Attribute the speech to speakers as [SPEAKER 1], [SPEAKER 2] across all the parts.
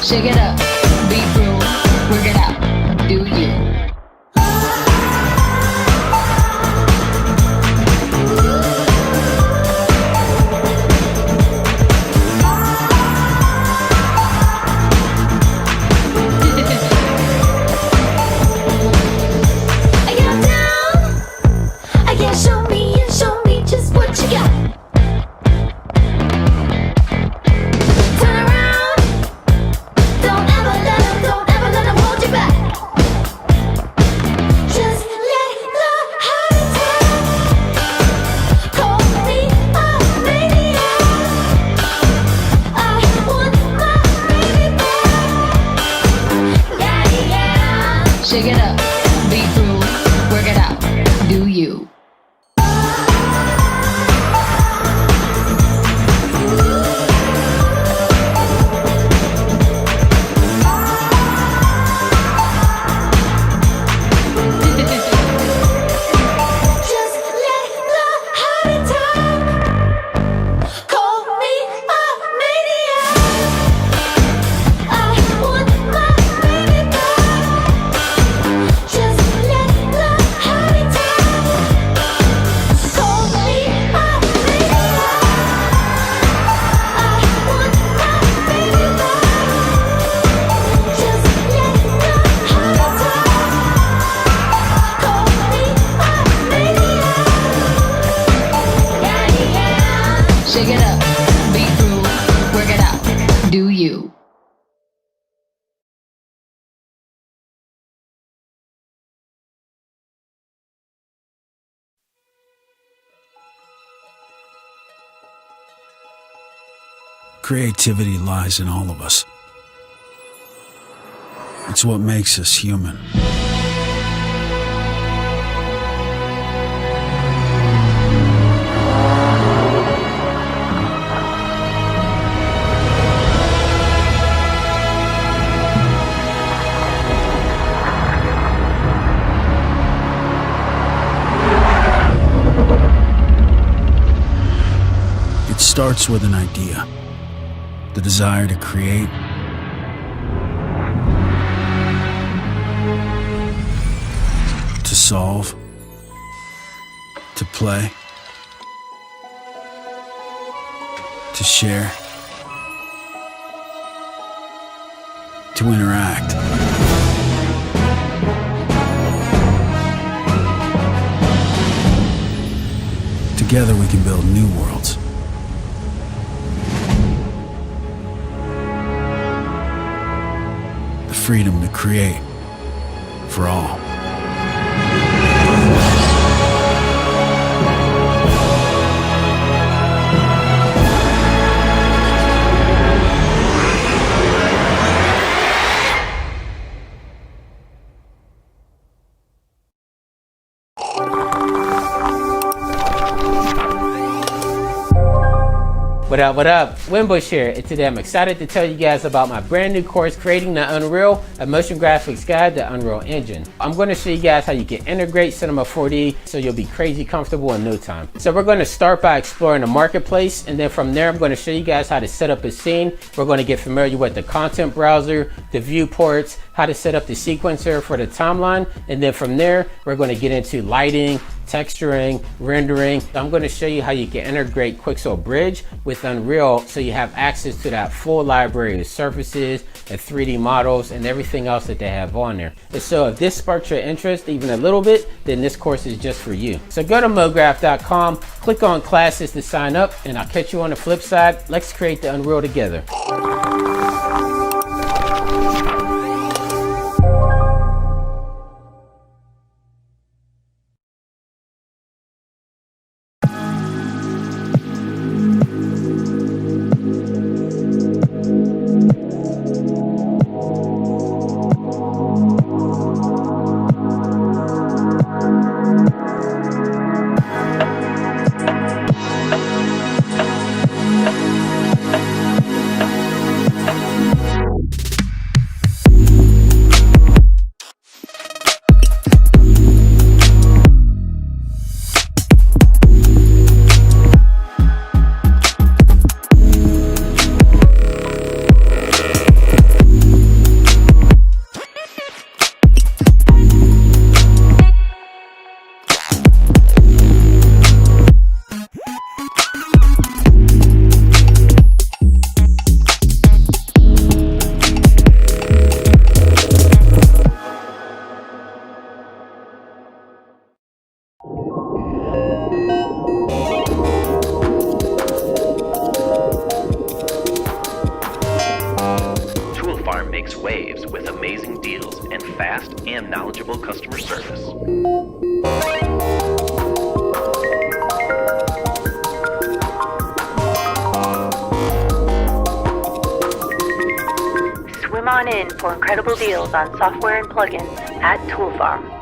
[SPEAKER 1] Shake it up, be cool, work it out, do you. Shake it up, be cool, work it out, do you. Shake it up, be cool, work it out, do you.
[SPEAKER 2] Creativity lies in all of us. It's what makes us human. It starts with an idea, the desire to create, to solve, to play, to share, to interact. Together we can build new worlds. The freedom to create for all.
[SPEAKER 3] What up, what up? Winbush here, and today I'm excited to tell you guys about my brand new course, Creating the Unreal, a motion graphics guide, the Unreal Engine. I'm going to show you guys how you can integrate Cinema 4D so you'll be crazy comfortable in no time. So we're going to start by exploring the marketplace, and then from there I'm going to show you guys how to set up a scene. We're going to get familiar with the content browser, the viewports, how to set up the sequencer for the timeline, and then from there we're going to get into lighting, texturing, rendering. I'm going to show you how you can integrate Quixel Bridge with Unreal so you have access to that full library of surfaces, and 3D models and everything else that they have on there. And so if this sparks your interest even a little bit, then this course is just for you. So go to mograph.com, click on classes to sign up, and I'll catch you on the flip side. Let's create the Unreal together.
[SPEAKER 4] Makes waves with amazing deals and fast and knowledgeable customer service.
[SPEAKER 5] Swim on in for incredible deals on software and plugins at Toolfarm.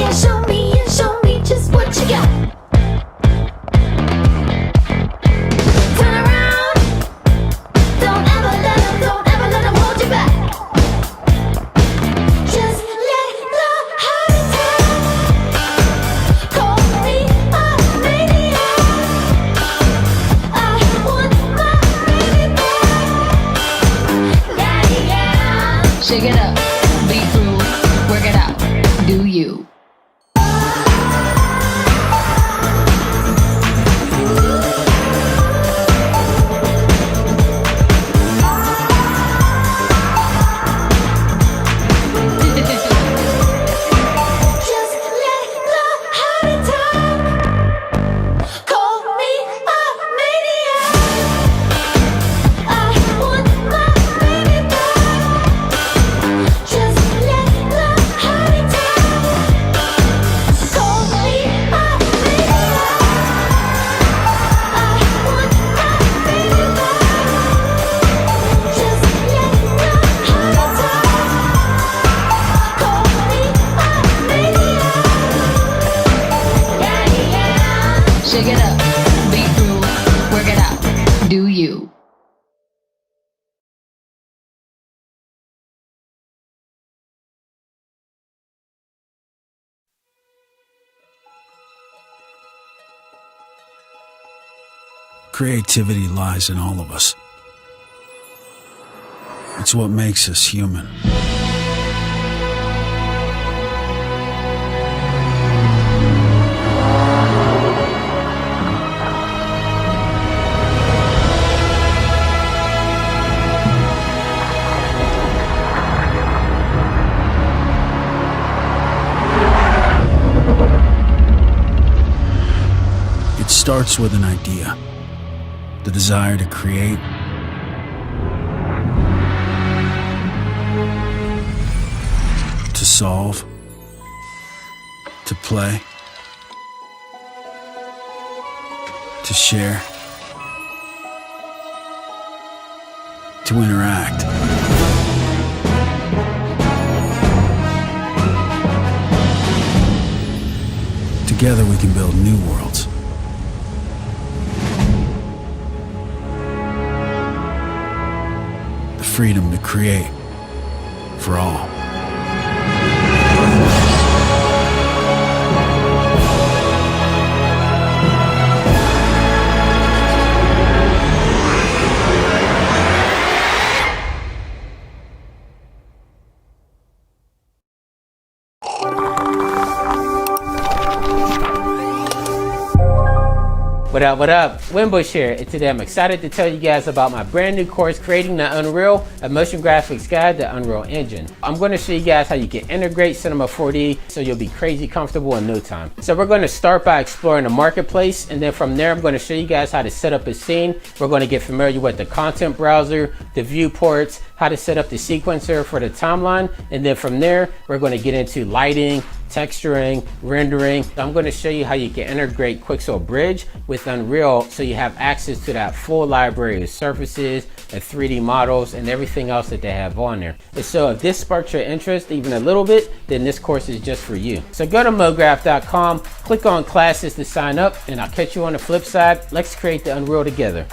[SPEAKER 6] Yeah, show me just what you got. Turn around. Don't ever let 'em hold you back. Just let the heart attack. Call me a maniac. I want my baby back. Yeah, yeah.
[SPEAKER 1] Shake it up, be cool, work it out, do you.
[SPEAKER 6] Just let the heart attack. Call me a maniac. I want my baby back. Just let the heart attack. Call me a maniac. I want my baby back. Just let the heart attack. Call me a maniac. Yeah, yeah.
[SPEAKER 1] Shake it up, be cool, work it out, do you.
[SPEAKER 2] Creativity lies in all of us. It's what makes us human. It starts with an idea, the desire to create, to solve, to play, to share, to interact. Together we can build new worlds. The freedom to create for all.
[SPEAKER 3] What up? Winbush here, and today I'm excited to tell you guys about my brand new course, Creating the Unreal, a motion graphics guide to Unreal Engine. I'm going to show you guys how you can integrate Cinema 4D so you'll be crazy comfortable in no time. So we're going to start by exploring the marketplace, and then from there I'm going to show you guys how to set up a scene. We're going to get familiar with the content browser, the viewports, how to set up the sequencer for the timeline, and then from there we're going to get into lighting, texturing, rendering. I'm going to show you how you can integrate Quixel Bridge with Unreal so you have access to that full library of surfaces, the 3D models, and everything else that they have on there. And so if this sparks your interest even a little bit, then this course is just for you. So go to mograph.com, click on classes to sign up, and I'll catch you on the flip side. Let's create the Unreal together.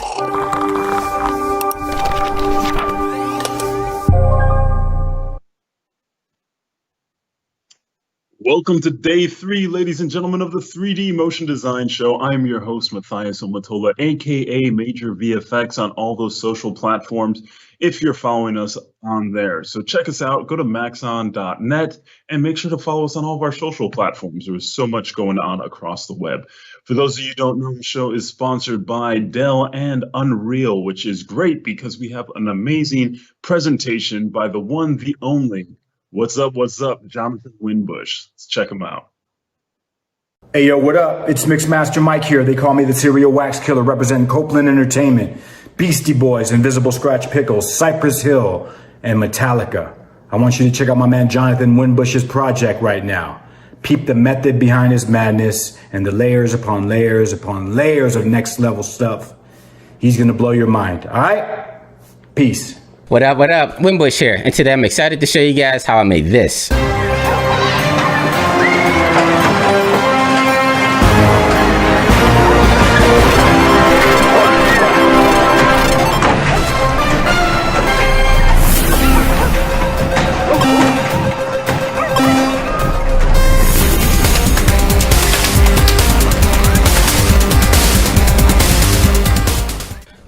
[SPEAKER 7] Welcome to day 3, ladies and gentlemen, of the 3D Motion Design Show. I am your host, Matthias Omatola, aka Major VFX, on all those social platforms if you're following us on there. So check us out, go to maxon.net, and make sure to follow us on all of our social platforms. There's so much going on across the web. For those of you who don't know, the show is sponsored by Dell and Unreal, which is great because we have an amazing presentation by the one, the only, what's up, Jonathan Winbush. Let's check him out.
[SPEAKER 8] Hey, yo, what up? It's Mixmaster Mike here. They call me the Serial Wax Killer, representing Copeland Entertainment, Beastie Boys, Invisible Scratch Pickles, Cypress Hill, and Metallica. I want you to check out my man Jonathan Winbush's project right now. Peep the method behind his madness and the layers upon layers upon layers of next level stuff. He's gonna blow your mind, all right? Peace.
[SPEAKER 3] What up? Winbush here, and today I'm excited to show you guys how I made this.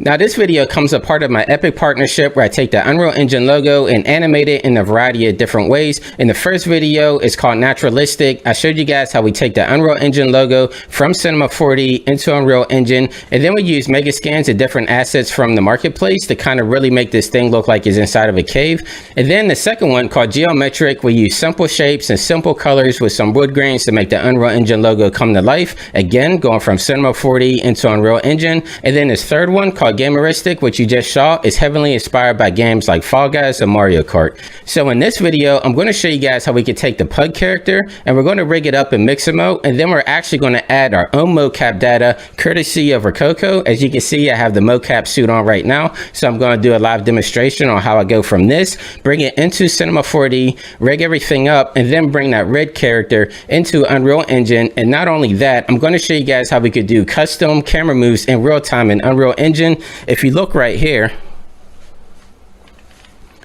[SPEAKER 3] Now this video comes a part of my epic partnership where I take the Unreal Engine logo and animate it in a variety of different ways. In the first video, it's called Naturalistic. I showed you guys how we take the Unreal Engine logo from Cinema 4D into Unreal Engine, and then we use mega scans of different assets from the marketplace to kind of really make this thing look like it's inside of a cave. And then the second one, called Geometric, we use simple shapes and simple colors with some wood grains to make the Unreal Engine logo come to life. Again, going from Cinema 4D into Unreal Engine. And then this third one, called Gameristic, which you just saw, is heavily inspired by games like Fall Guys and Mario Kart. So in this video, I'm going to show you guys how we can take the Pug character and we're going to rig it up in Mixamo, and then we're actually going to add our own mocap data courtesy of Rococo. As you can see, I have the mocap suit on right now, so I'm going to do a live demonstration on how I go from this, bring it into Cinema 4D, rig everything up, and then bring that red character into Unreal Engine. And not only that, I'm going to show you guys how we could do custom camera moves in real time in Unreal Engine. If you look right here,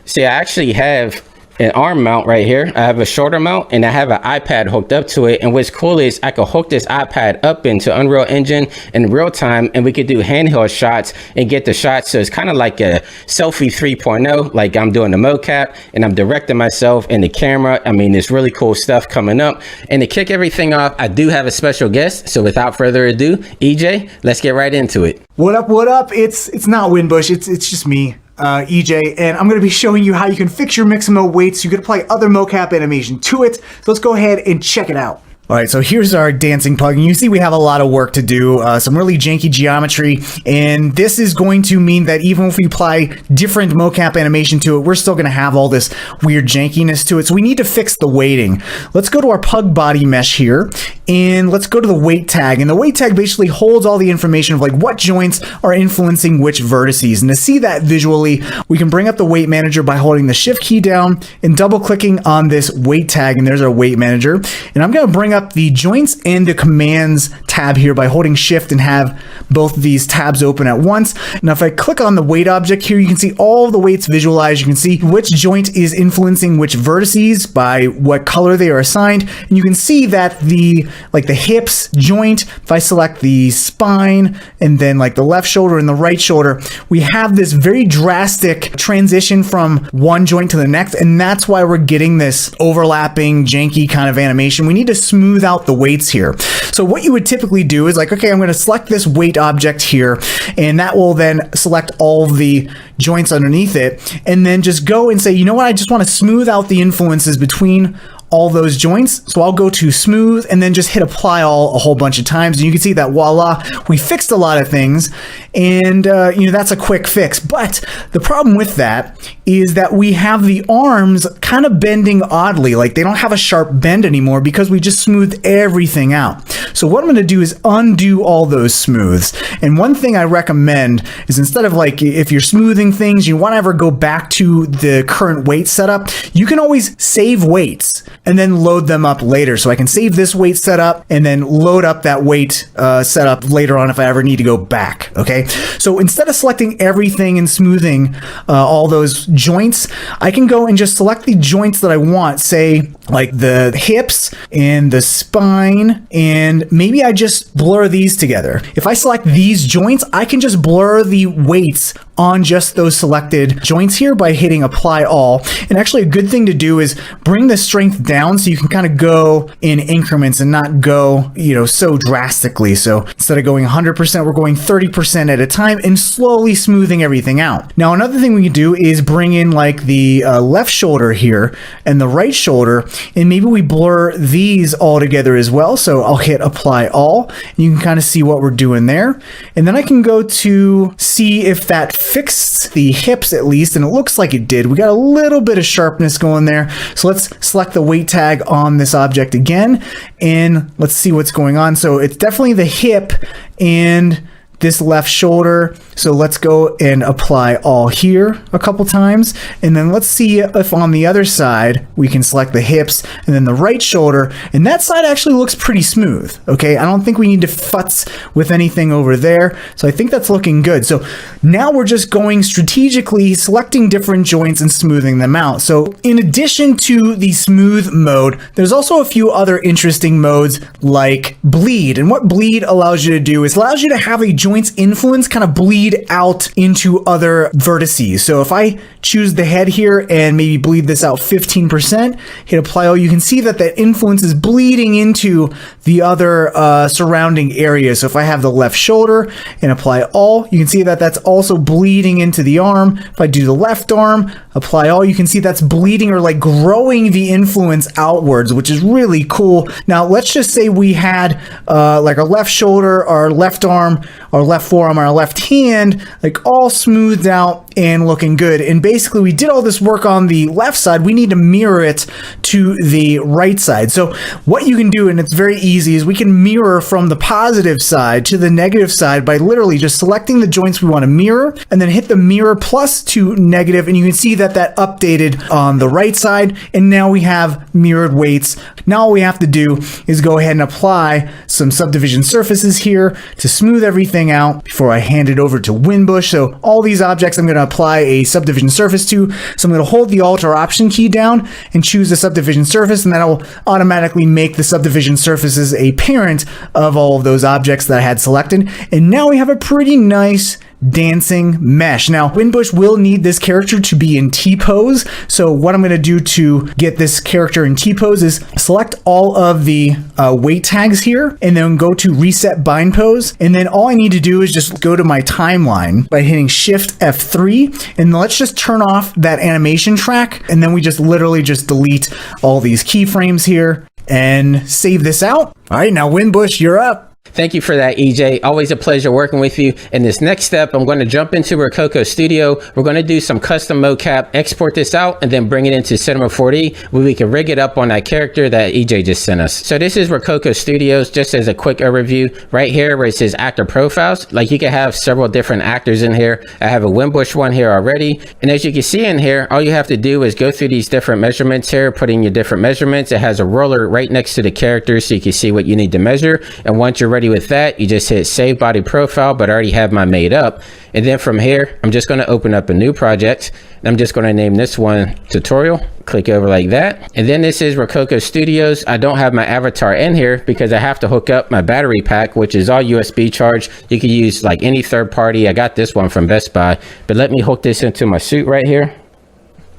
[SPEAKER 3] see, I actually have an arm mount right here. I have a shoulder mount and I have an iPad hooked up to it. And what's cool is I could hook this iPad up into Unreal Engine in real time, and we could do handheld shots and get the shots. So it's kind of like a selfie 3.0, like I'm doing the mocap and I'm directing myself in the camera. I mean, there's really cool stuff coming up. And to kick everything off, I do have a special guest. So without further ado, EJ, let's get right into it.
[SPEAKER 9] What up, what up? It's not Winbush, it's just me, EJ, and I'm going to be showing you how you can fix your Mixamo weights. You can apply other mocap animation to it. So let's go ahead and check it out. All right, so here's our dancing pug, and you see we have a lot of work to do, some really janky geometry, and this is going to mean that even if we apply different mocap animation to it, we're still going to have all this weird jankiness to it. So we need to fix the weighting. Let's go to our pug body mesh here, and let's go to the weight tag. And the weight tag basically holds all the information of like what joints are influencing which vertices. And to see that visually, we can bring up the weight manager by holding the shift key down and double clicking on this weight tag, and there's our weight manager. And I'm going to bring up the joints and the commands tab here by holding shift and have both of these tabs open at once. Now if I click on the weight object here, you can see all the weights visualized. You can see which joint is influencing which vertices by what color they are assigned, and you can see that the hips joint, if I select the spine and then like the left shoulder and the right shoulder, we have this very drastic transition from one joint to the next, and that's why we're getting this overlapping janky kind of animation. We need to smooth out the weights here. So what you would typically do is like, okay, I'm going to select this weight object here, and that will then select all of the joints underneath it, and then just go and say, you know what, I just want to smooth out the influences between all those joints. So I'll go to smooth and then just hit apply all a whole bunch of times, and you can see that voila, we fixed a lot of things, and that's a quick fix. But the problem with that is that we have the arms kind of bending oddly, like they don't have a sharp bend anymore because we just smoothed everything out. So what I'm going to do is undo all those smooths. And one thing I recommend is, instead of like, if you're smoothing things, you want to ever go back to the current weight setup, you can always save weights and then load them up later. So I can save this weight setup and then load up that weight setup later on if I ever need to go back. Okay. So instead of selecting everything and smoothing all those joints, I can go and just select the joints that I want, say like the hips and the spine, and maybe I just blur these together. If I select these joints, I can just blur the weights on just those selected joints here by hitting apply all. And actually a good thing to do is bring the strength down so you can kind of go in increments and not go, so drastically. So instead of going 100%, we're going 30% at a time and slowly smoothing everything out. Now, another thing we can do is bring in like the left shoulder here and the right shoulder, and maybe we blur these all together as well. So I'll hit apply all, and you can kind of see what we're doing there. And then I can go to see if that fixed the hips at least, and it looks like it did. We got a little bit of sharpness going there. So let's select the weight tag on this object again, and let's see what's going on. So it's definitely the hip and this left shoulder. So let's go and apply all here a couple times, and then let's see if on the other side we can select the hips and then the right shoulder, and that side actually looks pretty smooth. Okay, I don't think we need to futz with anything over there, so I think that's looking good. So now we're just going strategically selecting different joints and smoothing them out. So in addition to the smooth mode, there's also a few other interesting modes like bleed, and what bleed allows you to do is allows you to have a joint joint's influence kind of bleed out into other vertices. So if I choose the head here and maybe bleed this out 15%, hit apply all, you can see that that influence is bleeding into the other surrounding areas. So if I have the left shoulder and apply all, you can see that that's also bleeding into the arm. If I do the left arm, apply all, you can see that's bleeding or like growing the influence outwards, which is really cool. Now let's just say we had like our left shoulder, our left arm, our left forearm, our left hand, like all smoothed out and looking good. And basically we did all this work on the left side. We need to mirror it to the right side. So what you can do, and it's very easy, is we can mirror from the positive side to the negative side by literally just selecting the joints we want to mirror and then hit the mirror plus to negative, and you can see that that updated on the right side, and now we have mirrored weights. Now all we have to do is go ahead and apply some subdivision surfaces here to smooth everything out before I hand it over to Winbush. So all these objects I'm going to apply a subdivision surface to. So I'm going to hold the Alt or Option key down and choose the subdivision surface, and that'll automatically make the subdivision surfaces a parent of all of those objects that I had selected. And now we have a pretty nice dancing mesh. Now, Winbush will need this character to be in T-pose. So what I'm going to do to get this character in T-pose is select all of the weight tags here and then go to Reset Bind Pose. And then all I need to do is just go to my timeline by hitting Shift F3. And let's just turn off that animation track. And then we just literally just delete all these keyframes here and save this out. All right, now Winbush, you're up.
[SPEAKER 3] Thank you for that, EJ. Always a pleasure working with you. In this next step, I'm going to jump into Rococo Studio. We're going to do some custom mocap, export this out, and then bring it into Cinema 4D where we can rig it up on that character that EJ just sent us. So this is Rococo Studios, just as a quick overview. Right here where it says actor profiles, like you can have several different actors in here. I have a Winbush one here already. And as you can see in here, all you have to do is go through these different measurements here, put in your different measurements. It has a roller right next to the character so you can see what you need to measure. And once you're ready with that, you just hit save body profile, but I already have mine made up. And then from here, I'm just going to open up a new project. And I'm just going to name this one tutorial. Click over like that. And then this is Rococo Studios. I don't have my avatar in here because I have to hook up my battery pack, which is all USB charged. You can use like any third party. I got this one from Best Buy, but let me hook this into my suit right here.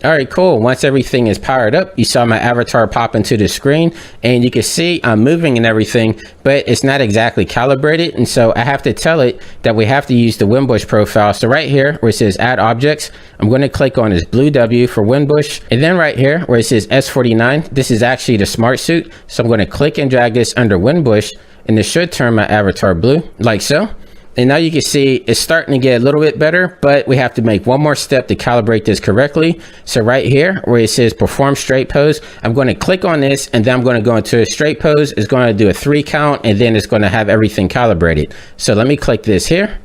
[SPEAKER 3] All right, cool. Once everything is powered up, you saw my avatar pop into the screen and you can see I'm moving and everything, but it's not exactly calibrated. And so I have to tell it that we have to use the Winbush profile. So right here where it says add objects, I'm going to click on this blue W for Winbush. And then right here where it says S49, this is actually the smart suit. So I'm going to click and drag this under Winbush and this should turn my avatar blue like so. And now you can see it's starting to get a little bit better, but we have to make one more step to calibrate this correctly. So right here where it says perform straight pose, I'm going to click on this and then I'm going to go into a straight pose. It's going to do a 3 count and then it's going to have everything calibrated. So let me click this here.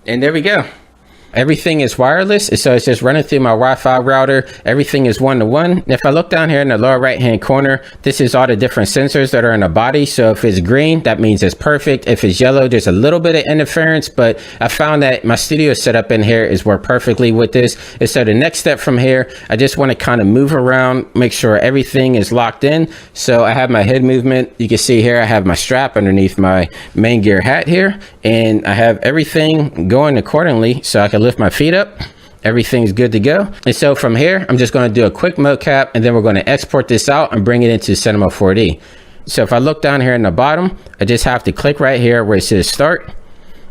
[SPEAKER 3] And there we go. Everything is wireless, so it's just running through my Wi-Fi router. Everything is one-to-one. If I look down here in the lower right-hand corner, this is all the different sensors that are in the body. So if it's green, that means it's perfect. If it's yellow, there's a little bit of interference, but I found that my studio setup in here is work perfectly with this. And so the next step from here, I just want to kind of move around, make sure everything is locked in. So I have my head movement. You can see here, I have my strap underneath my main gear hat here, and I have everything going accordingly. So I can lift my feet up, everything's good to go. And so from here, I'm just going to do a quick mocap and then we're going to export this out and bring it into Cinema 4D. So if I look down here in the bottom, I just have to click right here where it says start.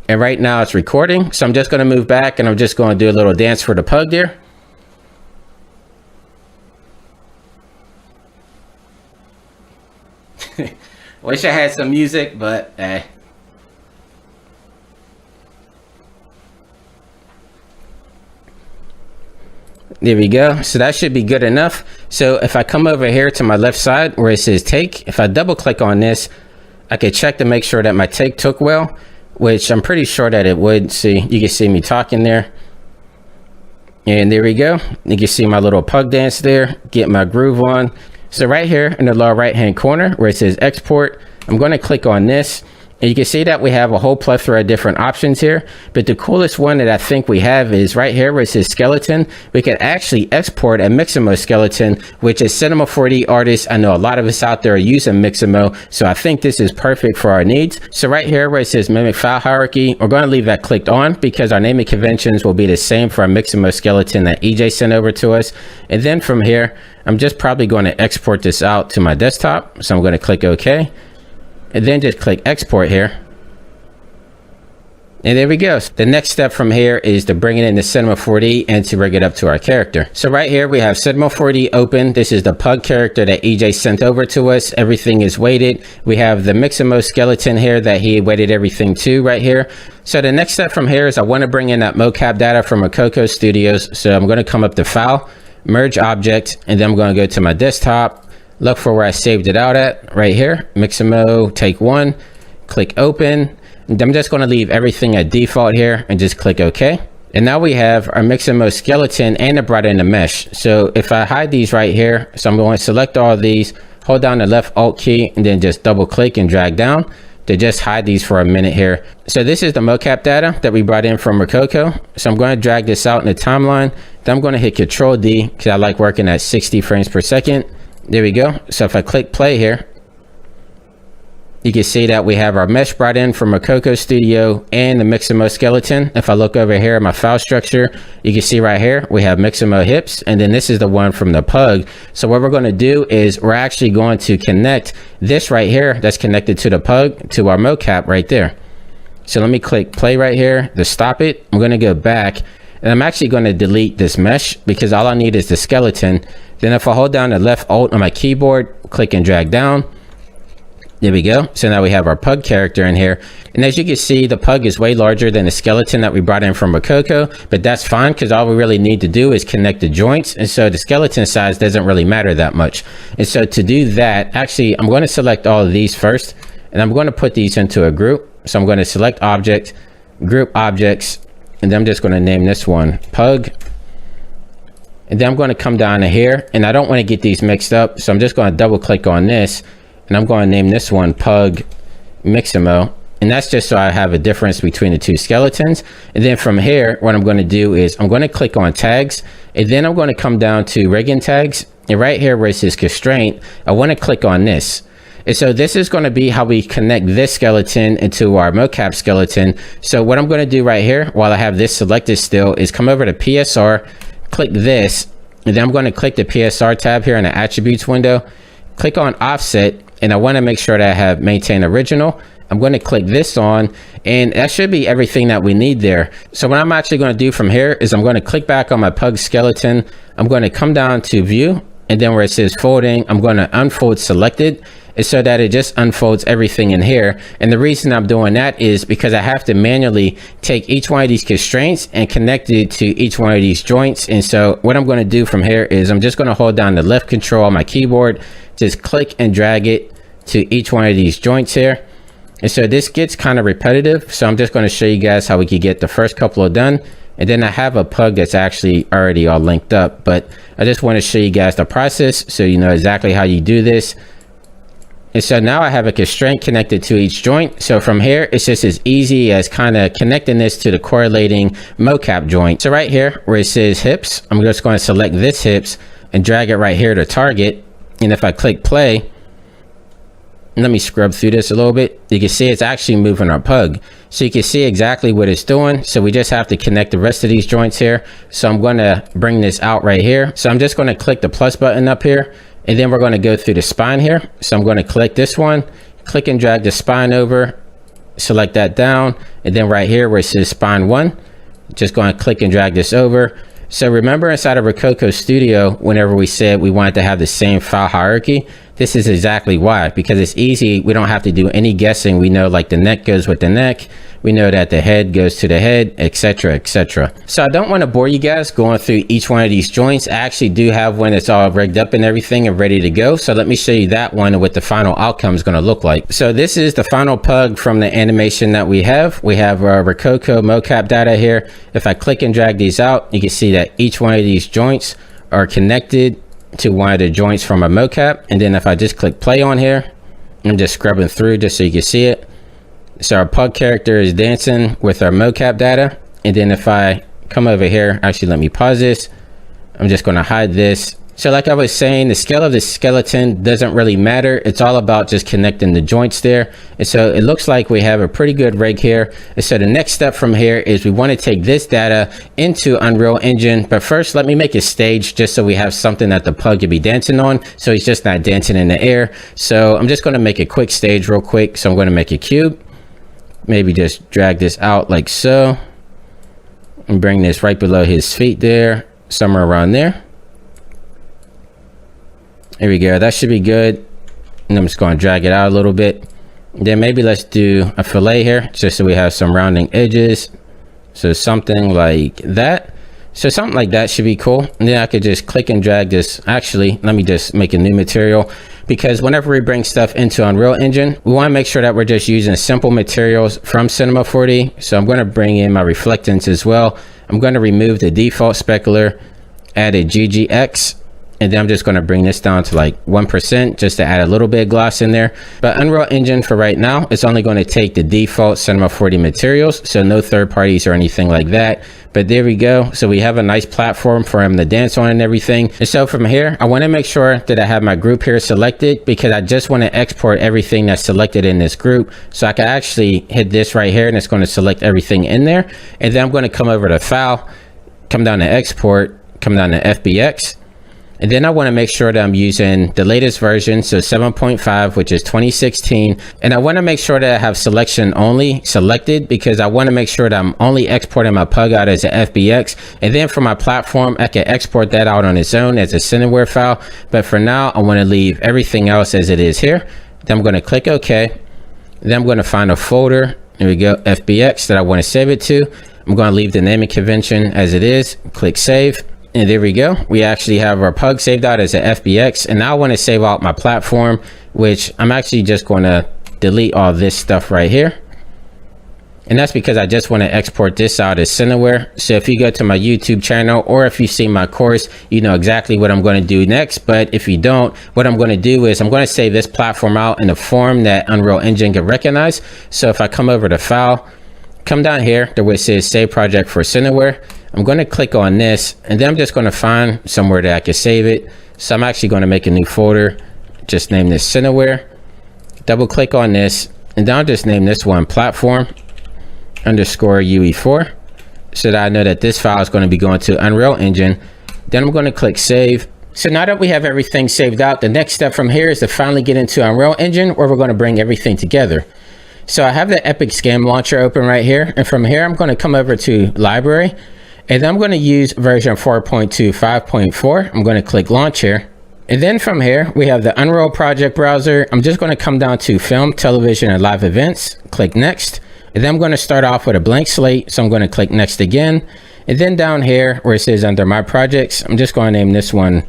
[SPEAKER 3] And right now it's recording. So I'm just going to move back and I'm just going to do a little dance for the pug there. Wish I had some music, but There we go. So that should be good enough. So if I come over here to my left side where it says take, if I double click on this, I could check to make sure that my take took well, which I'm pretty sure that it would. See, you can see me talking there. And there we go. You can see my little pug dance there, get my groove on. So right here in the lower right hand corner where it says export, I'm going to click on this. And you can see that we have a whole plethora of different options here, but the coolest one that I think we have is right here where it says skeleton. We can actually export a Mixamo skeleton, which is Cinema 4D artists. I know a lot of us out there are using Mixamo, so I think this is perfect for our needs. So right here where it says mimic file hierarchy, we're going to leave that clicked on because our naming conventions will be the same for our Mixamo skeleton that EJ sent over to us. And then from here, I'm just probably going to export this out to my desktop. So I'm going to click OK. And then just click export here. And there we go. The next step from here is to bring it into Cinema 4D and to rig it up to our character. So right here we have Cinema 4D open. This is the pug character that EJ sent over to us. Everything is weighted. We have the Mixamo skeleton here that he weighted everything to right here. So the next step from here is I want to bring in that mocap data from Rococo Studios. So I'm going to come up to File, Merge Object, and then I'm going to go to my desktop. Look for where I saved it out at right here. Mixamo take 1, click open. And I'm just going to leave everything at default here and just click OK. And now we have our Mixamo skeleton and it brought in the mesh. So if I hide these right here, so I'm going to select all of these, hold down the left Alt key and then just double click and drag down to just hide these for a minute here. So this is the mocap data that we brought in from Rococo. So I'm going to drag this out in the timeline. Then I'm going to hit Control D because I like working at 60 frames per second. There we go. So if I click play here, you can see that we have our mesh brought in from Rococo Studio and the Mixamo skeleton. If I look over here at my file structure, you can see right here, we have Mixamo hips, and then this is the one from the pug. So what we're going to do is we're actually going to connect this right here that's connected to the pug to our mocap right there. So let me click play right here to stop it. I'm going to go back and I'm actually going to delete this mesh because all I need is the skeleton. Then if I hold down the left Alt on my keyboard, click and drag down. There we go. So now we have our pug character in here. And as you can see, the pug is way larger than the skeleton that we brought in from Rococo, but that's fine because all we really need to do is connect the joints. And so the skeleton size doesn't really matter that much. And so to do that, actually, I'm going to select all of these first, and I'm going to put these into a group. So I'm going to select object, group objects, and then I'm just going to name this one pug. And then I'm going to come down to here, and I don't want to get these mixed up. So I'm just going to double click on this. And I'm going to name this one Pug Mixamo. And that's just so I have a difference between the two skeletons. And then from here, what I'm going to do is I'm going to click on tags. And then I'm going to come down to rigging tags. And right here where it says constraint, I want to click on this. And so this is going to be how we connect this skeleton into our mocap skeleton. So what I'm going to do right here, while I have this selected still, is come over to PSR, click this. And then I'm going to click the PSR tab here in the attributes window. Click on offset. And I want to make sure that I have maintain original. I'm going to click this on, and that should be everything that we need there. So what I'm actually going to do from here is I'm going to click back on my pug skeleton. I'm going to come down to view, and then where it says folding, I'm going to unfold selected, and so that it just unfolds everything in here. And the reason I'm doing that is because I have to manually take each one of these constraints and connect it to each one of these joints. And so what I'm going to do from here is I'm just going to hold down the left control on my keyboard, just click and drag it to each one of these joints here. And so this gets kind of repetitive, so I'm just going to show you guys how we could get the first couple of done. And then I have a pug that's actually already all linked up, but I just want to show you guys the process so you know exactly how you do this. And so now I have a constraint connected to each joint. So from here, it's just as easy as kind of connecting this to the correlating mocap joint. So right here where it says hips, I'm just going to select this hips and drag it right here to target. And if I click play, let me scrub through this a little bit. You can see it's actually moving our pug. So you can see exactly what it's doing. So we just have to connect the rest of these joints here. So I'm going to bring this out right here. So I'm just going to click the plus button up here. And then we're going to go through the spine here. So I'm going to click this one, click and drag the spine over, select that down. And then right here where it says spine 1, just going to click and drag this over. So remember inside of Rococo Studio, whenever we said we wanted to have the same file hierarchy, this is exactly why, because it's easy. We don't have to do any guessing. We know like the neck goes with the neck. We know that the head goes to the head, etc., etc. So I don't want to bore you guys going through each one of these joints. I actually do have one that's all rigged up and everything and ready to go. So let me show you that one and what the final outcome is going to look like. So this is the final pug from the animation that we have. We have our Rococo mocap data here. If I click and drag these out, you can see that each one of these joints are connected to one of the joints from a mocap. And then if I just click play on here, I'm just scrubbing through just so you can see it. So our pug character is dancing with our mocap data. And then if I come over here, actually let me pause this. I'm just going to hide this. So like I was saying, the scale of the skeleton doesn't really matter. It's all about just connecting the joints there. And so it looks like we have a pretty good rig here. And so the next step from here is we want to take this data into Unreal Engine. But first, let me make a stage just so we have something that the pug can be dancing on. So he's just not dancing in the air. So I'm just going to make a quick stage real quick. So I'm going to make a cube. Maybe just drag this out like so. And bring this right below his feet there. Somewhere around there. There we go. That should be good. And I'm just going to drag it out a little bit. Then maybe let's do a fillet here, just so we have some rounding edges. So something like that. So something like that should be cool. And then I could just click and drag this. Actually, let me just make a new material, because whenever we bring stuff into Unreal Engine, we want to make sure that we're just using simple materials from Cinema 4D. So I'm going to bring in my reflectance as well. I'm going to remove the default specular, add a GGX. And then I'm just going to bring this down to like 1% just to add a little bit of gloss in there. But Unreal Engine for right now, it's only going to take the default Cinema 4D materials. So no third parties or anything like that. But there we go. So we have a nice platform for him to dance on and everything. And so from here, I want to make sure that I have my group here selected, because I just want to export everything that's selected in this group. So I can actually hit this right here and it's going to select everything in there. And then I'm going to come over to File, come down to Export, come down to FBX. And then I want to make sure that I'm using the latest version, so 7.5, which is 2016. And I want to make sure that I have selection only selected, because I want to make sure that I'm only exporting my pug out as an FBX. And then for my platform, I can export that out on its own as a Cineware file. But for now, I want to leave everything else as it is here. Then I'm going to click OK. Then I'm going to find a folder. There we go, FBX, that I want to save it to. I'm going to leave the naming convention as it is. Click Save. And there we go. We actually have our pug saved out as an FBX. And now I want to save out my platform, which I'm actually just going to delete all this stuff right here. And that's because I just want to export this out as Cineware. So if you go to my YouTube channel, or if you see my course, you know exactly what I'm going to do next. But if you don't, what I'm going to do is I'm going to save this platform out in a form that Unreal Engine can recognize. So if I come over to File, come down here to where it says Save Project for Cineware. I'm going to click on this, and then I'm just going to find somewhere that I can save it. So I'm actually going to make a new folder, just name this Cineware, double click on this, and then I'll just name this one Platform underscore UE4, so that I know that this file is going to be going to Unreal Engine. Then I'm going to click Save. So now that we have everything saved out, the next step from here is to finally get into Unreal Engine, where we're going to bring everything together. So I have the Epic Scam Launcher open right here, and from here I'm going to come over to Library. And then I'm going to use version 4.25.4. I'm going to click Launch here. And then from here, we have the Unreal Project Browser. I'm just going to come down to Film, Television, and Live Events. Click Next. And then I'm going to start off with a blank slate. So I'm going to click Next again. And then down here, where it says under My Projects, I'm just going to name this one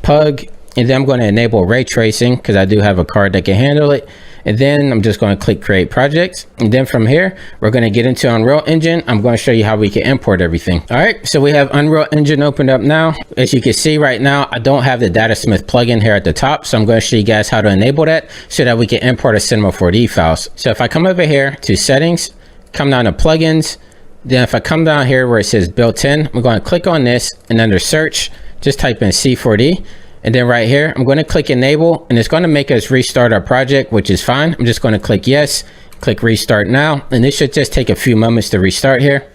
[SPEAKER 3] Pug. And then I'm going to enable ray tracing, because I do have a card that can handle it. And then I'm just going to click Create Project. And then from here, we're going to get into Unreal Engine. I'm going to show you how we can import everything. All right, so we have Unreal Engine opened up now. As you can see right now, I don't have the Datasmith plugin here at the top. So I'm going to show you guys how to enable that so that we can import a Cinema 4D files. So if I come over here to Settings, come down to Plugins. Then if I come down here where it says Built-in, I'm going to click on this, and under Search, just type in C4D. And then right here, I'm going to click Enable, and it's going to make us restart our project, which is fine. I'm just going to click Yes, click Restart Now, and this should just take a few moments to restart here.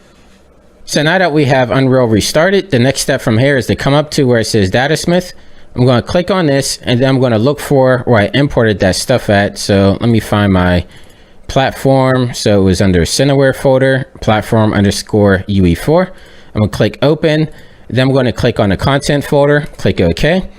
[SPEAKER 3] So now that we have Unreal restarted, the next step from here is to come up to where it says Datasmith. I'm going to click on this, and then I'm going to look for where I imported that stuff at. So let me find my platform. So it was under Cineware folder, platform underscore UE4. I'm going to click Open. Then I'm going to click on the content folder, click OK.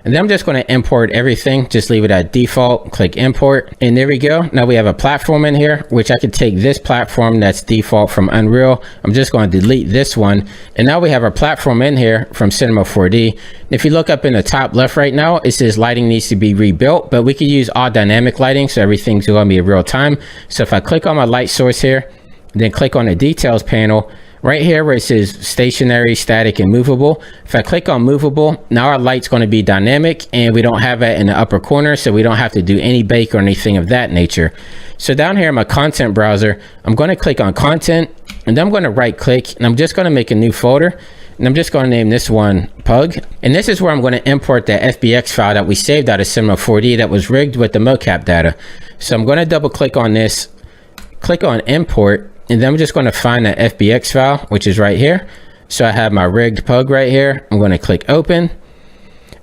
[SPEAKER 3] And then I'm just going to import everything. Just leave it at default, click import. And there we go. Now we have a platform in here, which I could take this platform that's default from Unreal. I'm just going to delete this one. And now we have our platform in here from Cinema 4D. If you look up in the top left right now, it says lighting needs to be rebuilt, but we could use all dynamic lighting. So everything's going to be in real time. So if I click on my light source here, then click on the details panel, Right here where it says stationary, static, and movable. If I click on movable, now our light's going to be dynamic, and we don't have that in the upper corner, so we don't have to do any bake or anything of that nature. So down here in my content browser, I'm going to click on content, and then I'm going to right click, and I'm just going to make a new folder, and I'm just going to name this one Pug. And this is where I'm going to import that FBX file that we saved out of Cinema 4D that was rigged with the mocap data. So I'm going to double click on this, click on import, and then I'm just going to find that FBX file, which is right here. So I have my rigged Pug right here. I'm going to click open.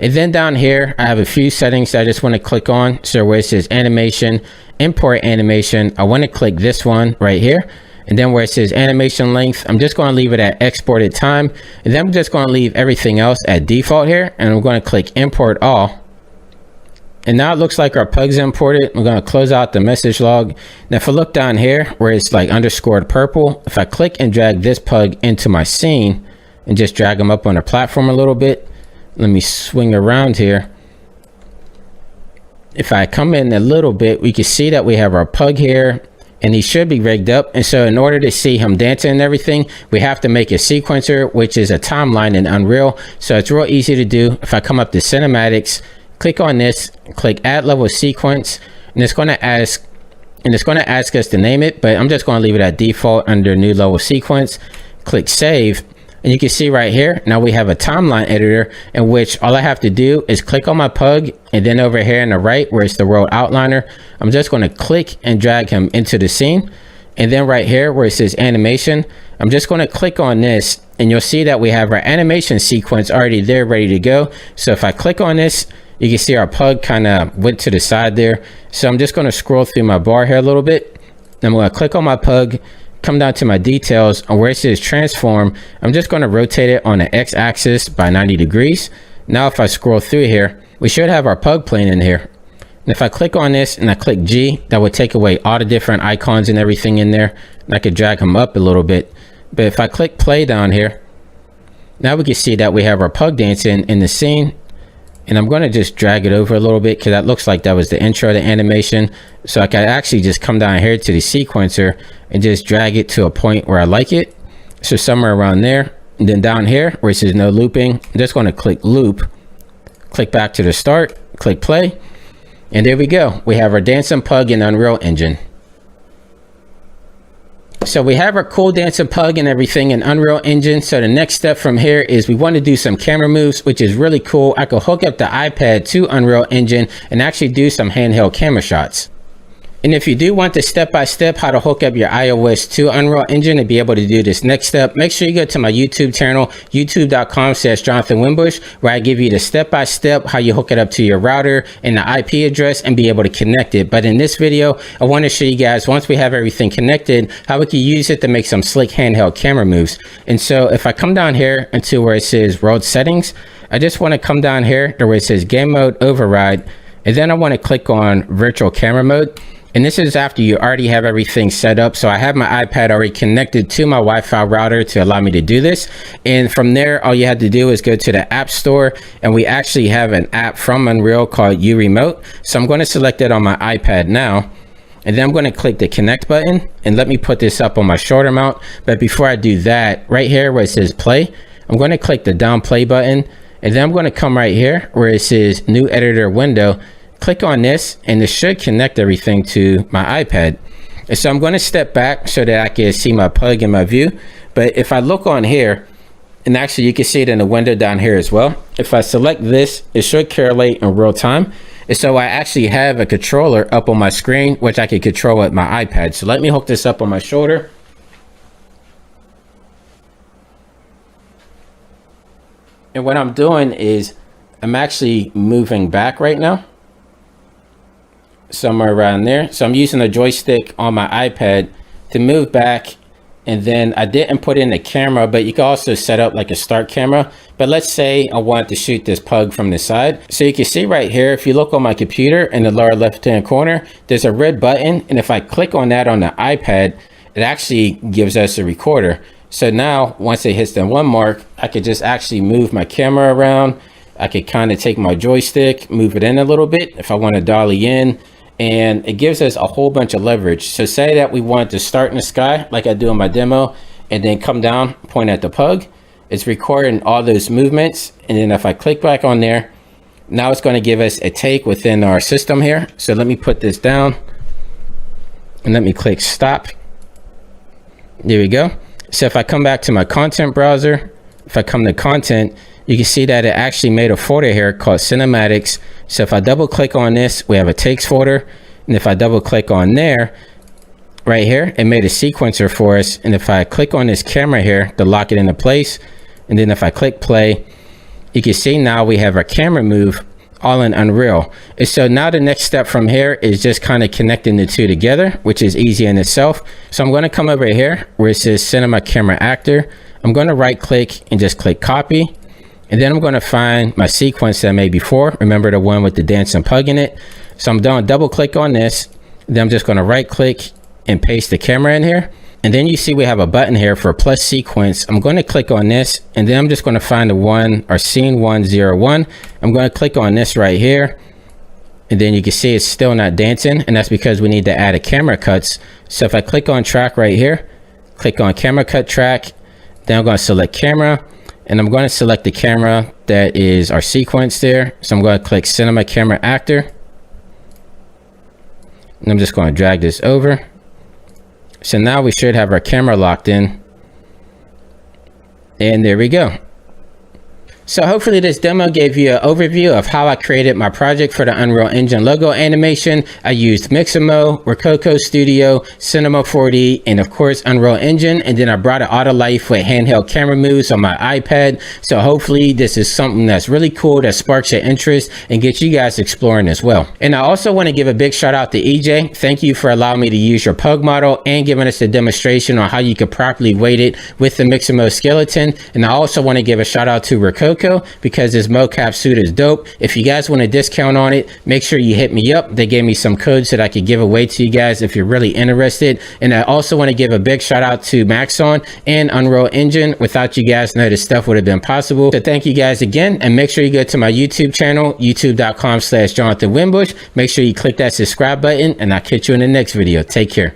[SPEAKER 3] And then down here, I have a few settings that I just want to click on. So where it says animation, import animation, I want to click this one right here. And then where it says animation length, I'm just going to leave it at exported time. And then I'm just going to leave everything else at default here. And I'm going to click import all. And now it looks like our Pug's imported. I'm going to close out the message log. Now if I look down here where it's like underscored purple, if I click and drag this Pug into my scene and just drag them up on the platform a little bit, let me swing around here. If I come in a little bit, we can see that we have our Pug here, and he should be rigged up. And so in order to see him dancing and everything, we have to make a sequencer, which is a timeline in Unreal. So it's real easy to do. If I come up to cinematics, click on this, click add level sequence, and it's going to ask us to name it, but I'm just going to leave it at default under new level sequence. Click save, and you can see right here, now we have a timeline editor in which all I have to do is click on my Pug, and then over here on the right where it's the world outliner, I'm just going to click and drag him into the scene. And then right here where it says animation, I'm just going to click on this, and you'll see that we have our animation sequence already there ready to go. So if I click on this, you can see our Pug kind of went to the side there. So I'm just going to scroll through my bar here a little bit. I'm going to click on my Pug, come down to my details, and where it says transform, I'm just going to rotate it on the x-axis by 90 degrees. Now if I scroll through here, we should have our Pug playing in here. And if I click on this and I click G, that would take away all the different icons and everything in there. And I could drag them up a little bit. But if I click play down here, now we can see that we have our Pug dancing in the scene. And I'm going to just drag it over a little bit because that looks like that was the intro to the animation. So I can actually just come down here to the sequencer and just drag it to a point where I like it. So somewhere around there. And then down here where it says no looping, I'm just going to click loop, click back to the start, click play. And there we go. We have our dancing Pug in Unreal Engine. So we have our cool dancing Pug and everything in Unreal Engine. So the next step from here is we want to do some camera moves, which is really cool. I could hook up the iPad to Unreal Engine and actually do some handheld camera shots. And if you do want the step-by-step how to hook up your iOS to Unreal Engine and be able to do this next step, make sure you go to my YouTube channel, youtube.com/Jonathan Winbush, where I give you the step-by-step how you hook it up to your router and the IP address and be able to connect it. But in this video, I want to show you guys, once we have everything connected, how we can use it to make some slick handheld camera moves. And so if I come down here into where it says World Settings, I just want to come down here to where it says Game Mode Override, and then I want to click on Virtual Camera Mode. And this is after you already have everything set up. So I have my iPad already connected to my Wi-Fi router to allow me to do this. And from there, all you have to do is go to the App Store. And we actually have an app from Unreal called URemote. So I'm going to select it on my iPad now. And then I'm going to click the connect button. And let me put this up on my shoulder mount. But before I do that, right here where it says play, I'm going to click the down play button. And then I'm going to come right here where it says new editor window. Click on this, and this should connect everything to my iPad. And so I'm going to step back so that I can see my Pug in my view. But if I look on here, and actually you can see it in the window down here as well. If I select this, it should correlate in real time. And so I actually have a controller up on my screen, which I can control with my iPad. So let me hook this up on my shoulder. And what I'm doing is I'm actually moving back right now. Somewhere around there. So I'm using a joystick on my iPad to move back, and then I didn't put in the camera, but you can also set up like a start camera. But let's say I want to shoot this Pug from the side. So you can see right here, if you look on my computer in the lower left hand corner, there's a red button, and if I click on that on the iPad, it actually gives us a recorder. So now once it hits the 1 mark, I could just actually move my camera around. I could kind of take my joystick, move it in a little bit if I want to dolly in. And it gives us a whole bunch of leverage. So say that we want to start in the sky like I do in my demo, and then come down, point at the pug. It's recording all those movements. And then if I click back on there, now it's going to give us a take within our system here. So let me put this down and let me click stop. There we go. So if I come back to my content browser, if I come to content, you can see that it actually made a folder here called cinematics. So if I double click on this, we have a takes folder. And if I double click on there, right here, it made a sequencer for us. And if I click on this camera here to lock it into place, and then if I click play, you can see now we have our camera move all in Unreal. And so now the next step from here is just kind of connecting the two together, which is easy in itself. So I'm going to come over here where it says Cinema Camera Actor. I'm going to right click and just click copy. And then I'm going to find my sequence that I made before. Remember the one with the dancing pug in it? So I'm going to double click on this. Then I'm just going to right click and paste the camera in here. And then you see we have a button here for plus sequence. I'm going to click on this, and then I'm just going to find the one or scene 101. I'm going to click on this right here. And then you can see it's still not dancing, and that's because we need to add a camera cuts. So if I click on track right here, click on camera cut track, then I'm going to select camera, and I'm going to select the camera that is our sequence there. So I'm going to click Cinema Camera Actor. And I'm just going to drag this over. So now we should have our camera locked in. And there we go. So hopefully this demo gave you an overview of how I created my project for the Unreal Engine logo animation. I used Mixamo, Rococo Studio, Cinema 4D, and of course Unreal Engine. And then I brought it all to life with handheld camera moves on my iPad. So hopefully this is something that's really cool that sparks your interest and gets you guys exploring as well. And I also want to give a big shout out to EJ. Thank you for allowing me to use your pug model and giving us a demonstration on how you could properly weight it with the Mixamo skeleton. And I also want to give a shout out to Rococo because this mocap suit is dope. If you guys want a discount on it, make sure you hit me up. They gave me some codes that I could give away to you guys if you're really interested. And I also want to give a big shout out to Maxon and Unreal Engine. Without you guys, none of this stuff would have been possible. So thank you guys again, and make sure you go to my YouTube channel, youtube.com/Jonathan Winbush. Make sure you click that subscribe button, and I'll catch you in the next video. Take care.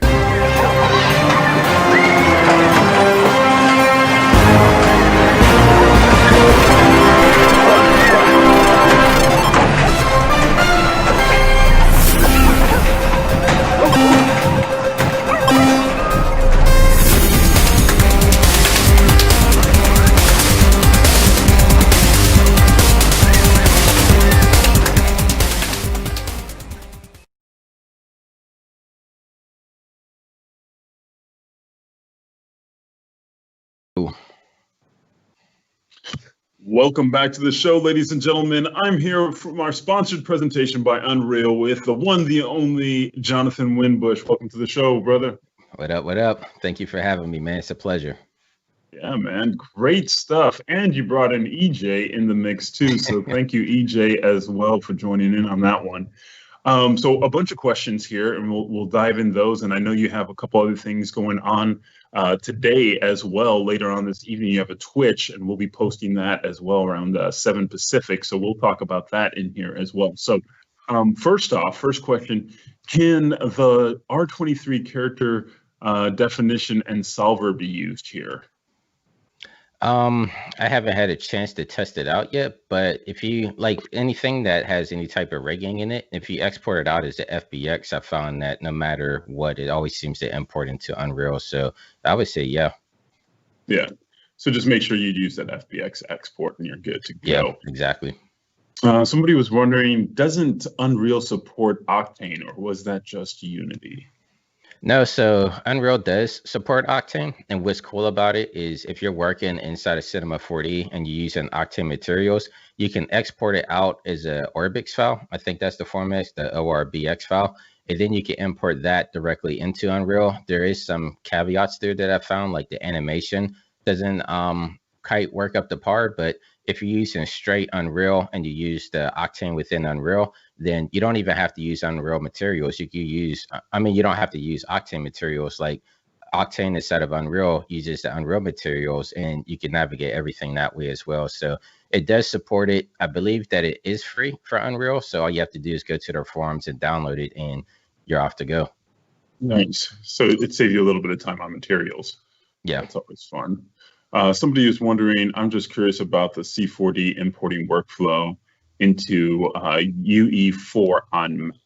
[SPEAKER 7] Welcome back to the show, ladies and gentlemen. I'm here from our sponsored presentation by Unreal with the one, the only Jonathan Winbush. Welcome to the show, brother.
[SPEAKER 3] What up, what up? Thank you for having me, man. It's a pleasure.
[SPEAKER 7] Yeah, man, great stuff. And you brought in EJ in the mix too. So thank you, EJ, as well for joining in on that one. So a bunch of questions here, and we'll dive in those. And I know you have a couple other things going on today as well. Later on this evening, you have a Twitch, and we'll be posting that as well around 7 Pacific. So we'll talk about that in here as well. So first question, can the R23 character definition and solver be used here?
[SPEAKER 3] I haven't had a chance to test it out yet, but if you like anything that has any type of rigging in it, if you export it out as a FBX, I found that no matter what, it always seems to import into Unreal. So I would say, yeah.
[SPEAKER 7] Yeah. So just make sure you use that FBX export and you're good to go.
[SPEAKER 3] Yeah, exactly.
[SPEAKER 7] Somebody was wondering, doesn't Unreal support Octane, or was that just Unity?
[SPEAKER 3] No, so Unreal does support Octane, and what's cool about it is if you're working inside of Cinema 4D and you're using Octane materials, you can export it out as a Orbx file. I think that's the format, the ORBX file, and then you can import that directly into Unreal. There is some caveats there that I found, like the animation doesn't quite work up to par, but if you're using straight Unreal and you use the Octane within Unreal, then you don't even have to use Unreal materials. You can use, you don't have to use Octane materials. Like Octane instead of Unreal uses the Unreal materials, and you can navigate everything that way as well. So it does support it. I believe that it is free for Unreal. So all you have to do is go to their forums and download it, and you're off to go.
[SPEAKER 7] Nice. So it saves you a little bit of time on materials.
[SPEAKER 3] Yeah.
[SPEAKER 7] That's always fun. Somebody is wondering, I'm just curious about the C4D importing workflow into UE4 on Mac.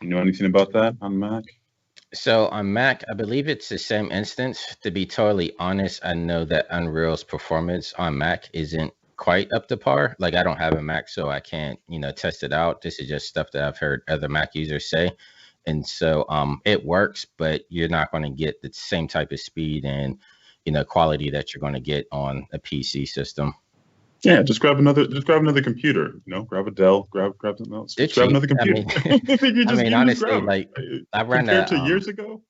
[SPEAKER 7] You know anything about that on Mac?
[SPEAKER 3] So on Mac, I believe it's the same instance. To be totally honest, I know that Unreal's performance on Mac isn't quite up to par. Like I don't have a Mac, so I can't, test it out. This is just stuff that I've heard other Mac users say. And so it works, but you're not going to get the same type of speed and, quality that you're going to get on a PC system.
[SPEAKER 7] Yeah, just grab another computer. Grab a Dell, grab something else. Just grab another computer.
[SPEAKER 3] Honestly, like I ran
[SPEAKER 7] compared to years ago.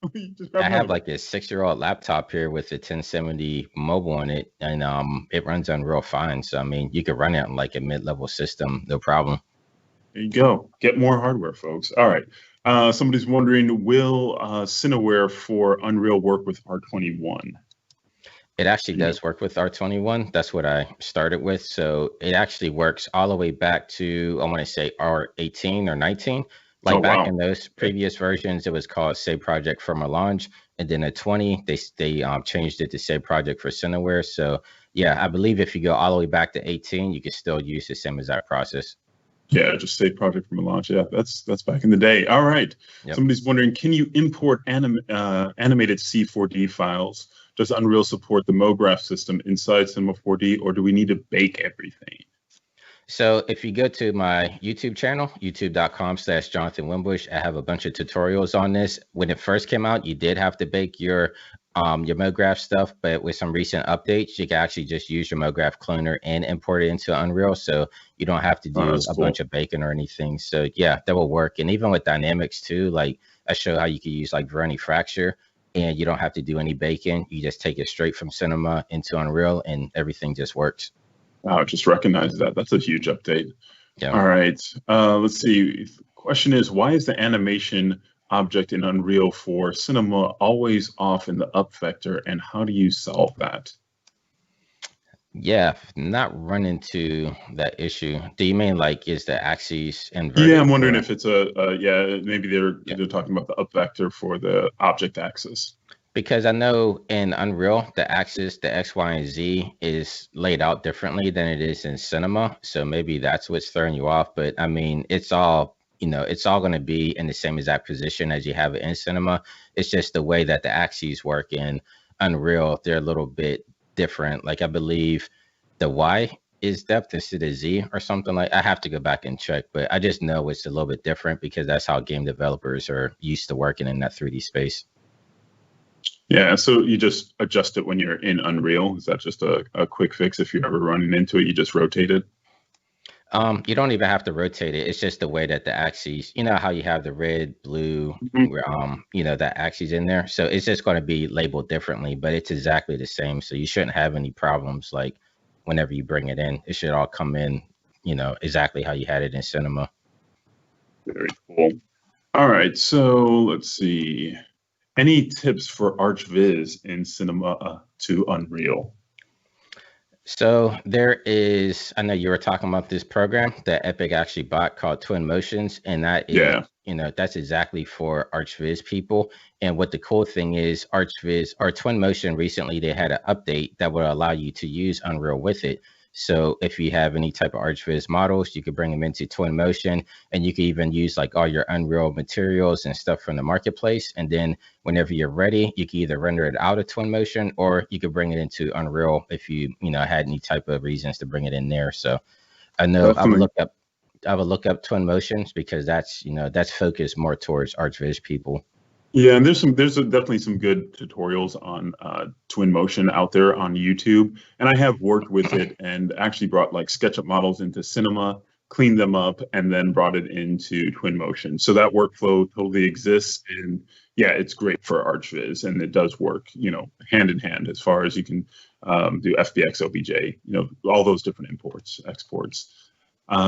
[SPEAKER 3] I have like a 6-year-old laptop here with a 1070 mobile on it, and it runs Unreal fine. So I mean, you could run it on like a mid-level system, no problem.
[SPEAKER 7] There you go. Get more hardware, folks. All right. Somebody's wondering, will Cineware for Unreal work with R21?
[SPEAKER 3] It actually does work with R21. That's what I started with. So it actually works all the way back to, I want to say R18 or 19. Like back in those previous versions, it was called Save Project for Melange. And then at 20, they changed it to Save Project for Cineware. So yeah, I believe if you go all the way back to 18, you can still use the same exact process.
[SPEAKER 7] Yeah, just Save Project for Melange. Yeah, that's back in the day. All right. Yep. Somebody's wondering, can you import animated C4D files? Does Unreal support the MoGraph system inside Cinema 4D, or do we need to bake everything?
[SPEAKER 3] So if you go to my YouTube channel, youtube.com/Jonathan Wimbush, I have a bunch of tutorials on this. When it first came out, you did have to bake your MoGraph stuff, but with some recent updates, you can actually just use your MoGraph cloner and import it into Unreal. So you don't have to do bunch of baking or anything. So yeah, that will work. And even with dynamics too, like I show how you could use like Veroni Fracture, and you don't have to do any baking. You just take it straight from Cinema into Unreal and everything just works.
[SPEAKER 7] Wow, just recognize that. That's a huge update.
[SPEAKER 3] Yeah.
[SPEAKER 7] All right. Let's see. Question is, why is the animation object in Unreal for Cinema always off in the up vector, and how do you solve that?
[SPEAKER 3] Yeah, not run into that issue. Do you mean like is the axis inverted?
[SPEAKER 7] Yeah, I'm wondering if it's maybe they're talking about the up vector for the object axis.
[SPEAKER 3] Because I know in Unreal, the axis, the X, Y, and Z is laid out differently than it is in Cinema. So maybe that's what's throwing you off. But I mean, it's all going to be in the same exact position as you have it in Cinema. It's just the way that the axes work in Unreal, they're a little bit different. Like I believe the Y is depth instead of Z or something like. I have to go back and check, but I just know it's a little bit different because that's how game developers are used to working in that 3D space.
[SPEAKER 7] Yeah, so you just adjust it when you're in Unreal. Is that just a quick fix? If you're ever running into it, you just rotate it?
[SPEAKER 3] You don't even have to rotate it. It's just the way that the axes, how you have the red, blue, that axes in there. So it's just going to be labeled differently, but it's exactly the same. So you shouldn't have any problems like whenever you bring it in. It should all come in, exactly how you had it in Cinema.
[SPEAKER 7] Very cool. All right, so let's see. Any tips for ArchViz in Cinema to Unreal?
[SPEAKER 3] So there is, I know you were talking about this program that Epic actually bought called Twin Motions, and that is, that's exactly for ArchViz people. And what the cool thing is, ArchViz or Twin Motion recently, they had an update that would allow you to use Unreal with it. So if you have any type of ArchViz models, you could bring them into Twin Motion, and you can even use like all your Unreal materials and stuff from the marketplace. And then whenever you're ready, you can either render it out of Twin Motion, or you could bring it into Unreal if you had any type of reasons to bring it in there. So I know I would look up Twin Motions because that's that's focused more towards ArchViz people.
[SPEAKER 7] Yeah, and there's definitely some good tutorials on Twin Motion out there on YouTube, and I have worked with it and actually brought like SketchUp models into Cinema, cleaned them up, and then brought it into Twin Motion. So that workflow totally exists, and yeah, it's great for ArchViz, and it does work, hand in hand as far as you can do FBX, OBJ, all those different imports, exports.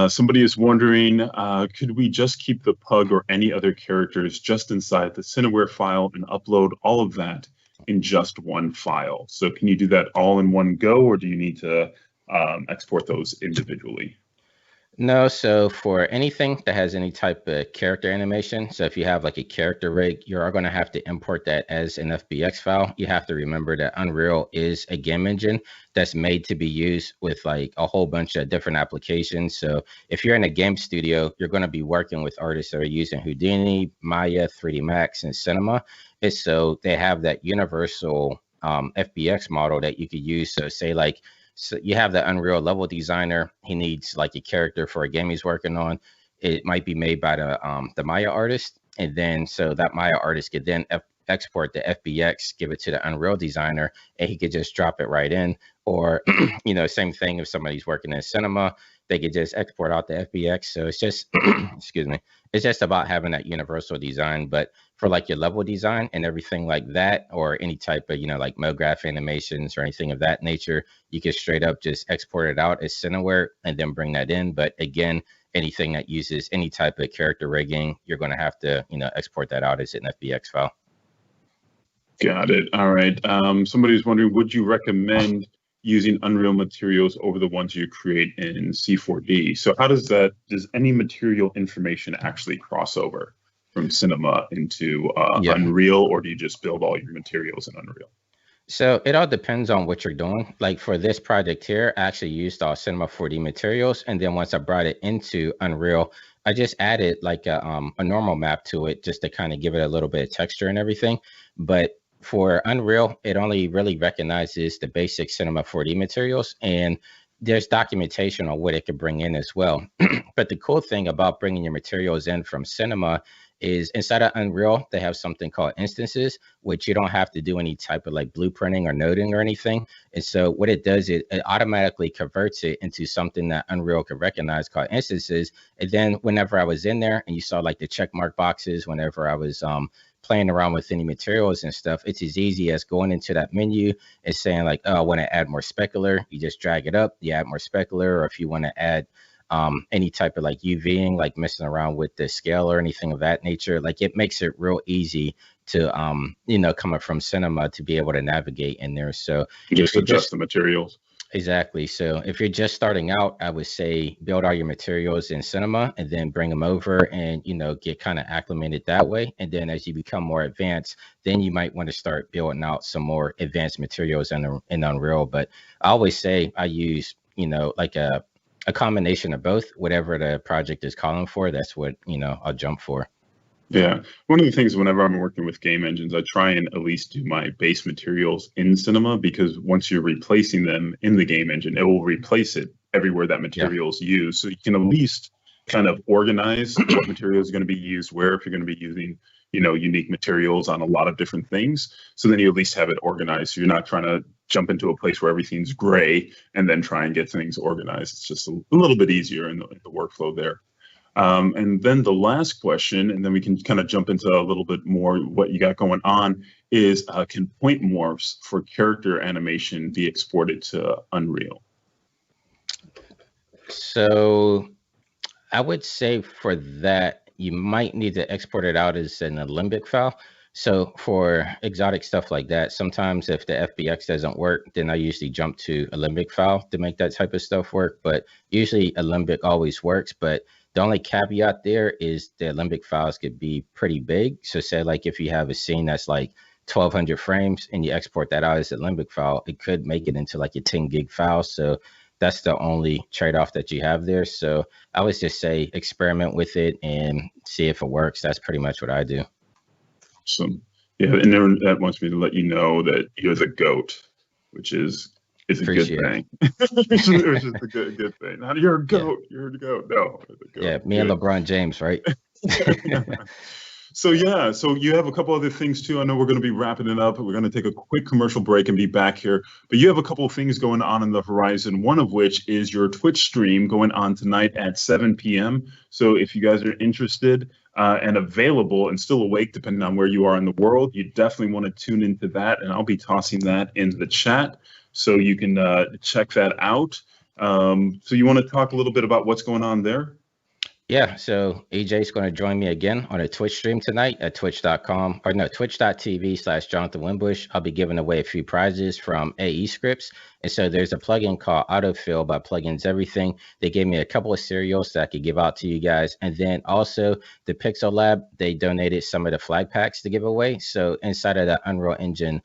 [SPEAKER 7] Somebody is wondering, could we just keep the pug or any other characters just inside the Cineware file and upload all of that in just one file? So can you do that all in one go, or do you need to export those individually?
[SPEAKER 3] No, so for anything that has any type of character animation, so if you have like a character rig, you're going to have to import that as an FBX file. You have to remember that Unreal is a game engine that's made to be used with like a whole bunch of different applications. So if you're in a game studio, you're going to be working with artists that are using Houdini, Maya, 3D Max, and Cinema. And so they have that universal FBX model that you could use. So say like, so you have the Unreal level designer. He needs like a character for a game he's working on. It might be made by the Maya artist, and then so that Maya artist could then export the FBX, give it to the Unreal designer, and he could just drop it right in. Or same thing if somebody's working in Cinema, they could just export out the FBX. So it's just excuse me, it's just about having that universal design. But for like your level design and everything like that, or any type of like MoGraph animations or anything of that nature, you can straight up just export it out as Cineware and then bring that in. But again, anything that uses any type of character rigging, you're going to have to export that out as an FBX file.
[SPEAKER 7] Got it. All right. Somebody's wondering, would you recommend using Unreal materials over the ones you create in C4D? So how does any material information actually cross over from Cinema into Unreal, or do you just build all your materials in Unreal?
[SPEAKER 3] So it all depends on what you're doing. Like for this project here, I actually used all Cinema 4D materials. And then once I brought it into Unreal, I just added like a normal map to it just to kind of give it a little bit of texture and everything. But for Unreal, it only really recognizes the basic Cinema 4D materials, and there's documentation on what it can bring in as well. But the cool thing about bringing your materials in from Cinema is inside of Unreal, they have something called instances, which you don't have to do any type of like blueprinting or noding or anything. And so what it does is it automatically converts it into something that Unreal can recognize called instances. And then whenever I was in there and you saw like the check mark boxes, whenever I was playing around with any materials and stuff, it's as easy as going into that menu and saying like, oh, I want to add more specular. You just drag it up, you add more specular. Or if you want to add any type of like UVing, like messing around with the scale or anything of that nature, like it makes it real easy to coming from Cinema to be able to navigate in there. So
[SPEAKER 7] just adjust the materials.
[SPEAKER 3] Exactly. So if you're just starting out, I would say build all your materials in Cinema and then bring them over and get kind of acclimated that way. And then as you become more advanced, then you might want to start building out some more advanced materials in Unreal. But I always say I use like a combination of both. Whatever the project is calling for, that's what I'll jump for.
[SPEAKER 7] Yeah, one of the things whenever I'm working with game engines, I try and at least do my base materials in Cinema, because once you're replacing them in the game engine, it will replace it everywhere that material is used. So you can at least kind of organize what material is going to be used where, if you're going to be using unique materials on a lot of different things. So then you at least have it organized. So you're not trying to jump into a place where everything's gray and then try and get things organized. It's just a little bit easier in the workflow there. And then the last question, and then we can kind of jump into a little bit more what you got going on, is can point morphs for character animation be exported to Unreal?
[SPEAKER 3] So I would say for that, you might need to export it out as an Alembic file. So for exotic stuff like that, sometimes if the FBX doesn't work, then I usually jump to Alembic file to make that type of stuff work. But usually Alembic always works. But the only caveat there is the Alembic files could be pretty big. So say like if you have a scene that's like 1200 frames and you export that out as an Alembic file, it could make it into like a 10 gig file. So that's the only trade-off that you have there. So I would just say experiment with it and see if it works. That's pretty much what I do.
[SPEAKER 7] Awesome. Yeah, and then that wants me to let you know that you're the GOAT, which is a good thing. Which is a good thing. Not you're a GOAT. Yeah. You're the GOAT. No. The GOAT.
[SPEAKER 3] Yeah, me and LeBron James, right?
[SPEAKER 7] So you have a couple other things too. I know we're going to be wrapping it up. We're going to take a quick commercial break and be back here. But you have a couple of things going on in the horizon, one of which is your Twitch stream going on tonight at 7 p.m. So if you guys are interested and available and still awake, depending on where you are in the world, you definitely want to tune into that. And I'll be tossing that in the chat so you can check that out. So you want to talk a little bit about what's going on there?
[SPEAKER 3] Yeah, so EJ's going to join me again on a Twitch stream tonight at twitch.tv/Jonathan Wimbush. I'll be giving away a few prizes from AE Scripts. And so there's a plugin called Autofill by Plugins Everything. They gave me a couple of serials that I could give out to you guys. And then also the Pixel Lab, they donated some of the flag packs to give away. So inside of the Unreal Engine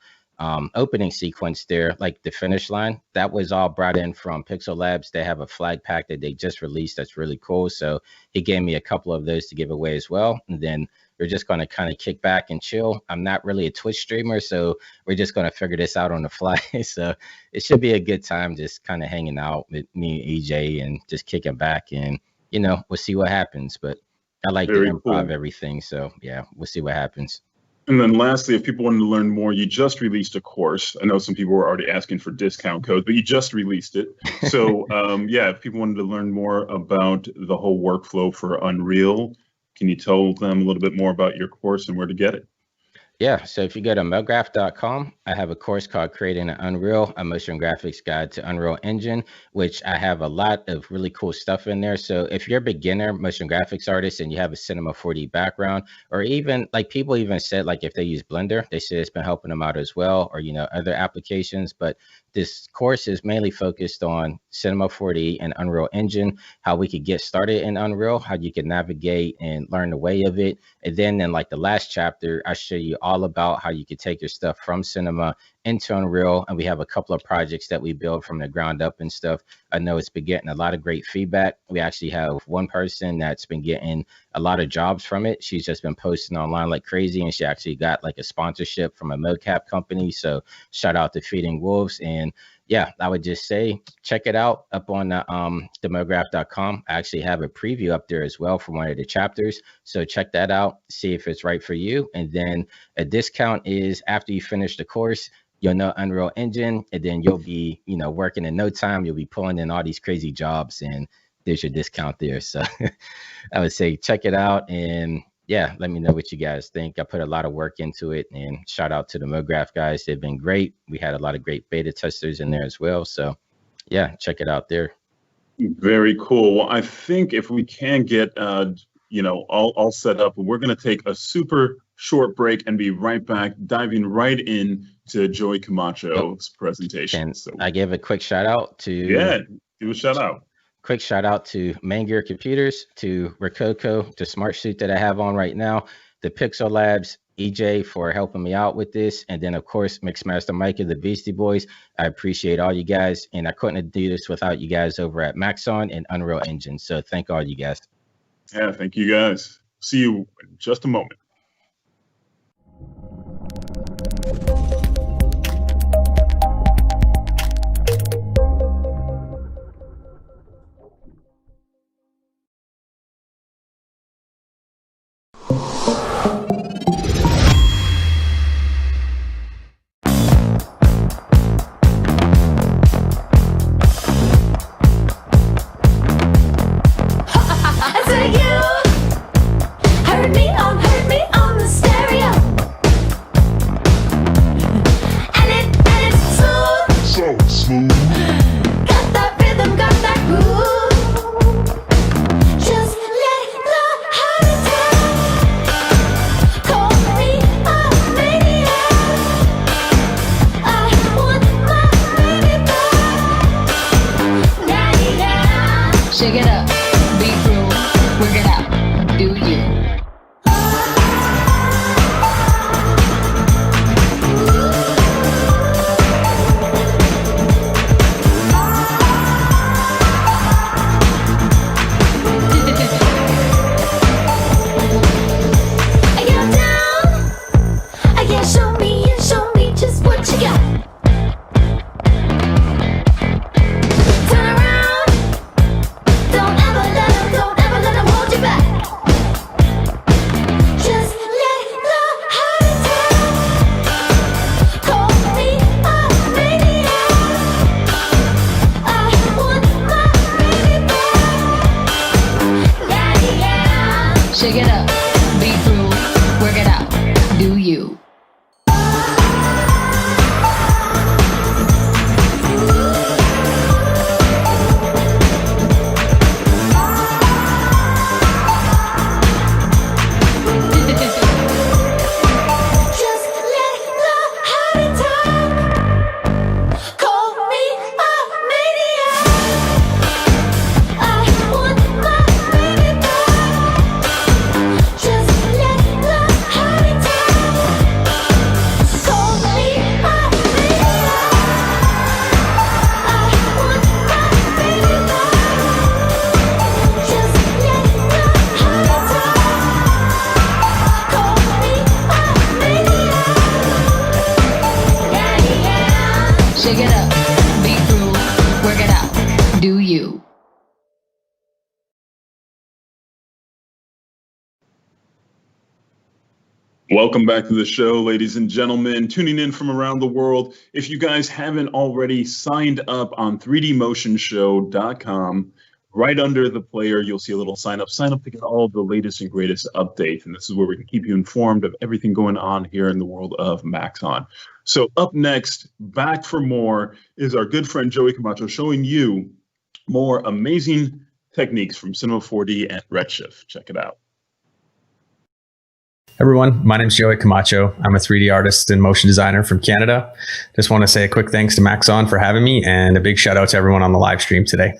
[SPEAKER 3] opening sequence there, like the finish line, that was all brought in from Pixel Labs. They have a flag pack that they just released that's really cool. So he gave me a couple of those to give away as well. And then we're just going to kind of kick back and chill. I'm not really a Twitch streamer, so we're just going to figure this out on the fly. So it should be a good time just kind of hanging out with me and EJ and just kicking back, and we'll see what happens. But I like to improv everything, so yeah, we'll see what happens.
[SPEAKER 7] And then lastly, if people wanted to learn more, you just released a course. I know some people were already asking for discount codes, but you just released it. So if people wanted to learn more about the whole workflow for Unreal, can you tell them a little bit more about your course and where to get it?
[SPEAKER 3] Yeah, so if you go to mograph.com, I have a course called Creating an Unreal, a motion graphics guide to Unreal Engine, which I have a lot of really cool stuff in there. So if you're a beginner motion graphics artist and you have a Cinema 4D background, or even like people even said, like if they use Blender, they say it's been helping them out as well, or other applications. But this course is mainly focused on Cinema 4D and Unreal Engine, how we could get started in Unreal, how you can navigate and learn the way of it. And then in like the last chapter, I show you all about how you could take your stuff from Cinema into Unreal. And we have a couple of projects that we build from the ground up and stuff. I know it's been getting a lot of great feedback. We actually have one person that's been getting a lot of jobs from it. She's just been posting online like crazy, and she actually got like a sponsorship from a mocap company. So shout out to Feeding Wolves. And yeah, I would just say check it out up on demograph.com. I actually have a preview up there as well for one of the chapters. So check that out, see if it's right for you. And then a discount is after you finish the course, you'll know Unreal Engine, and then you'll be, working in no time. You'll be pulling in all these crazy jobs, and there's your discount there. So I would say check it out, and yeah, let me know what you guys think. I put a lot of work into it, and shout out to the MoGraph guys. They've been great. We had a lot of great beta testers in there as well. So yeah, check it out there.
[SPEAKER 7] Very cool. Well, I think if we can get, all set up, we're going to take a super short break and be right back, diving right in to Joey Camacho's presentation.
[SPEAKER 3] And so I give a quick shout out to...
[SPEAKER 7] Yeah, do a shout out.
[SPEAKER 3] Quick shout out to Main Gear Computers, to Rococo, to Smart Suit that I have on right now, the Pixel Labs, EJ for helping me out with this, and then of course Mixmaster Mike of the Beastie Boys. I appreciate all you guys, and I couldn't do this without you guys over at Maxon and Unreal Engine. So thank all you guys.
[SPEAKER 7] Yeah, thank you guys. See you in just a moment.
[SPEAKER 6] I said you heard me on the stereo, and it's so smooth. Got that rhythm, got that groove. Just let the heart attack. Call me a maniac. I want my baby back. Yeah.
[SPEAKER 1] Shake it up, be cool, work it out, do you.
[SPEAKER 6] I get down. I get show me just what you got. Turn around. Don't ever let 'em hold you back. Just let the heart attack. Call me a maniac. I want my baby back. Yeah.
[SPEAKER 1] Shake it up, be cool, work it out, do you.
[SPEAKER 7] Welcome back to the show, ladies and gentlemen, tuning in from around the world. If you guys haven't already signed up on 3dmotionshow.com, right under the player, you'll see a little sign up to get all of the latest and greatest updates. And this is where we can keep you informed of everything going on here in the world of Maxon. So up next, back for more, is our good friend Joey Camacho showing you more amazing techniques from Cinema 4D and Redshift. Check it out.
[SPEAKER 10] Everyone, my name is Joey Camacho. I'm a 3D artist and motion designer from Canada. Just want to say a quick thanks to Maxon for having me, and a big shout out to everyone on the live stream today.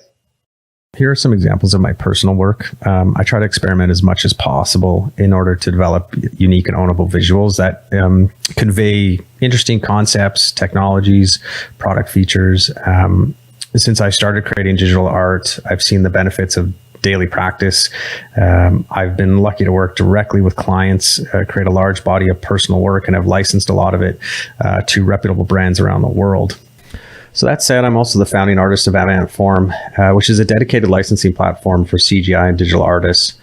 [SPEAKER 10] Here are some examples of my personal work. I try to experiment as much as possible in order to develop unique and ownable visuals that convey interesting concepts, technologies, product features. Since I started creating digital art, I've seen the benefits of daily practice. I've been lucky to work directly with clients, create a large body of personal work, and have licensed a lot of it to reputable brands around the world. So that said, I'm also the founding artist of Avant Form, which is a dedicated licensing platform for CGI and digital artists.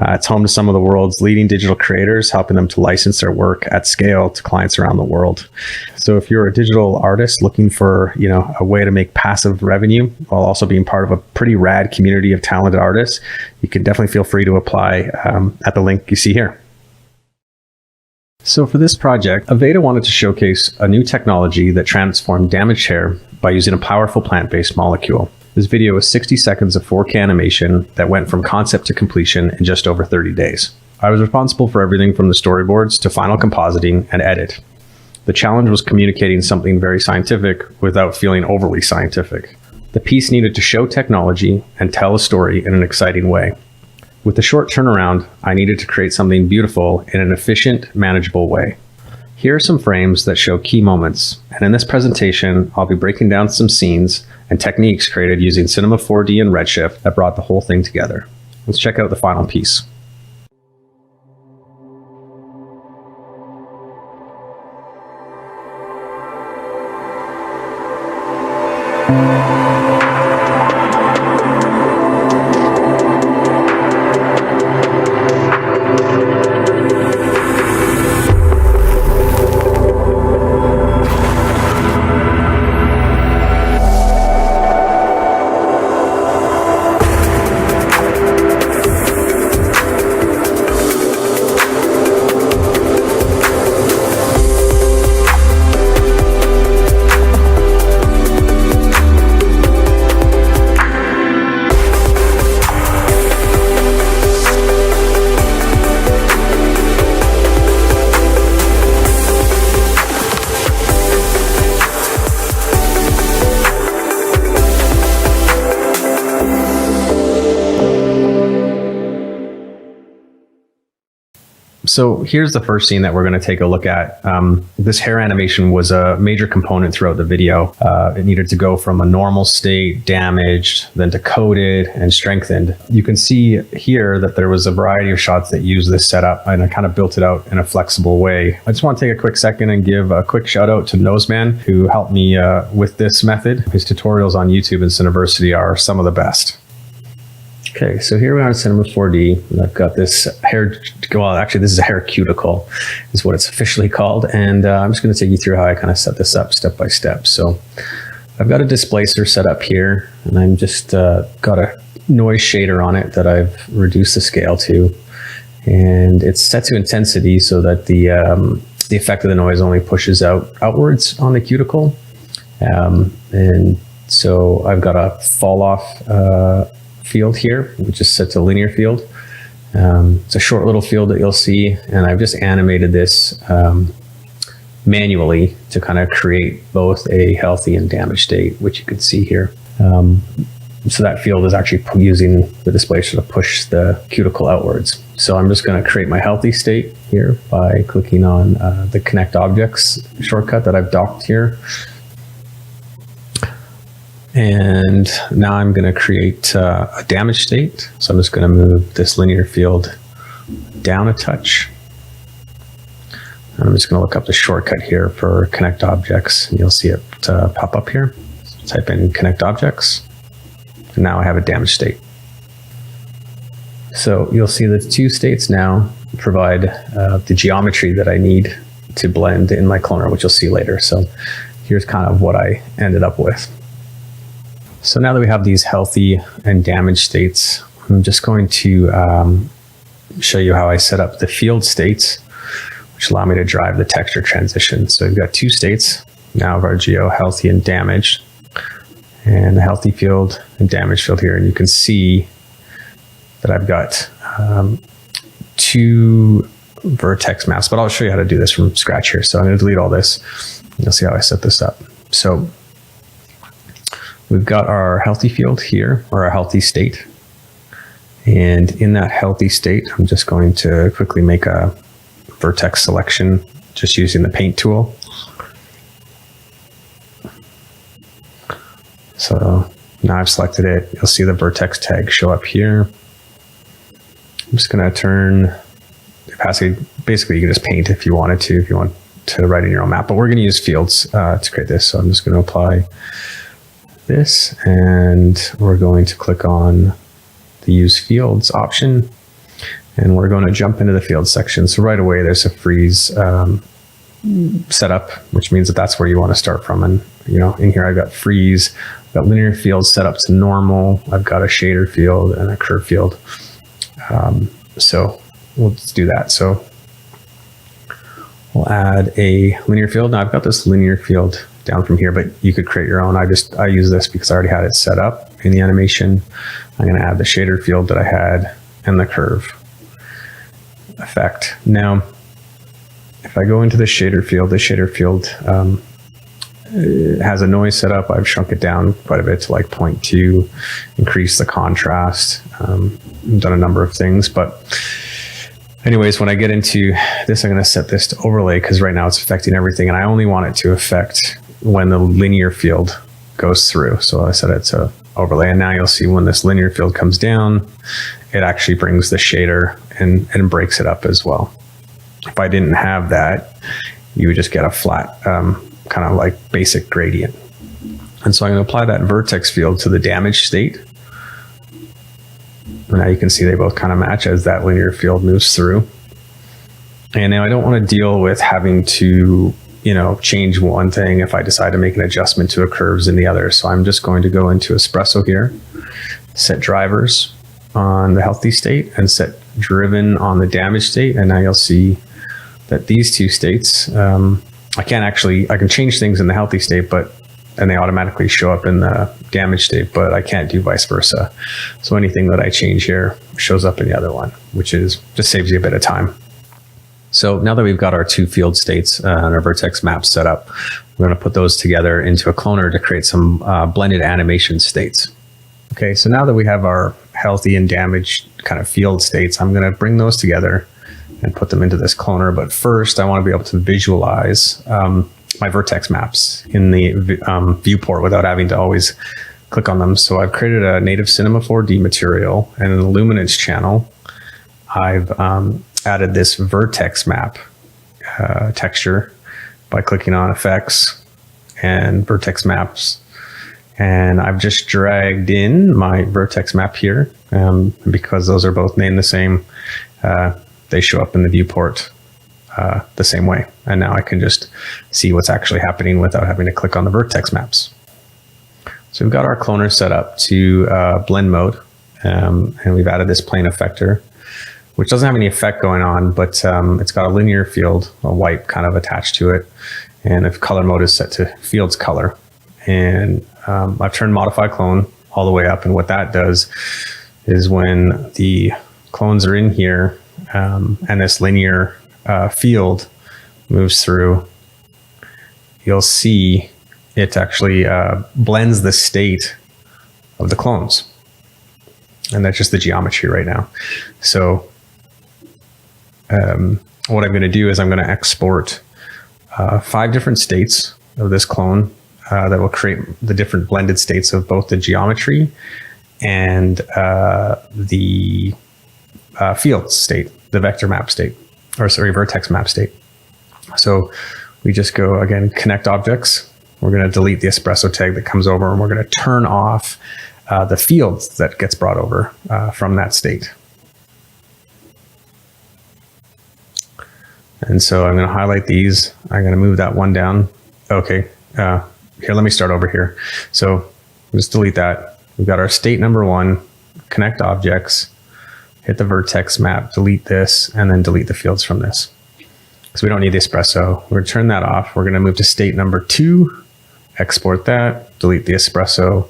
[SPEAKER 10] It's home to some of the world's leading digital creators, helping them to license their work at scale to clients around the world. So if you're a digital artist looking for, a way to make passive revenue while also being part of a pretty rad community of talented artists, you can definitely feel free to apply at the link you see here. So for this project, Aveda wanted to showcase a new technology that transformed damaged hair by using a powerful plant-based molecule. This video is 60 seconds of 4K animation that went from concept to completion in just over 30 days. I was responsible for everything from the storyboards to final compositing and edit. The challenge was communicating something very scientific without feeling overly scientific. The piece needed to show technology and tell a story in an exciting way. With the short turnaround, I needed to create something beautiful in an efficient, manageable way. Here are some frames that show key moments, and in this presentation, I'll be breaking down some scenes and techniques created using Cinema 4D and Redshift that brought the whole thing together. Let's check out the final piece. So here's the first scene that we're going to take a look at. This hair animation was a major component throughout the video. It needed to go from a normal state, damaged, then to coated and strengthened. You can see here that there was a variety of shots that use this setup, and I kind of built it out in a flexible way. I just want to take a quick second and give a quick shout out to Noseman, who helped me with this method. His tutorials on YouTube and Cineversity are some of the best. Okay, so here we are in Cinema 4D, and I've got this hair, well, actually this is a hair cuticle, is what it's officially called, and I'm just going to take you through how I kind of set this up step by step. So I've got a displacer set up here, and I'm just got a noise shader on it that I've reduced the scale to, and it's set to intensity so that the effect of the noise only pushes outwards on the cuticle, and so I've got a fall off field here, which is set to linear field. It's a short little field that you'll see, and I've just animated this manually to kind of create both a healthy and damaged state, which you can see here. So that field is actually using the displacer to push the cuticle outwards. So I'm just going to create my healthy state here by clicking on the Connect Objects shortcut that I've docked here. And now I'm going to create a damaged state. So I'm just going to move this linear field down a touch. And I'm just going to look up the shortcut here for Connect Objects. And you'll see it pop up here. So type in Connect Objects. And now I have a damaged state. So you'll see the two states now provide the geometry that I need to blend in my cloner, which you'll see later. So here's kind of what I ended up with. So now that we have these healthy and damaged states, I'm just going to show you how I set up the field states, which allow me to drive the texture transition. So we've got two states now of our geo, healthy and damaged, and the healthy field and damaged field here. And you can see that I've got two vertex maps, but I'll show you how to do this from scratch here. So I'm going to delete all this. You'll see how I set this up. So we've got our healthy field here, or our healthy state. And in that healthy state, I'm just going to quickly make a vertex selection just using the paint tool. So now I've selected it. You'll see the vertex tag show up here. I'm just going to turn opacity. Basically, you can just paint if you wanted to, if you want to write in your own map, but we're going to use fields to create this. So I'm just going to apply this, and we're going to click on the use fields option, and we're going to jump into the field section. So right away, there's a freeze setup, which means that that's where you want to start from. And in here, I've got freeze, I've got linear field set up to normal, I've got a shader field and a curve field. So we'll just do that. So we'll add a linear field. Now I've got this linear field down from here, but you could create your own. I use this because I already had it set up in the animation. I'm going to add the shader field that I had and the curve effect. Now, if I go into the shader field has a noise set up. I've shrunk it down quite a bit to like 0.2, increase the contrast. I've done a number of things, but anyways, when I get into this, I'm going to set this to overlay because right now it's affecting everything, and I only want it to affect when the linear field goes through. So I set it to overlay, and now you'll see when this linear field comes down, it actually brings the shader and breaks it up as well. If I didn't have that, you would just get a flat kind of like basic gradient. And so I'm going to apply that vertex field to the damaged state. And now you can see they both kind of match as that linear field moves through. And now I don't want to deal with having to, change one thing if I decide to make an adjustment to a curves in the other. So I'm just going to go into Espresso here, set drivers on the healthy state and set driven on the damaged state. And now you'll see that these two states, I can change things in the healthy state, and they automatically show up in the damaged state, but I can't do vice versa. So anything that I change here shows up in the other one, which just saves you a bit of time. So now that we've got our two field states and our vertex maps set up, we're going to put those together into a cloner to create some blended animation states. Okay, so now that we have our healthy and damaged kind of field states, I'm going to bring those together and put them into this cloner. But first, I want to be able to visualize my vertex maps in the viewport without having to always click on them. So I've created a native Cinema 4D material, and in the luminance channel, I've added this vertex map texture by clicking on effects and vertex maps. And I've just dragged in my vertex map here because those are both named the same. They show up in the viewport the same way. And now I can just see what's actually happening without having to click on the vertex maps. So we've got our cloner set up to blend mode, and we've added this plane effector, which doesn't have any effect going on, but it's got a linear field, a wipe kind of attached to it. And if color mode is set to fields color. And I've turned modify clone all the way up. And what that does is when the clones are in here, and this linear field moves through, you'll see it actually blends the state of the clones. And that's just the geometry right now. So what I'm going to do is I'm going to export 5 different states of this clone that will create the different blended states of both the geometry and the field state, the vector map state, vertex map state. So we just go again, connect objects. We're going to delete the espresso tag that comes over, and we're going to turn off the fields that gets brought over from that state. And so I'm going to highlight these. I'm going to move that one down. Okay. Here, let me start over here. So just delete that. We've got our state number 1, connect objects, hit the vertex map, delete this, and then delete the fields from this. So we don't need the espresso. We're going to turn that off. We're going to move to state number 2, export that, delete the espresso.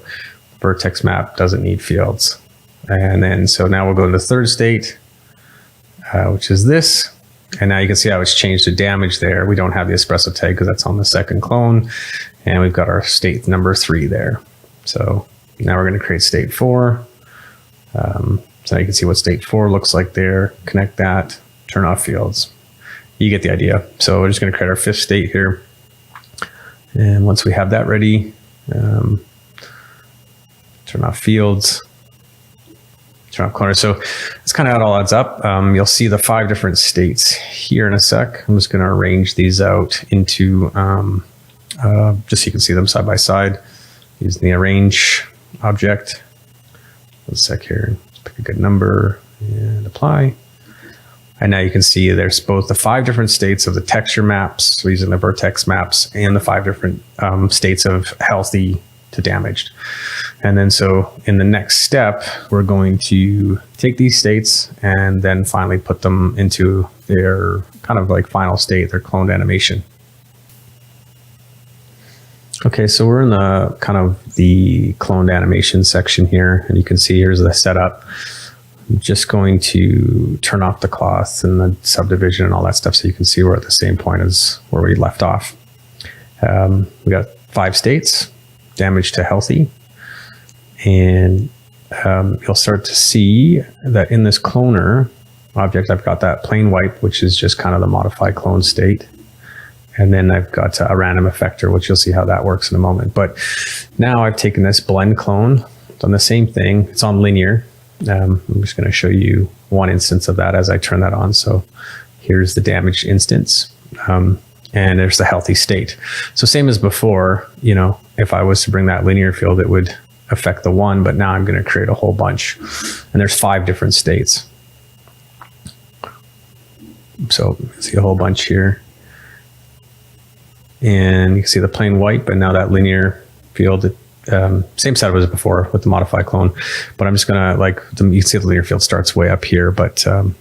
[SPEAKER 10] Vertex map doesn't need fields. And then, so now we'll go to the third state, which is this. And now you can see how it's changed to damage there. We don't have the espresso tag because that's on the second clone. And we've got our state number 3 there. So now we're going to create state 4. So now you can see what state 4 looks like there. Connect that, turn off fields. You get the idea. So we're just going to create our 5th state here. And once we have that ready, turn off fields, turn off cloners. So that's kind of how it all adds up. You'll see the 5 different states here in a sec. I'm just going to arrange these out into, just so you can see them side by side, using the arrange object. One sec here, pick a good number and apply. And now you can see there's both the 5 different states of the texture maps, so using the vertex maps, and the 5 different states of healthy to damaged. And then so in the next step, we're going to take these states and then finally put them into their kind of like final state, their cloned animation. Okay, so we're in the kind of the cloned animation section here, and you can see here's the setup. I'm just going to turn off the cloth and the subdivision and all that stuff so you can see we're at the same point as where we left off. We got 5 states, damage to healthy. And you'll start to see that in this cloner object, I've got that plain wipe, which is just kind of the modified clone state. And then I've got a random effector, which you'll see how that works in a moment. But now I've taken this blend clone, done the same thing. It's on linear. I'm just going to show you one instance of that as I turn that on. So here's the damaged instance. And there's the healthy state. So same as before, you know, if I was to bring that linear field, it would affect the one, but now I'm going to create a whole bunch. And there's 5 different states. So you can see a whole bunch here. And you can see the plain white, but now that linear field, same setup as before with the modified clone. But I'm just going to, like, you can see the linear field starts way up here, but I'm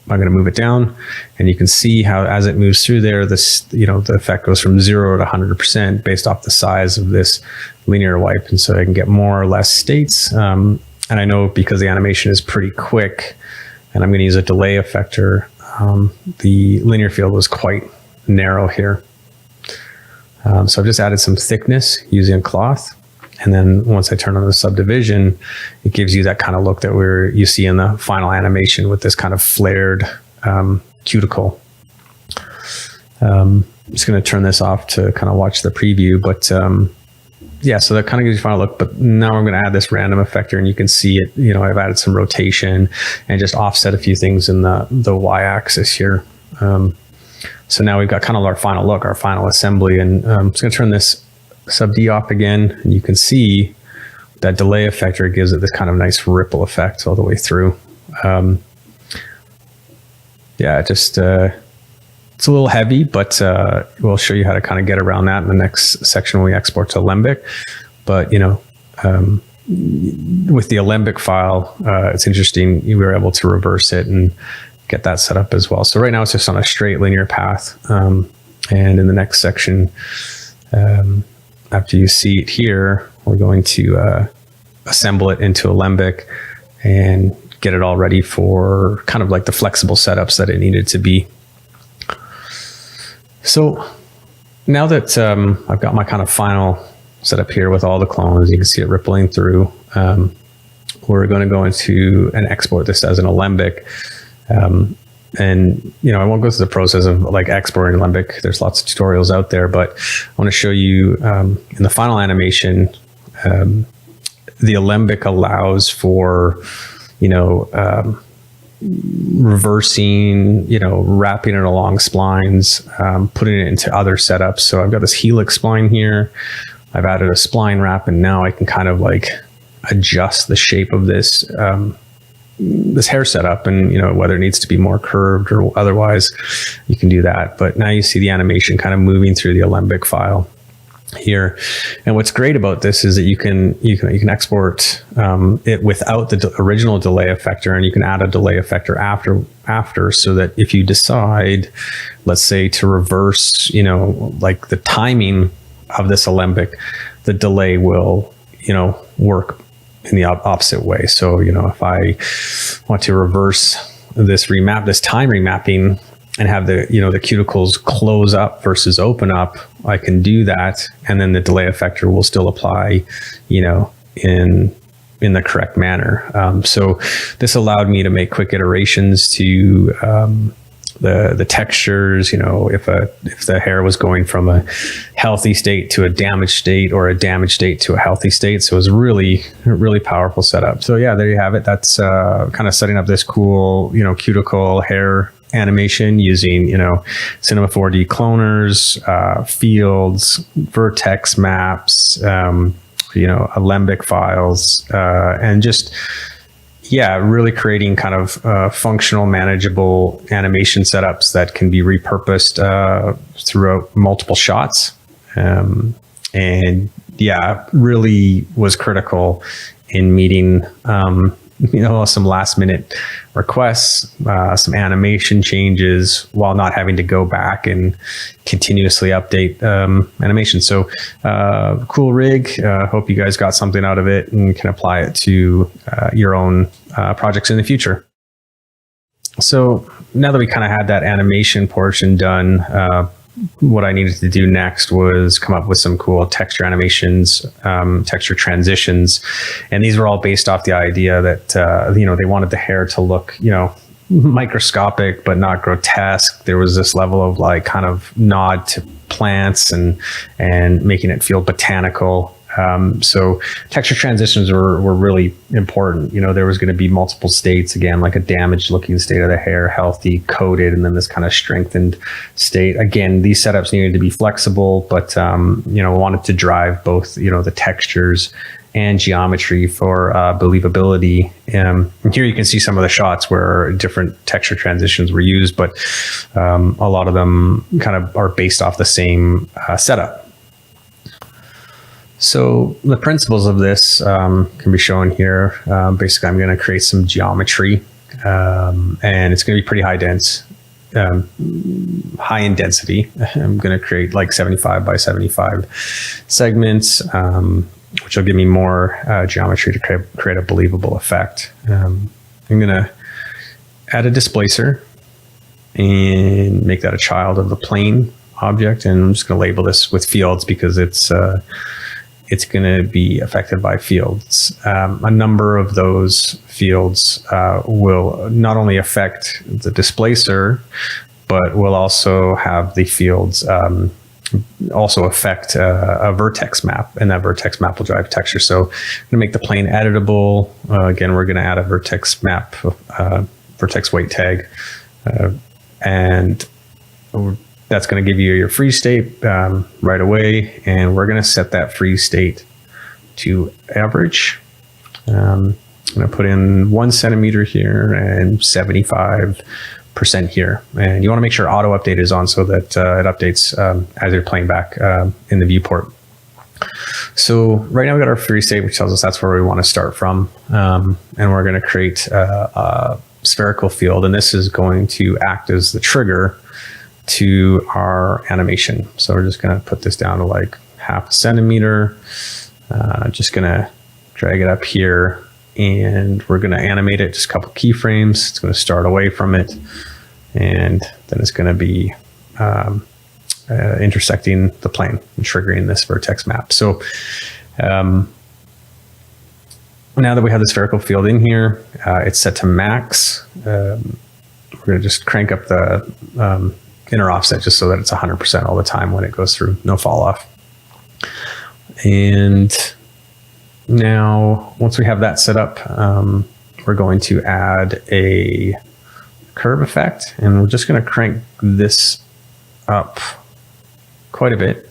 [SPEAKER 10] going to move it down, and you can see how as it moves through there, this, you know, the effect goes from 0 to 100% based off the size of this linear wipe. And so I can get more or less states. And I know because the animation is pretty quick, and I'm going to use a delay effector, the linear field was quite narrow here. So I've just added some thickness using a cloth. And then once I turn on the subdivision, it gives you that kind of look that you see in the final animation with this kind of flared cuticle. I'm just going to turn this off to kind of watch the preview. But yeah, so that kind of gives you a final look. But now I'm going to add this random effector, and you can see it. You know, I've added some rotation and just offset a few things in the y-axis here. So now we've got kind of our final look, our final assembly. And I'm just going to turn this sub D off again, and you can see that delay effector gives it this kind of nice ripple effect all the way through. Yeah, just it's a little heavy, but we'll show you how to kind of get around that in the next section when we export to Alembic. But you know, with the Alembic file, it's interesting. We were able to reverse it and get that set up as well. So right now it's just on a straight linear path, and in the next section, after you see it here, we're going to assemble it into Alembic and get it all ready for kind of like the flexible setups that it needed to be. So now that I've got my kind of final setup here with all the clones, you can see it rippling through. We're going to go into and export this as an Alembic. And, you know, I won't go through the process of like exporting Alembic. There's lots of tutorials out there, but I want to show you in the final animation, the Alembic allows for, you know, reversing, you know, wrapping it along splines, putting it into other setups. So I've got this helix spline here. I've added a spline wrap, and now I can kind of like adjust the shape of this this hair setup, and whether it needs to be more curved or otherwise, you can do that. But now you see the animation kind of moving through the Alembic file here. And what's great about this is that you can export it without the original delay effector, and you can add a delay effector after, so that if you decide, let's say, to reverse, like the timing of this Alembic, the delay will, work in the opposite way. So, if I want to reverse this time remapping and have the, the cuticles close up versus open up, I can do that. And then the delay effector will still apply, in the correct manner. So this allowed me to make quick iterations to, the textures, if the hair was going from a healthy state to a damaged state, or a damaged state to a healthy state. So it was really powerful setup. So yeah, there you have it. That's kind of setting up this cool, cuticle hair animation using, Cinema 4D cloners, fields, vertex maps, Alembic files, and just, really creating kind of functional, manageable animation setups that can be repurposed throughout multiple shots. And really was critical in meeting, some last minute requests, some animation changes, while not having to go back and continuously update animation. So cool rig. Hope you guys got something out of it and can apply it to your own projects in the future. So now that we kind of had that animation portion done, what I needed to do next was come up with some cool texture animations, texture transitions. And these were all based off the idea that, they wanted the hair to look, microscopic, but not grotesque. There was this level of like kind of nod to plants and making it feel botanical. So texture transitions were really important. There was going to be multiple states, again, like a damaged looking state of the hair, healthy, coated, and then this kind of strengthened state. Again, these setups needed to be flexible, but, wanted to drive both, the textures and geometry for believability. And here you can see some of the shots where different texture transitions were used, but a lot of them kind of are based off the same setup. So the principles of this can be shown here. Basically, I'm going to create some geometry, and it's going to be pretty high in density. I'm going to create like 75 by 75 segments, which will give me more geometry to create a believable effect. I'm going to add a displacer and make that a child of the plane object, and I'm just going to label this with fields because it's going to be affected by fields. A number of those fields will not only affect the displacer, but will also have the fields also affect a vertex map, and that vertex map will drive texture. So I'm going to make the plane editable. Again, we're going to add a vertex map, vertex weight tag, and that's going to give you your freeze state right away, and we're going to set that freeze state to average. I'm going to put in 1 centimeter here and 75% here, and you want to make sure auto update is on so that it updates as you're playing back in the viewport. So right now we got our freeze state, which tells us that's where we want to start from, and we're going to create a spherical field, and this is going to act as the trigger to our animation. So we're just going to put this down to like 0.5 centimeter. Just going to drag it up here, and we're going to animate it just a couple keyframes. It's going to start away from it, and then it's going to be intersecting the plane and triggering this vertex map. So now that we have the spherical field in here, it's set to max. We're going to just crank up the inner offset just so that it's 100% all the time when it goes through, no fall off. And now once we have that set up, we're going to add a curve effect, and we're just going to crank this up quite a bit.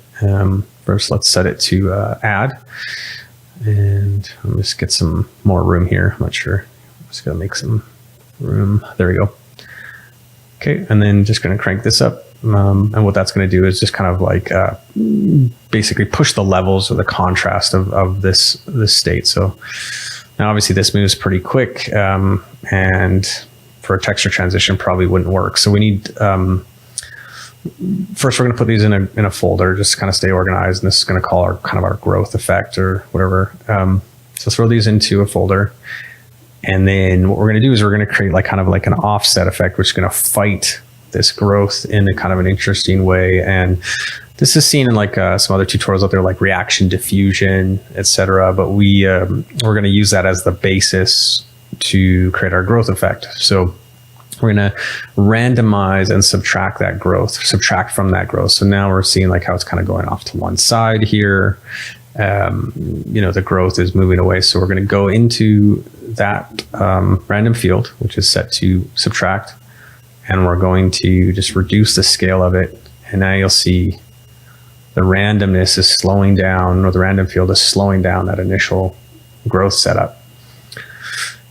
[SPEAKER 10] First, let's set it to add, and I'll just get some more room here. I'm not sure Just gonna make some room. There we go. Okay, and then just gonna crank this up. And what that's gonna do is just kind of like basically push the levels or the contrast of this state. So now obviously this moves pretty quick, and for a texture transition probably wouldn't work. So we need, first we're gonna put these in a folder, just to kind of stay organized. And this is gonna call our kind of our growth effect or whatever. So throw these into a folder. And then what we're going to do is we're going to create like kind of like an offset effect, which is going to fight this growth in a kind of an interesting way. And this is seen in like some other tutorials out there, like reaction diffusion, etc. But we're going to use that as the basis to create our growth effect. So we're going to randomize and subtract that growth, subtract from that growth. So now we're seeing like how it's kind of going off to one side here. The growth is moving away. So we're going to go into that random field, which is set to subtract, and we're going to just reduce the scale of it. And now you'll see the randomness is slowing down, or the random field is slowing down that initial growth setup.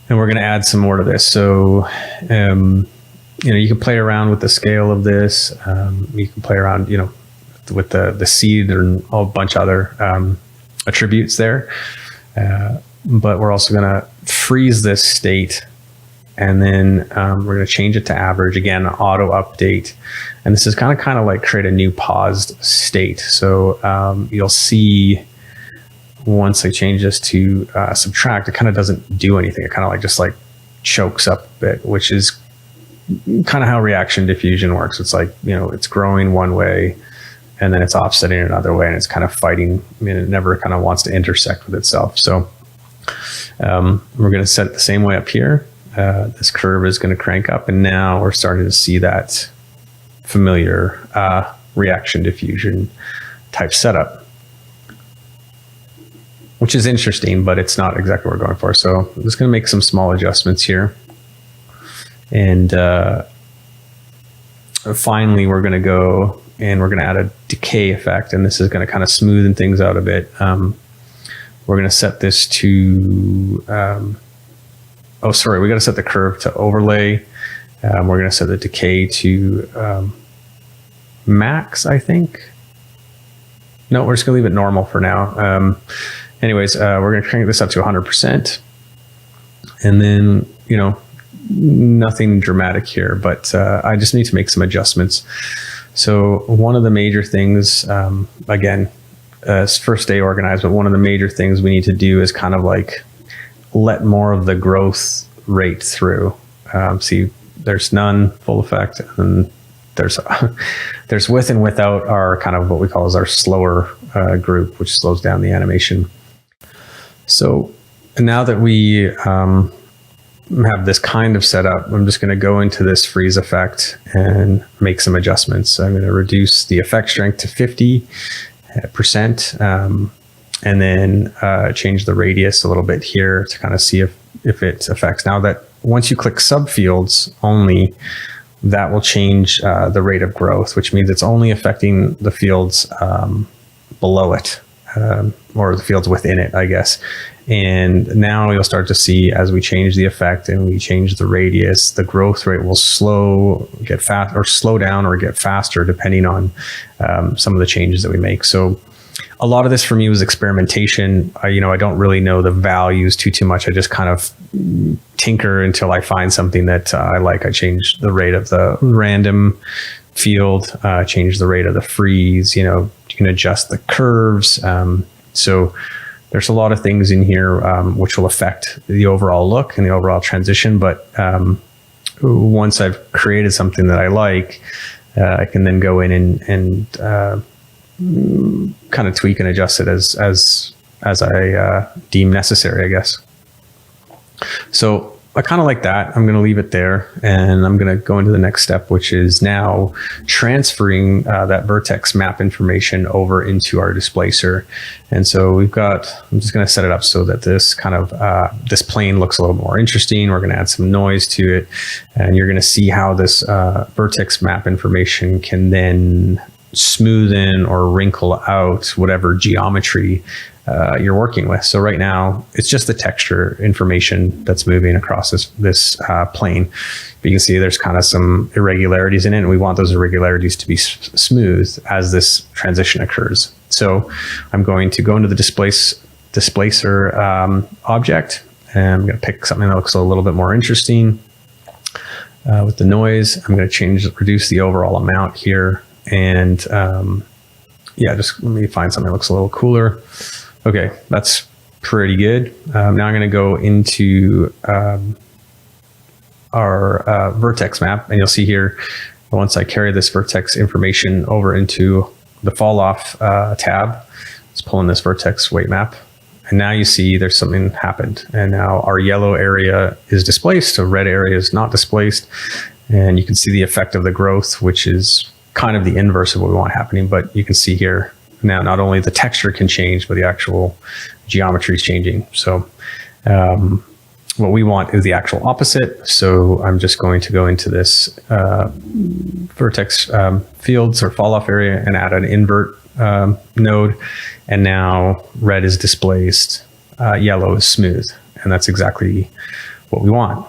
[SPEAKER 10] And we're going to add some more to this. So, you can play around with the scale of this. You can play around, with the seed and a bunch of other attributes there. But we're also going to freeze this state, and then we're going to change it to average. Again, auto update. And this is kind of like create a new paused state. So you'll see once I change this to subtract, it kind of doesn't do anything. It kind of like just like chokes up a bit, which is kind of how reaction diffusion works. It's like, it's growing one way, and then it's offsetting another way, and it's kind of fighting. It never kind of wants to intersect with itself. So we're going to set it the same way up here. This curve is going to crank up, and now we're starting to see that familiar reaction diffusion type setup, which is interesting, but it's not exactly what we're going for. So I'm just going to make some small adjustments here. And finally, we're going to go and we're going to add a decay effect, and this is going to kind of smoothen things out a bit. We're going to set this to, we got to set the curve to overlay. We're going to set the decay to max, I think. No, we're just going to leave it normal for now. Anyways, we're going to crank this up to 100%. And then, nothing dramatic here, but I just need to make some adjustments. So one of the major things, again, first stay organized, but one of the major things we need to do is kind of like let more of the growth rate through. See, there's none, full effect, and there's with and without our kind of what we call as our slower group, which slows down the animation. So now that we have this kind of setup, I'm just going to go into this freeze effect and make some adjustments. I'm going to reduce the effect strength to 50%, and then change the radius a little bit here to kind of see if it affects. Now that once you click subfields only, that will change the rate of growth, which means it's only affecting the fields below it, or the fields within it, I guess. And now you'll start to see, as we change the effect and we change the radius, the growth rate will slow down or get faster depending on some of the changes that we make. So a lot of this for me was experimentation. I don't really know the values too much. I just kind of tinker until I find something that I like. I change the rate of the random field, change the rate of the freeze. You can adjust the curves. So there's a lot of things in here which will affect the overall look and the overall transition. But once I've created something that I like, I can then go in and kind of tweak and adjust it as I deem necessary, I guess. So I kind of like that. I'm going to leave it there, and I'm going to go into the next step, which is now transferring that vertex map information over into our displacer. And so I'm just going to set it up so that this kind of, this plane looks a little more interesting. We're going to add some noise to it, and you're going to see how this vertex map information can then smoothen or wrinkle out whatever geometry you're working with. So right now it's just the texture information that's moving across this plane. But you can see there's kind of some irregularities in it, and we want those irregularities to be smooth as this transition occurs. So I'm going to go into the displacer object, and I'm going to pick something that looks a little bit more interesting. With the noise, I'm going to reduce the overall amount here, and yeah, just let me find something that looks a little cooler. Okay, that's pretty good. Now I'm going to go into our vertex map, and you'll see here, once I carry this vertex information over into the fall off tab, it's pulling this vertex weight map. And now you see there's something happened. And now our yellow area is displaced, so red area is not displaced. And you can see the effect of the growth, which is kind of the inverse of what we want happening. But you can see here now, not only the texture can change, but the actual geometry is changing. So what we want is the actual opposite. So I'm just going to go into this vertex fields or fall off area and add an invert node. And now red is displaced, yellow is smooth. And that's exactly what we want.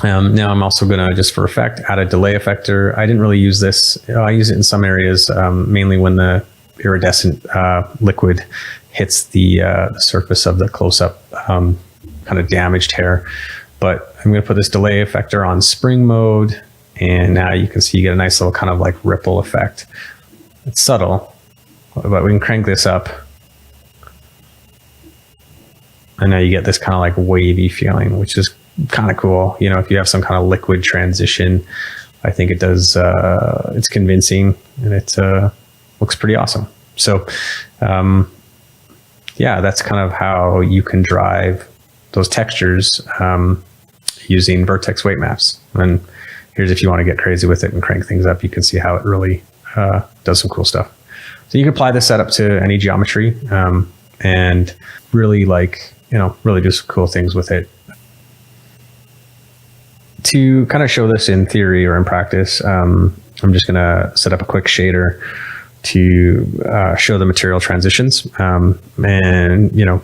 [SPEAKER 10] Now I'm also going to, just for effect, add a delay effector. I didn't really use this. I use it in some areas, mainly when the iridescent liquid hits the surface of the close-up kind of damaged hair. But I'm going to put this delay effector on spring mode, and now you can see you get a nice little kind of like ripple effect. It's subtle, but we can crank this up, and now you get this kind of like wavy feeling, which is kind of cool. You know, if you have some kind of liquid transition, I think it does, it's convincing, and it looks pretty awesome. So yeah, that's kind of how you can drive those textures using vertex weight maps. And here's, if you want to get crazy with it and crank things up, you can see how it really does some cool stuff. So you can apply this setup to any geometry and really, like, you know, really do some cool things with it. To kind of show this in theory or in practice, I'm just going to set up a quick shader to show the material transitions, and, you know,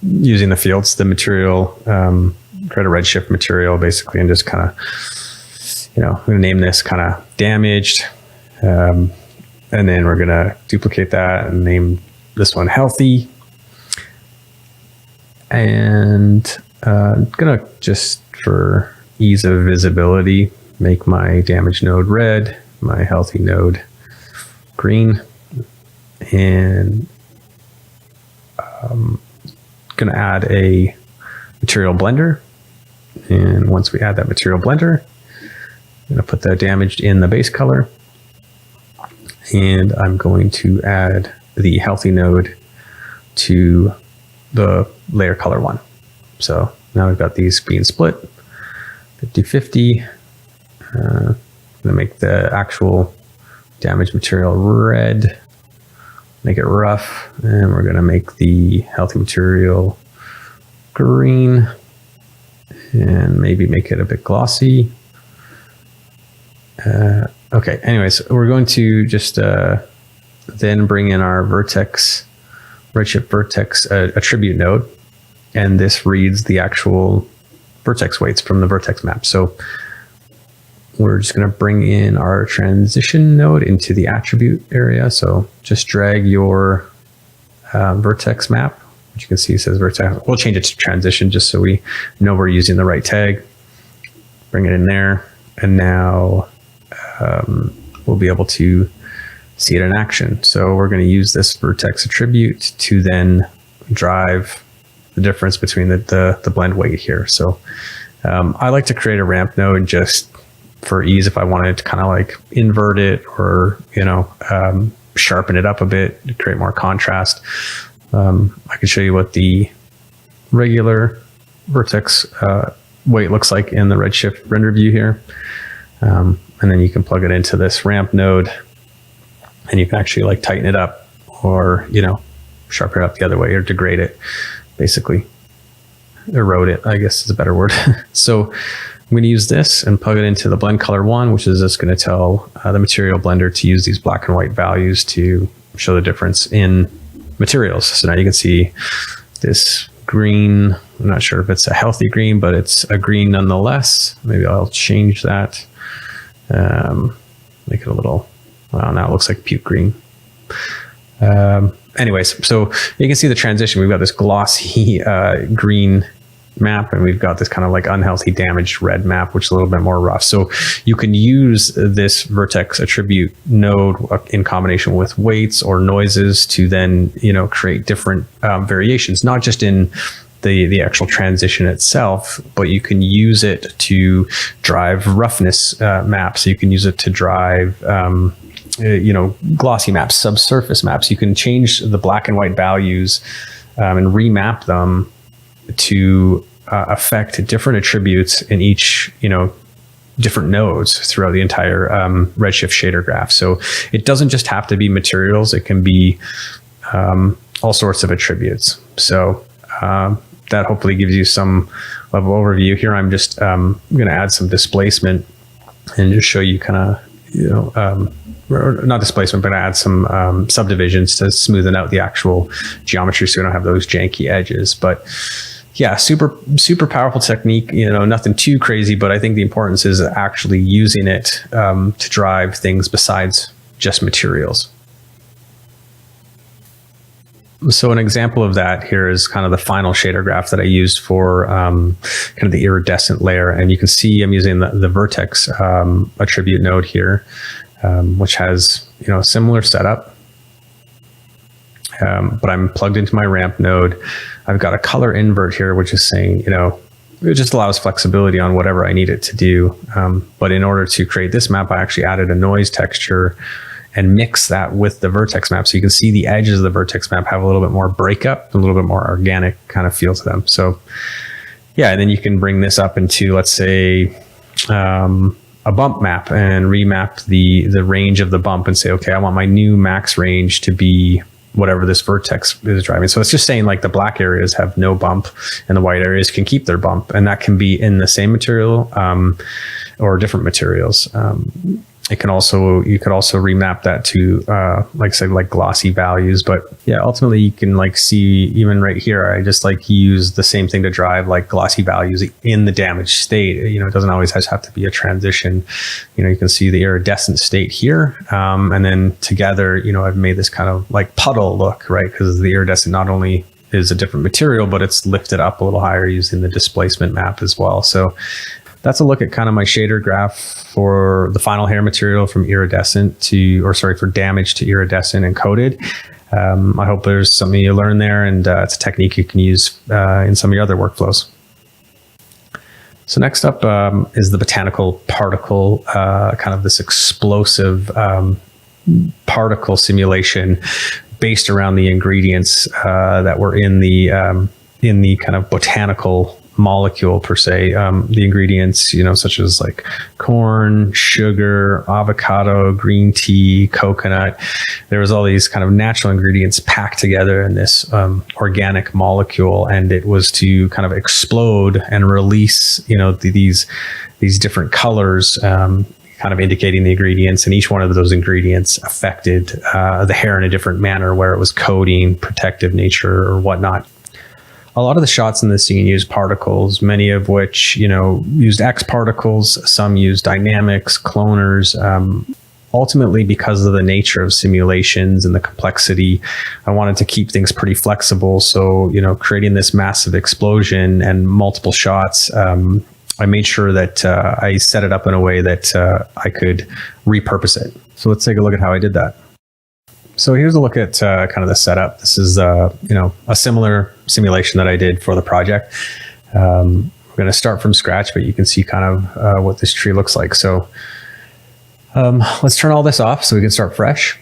[SPEAKER 10] using the fields, the material, create a redshift material basically, and just kind of, you know, I'm going to name this kind of damaged, and then we're going to duplicate that and name this one healthy. And I'm going to, just for ease of visibility, make my damaged node red, my healthy node green, and going to add a material blender. And once we add that material blender, I'm going to put the damaged in the base color, and I'm going to add the healthy node to the layer color one. So now we've got these being split 50-50. Going to make the actual damaged material red, make it rough, and we're going to make the healthy material green, and maybe make it a bit glossy. Okay, anyways, we're going to just then bring in our vertex, redshift vertex attribute node, and this reads the actual vertex weights from the vertex map. So we're just going to bring in our transition node into the attribute area. So just drag your vertex map, which you can see says vertex. We'll change it to transition just so we know we're using the right tag. Bring it in there, and now we'll be able to see it in action. So we're going to use this vertex attribute to then drive the difference between the blend weight here. So I like to create a ramp node just for ease if I wanted to kind of like invert it, or, you know, sharpen it up a bit to create more contrast. I can show you what the regular vertex weight looks like in the redshift render view here. And then you can plug it into this ramp node, and you can actually like tighten it up, or, you know, sharpen it up the other way, or degrade it, basically. Erode it, I guess is a better word. So I'm going to use this and plug it into the blend color one, which is just going to tell the material blender to use these black and white values to show the difference in materials. So now you can see this green. I'm not sure if it's a healthy green, but it's a green nonetheless. Maybe I'll change that. Make it a little, well, now it looks like puke green. Anyways, so you can see the transition. We've got this glossy green map, and we've got this kind of like unhealthy damaged red map, which is a little bit more rough. So you can use this vertex attribute node in combination with weights or noises to then, you know, create different variations, not just in the actual transition itself, but you can use it to drive roughness maps. You can use it to drive you know, glossy maps, subsurface maps. You can change the black and white values and remap them to affect different attributes in each, you know, different nodes throughout the entire Redshift shader graph. So it doesn't just have to be materials. It can be all sorts of attributes. So that hopefully gives you some level overview. Here I'm just going to add some displacement and just show you kind of, you know, not displacement, but add some subdivisions to smoothen out the actual geometry so we don't have those janky edges. But yeah, super powerful technique, you know, nothing too crazy, but I think the importance is actually using it to drive things besides just materials. So an example of that here is kind of the final shader graph that I used for kind of the iridescent layer. And you can see I'm using the vertex attribute node here, which has, you know, a similar setup. But I'm plugged into my ramp node. I've got a color invert here, which is saying, you know, it just allows flexibility on whatever I need it to do. But in order to create this map, I actually added a noise texture and mix that with the vertex map. So you can see the edges of the vertex map have a little bit more breakup, a little bit more organic kind of feel to them. So yeah, and then you can bring this up into, let's say, a bump map and remap the range of the bump and say, okay, I want my new max range to be whatever this vertex is driving. So it's just saying like the black areas have no bump and the white areas can keep their bump. And that can be in the same material or different materials. It can also, you could also remap that to like say like glossy values. But yeah, ultimately you can like see even right here, I just like use the same thing to drive like glossy values in the damaged state. You know, it doesn't always have to be a transition. You know, you can see the iridescent state here. And then together, you know, I've made this kind of like puddle look, right? Because the iridescent not only is a different material, but it's lifted up a little higher using the displacement map as well. So that's a look at kind of my shader graph for the final hair material from iridescent to, or sorry, for damage to iridescent and coated. I hope there's something you learn there, and it's a technique you can use in some of your other workflows. So next up is the botanical particle, kind of this explosive particle simulation based around the ingredients that were in the kind of botanical molecule per se. The ingredients, you know, such as like corn, sugar, avocado, green tea, coconut. There was all these kind of natural ingredients packed together in this organic molecule, and it was to kind of explode and release, you know, these different colors, kind of indicating the ingredients, and each one of those ingredients affected the hair in a different manner, where it was coating, protective nature, or whatnot. A lot of the shots in the scene use particles, many of which, you know, used X particles, some used dynamics, cloners. Ultimately, because of the nature of simulations and the complexity, I wanted to keep things pretty flexible. So, you know, creating this massive explosion and multiple shots, I made sure that I set it up in a way that I could repurpose it. So let's take a look at how I did that. So here's a look at kind of the setup. This is, you know, a similar simulation that I did for the project. We're going to start from scratch, but you can see kind of what this tree looks like. So let's turn all this off so we can start fresh.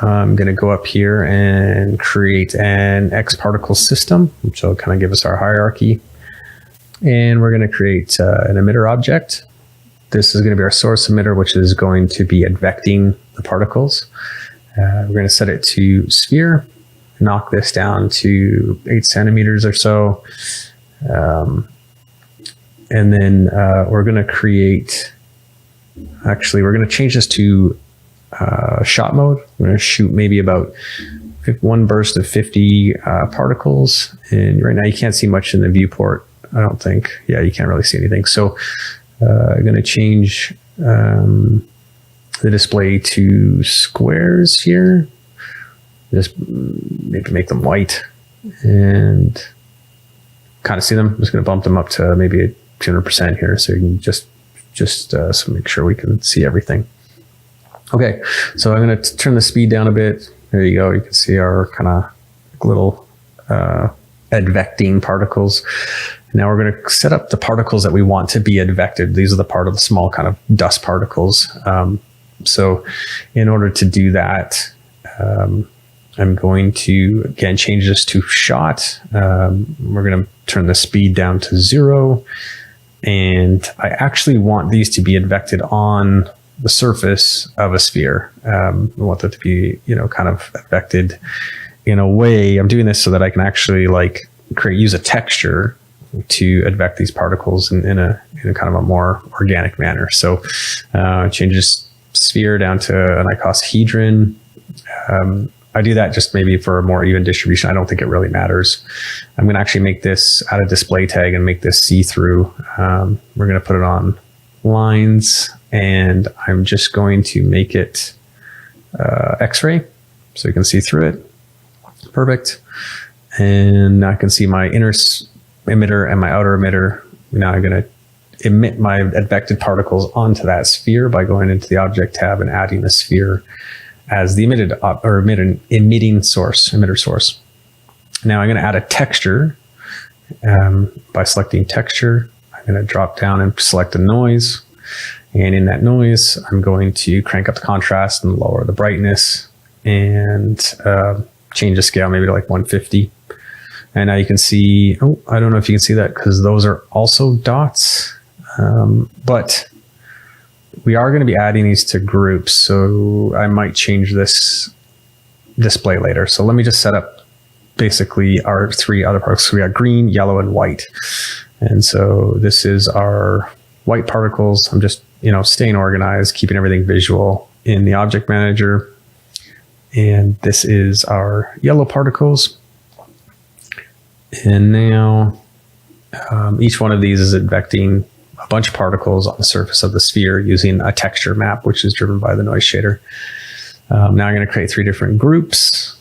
[SPEAKER 10] I'm going to go up here and create an X particle system, which will kind of give us our hierarchy. And we're going to create an emitter object. This is going to be our source emitter, which is going to be advecting the particles. We're going to set it to sphere, knock this down to 8 centimeters or so. And then we're going to create, actually, we're going to change this to shot mode. We're going to shoot maybe about one burst of 50 particles. And right now you can't see much in the viewport, I don't think. Yeah, you can't really see anything. So I'm going to change the display to squares here. Just maybe make them white and kind of see them. I'm just going to bump them up to maybe 200% here, so you can just so make sure we can see everything. Okay, so I'm going to turn the speed down a bit. There you go. You can see our kind of little advecting particles. Now we're going to set up the particles that we want to be advected. These are the part of the small kind of dust particles. So in order to do that, I'm going to, again, change this to shot. We're going to turn the speed down to 0. And I actually want these to be advected on the surface of a sphere. I want that to be, kind of advected in a way. I'm doing this so that I can actually use a texture to advect these particles in a kind of a more organic manner. So change this sphere down to an icosahedron. I do that just maybe for a more even distribution. I don't think it really matters. I'm going to actually make this, add a display tag and make this see-through. We're going to put it on lines, and I'm just going to make it X-ray so you can see through it. Perfect. And now I can see my inner emitter and my outer emitter. Now I'm going to emit my advected particles onto that sphere by going into the Object tab and adding the sphere as the emitting source, emitter source. Now I'm going to add a texture by selecting texture. I'm going to drop down and select a noise. And in that noise, I'm going to crank up the contrast and lower the brightness and change the scale maybe to 150. And now you can see, I don't know if you can see that because those are also dots, but we are going to be adding these to groups, so I might change this display later. So let me just set up basically our 3 other particles. So we got green, yellow, and white. And so this is our white particles. I'm just, staying organized, keeping everything visual in the Object Manager. And this is our yellow particles. And now each one of these is advecting a bunch of particles on the surface of the sphere using a texture map, which is driven by the noise shader. Now I'm going to create 3 different groups.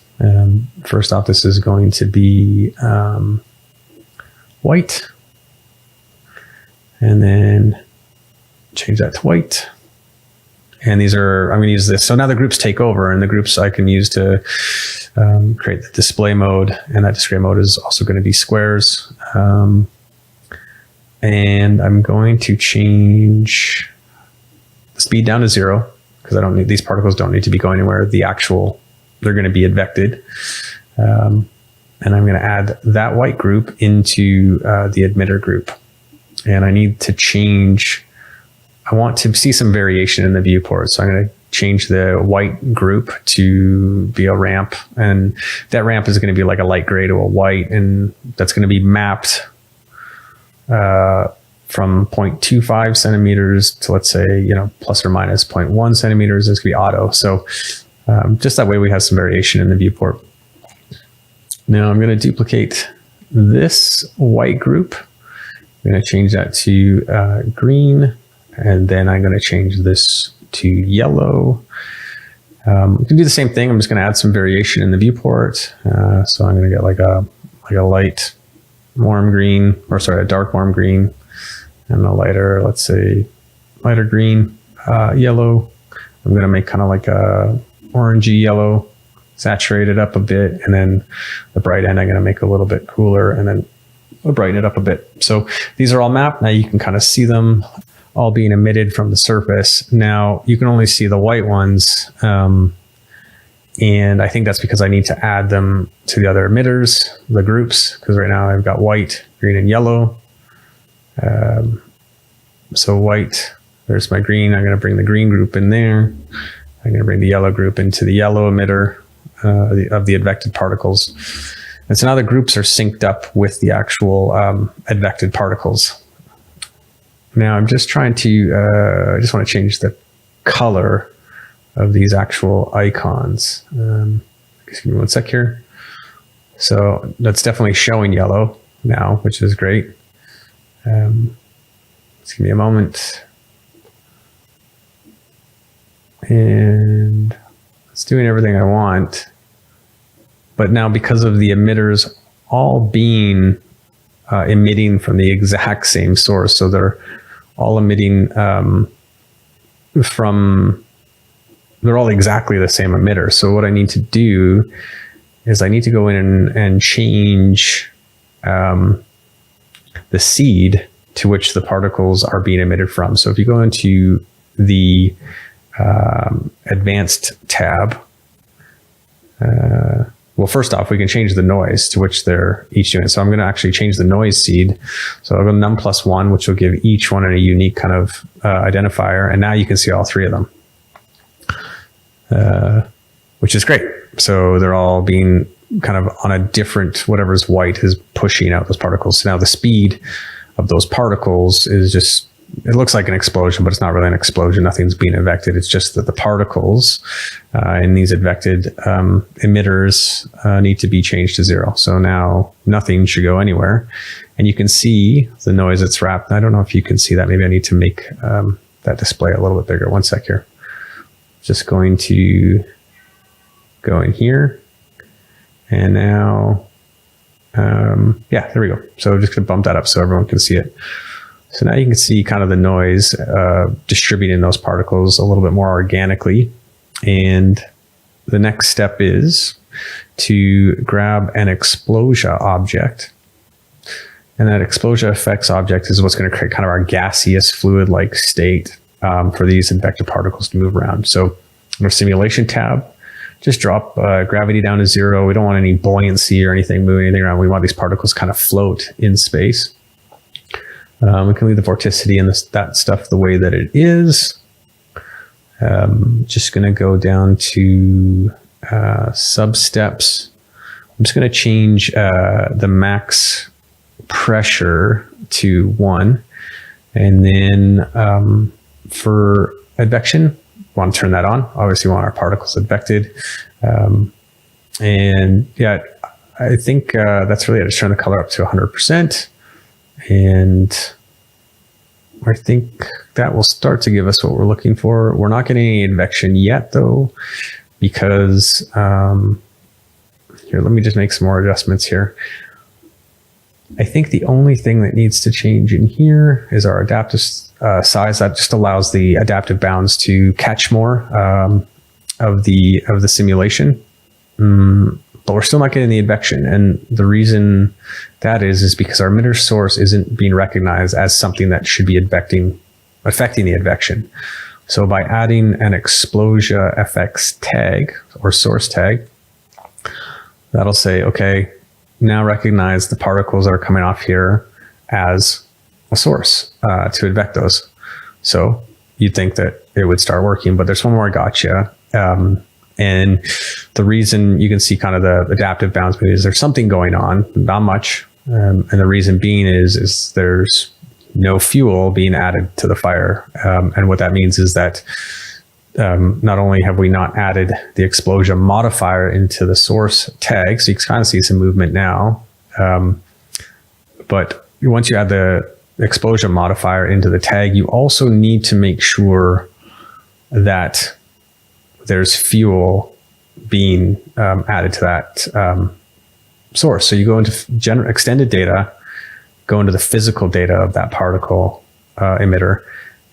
[SPEAKER 10] First off, this is going to be white. And then change that to white. And these are, I'm going to use this. So now the groups take over, and the groups I can use to create the display mode. And that display mode is also going to be squares. And I'm going to change the speed down to 0 because I don't need, these particles don't need to be going anywhere. They're going to be advected. And I'm going to add that white group into the emitter group. And I need to change, I want to see some variation in the viewport. So I'm going to change the white group to be a ramp. And that ramp is going to be like a light gray to a white. And that's going to be mapped from 0.25 centimeters to, let's say, plus or minus 0.1 centimeters. This could be auto. So just that way we have some variation in the viewport. Now I'm going to duplicate this white group. I'm going to change that to green, and then I'm going to change this to yellow. We can do the same thing. I'm just going to add some variation in the viewport. So I'm going to get like a light warm green, or sorry, a dark warm green, and a lighter, let's say, lighter green, yellow. I'm going to make kind of like a orangey yellow, saturate it up a bit, and then the bright end I'm going to make a little bit cooler, and then we'll brighten it up a bit. So these are all mapped. Now you can kind of see them all being emitted from the surface. Now you can only see the white ones. And I think that's because I need to add them to the other emitters, the groups, because right now I've got white, green, and yellow. So white, there's my green. I'm going to bring the green group in there. I'm going to bring the yellow group into the yellow emitter of the advected particles. And so now the groups are synced up with the actual advected particles. Now I'm just trying to, I just want to change the color of these actual icons. Because Just give me one sec here. So that's definitely showing yellow now, which is great. Just give me a moment. And it's doing everything I want. But now because of the emitters all being emitting from the exact same source, so they're all emitting they're all exactly the same emitter. So what I need to do is I need to go in and change the seed to which the particles are being emitted from. So if you go into the advanced tab, well, first off, we can change the noise to which they're each doing. So I'm going to actually change the noise seed. So I'll go num+1, which will give each one a unique kind of identifier. And now you can see all three of them, which is great. So they're all being kind of on a different, whatever's white is pushing out those particles. So now the speed of those particles is just, it looks like an explosion, but it's not really an explosion. Nothing's being ejected. It's just that the particles in these ejected emitters need to be changed to 0. So now nothing should go anywhere. And you can see the noise that's wrapped. I don't know if you can see that. Maybe I need to make that display a little bit bigger. One sec here. Just going to go in here. And now, yeah, there we go. So I'm just going to bump that up so everyone can see it. So now you can see kind of the noise distributing those particles a little bit more organically. And the next step is to grab an explosion object. And that explosion effects object is what's going to create kind of our gaseous fluid-like state for these ejected particles to move around. So in our simulation tab, just drop gravity down to 0. We don't want any buoyancy or anything moving anything around. We want these particles kind of float in space. We can leave the vorticity and that stuff the way that it is. Just going to go down to sub-steps. I'm just going to change the max pressure to 1. And then for advection, want to turn that on. Obviously, we want our particles advected. And yeah, I think that's really it. Just turn the color up to 100%. And I think that will start to give us what we're looking for. We're not getting any advection yet, though, because here, let me just make some more adjustments here. I think the only thing that needs to change in here is our adaptive size. That just allows the adaptive bounds to catch more of the simulation. But we're still not getting the advection. And the reason that is because our emitter source isn't being recognized as something that should be affecting the advection. So by adding an Explosia FX tag or source tag, that'll say, okay, now recognize the particles that are coming off here as a source to advect those. So you'd think that it would start working, but there's one more gotcha. And the reason you can see kind of the adaptive bounds is there's something going on, not much. And the reason being is there's no fuel being added to the fire. And what that means is that not only have we not added the explosion modifier into the source tag, so you can kind of see some movement now. But once you add the explosion modifier into the tag, you also need to make sure that there's fuel being added to that source. So you go into extended data, go into the physical data of that particle emitter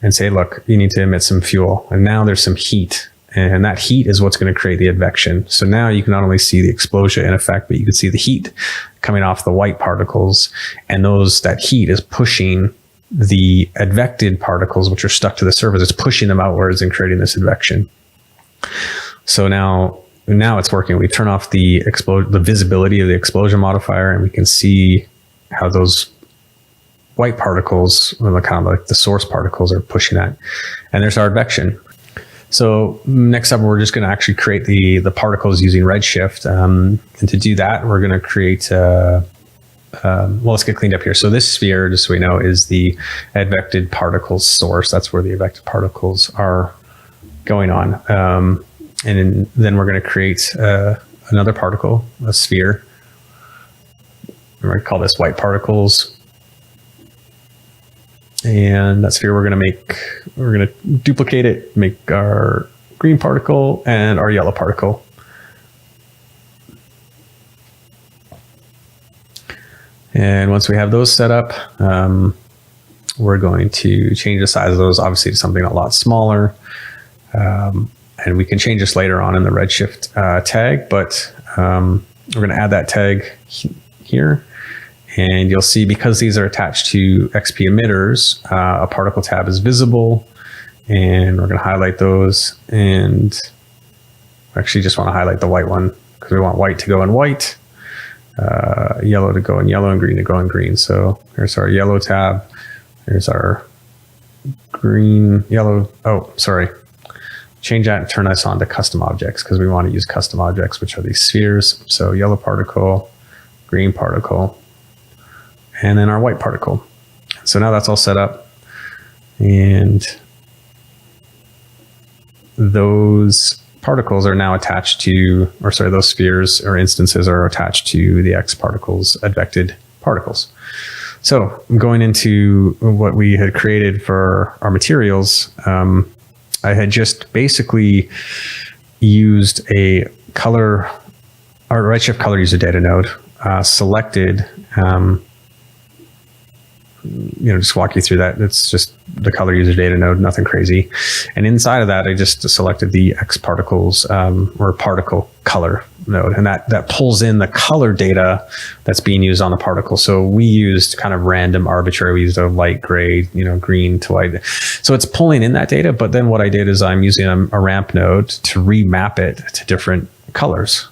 [SPEAKER 10] and say, look, you need to emit some fuel. And now there's some heat. And that heat is what's going to create the advection. So now you can not only see the explosion in effect, but you can see the heat coming off the white particles. And that heat is pushing the advected particles, which are stuck to the surface. It's pushing them outwards and creating this advection. So now it's working. We turn off the visibility of the explosion modifier, and we can see how those white particles, kind of like the source particles, are pushing that. And there's our advection. So next up, we're just going to actually create the particles using Redshift. And to do that, we're going to create, well, let's get cleaned up here. So this sphere, just so we know, is the advected particles source. That's where the advected particles are going on. And then we're going to create a another particle, a sphere. We're going to call this white particles. And that sphere we're going to duplicate it, make our green particle and our yellow particle. And once we have those set up, we're going to change the size of those, obviously, to something a lot smaller. And we can change this later on in the Redshift tag, but we're going to add that tag here. And you'll see, because these are attached to XP emitters, a particle tab is visible. And we're going to highlight those. And I actually just want to highlight the white one because we want white to go in white, yellow to go in yellow, and green to go in green. So here's our yellow tab. Here's our green, yellow. Oh, sorry. Change that and turn this on to custom objects because we want to use custom objects, which are these spheres. So yellow particle, green particle, and then our white particle. So now that's all set up. And those particles are now attached to, or sorry, those spheres or instances are attached to the X particles, advected particles. So I'm going into what we had created for our materials. I had just basically used a color, our Redshift color user data node, selected, just walk you through that. It's just the color user data node, nothing crazy. And inside of that, I just selected the X particles or particle color node, and that pulls in the color data that's being used on the particle. So we used kind of random arbitrary, we used a light gray, green to white. So it's pulling in that data. But then what I did is I'm using a ramp node to remap it to different colors.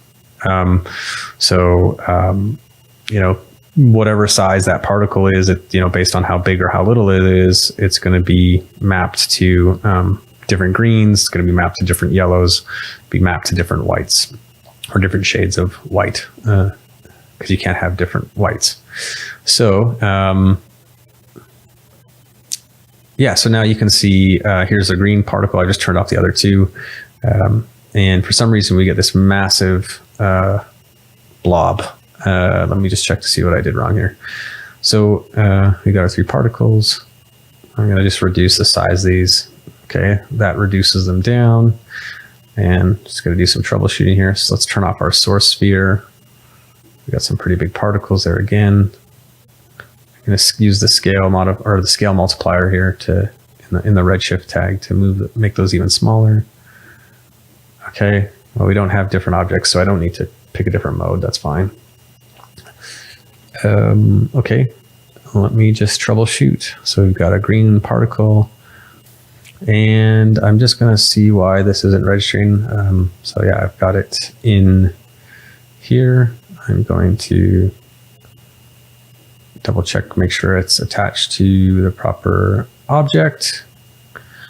[SPEAKER 10] Whatever size that particle is, based on how big or how little it is, it's going to be mapped to different greens. It's going to be mapped to different yellows, be mapped to different whites or different shades of white, because you can't have different whites. So, so now you can see here's a green particle. I just turned off the other two. And for some reason, we get this massive blob. Let me just check to see what I did wrong here. So we got our 3 particles. I'm going to just reduce the size of these. Okay, that reduces them down. And just going to do some troubleshooting here. So let's turn off our source sphere. We got some pretty big particles there again. I'm going to use the scale the scale multiplier here to in the Redshift tag to make those even smaller. Okay, well, we don't have different objects, so I don't need to pick a different mode. That's fine. Okay, let me just troubleshoot. So we've got a green particle, and I'm just going to see why this isn't registering. So yeah, I've got it in here. I'm going to double check, make sure it's attached to the proper object.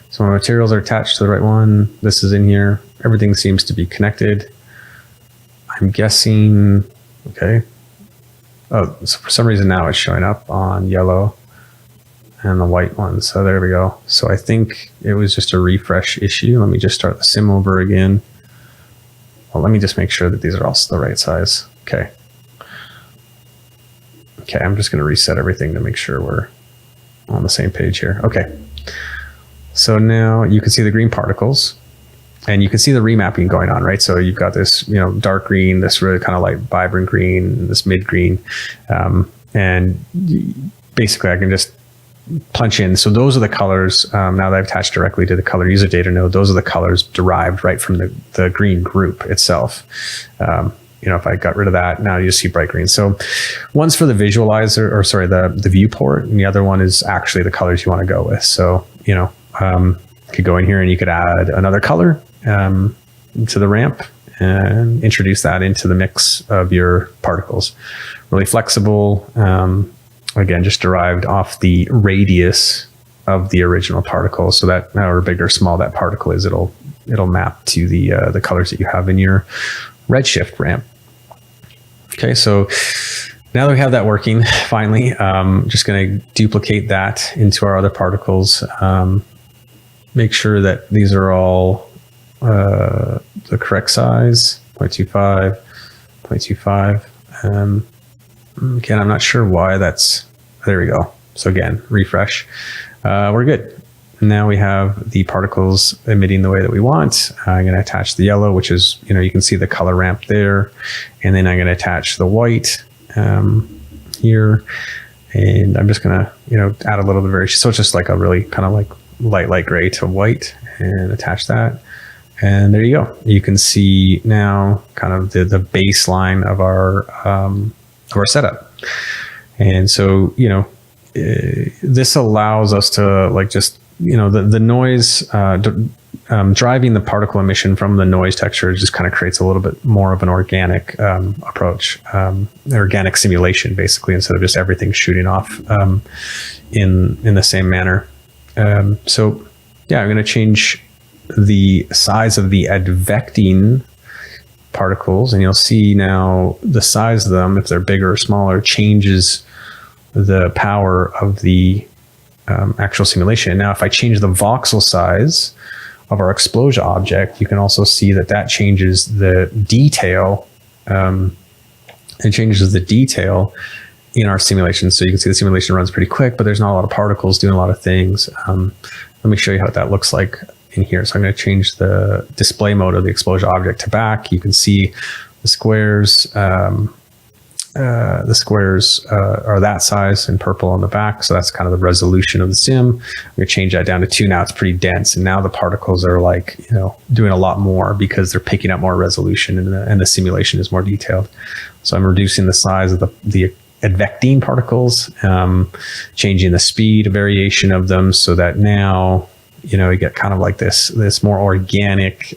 [SPEAKER 10] So my materials are attached to the right one. This is in here. Everything seems to be connected. I'm guessing, okay. Oh, so for some reason now it's showing up on yellow and the white one. So there we go. So I think it was just a refresh issue. Let me just start the sim over again. Well, let me just make sure that these are also the right size. Okay. Okay, I'm just going to reset everything to make sure we're on the same page here. Okay. So now you can see the green particles. And you can see the remapping going on, right? So you've got this, dark green, this really kind of like vibrant green, this mid green. And basically I can just punch in. So those are the colors, now that I've attached directly to the color user data node, those are the colors derived right from the green group itself. If I got rid of that, now you see bright green. So one's for the visualizer, or sorry, the viewport, and the other one is actually the colors you want to go with. So, you could go in here and you could add another color to the ramp and introduce that into the mix of your particles. Really flexible. Again, just derived off the radius of the original particle. So that, however big or small that particle is, it'll map to the colors that you have in your Redshift ramp. Okay, so now that we have that working, finally, just going to duplicate that into our other particles. Make sure that these are all the correct size, 0.25. 0.25. Again, I'm not sure why that's, there we go. So again, refresh. We're good. Now we have the particles emitting the way that we want. I'm going to attach the yellow, which is, you can see the color ramp there. And then I'm going to attach the white here. And I'm just going to, add a little bit of variation. So it's just like a really kind of like light gray to white, and attach that. And there you go. You can see now kind of the baseline of our setup. And so, this allows us to like just, the noise, driving the particle emission from the noise texture just kind of creates a little bit more of an organic approach, organic simulation, basically, instead of just everything shooting off in the same manner. So yeah, I'm going to change the size of the advecting particles, and you'll see now the size of them, if they're bigger or smaller, changes the power of the actual simulation. Now, if I change the voxel size of our explosion object, you can also see that changes the detail. It changes the detail in our simulation. So you can see the simulation runs pretty quick, but there's not a lot of particles doing a lot of things. Let me show you how that looks like in here. So I'm going to change the display mode of the explosion object to back. You can see the squares. The squares are that size in purple on the back. So that's kind of the resolution of the sim. I'm going to change that down to 2. Now it's pretty dense. And now the particles are like, doing a lot more because they're picking up more resolution, and the simulation is more detailed. So I'm reducing the size of the advecting particles, changing the speed variation of them so that now, you get kind of like this more organic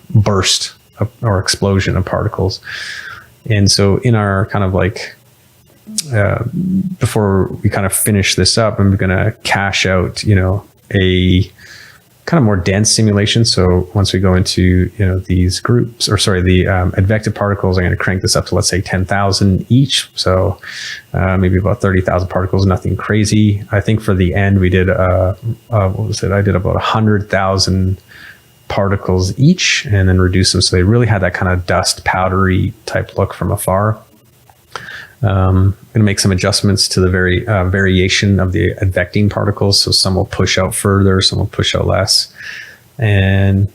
[SPEAKER 10] burst or explosion of particles. And so in our kind of like, before we kind of finish this up, I'm going to cache out, a kind of more dense simulation. So once we go into, these groups, or sorry, the advected particles, I'm going to crank this up to, let's say, 10,000 each. So maybe about 30,000 particles, nothing crazy. I think for the end, we did, what was it? I did about 100,000 particles each, and then reduce them so they really had that kind of dust powdery type look from afar. I'm going to make some adjustments to the variation of the advecting particles. So some will push out further, some will push out less. And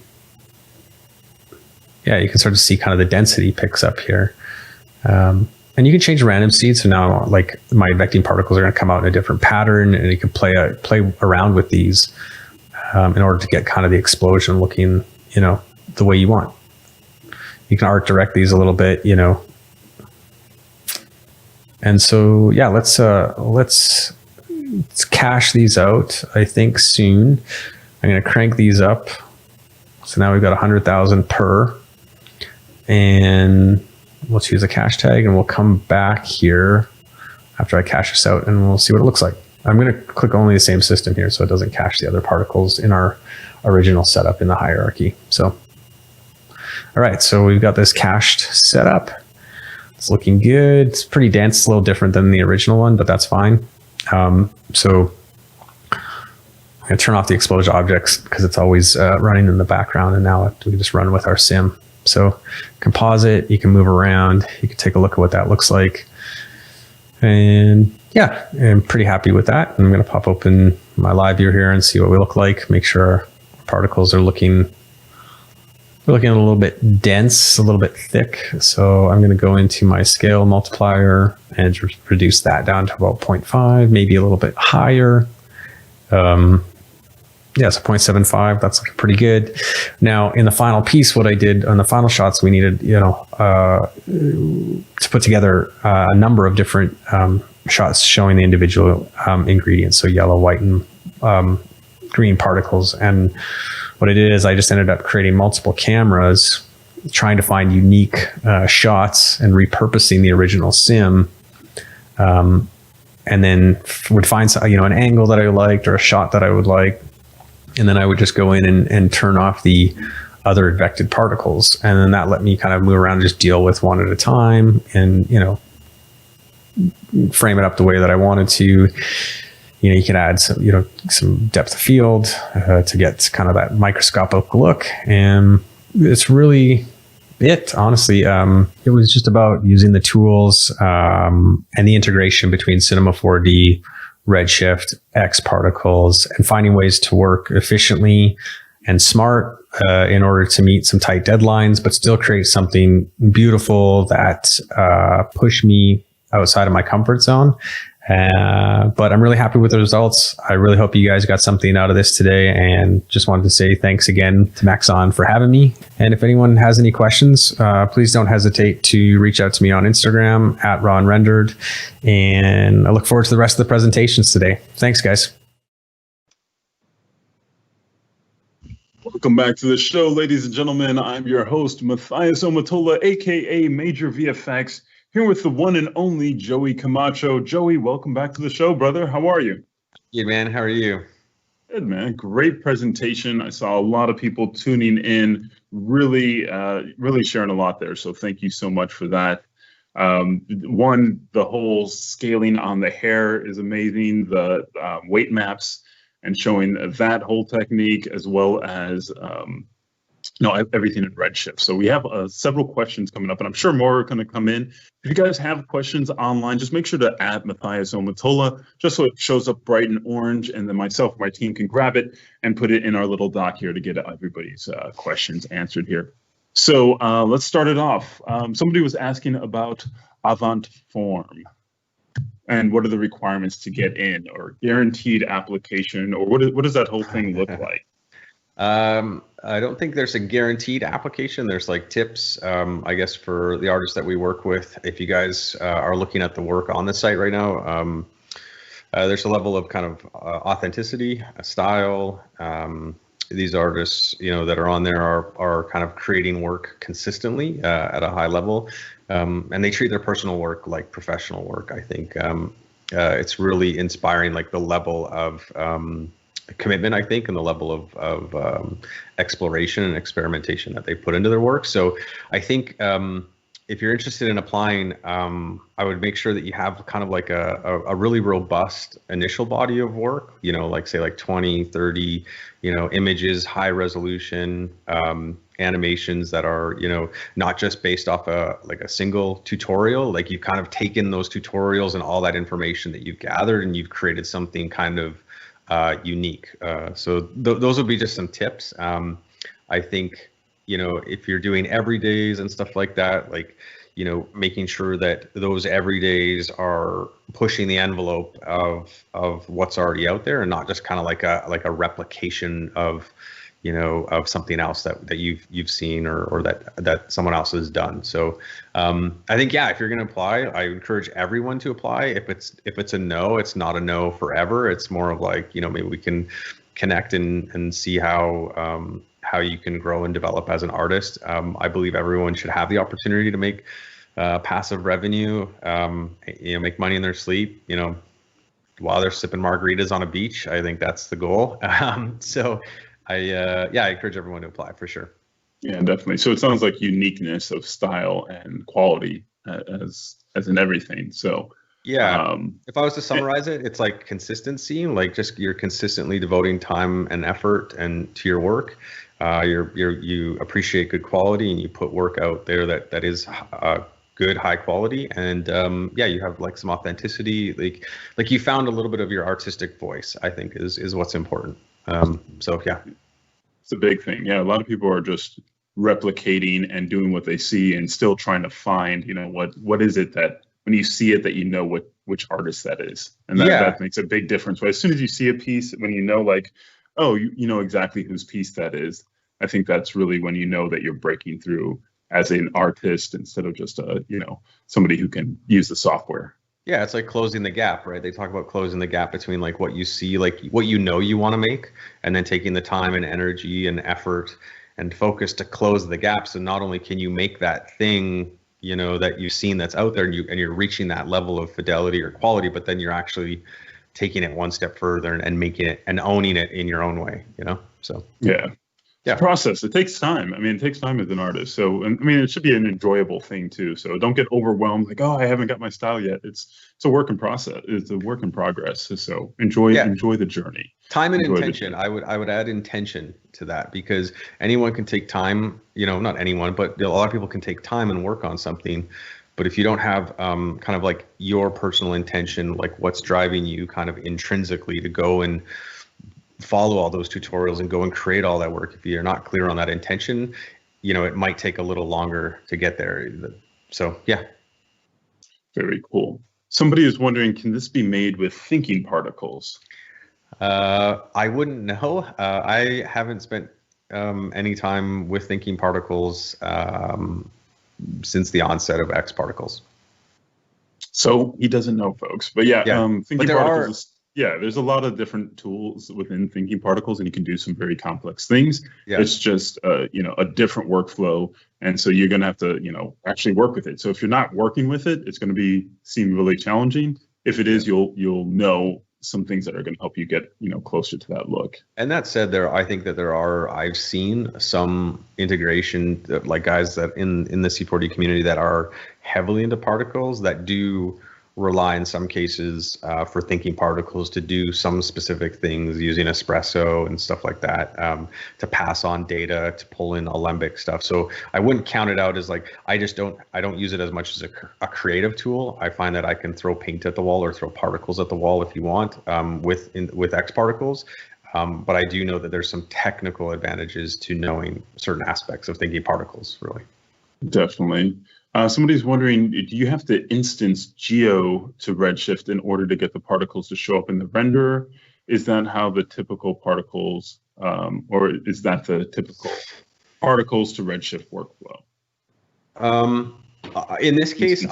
[SPEAKER 10] yeah, you can start to see kind of the density picks up here. And you can change random seed. So now like my advecting particles are going to come out in a different pattern, and you can play around with these in order to get kind of the explosion looking, the way you want. You can art direct these a little bit, And so, yeah, let's cache these out, I think, soon. I'm going to crank these up. So now we've got 100,000 per. And we'll choose a cache tag, and we'll come back here after I cache this out, and we'll see what it looks like. I'm going to click only the same system here so it doesn't cache the other particles in our original setup in the hierarchy. So, all right, so we've got this cached setup. It's looking good. It's pretty dense, a little different than the original one, but that's fine. So I'm going to turn off the explosion objects because it's always running in the background, and now we can just run with our sim. So composite, you can move around. You can take a look at what that looks like. And yeah, I'm pretty happy with that. I'm going to pop open my live view here and see what we look like. Make sure our particles are looking a little bit dense, a little bit thick. So I'm going to go into my scale multiplier and reduce that down to about 0.5, maybe a little bit higher. Yeah, so 0.75, that's looking pretty good. Now, in the final piece, what I did on the final shots, we needed, to put together a number of different shots showing the individual ingredients, so yellow, white, and green particles. And what I did is I just ended up creating multiple cameras, trying to find unique shots and repurposing the original sim. And then would find an angle that I liked or a shot that I would like. And then I would just go in and turn off the other advected particles. And then that let me kind of move around and just deal with one at a time and, frame it up the way that I wanted to. You can add some depth of field to get kind of that microscopic look. And it's really it, honestly. It was just about using the tools and the integration between Cinema 4D, Redshift, X particles, and finding ways to work efficiently and smart in order to meet some tight deadlines, but still create something beautiful that push me outside of my comfort zone. But I'm really happy with the results. I really hope you guys got something out of this today, and just wanted to say thanks again to Maxon for having me. And if anyone has any questions, please don't hesitate to reach out to me on Instagram at @rawandrendered. And I look forward to the rest of the presentations today. Thanks, guys.
[SPEAKER 7] Welcome back to the show, ladies and gentlemen. I'm your host, Matthias Omatola, aka Major VFX, here with the one and only Joey Camacho. Joey, welcome back to the show, brother. How are you?
[SPEAKER 10] Good, man. How are you?
[SPEAKER 7] Good, man. Great presentation. I saw a lot of people tuning in, really sharing a lot there. So thank you so much for that. The whole scaling on the hair is amazing. The weight maps and showing that whole technique, as well as everything in Redshift. So we have several questions coming up, and I'm sure more are going to come in. If you guys have questions online, just make sure to add Matthias Omatola, just so it shows up bright and orange, and then myself and my team can grab it and put it in our little doc here to get everybody's questions answered here. So let's start it off. Somebody was asking about Avant Form. And what are the requirements to get in, or guaranteed application, or what does that whole thing look like?
[SPEAKER 10] I don't think there's a guaranteed application. There's like tips, I guess, for the artists that we work with. If you guys are looking at the work on the site right now, there's a level of kind of authenticity, style. These artists, that are on there are kind of creating work consistently at a high level. And they treat their personal work like professional work. I think it's really inspiring, like the level of commitment, I think, and the level of exploration and experimentation that they put into their work. So I think if you're interested in applying, I would make sure that you have kind of like a really robust initial body of work, like say like 20, 30, images, high resolution, animations that are, not just based off a single tutorial. Like you've kind of taken those tutorials and all that information that you've gathered, and you've created something kind of unique. So those would be just some tips. I think, if you're doing everydays and stuff like that, like, making sure that those everydays are pushing the envelope of what's already out there, and not just kind of like a replication of, of something else that you've seen or that someone else has done. So I think, yeah, if you're going to apply, I encourage everyone to apply. If it's a no, it's not a no forever. It's more of like, maybe we can connect and see how you can grow and develop as an artist. I believe everyone should have the opportunity to make passive revenue, make money in their sleep, while they're sipping margaritas on a beach. I think that's the goal. So I encourage everyone to apply for sure.
[SPEAKER 7] Yeah, definitely. So it sounds like uniqueness of style and quality as in everything. So
[SPEAKER 10] yeah, if I was to summarize it, it's like consistency, like just you're consistently devoting time and effort and to your work. You appreciate good quality, and you put work out there that is good, high quality, and you have like some authenticity, like you found a little bit of your artistic voice, I think is what's important. So yeah,
[SPEAKER 7] it's a big thing. Yeah, a lot of people are just replicating and doing what they see, and still trying to find, what is it that when you see it that which artist that is, and that makes a big difference. But as soon as you see a piece, when like, oh, you know exactly whose piece that is, I think that's really when you know that you're breaking through as an artist instead of just somebody who can use the software.
[SPEAKER 10] Yeah, it's like closing the gap, right? They talk about closing the gap between like what you see, like what you want to make, and then taking the time and energy and effort and focus to close the gap. So not only can you make that thing, that you've seen that's out there, and you're reaching that level of fidelity or quality, but then you're actually taking it one step further and making it and owning it in your own way, So
[SPEAKER 7] yeah. It's a process. It takes time. I mean, it takes time as an artist. So, it should be an enjoyable thing too. So don't get overwhelmed. Like, oh, I haven't got my style yet. It's a work in process. It's a work in progress. So enjoy the journey.
[SPEAKER 10] Time and
[SPEAKER 7] enjoyed it.
[SPEAKER 10] intention. I would add intention to that, because anyone can take time, not anyone, but a lot of people can take time and work on something. But if you don't have kind of like your personal intention, like what's driving you kind of intrinsically to go and follow all those tutorials and go and create all that work, if you're not clear on that intention, it might take a little longer to get there. So yeah.
[SPEAKER 7] Very cool. Somebody is wondering, can this be made with thinking particles?
[SPEAKER 10] I wouldn't know. I haven't spent any time with thinking particles since the onset of X particles.
[SPEAKER 7] So he doesn't know, folks. But yeah, thinking particles. There's a lot of different tools within thinking particles, and you can do some very complex things. Yeah. It's just a different workflow, and so you're gonna have to actually work with it. So if you're not working with it, it's gonna seem really challenging. If it is, you'll know some things that are going to help you get closer to that look.
[SPEAKER 10] And that said, I think that I've seen some integration, like guys that in the C4D community that are heavily into particles that do rely in some cases for thinking particles to do some specific things using espresso and stuff like that, to pass on data, to pull in alembic stuff. So I wouldn't count it out as like, I don't use it as much as a creative tool. I find that I can throw paint at the wall or throw particles at the wall if you want, with X particles. But I do know that there's some technical advantages to knowing certain aspects of thinking particles, really.
[SPEAKER 7] Definitely. Somebody's wondering, do you have to instance geo to Redshift in order to get the particles to show up in the renderer? Is that how the typical particles, or is that the typical particles to Redshift workflow?
[SPEAKER 10] In this case,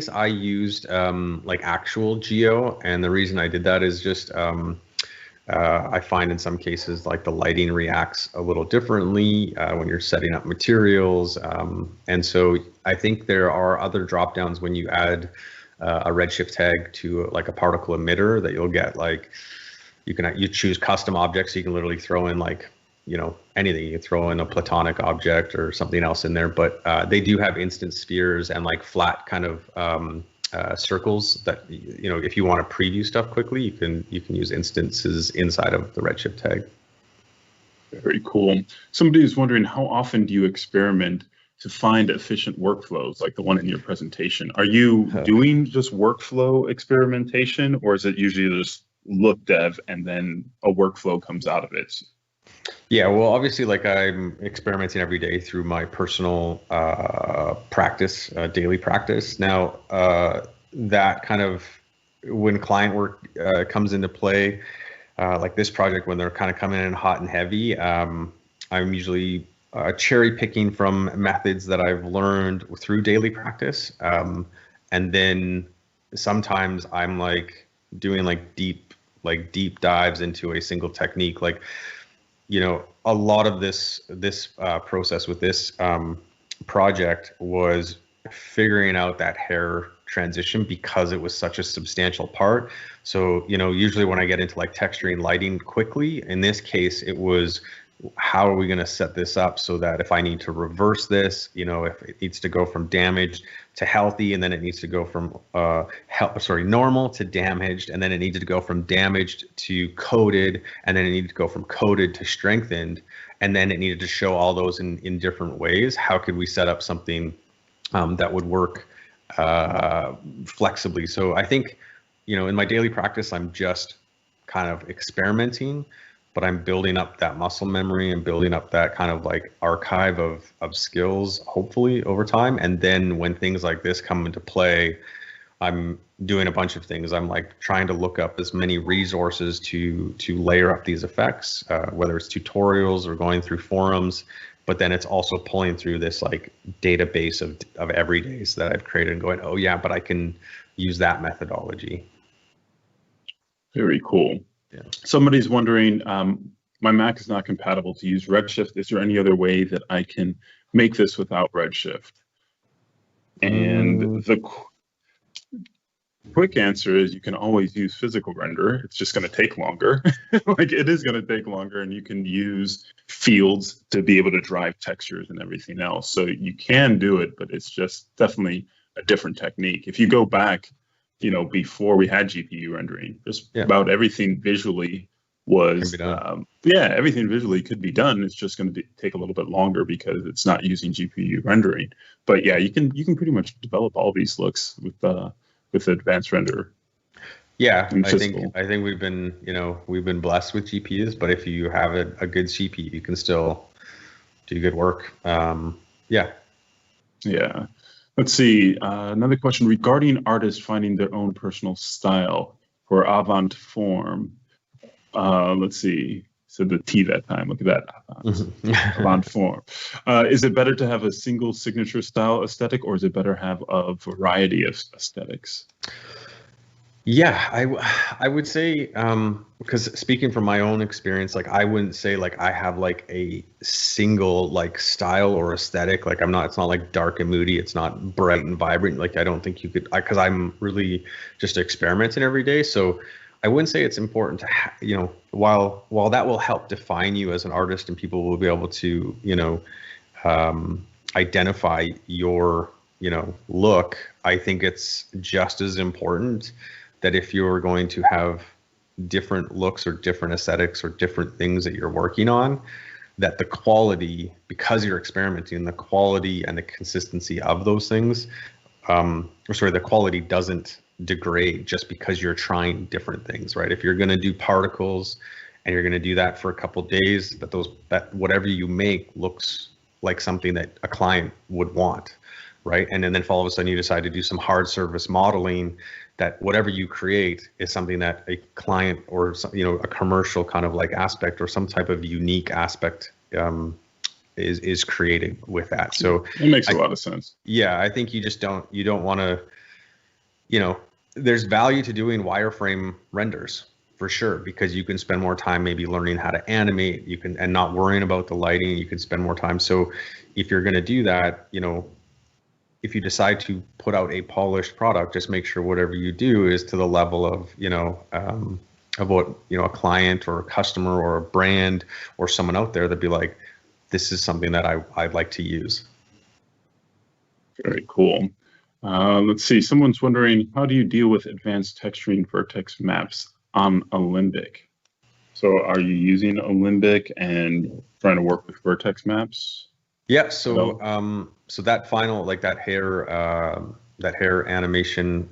[SPEAKER 10] I used like actual geo, and the reason I did that is just I find in some cases like the lighting reacts a little differently when you're setting up materials, and so I think there are other drop downs when you add a Redshift tag to like a particle emitter that you'll get, like you choose custom objects, so you can literally throw in like anything. You can throw in a platonic object or something else in there, but they do have instant spheres and like flat kind of circles that if you want to preview stuff quickly, you can use instances inside of the Redshift tag.
[SPEAKER 7] Very cool. Somebody is wondering, how often do you experiment to find efficient workflows like the one in your presentation? Are you doing just workflow experimentation, or is it usually just look dev and then a workflow comes out of it?
[SPEAKER 10] Yeah, well, obviously, like I'm experimenting every day through my personal practice, daily practice. Now, that kind of, when client work comes into play, like this project, when they're kind of coming in hot and heavy, I'm usually cherry picking from methods that I've learned through daily practice. And then sometimes I'm like doing like deep dives into a single technique. Like, a lot of this process with this project was figuring out that hair transition, because it was such a substantial part. So, usually when I get into like texturing lighting quickly, in this case, it was, how are we going to set this up so that if I need to reverse this, if it needs to go from damaged to healthy, and then it needs to go from normal to damaged, and then it needed to go from damaged to coated, and then it needed to go from coated to strengthened, and then it needed to show all those in different ways. How could we set up something that would work flexibly? So I think, in my daily practice, I'm just kind of experimenting, but I'm building up that muscle memory and building up that kind of like archive of skills, hopefully over time. And then when things like this come into play, I'm doing a bunch of things. I'm like trying to look up as many resources to layer up these effects, whether it's tutorials or going through forums, but then it's also pulling through this like database of everydays that I've created and going, oh yeah, but I can use that methodology.
[SPEAKER 7] Very cool. Yeah. Somebody's wondering, my Mac is not compatible to use Redshift. Is there any other way that I can make this without Redshift? And the quick answer is you can always use physical renderer. It's just going to take longer. Like, it is going to take longer, and you can use fields to be able to drive textures and everything else. So you can do it, but it's just definitely a different technique. If you go back before we had GPU rendering. Just
[SPEAKER 10] Yeah.
[SPEAKER 7] about everything visually was,
[SPEAKER 10] Can be done.
[SPEAKER 7] everything visually could be done. It's just going to take a little bit longer because it's not using GPU rendering. But yeah, you can pretty much develop all these looks with advanced render.
[SPEAKER 10] Yeah,
[SPEAKER 7] And
[SPEAKER 10] I
[SPEAKER 7] physical.
[SPEAKER 10] think we've been blessed with GPUs, but if you have a good CPU, you can still do good work. Yeah.
[SPEAKER 7] Yeah. Let's see. Another question regarding artists finding their own personal style for avant form. Let's see. So the T that time. Look at that. Avant form. Is it better to have a single signature style aesthetic, or is it better to have a variety of aesthetics?
[SPEAKER 10] Yeah, I would say, because speaking from my own experience, like I wouldn't say like I have like a single like style or aesthetic. Like it's not like dark and moody. It's not bright and vibrant. Like I don't think you could, because I'm really just experimenting every day. So I wouldn't say it's important to, while that will help define you as an artist and people will be able to, identify your, look. I think it's just as important that if you're going to have different looks or different aesthetics or different things that you're working on, that the quality, because you're experimenting, the quality and the consistency of those things, the quality doesn't degrade just because you're trying different things, right? If you're going to do particles and you're going to do that for a couple of days, that whatever you make looks like something that a client would want, right? And then all of a sudden you decide to do some hard surface modeling, that whatever you create is something that a client or a commercial kind of like aspect or some type of unique aspect is created with that. So
[SPEAKER 7] it makes a lot of sense.
[SPEAKER 10] Yeah, I think you don't want to, there's value to doing wireframe renders for sure, because you can spend more time maybe learning how to animate, and not worrying about the lighting. You can spend more time. So if you're going to do that, if you decide to put out a polished product, just make sure whatever you do is to the level of, of what, a client or a customer or a brand or someone out there that'd be like, this is something that I'd like to use.
[SPEAKER 7] Very cool. Let's see. Someone's wondering, how do you deal with advanced texturing vertex maps on Alembic? So are you using Alembic and trying to work with vertex maps?
[SPEAKER 10] Yeah. So so that final, like that hair animation,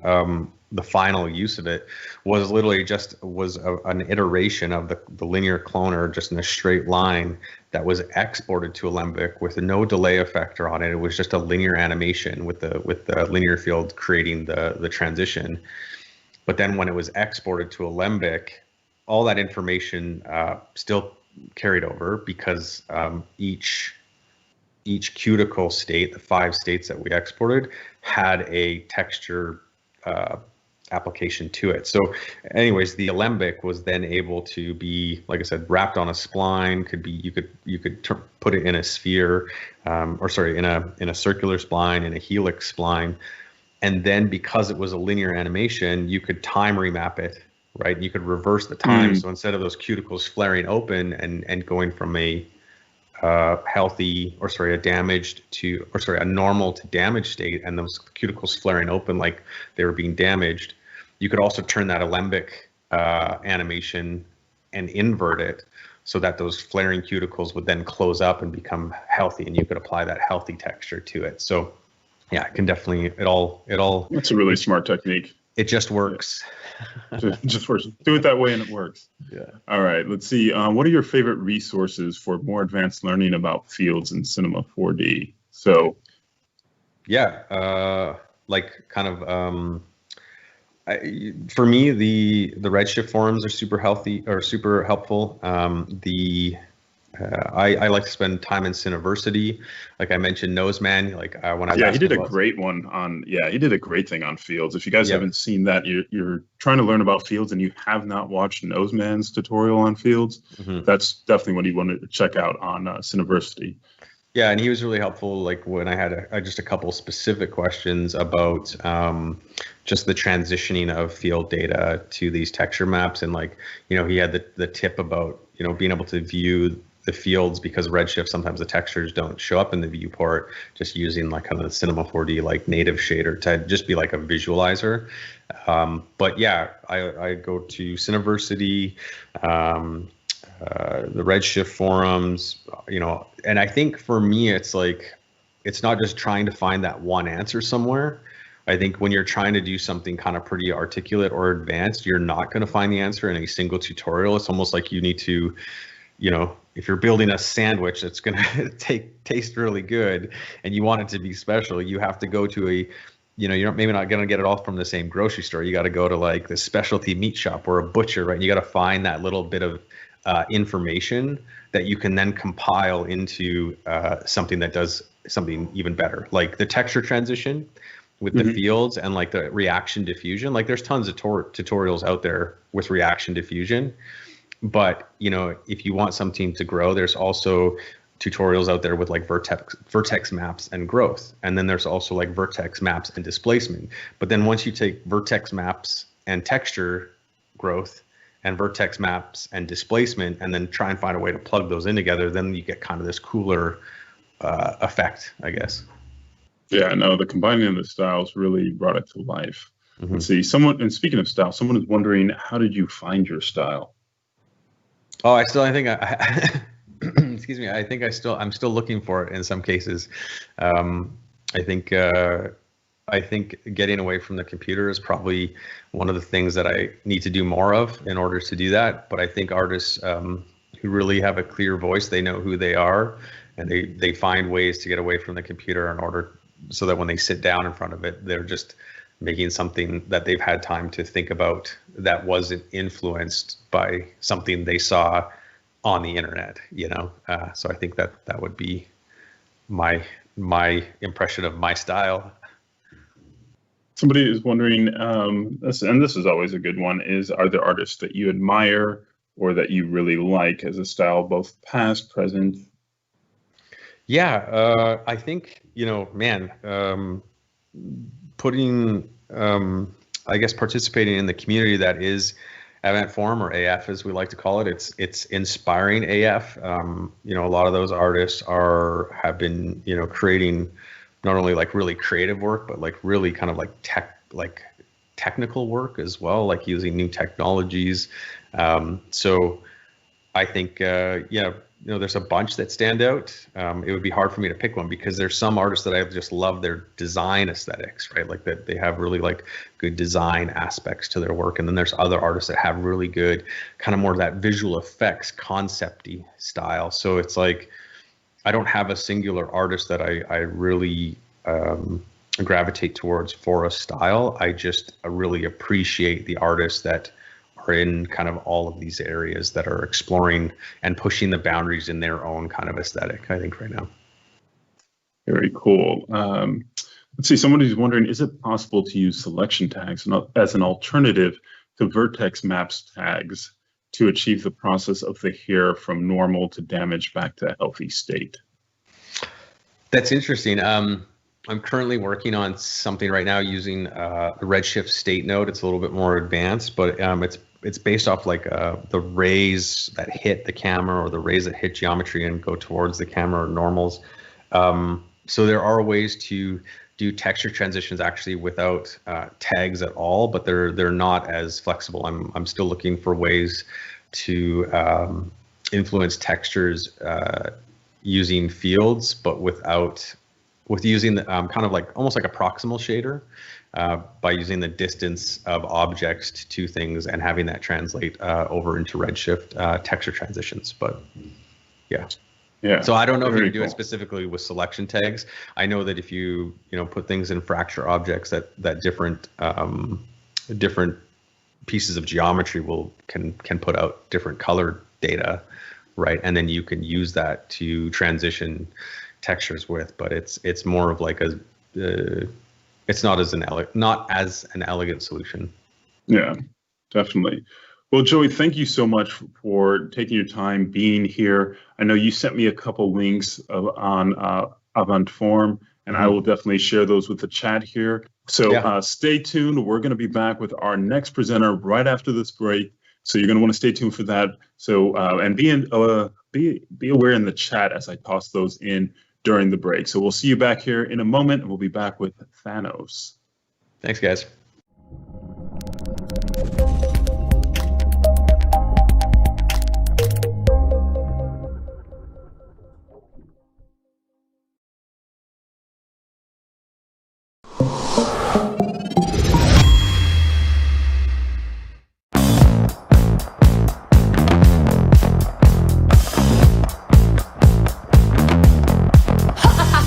[SPEAKER 10] the final use of it was literally an iteration of the linear cloner, just in a straight line that was exported to Alembic with no delay effector on it. It was just a linear animation with the linear field creating the transition. But then when it was exported to Alembic, all that information still carried over, because each cuticle state, the 5 states that we exported, had a texture application to it. So anyways, the Alembic was then able to be, like I said, wrapped on a spline. You could put it in a sphere, in a circular spline, in a helix spline. And then because it was a linear animation, you could time remap it, right? You could reverse the time. So instead of those cuticles flaring open and going from a normal to damaged state, and those cuticles flaring open like they were being damaged, you could also turn that Alembic animation and invert it so that those flaring cuticles would then close up and become healthy, and you could apply that healthy texture to it. So yeah, it can definitely, it all.
[SPEAKER 7] That's a really smart technique.
[SPEAKER 10] It just works.
[SPEAKER 7] Just works. Do it that way and it works.
[SPEAKER 10] Yeah.
[SPEAKER 7] All right. Let's see. What are your favorite resources for more advanced learning about fields in Cinema 4D? So.
[SPEAKER 10] Yeah. For me, the Redshift forums are super helpful. I like to spend time in Cineversity. Like I mentioned, Noseman.
[SPEAKER 7] He did a great one on. Yeah, he did a great thing on fields. If you guys haven't seen that, you're trying to learn about fields and you have not watched Noseman's tutorial on fields, that's definitely what you want to check out on Cineversity.
[SPEAKER 10] Yeah, and he was really helpful. Like when I had just a couple specific questions about just the transitioning of field data to these texture maps, and he had the tip about being able to view the fields, because Redshift, sometimes the textures don't show up in the viewport, just using like kind of the Cinema 4D like native shader to just be like a visualizer. But yeah, I go to Cineversity, the Redshift forums, and I think for me, it's like, it's not just trying to find that one answer somewhere. I think when you're trying to do something kind of pretty articulate or advanced, you're not going to find the answer in a single tutorial. It's almost like you need to, if you're building a sandwich that's going to taste really good and you want it to be special, you have to go to a, you're maybe not going to get it all from the same grocery store. You got to go to like the specialty meat shop or a butcher, right? And you got to find that little bit of information that you can then compile into something that does something even better, like the texture transition with the fields and like the reaction diffusion. Like there's tons of tutorials out there with reaction diffusion, but if you want something to grow, there's also tutorials out there with like vertex maps and growth. And then there's also like vertex maps and displacement. But then once you take vertex maps and texture growth and vertex maps and displacement, and then try and find a way to plug those in together, then you get kind of this cooler effect, I guess.
[SPEAKER 7] Yeah, no, the combining of the styles really brought it to life. Let's see, and speaking of style, someone is wondering, how did you find your style?
[SPEAKER 10] Oh, excuse me. I'm still looking for it in some cases. I think getting away from the computer is probably one of the things that I need to do more of in order to do that. But I think artists who really have a clear voice, they know who they are, and they find ways to get away from the computer in order so that when they sit down in front of it, they're just making something that they've had time to think about that wasn't influenced by something they saw on the internet, So I think that would be my impression of my style.
[SPEAKER 7] Somebody is wondering, and this is always a good one, are there artists that you admire or that you really like as a style, both past, present?
[SPEAKER 10] Yeah, I think, putting, I guess, participating in the community that is Avant Forum, or AF as we like to call it, it's inspiring AF. A lot of those artists have been, creating not only like really creative work, but like really kind of like technical work as well, like using new technologies. So I think, there's a bunch that stand out. It would be hard for me to pick one because there's some artists that I just love their design aesthetics, right? Like that they have really like good design aspects to their work. And then there's other artists that have really good kind of more of that visual effects concept-y style. So it's like, I don't have a singular artist that I really gravitate towards for a style. I just really appreciate the artists that are in kind of all of these areas that are exploring and pushing the boundaries in their own kind of aesthetic, I think, right now.
[SPEAKER 7] Very cool. Let's see, somebody's wondering, is it possible to use selection tags as an alternative to vertex maps tags to achieve the process of the hair from normal to damage back to a healthy state?
[SPEAKER 10] That's interesting. I'm currently working on something right now using the Redshift state node. It's a little bit more advanced, but it's based off like the rays that hit the camera or the rays that hit geometry and go towards the camera or normals. So there are ways to do texture transitions actually without tags at all, but they're not as flexible. I'm still looking for ways to influence textures using fields, but with using the kind of like almost like a proximal shader by using the distance of objects to things and having that translate over into Redshift texture transitions. But yeah. So I don't know if you can do it specifically with selection tags. I know that if you put things in fracture objects that different pieces of geometry can put out different color data, right? And then you can use that to transition textures with, but it's more of like it's not as an elegant solution.
[SPEAKER 7] Yeah, definitely. Well, Joey, thank you so much for taking your time being here. I know you sent me a couple links on Avant Forum, and I will definitely share those with the chat here. So stay tuned. We're going to be back with our next presenter right after this break. So you're going to want to stay tuned for that. So and be be aware in the chat as I toss those in during the break. So we'll see you back here in a moment, and we'll be back with Thanos.
[SPEAKER 10] Thanks, guys.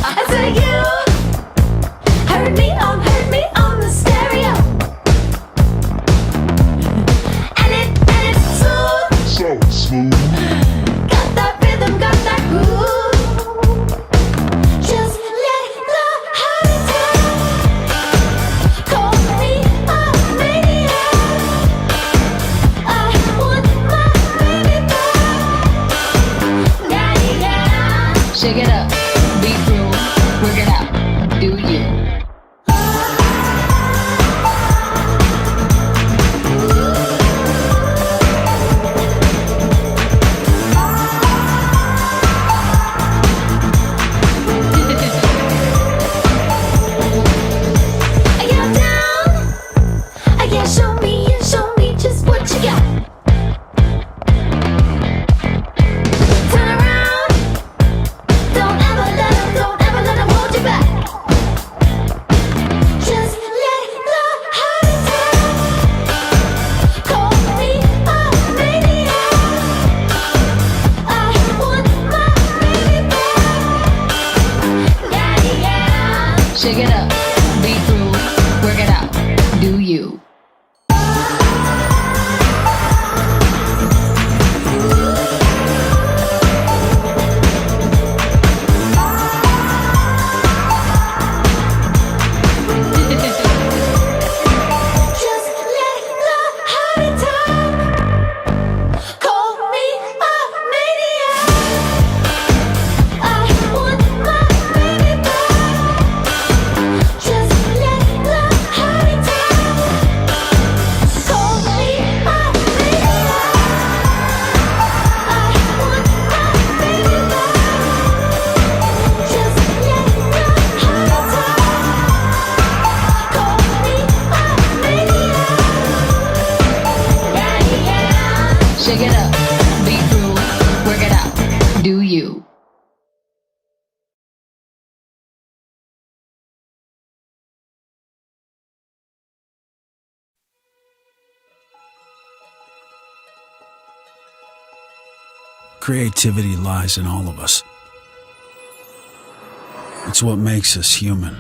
[SPEAKER 6] I said you heard me on the stereo, and it's so smooth. Got that rhythm, got that groove. Just let the heart attack. Call me a maniac. I want my baby back. Yeah, yeah.
[SPEAKER 1] Shake it up, be cool, work it out, do you.
[SPEAKER 6] I get down. I get show me just what you got. Turn around. Don't ever let 'em hold you back. Just let the heart attack. Call me a maniac. I want my baby back. Yeah, yeah.
[SPEAKER 1] Shake it up, be cool, work it out, do you.
[SPEAKER 6] Just let the heart attack. Call me a maniac. I want my baby back. Just let the heart attack. Call me a maniac. I want my baby back. Just let the heart attack. Call me a maniac. Yeah, yeah.
[SPEAKER 1] Shake it up, be cool, work it out, do you.
[SPEAKER 2] Creativity lies in all of us. It's what makes us human.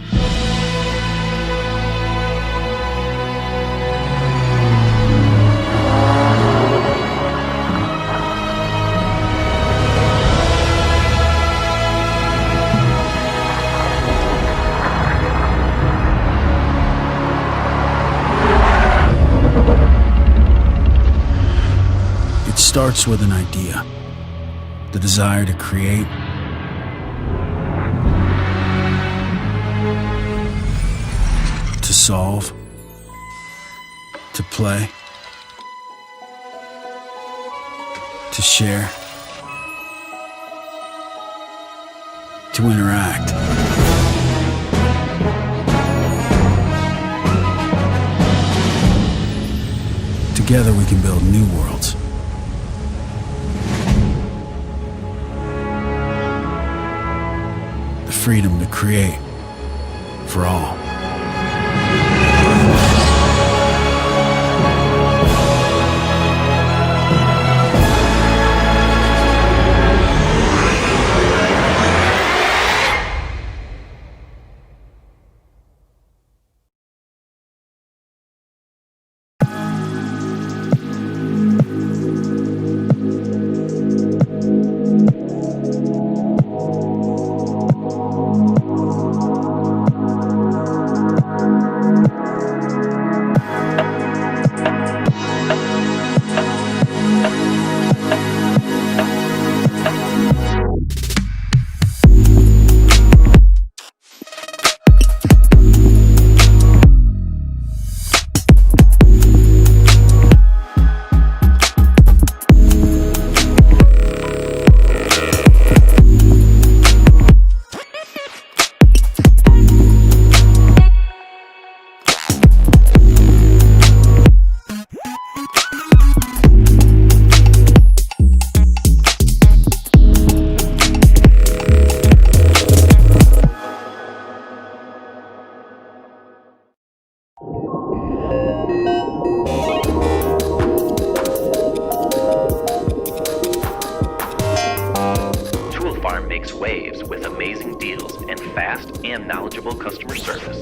[SPEAKER 2] It starts with an idea, the desire to create, to solve, to play, to share, to interact. Together we can build new worlds. The freedom to create for all.
[SPEAKER 4] makes waves with amazing deals and fast and knowledgeable customer service.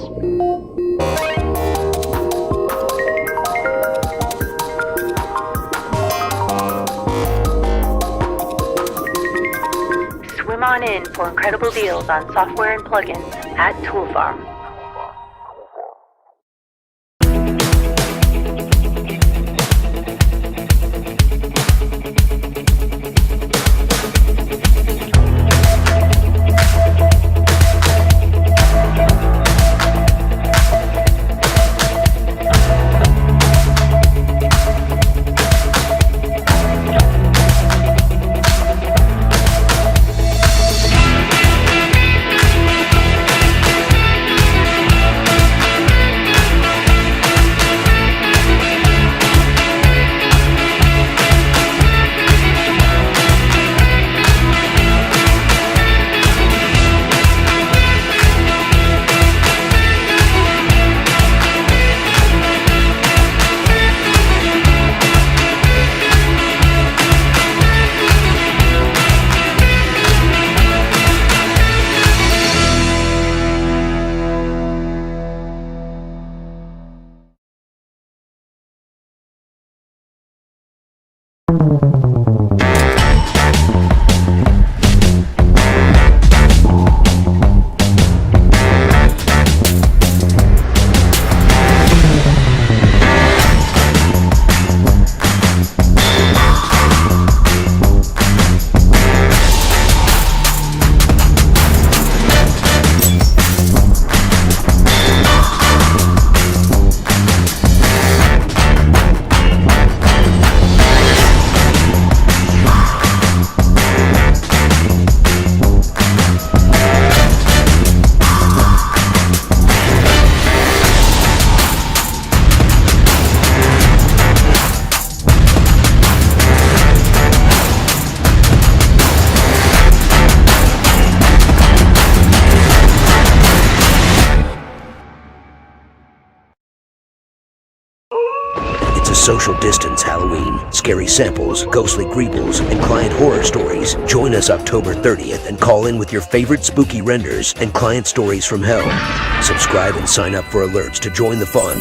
[SPEAKER 5] Swim on in for incredible deals on software and plugins at Tool Farm.
[SPEAKER 11] Social distance Halloween, scary samples, ghostly greebles, and client horror stories. Join us October 30th and call in with your favorite spooky renders and client stories from hell. Subscribe and sign up for alerts to join the fun.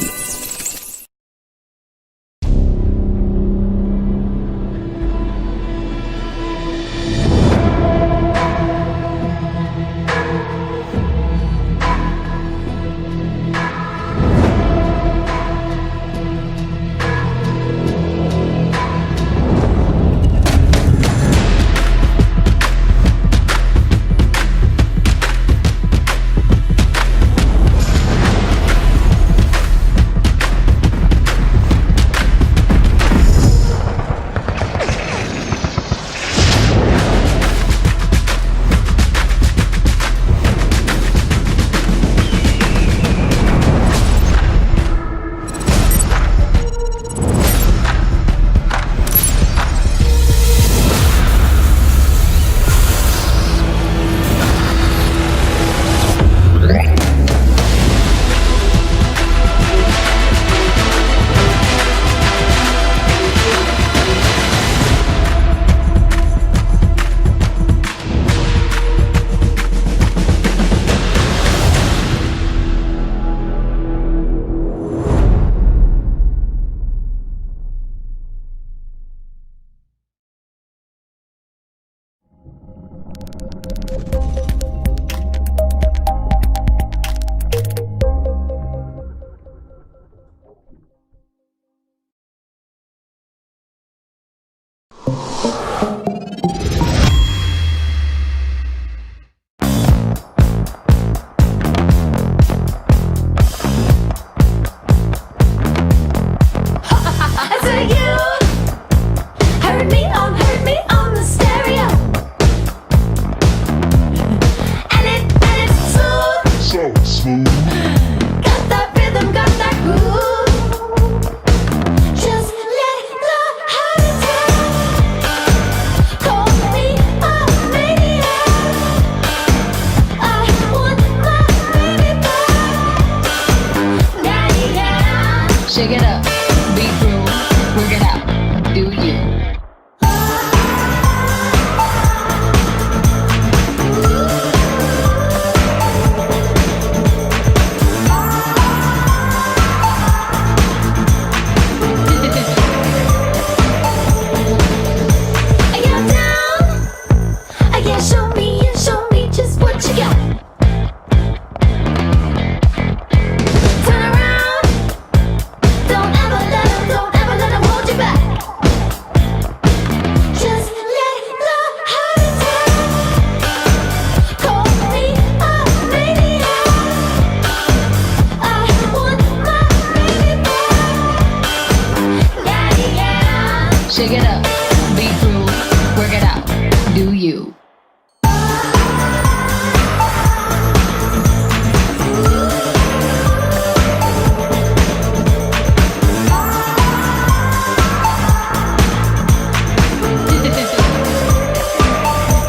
[SPEAKER 1] Do you?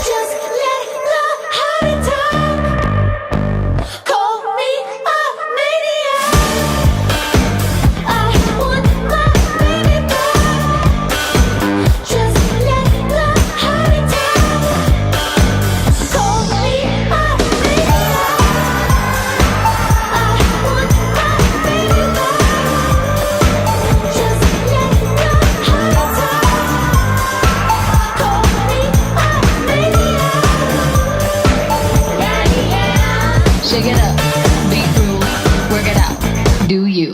[SPEAKER 6] Just let the heart talk. Call me a maniac. I want my baby back. Just let the heart talk. Call me a maniac. I want my baby back. Just let the heart talk. Call me a maniac.
[SPEAKER 1] Shake it up, be cruel, work it out. Do you?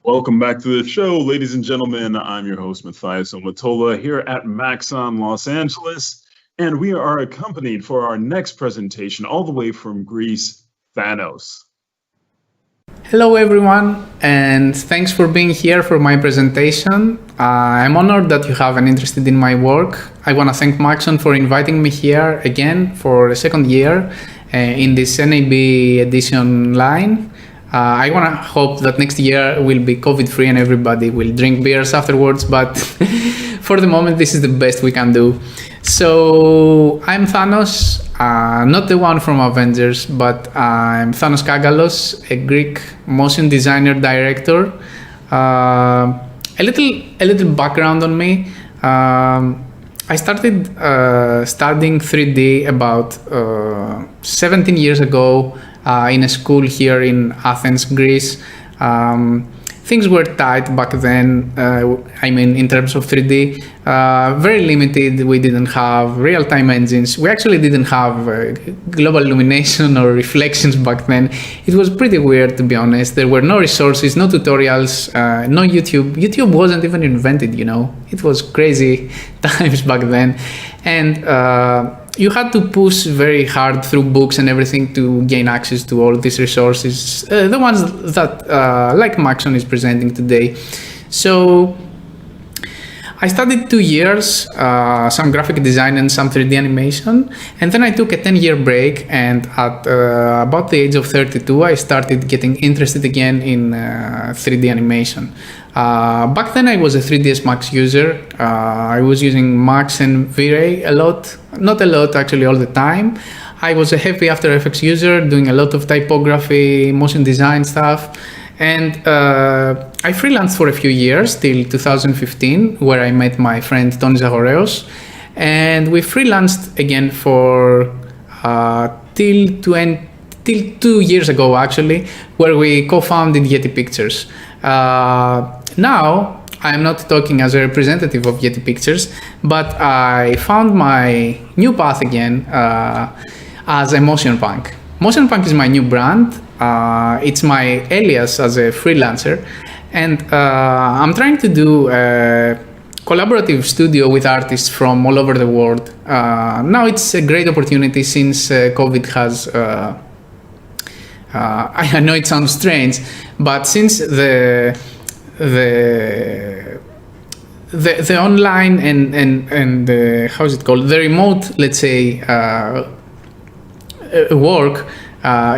[SPEAKER 7] Welcome back to the show, ladies and gentlemen. I'm your host, Matthias Omatola, here at MAXON Los Angeles, and we are accompanied for our next presentation all the way from Greece, Thanos.
[SPEAKER 12] Hello everyone, and thanks for being here for my presentation. I'm honored that you have an interest in my work. I want to thank Maxon for inviting me here again for a second year in this NAB edition line. I want to hope that next year will be COVID-free and everybody will drink beers afterwards, but for the moment this is the best we can do. So I'm Thanos, not the one from Avengers, but I'm Thanos Kagalos, a Greek motion designer director. A little background on me. I started studying 3D about 17 years ago in a school here in Athens, Greece. Things were tight back then, I mean in terms of 3D, very limited. We didn't have real-time engines. We actually didn't have global illumination or reflections back then. It was pretty weird, to be honest. There were no resources, no tutorials, no YouTube. YouTube wasn't even invented, you know. It was crazy times back then. And you had to push very hard through books and everything to gain access to all these resources, the ones that like Maxon is presenting today. So I studied 2 years, some graphic design and some 3D animation, and then I took a 10-year break, and at about the age of 32 I started getting interested again in 3D animation. Back then I was a 3ds Max user. I was using Max and V-Ray a lot, not a lot actually, all the time. I was a heavy After Effects user, doing a lot of typography, motion design stuff. And I freelanced for a few years till 2015, where I met my friend Tony Zagoreos, and we freelanced again for till 2 years ago actually, where we co-founded Yeti Pictures. Now I'm not talking as a representative of Yeti Pictures, but I found my new path again as a motion punk. Motion punk is my new brand. It's my alias as a freelancer, and I'm trying to do a collaborative studio with artists from all over the world. Now it's a great opportunity since COVID has I know it sounds strange, but since the online and the, how is it called, the remote, let's say, work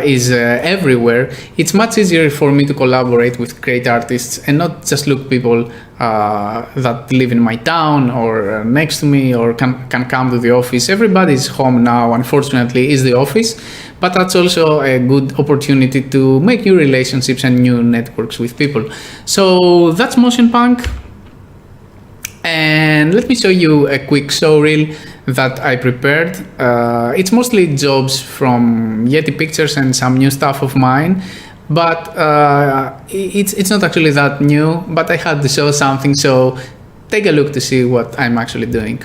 [SPEAKER 12] is everywhere, it's much easier for me to collaborate with great artists and not just look people that live in my town or next to me or can come to the office. Everybody's home now, unfortunately, is the office, but that's also a good opportunity to make new relationships and new networks with people. So that's motion punk. And let me show you a quick show reel that I prepared. It's mostly jobs from Yeti Pictures and some new stuff of mine, but it's not actually that new, but I had to show something, so take a look to see what I'm actually doing.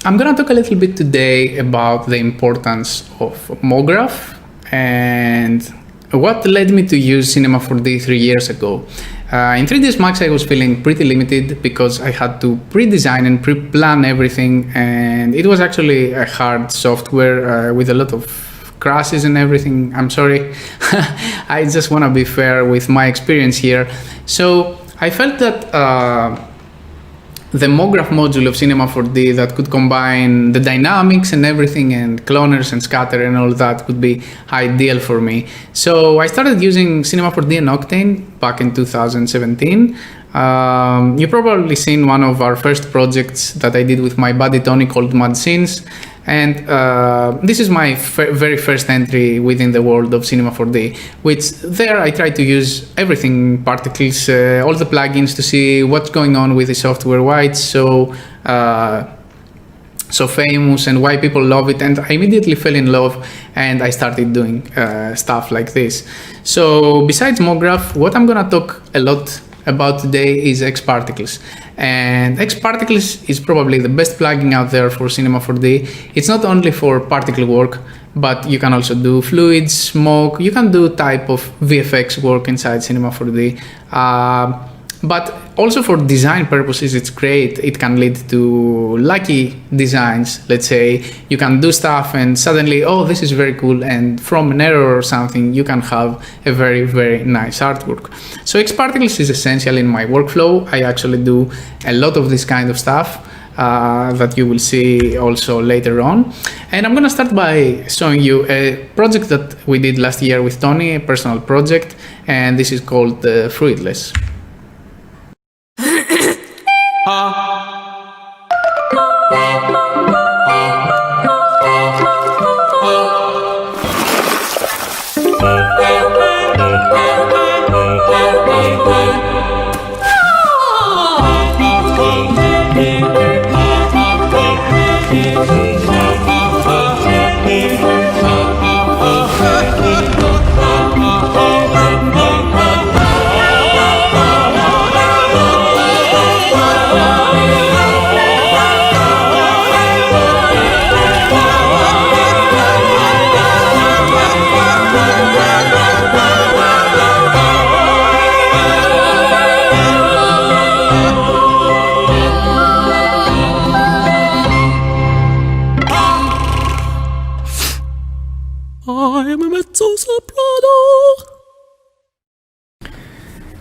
[SPEAKER 12] I'm gonna talk a little bit today about the importance of MoGraph and what led me to use Cinema 4D 3 years ago. In 3ds Max I was feeling pretty limited because I had to pre-design and pre-plan everything, and it was actually a hard software with a lot of crashes and everything. I'm sorry. I just want to be fair with my experience here. So I felt that the MoGraph module of Cinema 4D that could combine the dynamics and everything and cloners and scatter and all that would be ideal for me. So I started using Cinema 4D and Octane back in 2017. You've probably seen one of our first projects that I did with my buddy Tony called Mad Scenes. And this is my very first entry within the world of Cinema 4D, which there I try to use everything, particles, all the plugins to see what's going on with the software, why it's so famous and why people love it. And I immediately fell in love and I started doing stuff like this. So besides MoGraph, what I'm gonna talk a lot about today is XParticles. And XParticles is probably the best plugin out there for Cinema 4D. It's not only for particle work, but you can also do fluids, smoke, you can do type of VFX work inside Cinema 4D. But also for design purposes, it's great. It can lead to lucky designs. Let's say you can do stuff and suddenly, oh, this is very cool. And from an error or something, you can have a very, very nice artwork. So XParticles is essential in my workflow. I actually do a lot of this kind of stuff that you will see also later on. And I'm gonna start by showing you a project that we did last year with Tony, a personal project. And this is called Fruitless.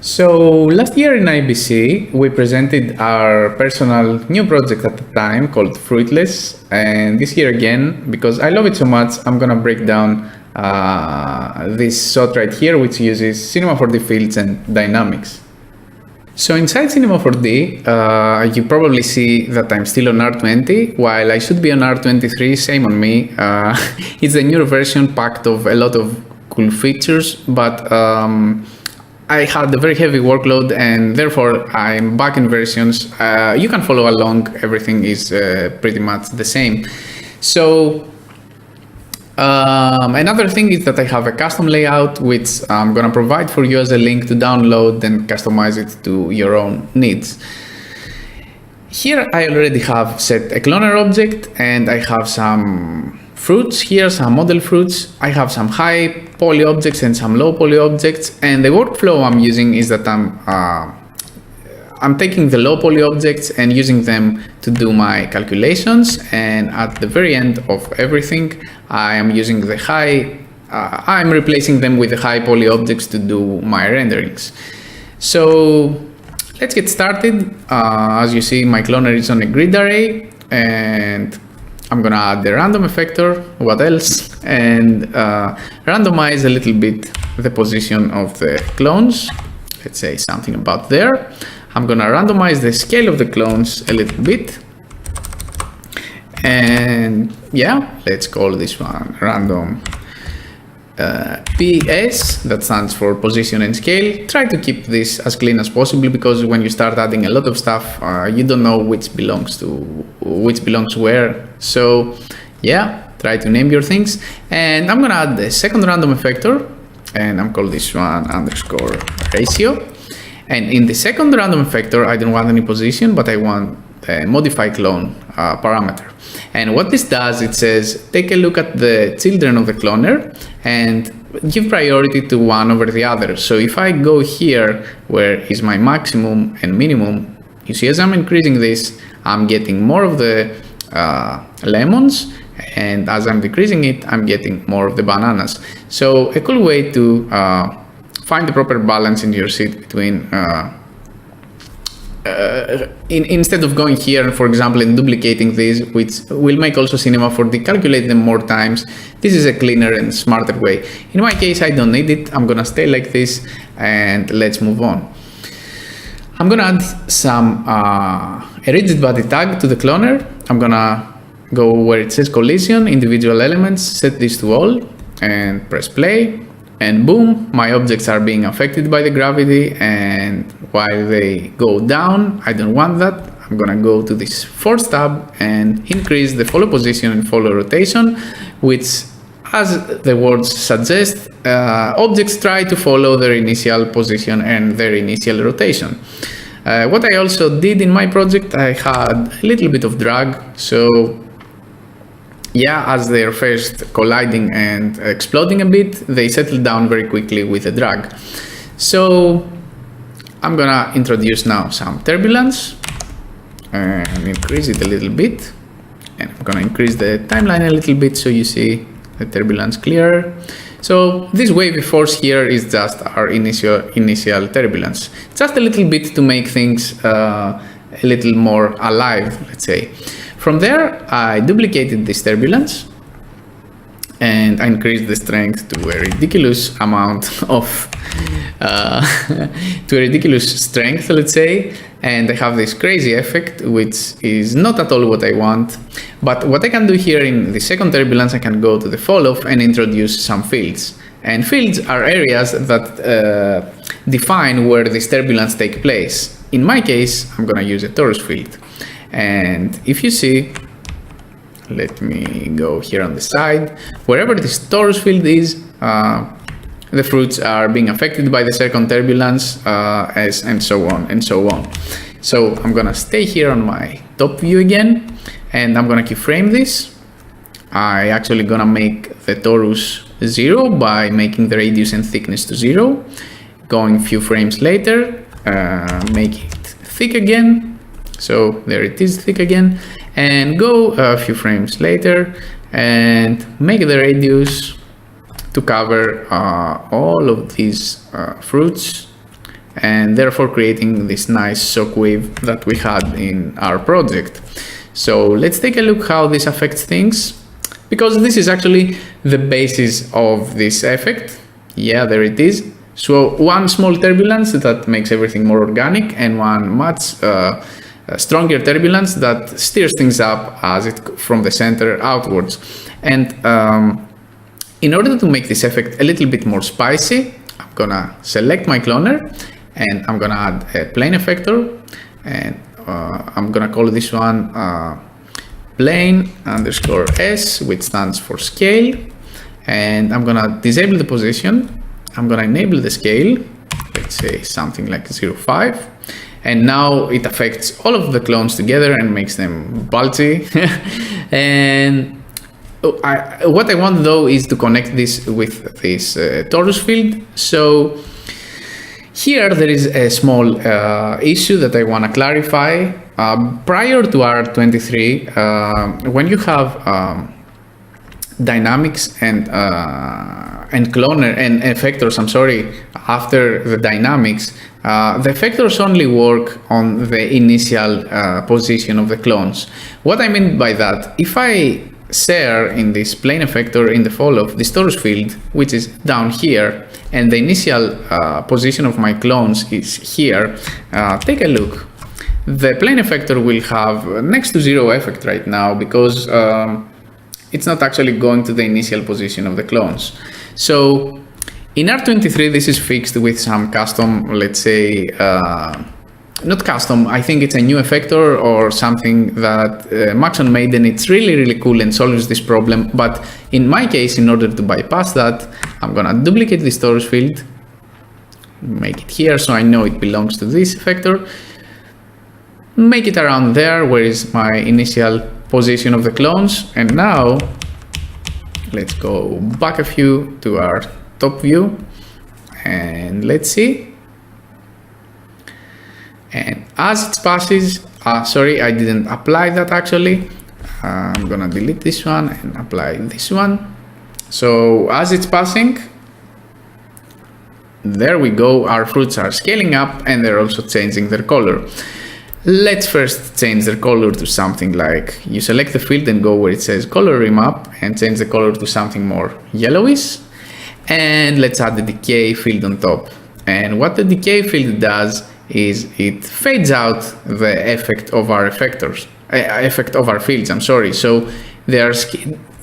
[SPEAKER 12] So last year in IBC, we presented our personal new project at the time called Fruitless. And this year again, because I love it so much, I'm gonna break down this shot right here, which uses Cinema 4D fields and dynamics. So inside Cinema 4D, you probably see that I'm still on R20, while I should be on R23, same on me. It's a newer version packed of a lot of cool features, but I had a very heavy workload and therefore I'm back in versions. You can follow along, everything is pretty much the same. So another thing is that I have a custom layout which I'm gonna provide for you as a link to download and customize it to your own needs. Here I already have set a cloner object and I have some fruits here, some model fruits. I have some high poly objects and some low poly objects, and the workflow I'm using is that I'm taking the low poly objects and using them to do my calculations, and at the very end of everything I am using the high, I'm replacing them with the high poly objects to do my renderings. So let's get started. As you see, my cloner is on a grid array and I'm gonna add the random effector, what else, and randomize a little bit the position of the clones. Let's say something about there. I'm gonna randomize the scale of the clones a little bit. And yeah, let's call this one random PS, that stands for position and scale. Try to keep this as clean as possible, because when you start adding a lot of stuff, you don't know which belongs where. So yeah, try to name your things. And I'm gonna add the second random effector, and I'm calling this one _ratio. And in the second random effector, I don't want any position, but I want modify clone parameter. And what this does, it says, take a look at the children of the cloner and give priority to one over the other. So if I go here, where is my maximum and minimum, you see as I'm increasing this, I'm getting more of the lemons, and as I'm decreasing it, I'm getting more of the bananas. So a cool way to find the proper balance in your seed between instead of going here, for example, and duplicating these, which will make also Cinema 4D calculate them more times. This is a cleaner and smarter way. In my case, I don't need it. I'm gonna stay like this, and let's move on. I'm gonna add some a rigid body tag to the cloner. I'm gonna go where it says collision, individual elements, set this to all, and press play. And boom, my objects are being affected by the gravity, and while they go down, I don't want that. I'm gonna go to this force tab and increase the follow position and follow rotation, which, as the words suggest, objects try to follow their initial position and their initial rotation. What I also did in my project, I had a little bit of drag, so yeah, as they're first colliding and exploding a bit, they settle down very quickly with the drag. So I'm gonna introduce now some turbulence and increase it a little bit. And I'm gonna increase the timeline a little bit so you see the turbulence clearer. So this wavy force here is just our initial turbulence. Just a little bit to make things a little more alive, let's say. From there, I duplicated this turbulence and I increased the strength to a ridiculous amount of, to a ridiculous strength, let's say. And I have this crazy effect, which is not at all what I want. But what I can do here in the second turbulence, I can go to the fall off and introduce some fields. And fields are areas that define where this turbulence takes place. In my case, I'm gonna use a torus field. And if you see, let me go here on the side, wherever this torus field is, the fruits are being affected by the second turbulence, and so on and so on. So I'm gonna stay here on my top view again, and I'm gonna keyframe this. I actually gonna make the torus 0 by making the radius and thickness to 0. Going a few frames later, make it thick again. So there it is, thick again, and go a few frames later and make the radius to cover all of these fruits, and therefore creating this nice shockwave that we had in our project. So let's take a look how this affects things, because this is actually the basis of this effect. Yeah, there it is. So one small turbulence that makes everything more organic, and one much stronger turbulence that steers things up as it from the center outwards. And in order to make this effect a little bit more spicy, I'm gonna select my cloner and I'm gonna add a plane effector, and I'm gonna call this one plane_s, which stands for scale, and I'm gonna disable the position. I'm gonna enable the scale, let's say something like 0.5. And now it affects all of the clones together and makes them bulgy. And what I want though is to connect this with this torus field. So here there is a small issue that I want to clarify. Prior to R23, when you have dynamics and cloner and effectors, I'm sorry, after the dynamics, the effectors only work on the initial position of the clones. What I mean by that, if I share in this plane effector in the fall of this torus field, which is down here, and the initial position of my clones is here, take a look. The plane effector will have next to 0 effect right now, because it's not actually going to the initial position of the clones. So in R23, this is fixed with some custom, let's say, not custom, I think it's a new effector or something that Maxon made, and it's really, really cool and solves this problem. But in my case, in order to bypass that, I'm gonna duplicate this torus field, make it here so I know it belongs to this effector. make it around there where is my initial position of the clones. And now let's go back a few to our top view and let's see. And as it passes, sorry, I didn't apply that actually. I'm gonna delete this one and apply this one. So as it's passing, there we go, our fruits are scaling up and they're also changing their color. Let's first change their color to something like, you select the field and go where it says color remap and change the color to something more yellowish. And let's add the decay field on top. And what the decay field does is it fades out the effect of our fields, I'm sorry. So they are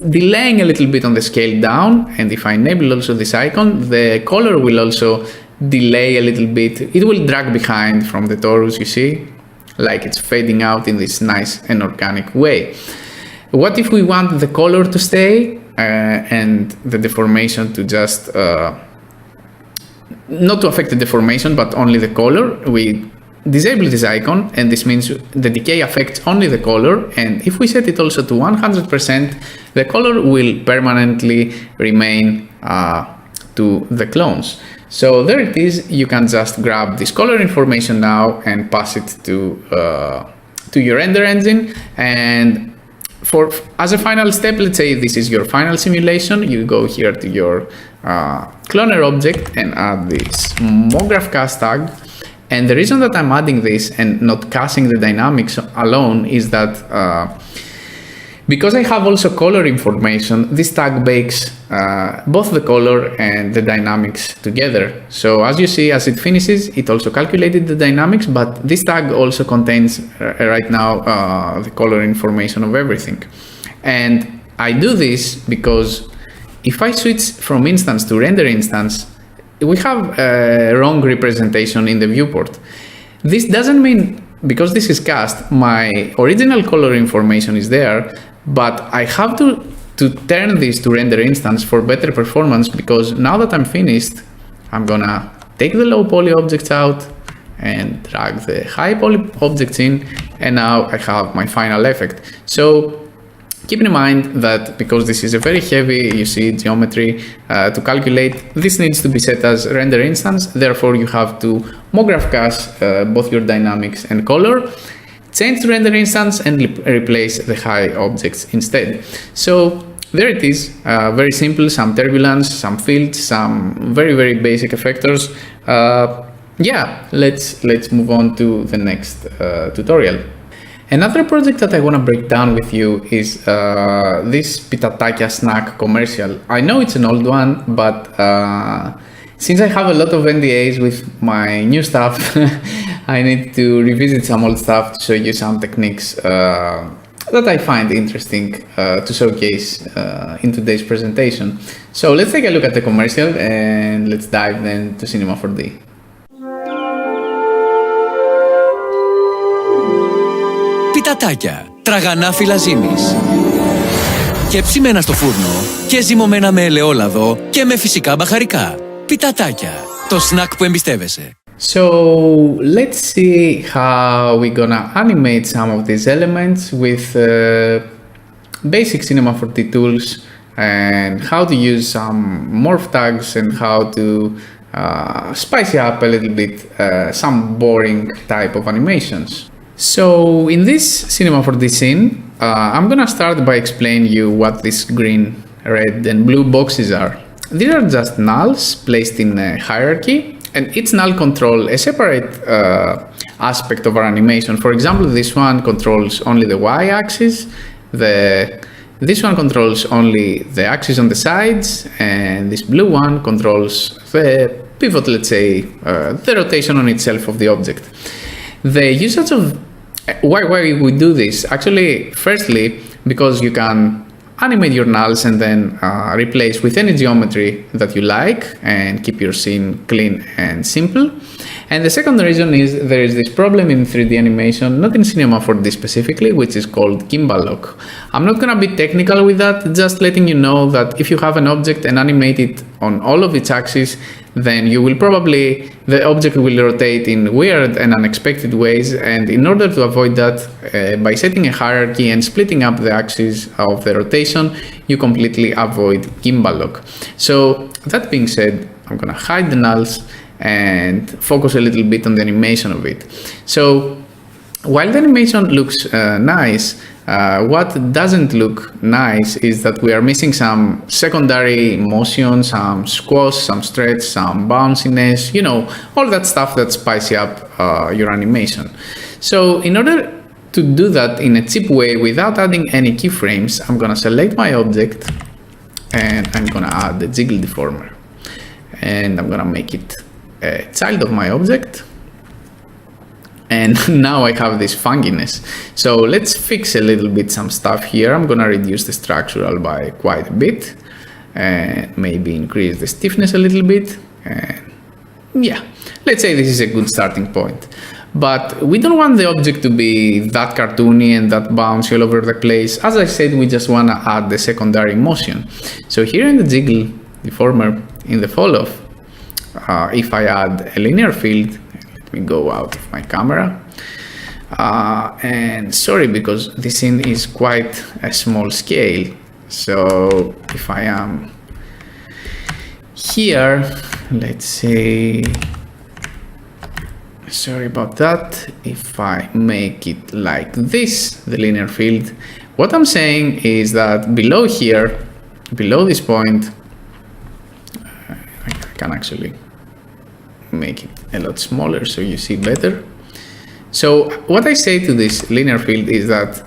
[SPEAKER 12] delaying a little bit on the scale down, and if I enable also this icon, the color will also delay a little bit. It will drag behind from the torus, you see, like it's fading out in this nice and organic way. What if we want the color to stay and the deformation to just not to affect the deformation, but only the color? We disable this icon, and this means the decay affects only the color. And if we set it also to 100%, the color will permanently remain to the clones. So there it is. You can just grab this color information now and pass it to your render engine. And as a final step, let's say this is your final simulation, you go here to your cloner object and add this MoGraph cast tag. And the reason that I'm adding this and not casting the dynamics alone is that because I have also color information, this tag bakes both the color and the dynamics together. So as you see, as it finishes, it also calculated the dynamics, but this tag also contains right now the color information of everything. And I do this because if I switch from instance to render instance, we have a wrong representation in the viewport. This doesn't mean, because this is cast, my original color information is there, but I have to turn this to render instance for better performance, because now that I'm finished, I'm gonna take the low poly objects out and drag the high poly objects in, and now I have my final effect. So keep in mind that because this is a very heavy, you see, geometry to calculate, this needs to be set as render instance. Therefore, you have to MoGraph cast both your dynamics and color, change to render instance, and replace the high objects instead. So there it is, very simple, some turbulence, some fields, some very, very basic effectors. Yeah, let's move on to the next tutorial. Another project that I want to break down with you is this Pitatakia snack commercial. I know it's an old one, but since I have a lot of NDAs with my new stuff, I need to revisit some old stuff to show you some techniques that I find interesting to showcase in today's presentation. So let's take a look at the commercial and let's dive then to Cinema 4D.
[SPEAKER 13] Πιτατάκια, τραγανά φύλλα ζύμης. Και ψημένα στο φούρνο, και ζυμωμένα με ελαιόλαδο και με φυσικά μπαχαρικά. Πιτατάκια, το σνακ που εμπιστεύεσαι.
[SPEAKER 12] So let's see how we're gonna animate some of these elements with basic Cinema 4D tools, and how to use some morph tags, and how to spice up a little bit some boring type of animations. So in this Cinema 4D scene, I'm gonna start by explaining you what these green, red and blue boxes are. These are just nulls placed in a hierarchy, and each null controls a separate aspect of our animation. For example, this one controls only the y-axis, this one controls only the axis on the sides, and this blue one controls the pivot, let's say, the rotation on itself of the object. The usage of why we do this, actually, firstly, because you can animate your nulls and then replace with any geometry that you like and keep your scene clean and simple. And the second reason is there is this problem in 3D animation, not in Cinema 4D specifically, which is called gimbal lock. I'm not gonna be technical with that, just letting you know that if you have an object and animate it on all of its axes, then you will probably, the object will rotate in weird and unexpected ways, and in order to avoid that, by setting a hierarchy and splitting up the axis of the rotation, you completely avoid gimbal lock. So that being said, I'm gonna hide the nulls and focus a little bit on the animation of it. So while the animation looks nice, what doesn't look nice is that we are missing some secondary motion, some squash, some stretch, some bounciness, you know, all that stuff that spicy up your animation. So in order to do that in a cheap way without adding any keyframes, I'm gonna select my object and I'm gonna add the jiggle deformer. And I'm gonna make it a child of my object. And now I have this funkiness. So let's fix a little bit some stuff here. I'm gonna reduce the structural by quite a bit and maybe increase the stiffness a little bit. And yeah, let's say this is a good starting point. But we don't want the object to be that cartoony and that bouncy all over the place. As I said, we just wanna add the secondary motion. So here in the jiggle deformer, in the fall off, if I add a linear field, let me go out of my camera, and sorry, because this scene is quite a small scale, so if I am here, let's say, sorry about that, if I make it like this, the linear field, what I'm saying is that below here, below this point, I can actually make it a lot smaller so you see better. So what I say to this linear field is that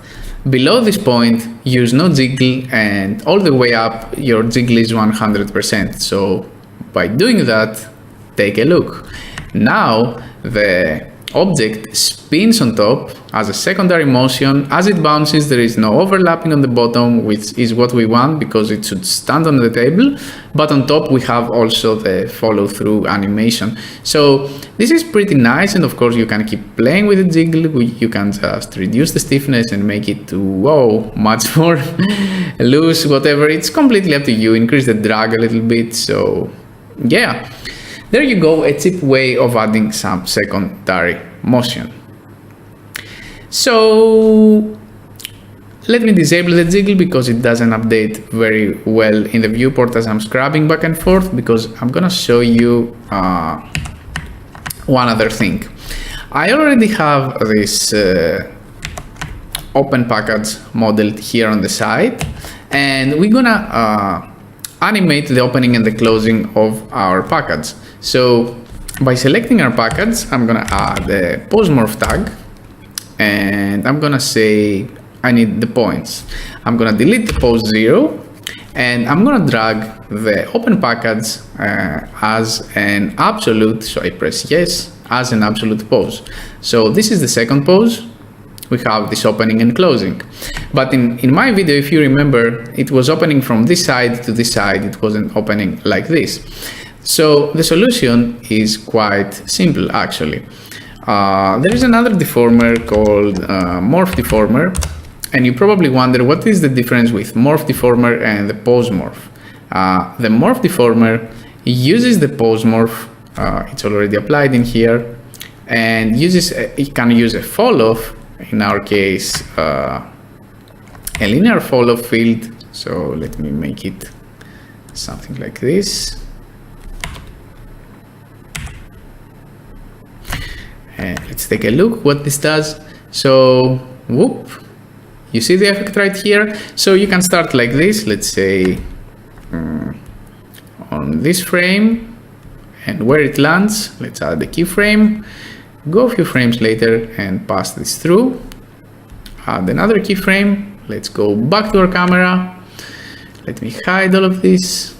[SPEAKER 12] below this point use no jiggle, and all the way up your jiggle is 100%. So by doing that, take a look. Now the object spins on top as a secondary motion. As it bounces, there is no overlapping on the bottom, which is what we want because it should stand on the table. But on top, we have also the follow-through animation. So this is pretty nice, and of course, you can keep playing with the jiggle. You can just reduce the stiffness and make it to, whoa, much more loose, whatever. It's completely up to you. Increase the drag a little bit. So yeah. There you go, a cheap way of adding some secondary motion. So let me disable the jiggle because it doesn't update very well in the viewport as I'm scrubbing back and forth, because I'm gonna show you one other thing. I already have this open package modeled here on the side, and we're gonna animate the opening and the closing of our package. So by selecting our package, I'm gonna add the pose morph tag, and I'm gonna say I need the points. I'm gonna delete the pose 0, and I'm gonna drag the open package as an absolute, so I press yes, as an absolute pose. So this is the second pose. We have this opening and closing. But in my video, if you remember, it was opening from this side to this side. It wasn't opening like this. So the solution is quite simple, actually. There is another deformer called morph deformer, and you probably wonder what is the difference with morph deformer and the pose morph. The morph deformer uses the pose morph, it's already applied in here, and it can use a fall off, in our case a linear fall off field. So let me make it something like this. Let's take a look what this does. So whoop, you see the effect right here. So you can start like this, let's say on this frame, and where it lands, let's add the keyframe, go a few frames later and pass this through, add another keyframe, let's go back to our camera, let me hide all of these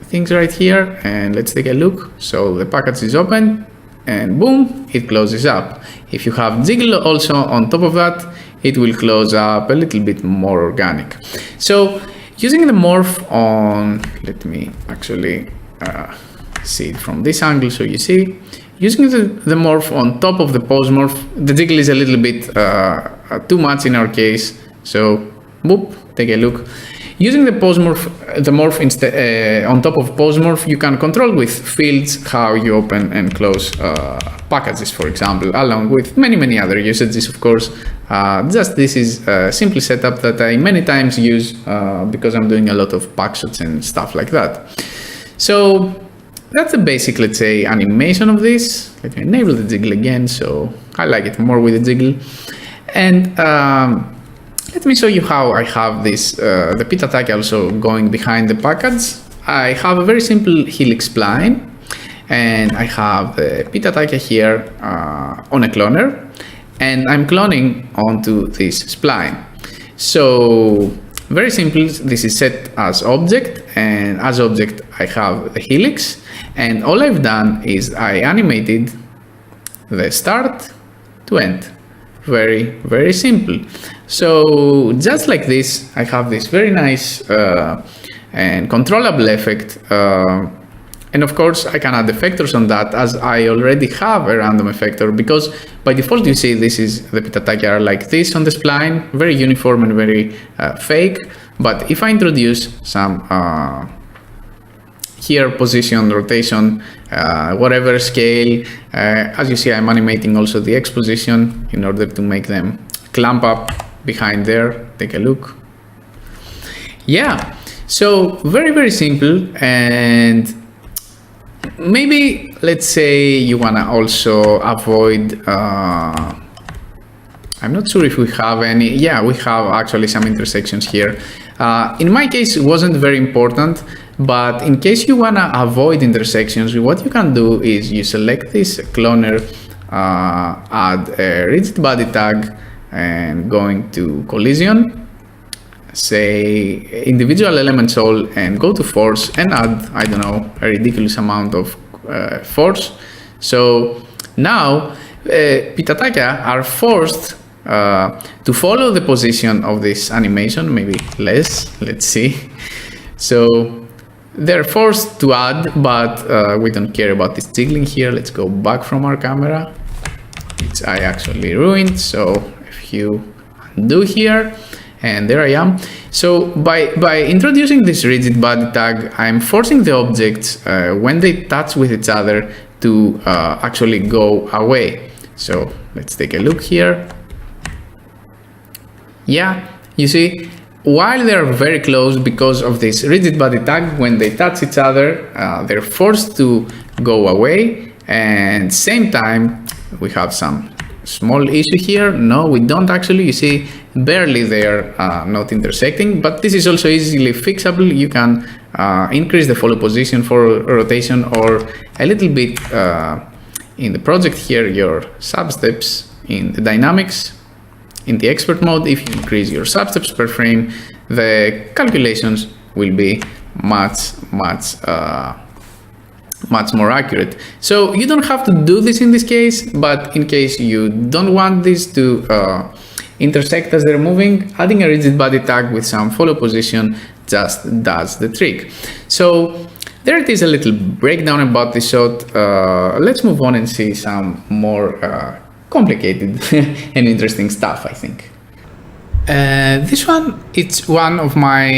[SPEAKER 12] things right here, and let's take a look. So the package is open, and boom, it closes up. If you have jiggle also on top of that, it will close up a little bit more organic. So using the morph on, let me actually see it from this angle so you see. using the morph on top of the pose morph, the jiggle is a little bit too much in our case. So, boop, take a look. Using the pose morph, on top of pose morph, you can control with fields how you open and close packages, for example, along with many other usages, of course. Just this is a simple setup that I many times use because I'm doing a lot of backshots and stuff like that. So that's the basic, let's say, animation of this. Let me enable the jiggle again, so I like it more with the jiggle. And let me show you how I have this, the Pitataki also going behind the package. I have a very simple helix spline, and I have the Pitataki here on a cloner, and I'm cloning onto this spline. So very simple, this is set as object, and as object I have the helix, and all I've done is I animated the start to end. Very simple. So just like this, I have this very nice and controllable effect. And of course, I can add effectors on that, as I already have a random effector, because by default, you see this is the Pitataki are like this on the spline, very uniform and very fake. But if I introduce some here position, rotation, whatever scale, as you see, I'm animating also the X position in order to make them clamp up behind there. Take a look. Yeah, so very simple. And maybe let's say you wanna also avoid, I'm not sure if we have any. Yeah, we have actually some intersections here. In my case, it wasn't very important, but in case you wanna avoid intersections, what you can do is you select this cloner, add a rigid body tag, and going to collision, say individual elements all, and go to force and add, I don't know, a ridiculous amount of force. So now Pitataki are forced to follow the position of this animation, maybe less, let's see. So they're forced to add, but we don't care about this jiggling here. Let's go back from our camera, which I actually ruined. So if you undo here, and there I am. So by introducing this rigid body tag, I'm forcing the objects when they touch with each other to actually go away. So let's take a look here. Yeah, you see, while they're very close, because of this rigid body tag, when they touch each other, they're forced to go away. And same time, we have some small issue here. No, we don't actually. You see, barely they're not intersecting, but this is also easily fixable. You can increase the follow position for rotation, or a little bit in the project here, your substeps in the dynamics. In the expert mode, if you increase your substeps per frame, the calculations will be much more accurate. So you don't have to do this in this case, but in case you don't want this to intersect as they're moving, adding a rigid body tag with some follow position just does the trick. So there it is, a little breakdown about this shot. Let's move on and see some more complicated and interesting stuff, I think. This one, it's one of my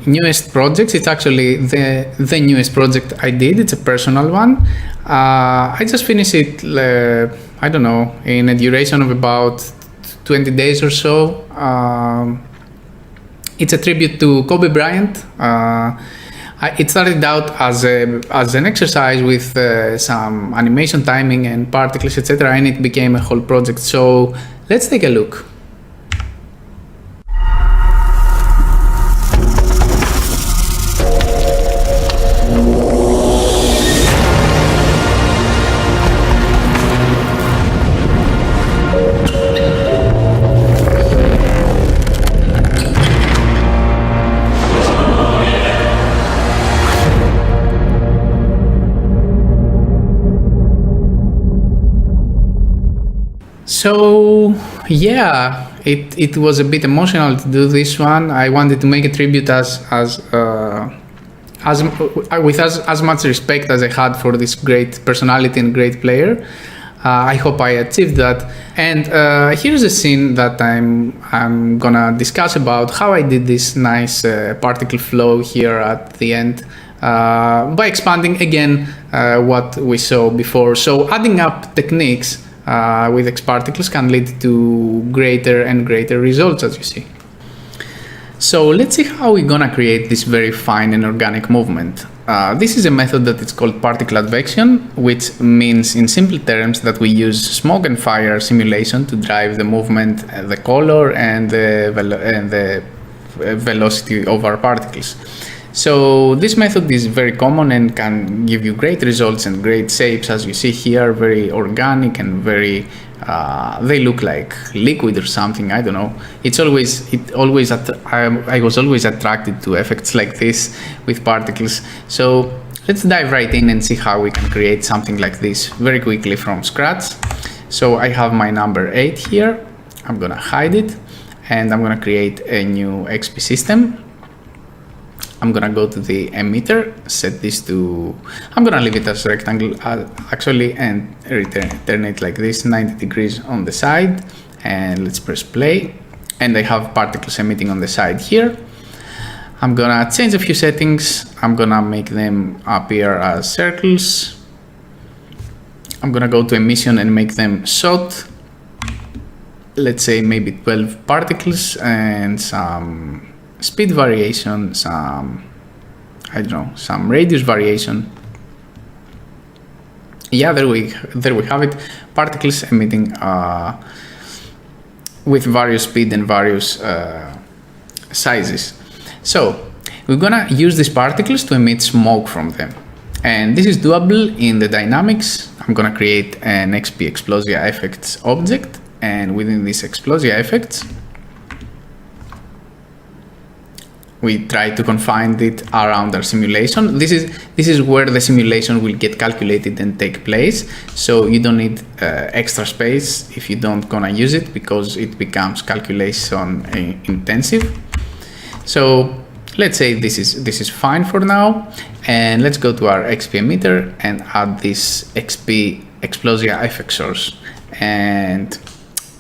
[SPEAKER 12] newest projects. It's actually the newest project I did. It's a personal one. I just finished it, I don't know, in a duration of about 20 days or so. It's a tribute to Kobe Bryant. It started out as an exercise with some animation timing and particles, etc., and it became a whole project. So let's take a look. So yeah, it was a bit emotional to do this one. I wanted to make a tribute as as much respect as I had for this great personality and great player. I hope I achieved that. And here's a scene that I'm gonna discuss about how I did this nice particle flow here at the end by expanding again what we saw before. So adding up techniques with X particles can lead to greater and greater results, as you see. So let's see how we're gonna create this very fine and organic movement. This is a method that is called particle advection, which means in simple terms that we use smoke and fire simulation to drive the movement, the color and the velocity of our particles. So this method is very common and can give you great results and great shapes, as you see here, very organic and very they look like liquid or something. I don't know. I was always attracted to effects like this with particles. So let's dive right in and see how we can create something like this very quickly from scratch. So I have my number 8 here. I'm gonna hide it and I'm gonna create a new XP system. I'm gonna go to the emitter, set this to, I'm gonna leave it as rectangle actually, and turn it like this, 90 degrees on the side, and let's press play. And I have particles emitting on the side here. I'm gonna change a few settings. I'm gonna make them appear as circles. I'm gonna go to emission and make them short. Let's say maybe 12 particles and some speed variation, some, I don't know, some radius variation. Yeah, there we have it. Particles emitting with various speed and various sizes. So we're gonna use these particles to emit smoke from them. And this is doable in the dynamics. I'm gonna create an XP Explosia effects object, and within this Explosia effects, we try to confine it around our simulation. This is where the simulation will get calculated and take place. So you don't need extra space if you don't gonna use it, because it becomes calculation intensive. So let's say this is fine for now, and let's go to our XP emitter and add this XP Explosia effect source. And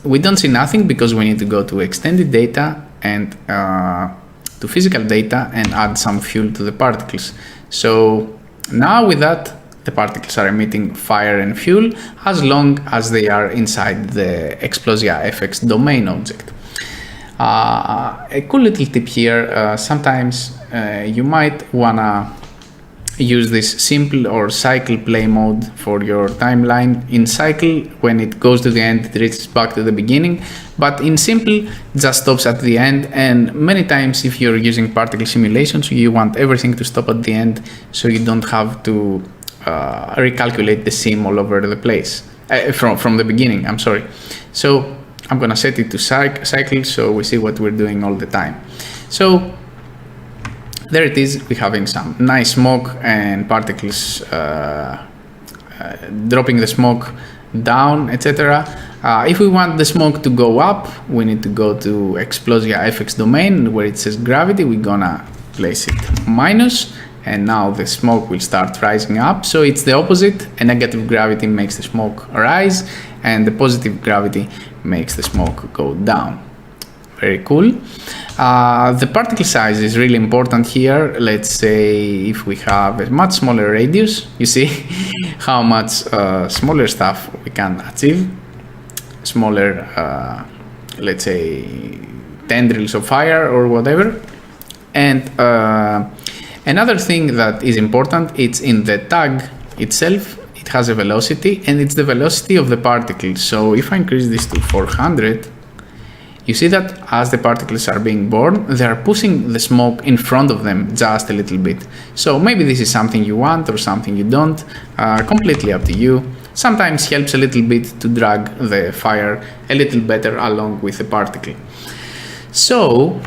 [SPEAKER 12] we don't see nothing because we need to go to extended data and to physical data and add some fuel to the particles. So now with that, the particles are emitting fire and fuel as long as they are inside the Explosia FX domain object. A cool little tip here, sometimes you might wanna use this simple or cycle play mode for your timeline. In cycle, when it goes to the end, it reaches back to the beginning, but in simple, it just stops at the end. And many times if you're using particle simulations, you want everything to stop at the end so you don't have to recalculate the sim all over the place from the beginning, I'm sorry. So I'm gonna set it to cycle so we see what we're doing all the time. So there it is, we're having some nice smoke and particles dropping the smoke down, etc. If we want the smoke to go up, we need to go to Explosia FX domain where it says gravity. We're gonna place it minus, and now the smoke will start rising up. So it's the opposite. A negative gravity makes the smoke rise, and the positive gravity makes the smoke go down. Very cool. The particle size is really important here. Let's say if we have a much smaller radius, you see how much smaller stuff we can achieve. Smaller, let's say, tendrils of fire or whatever. And another thing that is important, it's in the tag itself. It has a velocity, and it's the velocity of the particle. So if I increase this to 400, you see that as the particles are being born, they are pushing the smoke in front of them just a little bit. So maybe this is something you want or something you don't, completely up to you. Sometimes helps a little bit to drag the fire a little better along with the particle. So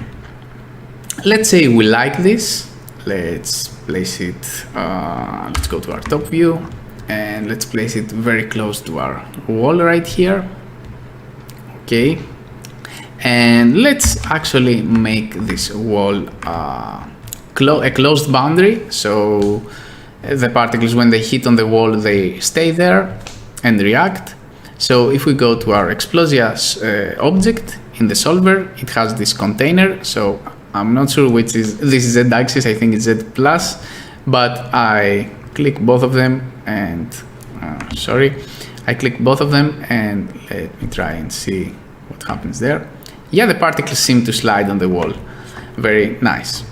[SPEAKER 12] let's say we like this. Let's place it, let's go to our top view, and let's place it very close to our wall right here. Okay. And let's actually make this wall a closed boundary, so the particles, when they hit on the wall, they stay there and react. So if we go to our Explosia object in the solver, it has this container. So I'm not sure which is, this is Z-axis, I think it's Z+, but I click both of them and, I click both of them and let me try and see what happens there. Yeah, the particles seem to slide on the wall. Very nice.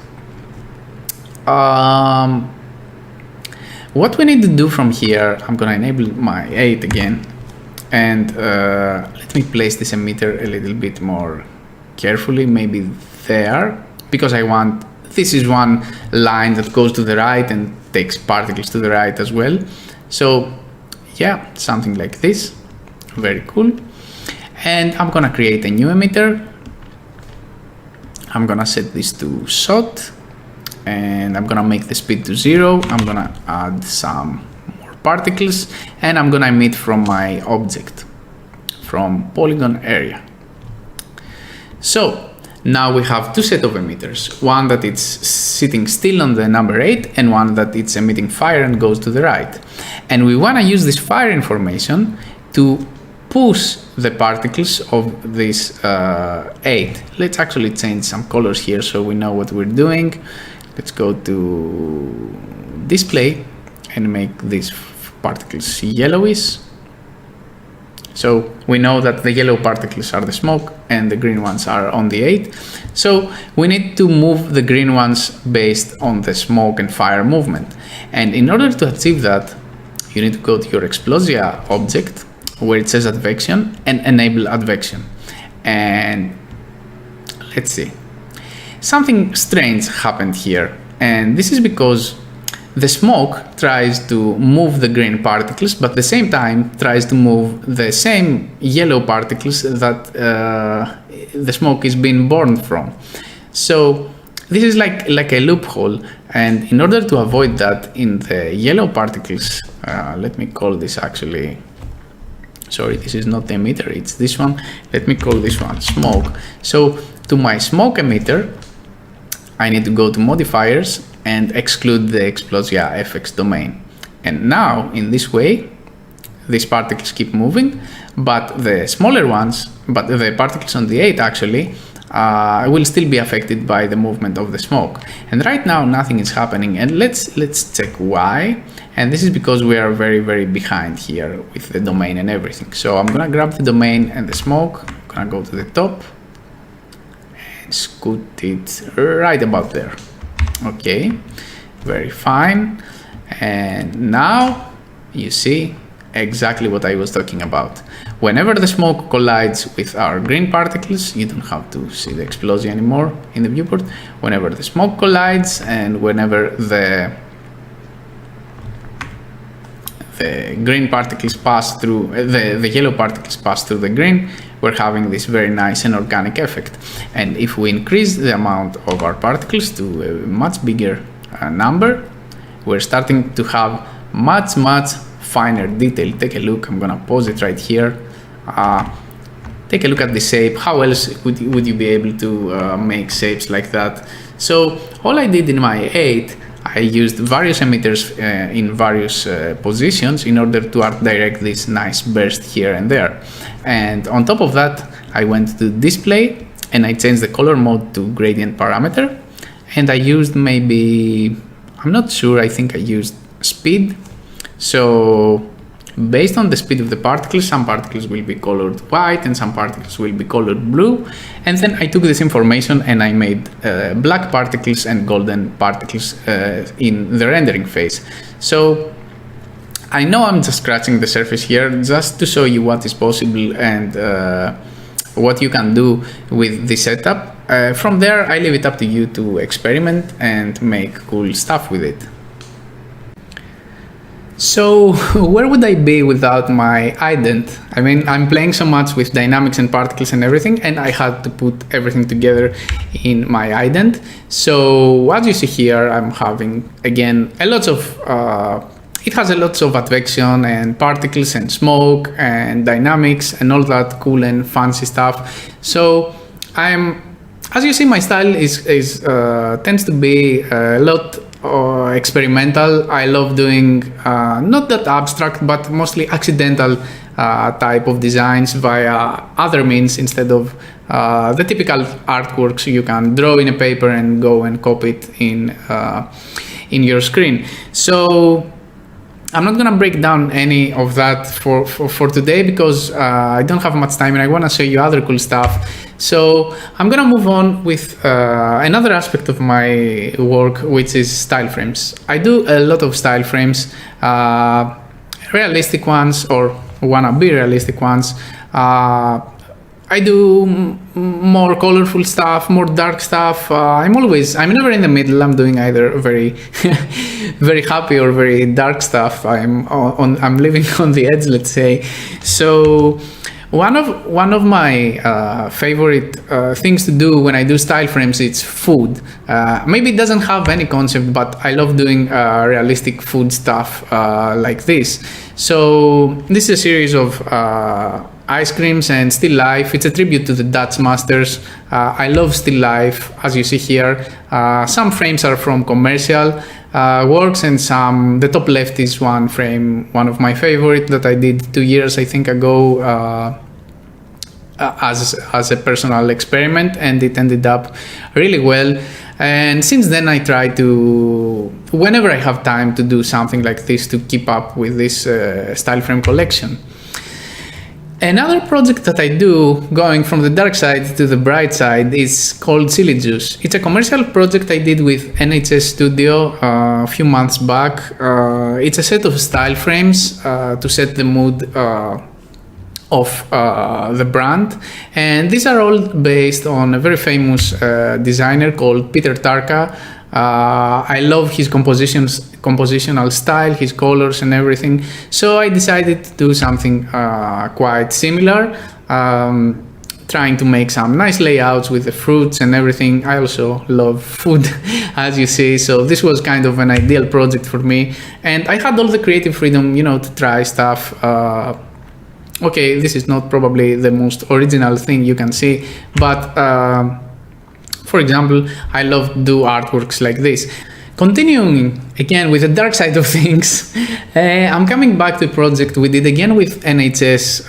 [SPEAKER 12] What we need to do from here, I'm gonna enable my 8 again, and let me place this emitter a little bit more carefully, maybe there, because I want, this is one line that goes to the right and takes particles to the right as well. So yeah, something like this, very cool. And I'm gonna create a new emitter. I'm gonna set this to SOT, and I'm gonna make the speed to 0. I'm gonna add some more particles, and I'm gonna emit from my object, from polygon area. So now we have two sets of emitters, one that it's sitting still on the number 8 and one that it's emitting fire and goes to the right. And we wanna use this fire information to push the particles of this 8. Let's actually change some colors here so we know what we're doing. Let's go to display and make these particles yellowish. So we know that the yellow particles are the smoke and the green ones are on the 8. So we need to move the green ones based on the smoke and fire movement. And in order to achieve that, you need to go to your Explosia object where it says advection and enable advection. And let's see. Something strange happened here. And this is because the smoke tries to move the green particles, but at the same time tries to move the same yellow particles that the smoke is being born from. So this is like a loophole, and in order to avoid that in the yellow particles, let me call this actually, sorry, this is not the emitter, it's this one. Let me call this one smoke. So to my smoke emitter, I need to go to modifiers and exclude the Explosia FX domain. And now, in this way, these particles keep moving, but the smaller ones, but the particles on the 8 actually, will still be affected by the movement of the smoke. And right now, nothing is happening. And let's check why. And this is because we are very, very behind here with the domain and everything. So I'm gonna grab the domain and the smoke. I'm gonna go to the top and scoot it right about there. Okay, very fine. And now you see exactly what I was talking about. Whenever the smoke collides with our green particles, you don't have to see the explosion anymore in the viewport. Whenever the smoke collides and whenever the green particles pass through, the yellow particles pass through the green, we're having this very nice and organic effect. And if we increase the amount of our particles to a much bigger number, we're starting to have much finer detail. Take a look, I'm gonna pause it right here. Take a look at the shape. How else would you be able to make shapes like that? So all I did in my 8, I used various emitters in various positions in order to art direct this nice burst here and there. And on top of that, I went to display and I changed the color mode to gradient parameter. And I used maybe, I'm not sure, I think I used speed. So based on the speed of the particles, some particles will be colored white and some particles will be colored blue. And then I took this information and I made black particles and golden particles in the rendering phase. So I know I'm just scratching the surface here just to show you what is possible and what you can do with this setup. From there, I leave it up to you to experiment and make cool stuff with it. So where would I be without my ident? I mean, I'm playing so much with dynamics and particles and everything, and I had to put everything together in my ident. So as you see here, I'm having, again, a lot of, it has a lot of advection and particles and smoke and dynamics and all that cool and fancy stuff. So I'm as you see, my style is tends to be a lot experimental. I love doing not that abstract, but mostly accidental type of designs via other means instead of the typical artworks you can draw in a paper and go and copy it in your screen. So I'm not gonna break down any of that for today because I don't have much time and I wanna show you other cool stuff. So I'm gonna move on with another aspect of my work, which is style frames. I do a lot of style frames, realistic ones or wanna-be realistic ones. I do more colorful stuff, more dark stuff. I'm never in the middle. I'm doing either very, very happy or very dark stuff. I'm living on the edge, let's say. So one of my favorite things to do when I do style frames is food. Maybe it doesn't have any concept, but I love doing realistic food stuff like this. So this is a series of ice creams and still life. It's a tribute to the Dutch masters. I love still life, as you see here. Some frames are from commercial works, and the top left is one frame, one of my favorite that I did 2 years, I think, ago as a personal experiment, and it ended up really well. And since then I try to, whenever I have time, to do something like this to keep up with this style frame collection. Another project that I do, going from the dark side to the bright side, is called Silly Juice. It's a commercial project I did with NHS Studio a few months back. It's a set of style frames to set the mood of the brand, and these are all based on a very famous designer called Peter Tarka. I love his compositional style, his colors and everything, so I decided to do something quite similar, trying to make some nice layouts with the fruits and everything. I also love food, as you see, so this was kind of an ideal project for me, and I had all the creative freedom, to try stuff. Okay, this is not probably the most original thing you can see, but for example, I love to do artworks like this. Continuing again with the dark side of things, I'm coming back to a project we did again with NHS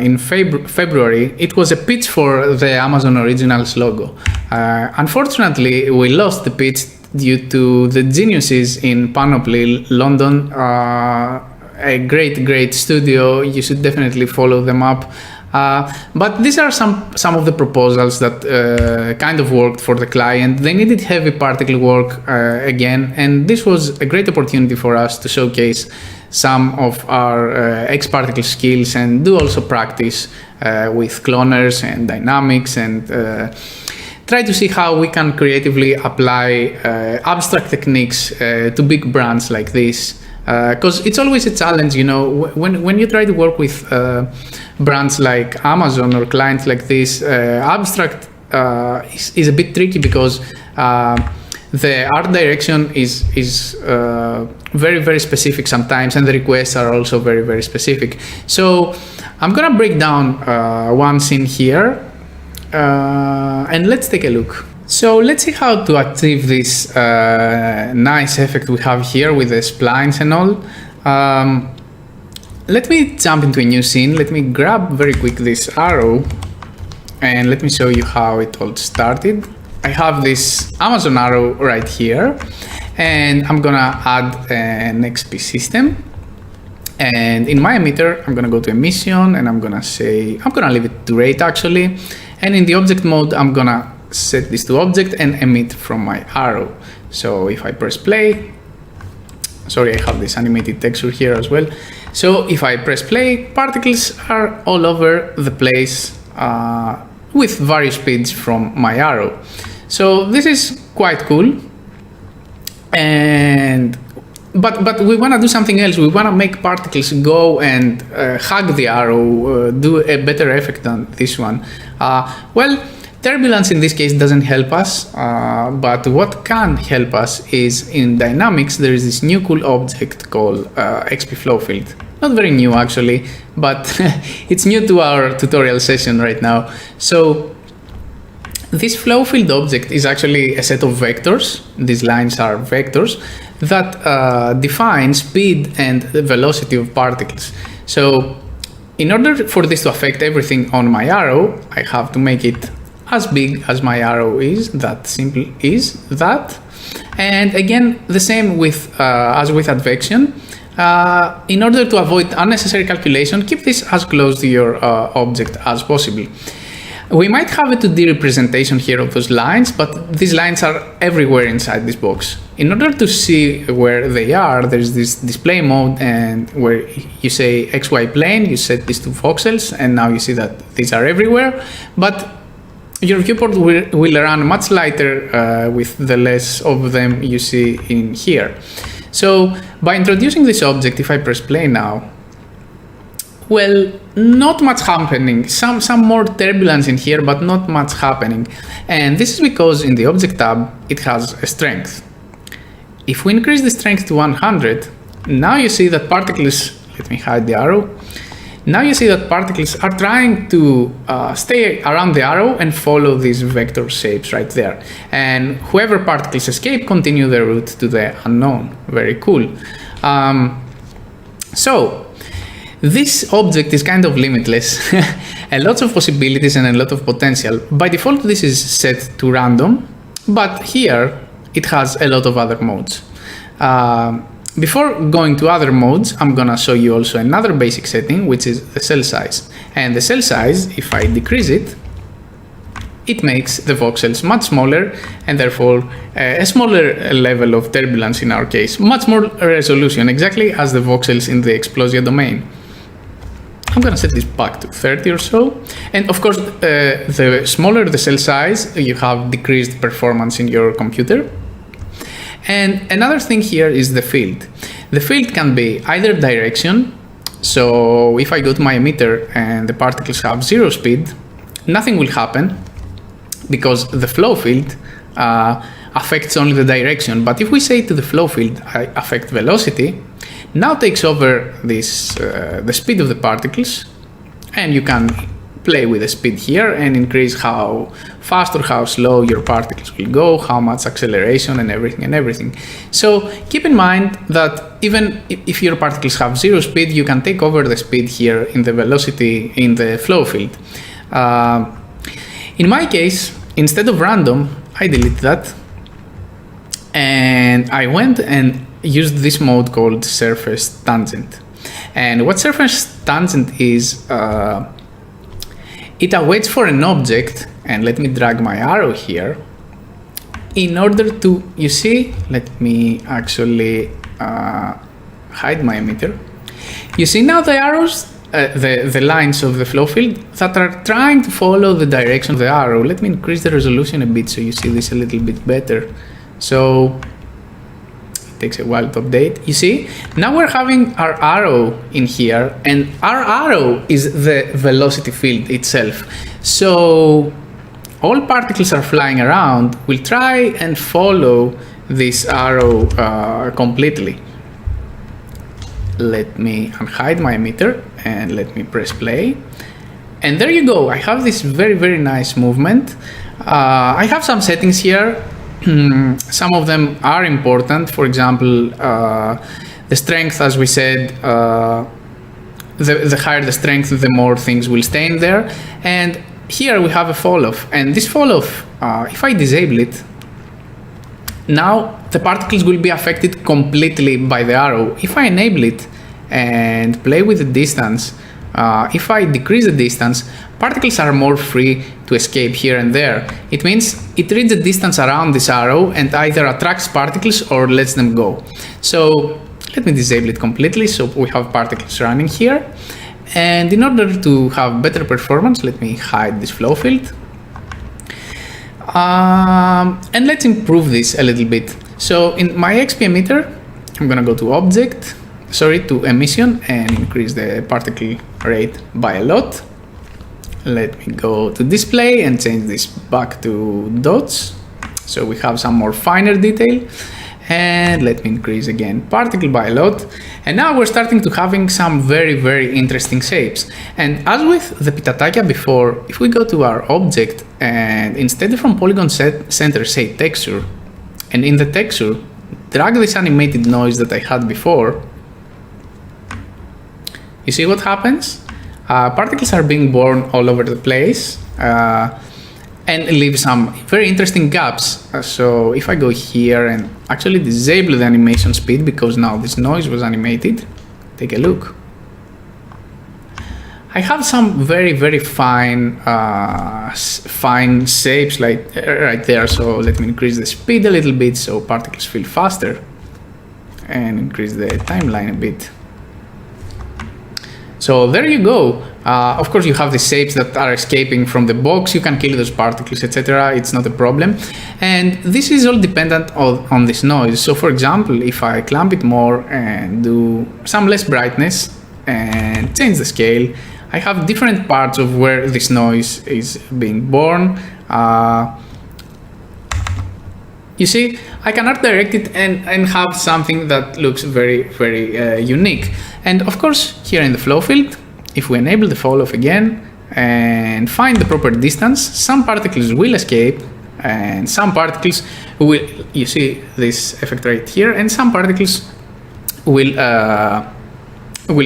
[SPEAKER 12] in February. It was a pitch for the Amazon Originals logo. Unfortunately, we lost the pitch due to the geniuses in Panoply, London. A great studio. You should definitely follow them up. But these are some of the proposals that kind of worked for the client. They needed heavy particle work again, and this was a great opportunity for us to showcase some of our X-particle skills and do also practice with cloners and dynamics, and try to see how we can creatively apply abstract techniques to big brands like this. Because it's always a challenge, when you try to work with brands like Amazon or clients like this, abstract is a bit tricky because the art direction is very, very specific sometimes, and the requests are also very, very specific. So I'm gonna break down one scene here, and let's take a look. So let's see how to achieve this nice effect we have here with the splines and all. Let me jump into a new scene. Let me grab very quick this arrow and let me show you how it all started. I have this Amazon arrow right here, and I'm gonna add an XP system. And in my emitter, I'm gonna go to emission, and I'm gonna leave it to rate actually. And in the object mode, I'm gonna set this to object and emit from my arrow. So if I press play, sorry, I have this animated texture here as well. So if I press play, particles are all over the place with various speeds from my arrow. So this is quite cool. But we want to do something else. We want to make particles go and hug the arrow, do a better effect than this one. Well, turbulence in this case doesn't help us, but what can help us is in dynamics there is this new cool object called XP flow field. Not very new actually, but it's new to our tutorial session right now. So This flow field object is actually a set of vectors. These lines are vectors that define speed and the velocity of particles. So in order for this to affect everything on my arrow, I have to make it as big as my arrow is. That simple is that. And again, the same with as with advection. In order to avoid unnecessary calculation, keep this as close to your object as possible. We might have a 2D representation here of those lines, but these lines are everywhere inside this box. In order to see where they are, there's this display mode, and where you say XY plane, you set these to voxels, and now you see that these are everywhere. But your viewport will run much lighter with the less of them you see in here. So by introducing this object, if I press play now, well, not much happening. Some more turbulence in here, but not much happening. And this is because in the object tab, it has a strength. If we increase the strength to 100, now you see that particles, let me hide the arrow. Now you see that particles are trying to stay around the arrow and follow these vector shapes right there. And whoever particles escape continue their route to the unknown. Very cool. So this object is kind of limitless. A lot of possibilities and a lot of potential. By default, this is set to random, but here it has a lot of other modes. Before going to other modes, I'm gonna show you also another basic setting, which is the cell size. And the cell size, if I decrease it, it makes the voxels much smaller, and therefore a smaller level of turbulence in our case. Much more resolution, exactly as the voxels in the Explosia domain. I'm gonna set this back to 30 or so. And of course, the smaller the cell size, you have decreased performance in your computer. And another thing here is the field. The field can be either direction. So if I go to my emitter and the particles have 0 speed, nothing will happen because the flow field affects only the direction. But if we say to the flow field, I affect velocity, now takes over this the speed of the particles, and you can play with the speed here and increase how fast or how slow your particles will go, how much acceleration and everything. So keep in mind that even if your particles have 0 speed, you can take over the speed here in the velocity in the flow field. In my case, instead of random, I delete that, and I went and used this mode called surface tangent. And what surface tangent is, it awaits for an object, and let me drag my arrow here, in order to, you see, let me actually hide my emitter. You see now the arrows, the lines of the flow field that are trying to follow the direction of the arrow. Let me increase the resolution a bit so you see this a little bit better. So it takes a while to update. You see, now we're having our arrow in here, and our arrow is the velocity field itself. So all particles are flying around will try and follow this arrow completely. Let me unhide my emitter and let me press play. And there you go. I have this very, very nice movement. I have some settings here. Some of them are important. For example, the strength, as we said, the higher the strength, the more things will stay in there. And here we have a fall off. And this fall off, if I disable it, now the particles will be affected completely by the arrow. If I enable it and play with the distance, if I decrease the distance, particles are more free to escape here and there. It means it reads the distance around this arrow and either attracts particles or lets them go. So let me disable it completely so we have particles running here. And in order to have better performance, let me hide this flow field. And let's improve this a little bit. So in my XP emitter, I'm gonna go to object, to emission, and increase the particle rate by a lot. Let me go to display and change this back to dots, so we have some more finer detail. And let me increase again particle by a lot. And now we're starting to having some very, very interesting shapes. And as with the pitatakia before, if we go to our object and instead from polygon center say texture, and in the texture, drag this animated noise that I had before, you see what happens? Particles are being born all over the place and leave some very interesting gaps. So if I go here and actually disable the animation speed because now this noise was animated, take a look. I have some very, very fine shapes like right there. So let me increase the speed a little bit so particles feel faster and increase the timeline a bit. So there you go. Of course, you have the shapes that are escaping from the box. You can kill those particles, etc. It's not a problem. And this is all dependent on this noise. So for example, if I clamp it more and do some less brightness and change the scale, I have different parts of where this noise is being born. You see, I can art direct it and have something that looks very, very unique. And of course, here in the flow field, if we enable the fall off again and find the proper distance, some particles will escape and some particles will, you see this effect right here, and some particles will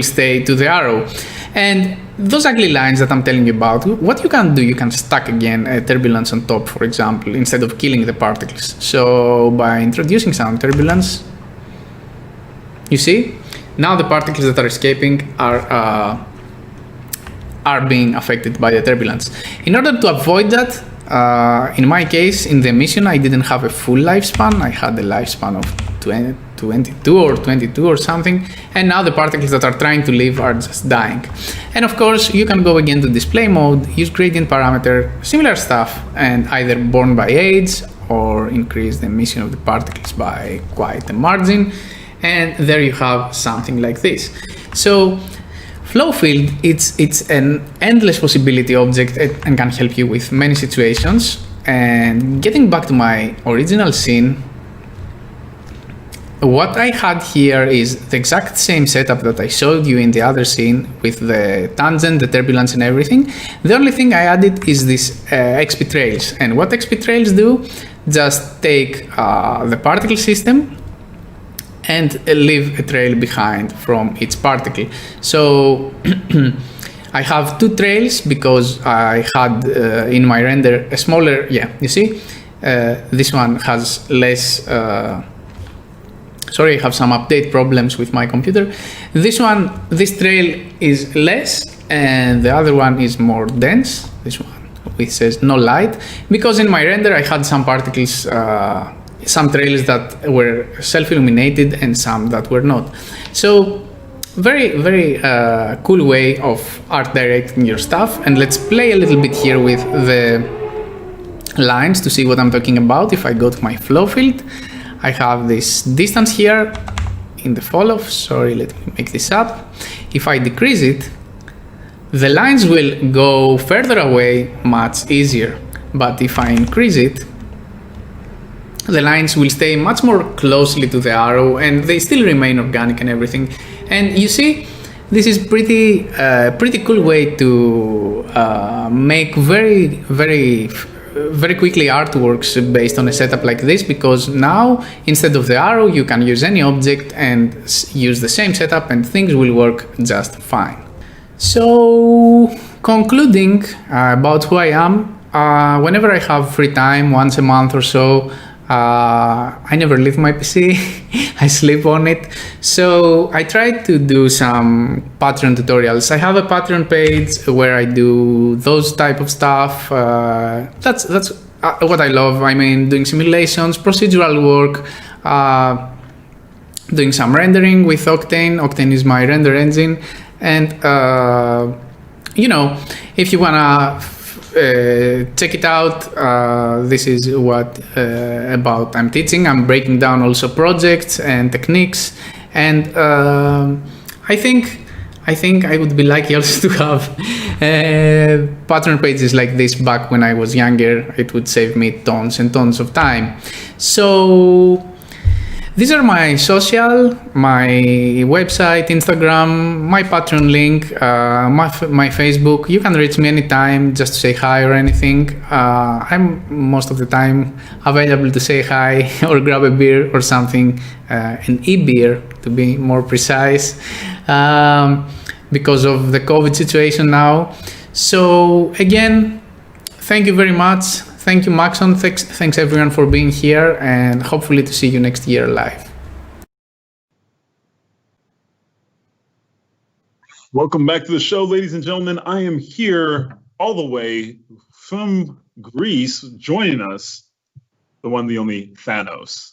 [SPEAKER 12] stay to the arrow. And those ugly lines that I'm telling you about, what you can do, you can stack again a turbulence on top, for example, instead of killing the particles. So by introducing some turbulence, you see, now the particles that are escaping are being affected by the turbulence. In order to avoid that, in my case, in the mission, I didn't have a full lifespan. I had a lifespan of 22 or 22 or something, and now the particles that are trying to live are just dying. And of course, you can go again to display mode, use gradient parameter, similar stuff, and either born by age or increase the emission of the particles by quite a margin. And there you have something like this. So flow field, it's an endless possibility object and can help you with many situations. And getting back to my original scene, what I had here is the exact same setup that I showed you in the other scene with the tangent, the turbulence and everything. The only thing I added is this XP trails. And what XP trails do, just take the particle system and leave a trail behind from each particle. So I have two trails because I had in my render a smaller, you see, this one has less, sorry, I have some update problems with my computer. This trail is less and the other one is more dense, this one, which says no light, because in my render I had some particles, some trails that were self-illuminated and some that were not. So very, very cool way of art directing your stuff. And let's play a little bit here with the lines to see what I'm talking about. If I go to my flow field, I have this distance here in the fall off. Sorry, let me make this up. If I decrease it, the lines will go further away much easier. But if I increase it, the lines will stay much more closely to the arrow and they still remain organic and everything. And you see, this is pretty cool way to make very, very, very quickly artworks based on a setup like this, because now instead of the arrow you can use any object and use the same setup and things will work just fine. So concluding about who I am, whenever I have free time, once a month or so, I never leave my PC, I sleep on it. So I try to do some Patreon tutorials. I have a Patreon page where I do those type of stuff. That's what I love. I mean, doing simulations, procedural work, doing some rendering with Octane. Octane is my render engine. And, you know, if you wanna check it out, this is what about I'm teaching. I'm breaking down also projects and techniques, and I think I would be lucky also to have Patreon pages like this back when I was younger. It would save me tons and tons of time. So These are my social, my website, Instagram, my Patreon link, my Facebook. You can reach me anytime just to say hi or anything. I'm most of the time available to say hi or grab a beer or something, an e-beer to be more precise, because of the COVID situation now. So again, thank you very much. Thank you, Maxon. Thanks everyone for being here, and hopefully to see you next year live.
[SPEAKER 7] Welcome back to the show, ladies and gentlemen. I am here all the way from Greece, joining us, the one, the only Thanos.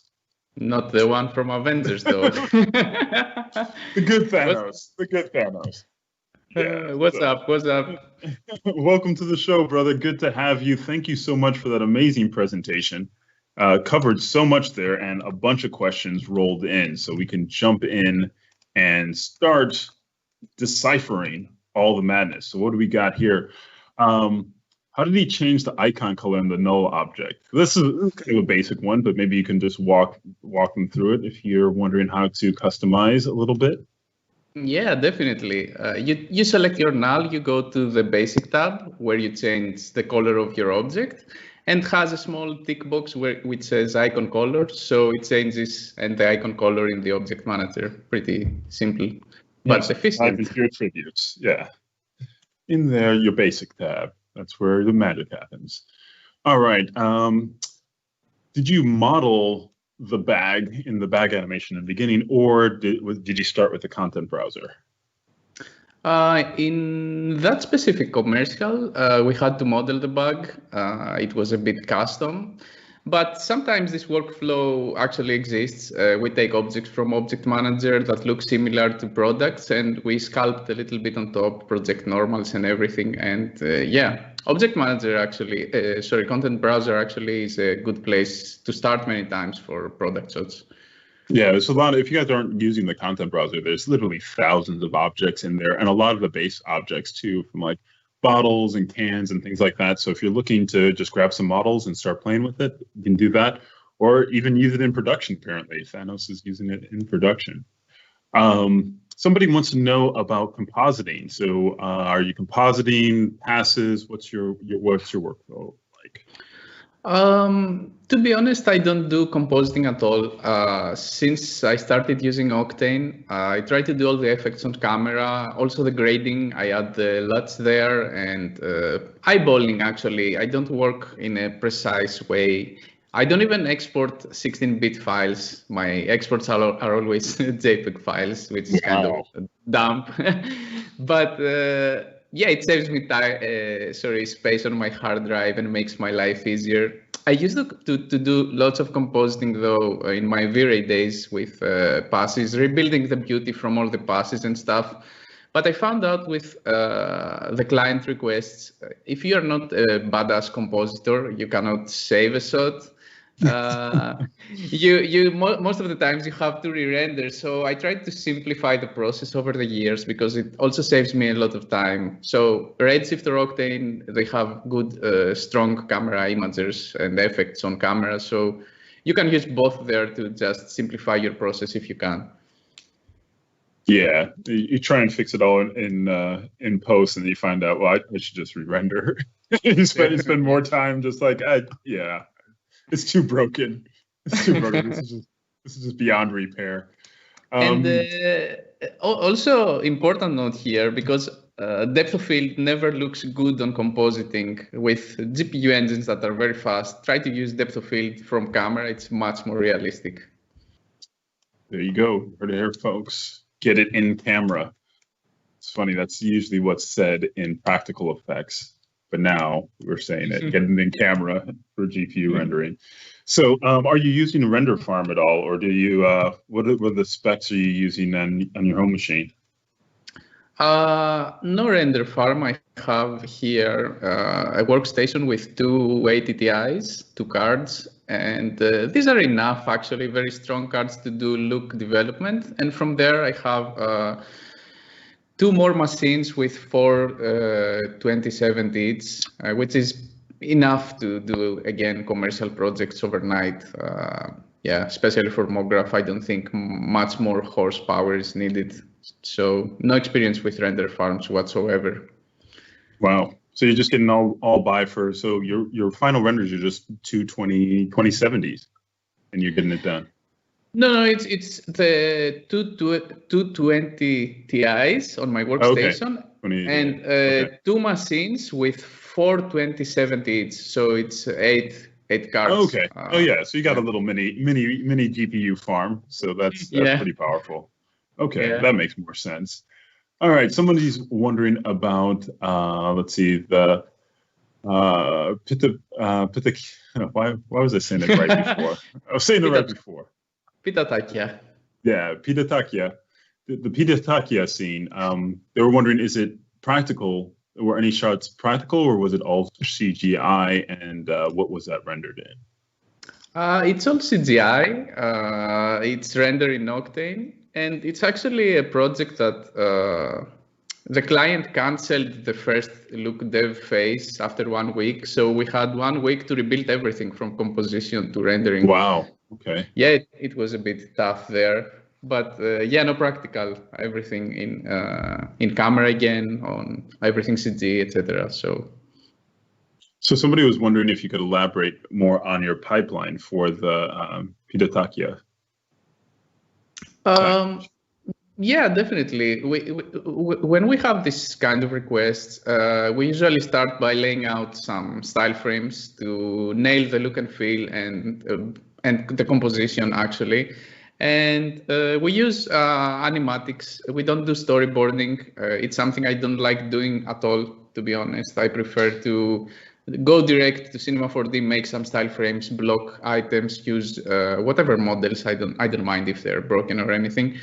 [SPEAKER 12] Not the one from Avengers, though.
[SPEAKER 7] The good Thanos. The good Thanos. Yeah,
[SPEAKER 12] what's up?
[SPEAKER 7] Welcome to the show, brother. Good to have you. Thank you so much for that amazing presentation. Covered so much there, and a bunch of questions rolled in, so we can jump in and start deciphering all the madness. So what do we got here? How did he change the icon color in the null object? This is kind of a basic one, but maybe you can just walk them through it if you're wondering how to customize a little bit.
[SPEAKER 12] Yeah, definitely. You select your null, you go to the basic tab where you change the color of your object, and has a small tick box which says icon color. So it changes and the icon color in the object manager. Pretty simple, but efficient.
[SPEAKER 7] Your attributes, yeah. In there, your basic tab. That's where the magic happens. All right. Did you model the bag in the bag animation in the beginning, or did you start with the content browser?
[SPEAKER 12] In that specific commercial, we had to model the bag. It was a bit custom, but sometimes this workflow actually exists. We take objects from Object Manager that look similar to products, and we sculpt a little bit on top, project normals and everything. And yeah, Object Manager actually, Content Browser actually is a good place to start many times for product shots.
[SPEAKER 7] Yeah, there's a lot. If you guys aren't using the content browser, there's literally thousands of objects in there, and a lot of the base objects too, from like bottles and cans and things like that. So if you're looking to just grab some models and start playing with it, you can do that, or even use it in production. Apparently, Thanos is using it in production. Somebody wants to know about compositing. So, are you compositing passes? What's your workflow like?
[SPEAKER 12] To be honest, I don't do compositing at all. Since I started using Octane, I try to do all the effects on camera, also the grading. I add the LUTs there, and eyeballing actually. I don't work in a precise way. I don't even export 16-bit files. My exports are always JPEG files, which is kind of dumb. But yeah, it saves me space on my hard drive and makes my life easier. I used to do lots of compositing though in my V-Ray days with passes, rebuilding the beauty from all the passes and stuff. But I found out with the client requests, if you are not a badass compositor, you cannot save a shot. Most of the times you have to re-render. So I tried to simplify the process over the years because it also saves me a lot of time. So Redshift or Octane, they have good, strong camera imagers and effects on camera. So you can use both there to just simplify your process if you can.
[SPEAKER 7] Yeah, you try and fix it all in post, and you find out, well, I should just re-render. you spend more time just like, yeah. It's too broken. It's too broken. This is just beyond repair.
[SPEAKER 12] And also important note here, because depth of field never looks good on compositing with GPU engines that are very fast. Try to use depth of field from camera. It's much more realistic.
[SPEAKER 7] There you go. Heard it here, folks. Get it in camera. It's funny. That's usually what's said in practical effects. But now we're saying it, get it in camera for GPU rendering. So are you using a render farm at all, or do you, what are the specs are you using on your home machine?
[SPEAKER 12] No render farm. I have here a workstation with two ATTIs, two cards, and these are enough, actually, very strong cards to do look development. And from there, I have two more machines with four 2070 each, which is enough to do, again, commercial projects overnight. yeah, especially for MoGraph, I don't think much more horsepower is needed. So no experience with render farms whatsoever.
[SPEAKER 7] Wow. So you're just getting all by for, so your final renders are just 2070s and you're getting it done.
[SPEAKER 12] No, it's the 220 Ti's on my workstation, and 2 machines with 4 2070 each. So it's eight cards.
[SPEAKER 7] Okay. So you got a little mini GPU farm. So that's pretty powerful. Okay, that makes more sense. All right, somebody's wondering about let's see, the why was I saying it right before? I was saying it right before.
[SPEAKER 12] Pitatakia.
[SPEAKER 7] Yeah, Pitatakia. The Pitatakia scene. They were wondering, is it practical? Were any shots practical, or was it all CGI? And what was that rendered in?
[SPEAKER 12] It's all CGI. It's rendered in Octane, and it's actually a project that the client canceled the first look dev phase after 1 week. So we had 1 week to rebuild everything from composition to rendering.
[SPEAKER 7] Wow. Okay.
[SPEAKER 12] Yeah, it was a bit tough there, but no practical. Everything in camera again, on everything CG, etc. So
[SPEAKER 7] somebody was wondering if you could elaborate more on your pipeline for the Pitatakia.
[SPEAKER 12] Yeah, definitely. When we have this kind of requests, we usually start by laying out some style frames to nail the look and feel and the composition actually. And we use animatics. We don't do storyboarding. It's something I don't like doing at all, to be honest. I prefer to go direct to Cinema 4D, make some style frames, block items, use whatever models. I don't mind if they're broken or anything.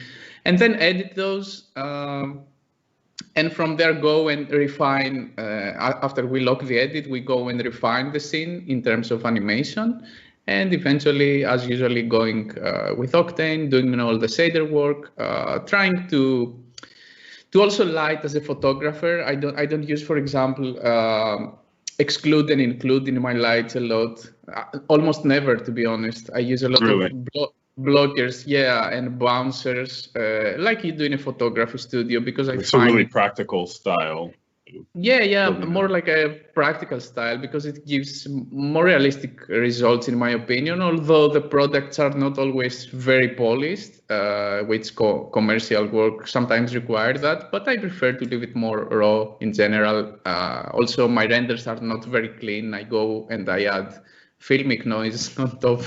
[SPEAKER 12] And then edit those, and from there go and refine. After we lock the edit, we go and refine the scene in terms of animation, and eventually, as usually, going with Octane, doing all the shader work, trying to also light as a photographer. I don't use, for example, exclude and include in my lights a lot. Almost never, to be honest. I use a lot of blockers, and bouncers, like you do in a photography studio, because
[SPEAKER 7] it's a really practical style.
[SPEAKER 12] More like a practical style, because it gives more realistic results, in my opinion, although the products are not always very polished, which commercial work sometimes require that, but I prefer to leave it more raw in general. Also, my renders are not very clean. I go and I add filmic noise on top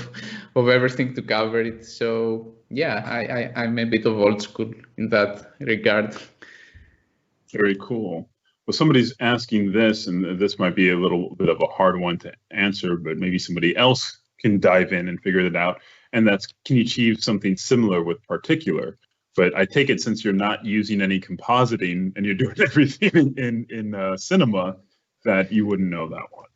[SPEAKER 12] of everything to cover it. So I'm a bit of old school in that regard.
[SPEAKER 7] Very cool. Well, somebody's asking this, and this might be a little bit of a hard one to answer, but maybe somebody else can dive in and figure it out. And that's, can you achieve something similar with particular? But I take it, since you're not using any compositing and you're doing everything in Cinema, that you wouldn't know that one.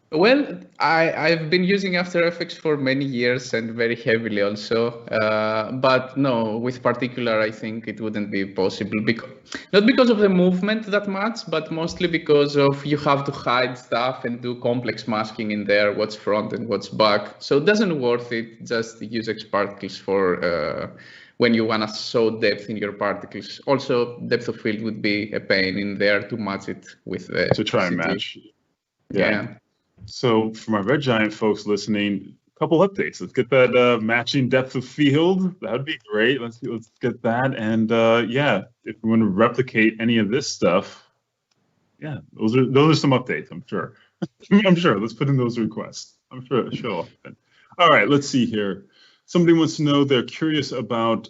[SPEAKER 12] Well, I've been using After Effects for many years and very heavily also, but no, with particular, I think it wouldn't be possible, not because of the movement that much, but mostly because of you have to hide stuff and do complex masking in there, what's front and what's back. So it doesn't worth it just to use X particles for when you want to show depth in your particles. Also, depth of field would be a pain in there to match it with the
[SPEAKER 7] to try and match.
[SPEAKER 12] Yeah.
[SPEAKER 7] So for my Red Giant folks listening, a couple updates. Let's get that matching depth of field. That would be great. Let's get that. And if we want to replicate any of this stuff, those are some updates, I'm sure. I'm sure. Let's put in those requests. I'm sure it'll happen. All right, let's see here. Somebody wants to know, they're curious about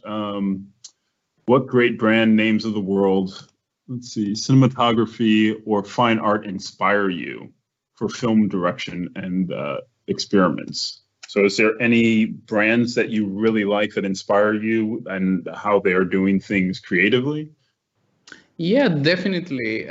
[SPEAKER 7] what great brand names of the world, let's see, cinematography or fine art inspire you for film direction and experiments. So is there any brands that you really like that inspire you and how they are doing things creatively?
[SPEAKER 12] Yeah, definitely.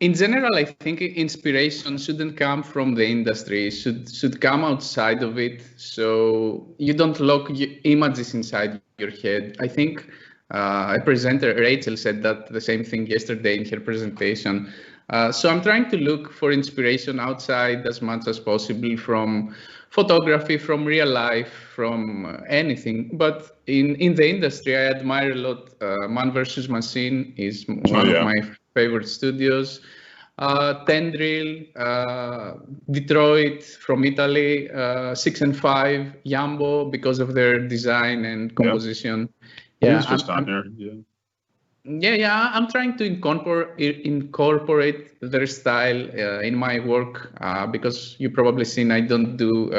[SPEAKER 12] In general, I think inspiration shouldn't come from the industry, should come outside of it. So you don't lock images inside your head. I think a presenter, Rachel, said that the same thing yesterday in her presentation. So I'm trying to look for inspiration outside as much as possible from photography, from real life, from anything. But in the industry, I admire a lot. Man vs. Machine is one of my favorite studios. Tendril, Detroit from Italy, 6 and 5, Yambo because of their design and composition.
[SPEAKER 7] Yeah,
[SPEAKER 12] I'm trying to incorporate their style in my work because you probably seen I don't do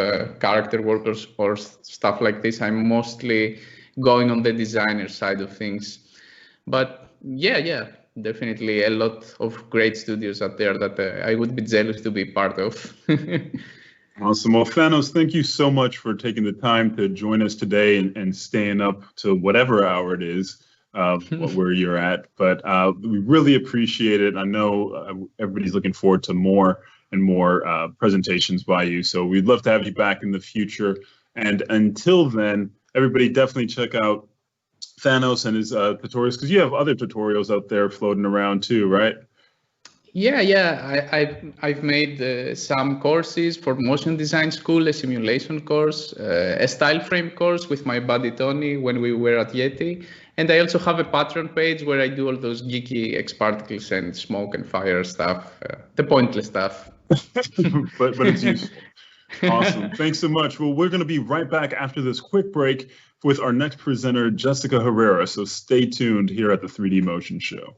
[SPEAKER 12] character work or stuff like this. I'm mostly going on the designer side of things. But definitely a lot of great studios out there that I would be jealous to be part of.
[SPEAKER 7] Awesome. Well, Thanos, thank you so much for taking the time to join us today and staying up to whatever hour it is where you're at. But we really appreciate it. I know everybody's looking forward to more and more presentations by you. So we'd love to have you back in the future. And until then, everybody definitely check out Thanos and his tutorials, because you have other tutorials out there floating around too, right?
[SPEAKER 12] I've made some courses for motion design school, a simulation course, a style frame course with my buddy Tony when we were at Yeti, and I also have a Patreon page where I do all those geeky X particles and smoke and fire stuff, the pointless stuff.
[SPEAKER 7] but it's useful. Awesome. Thanks so much. Well, we're going to be right back after this quick break with our next presenter, Jessica Herrera. So stay tuned here at the 3D Motion Show.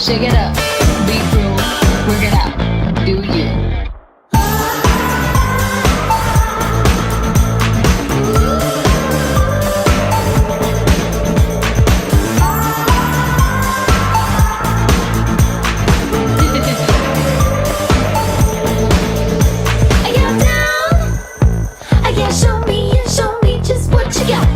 [SPEAKER 1] Shake it up, be cool, work it out, do you.
[SPEAKER 6] Show me just what you got.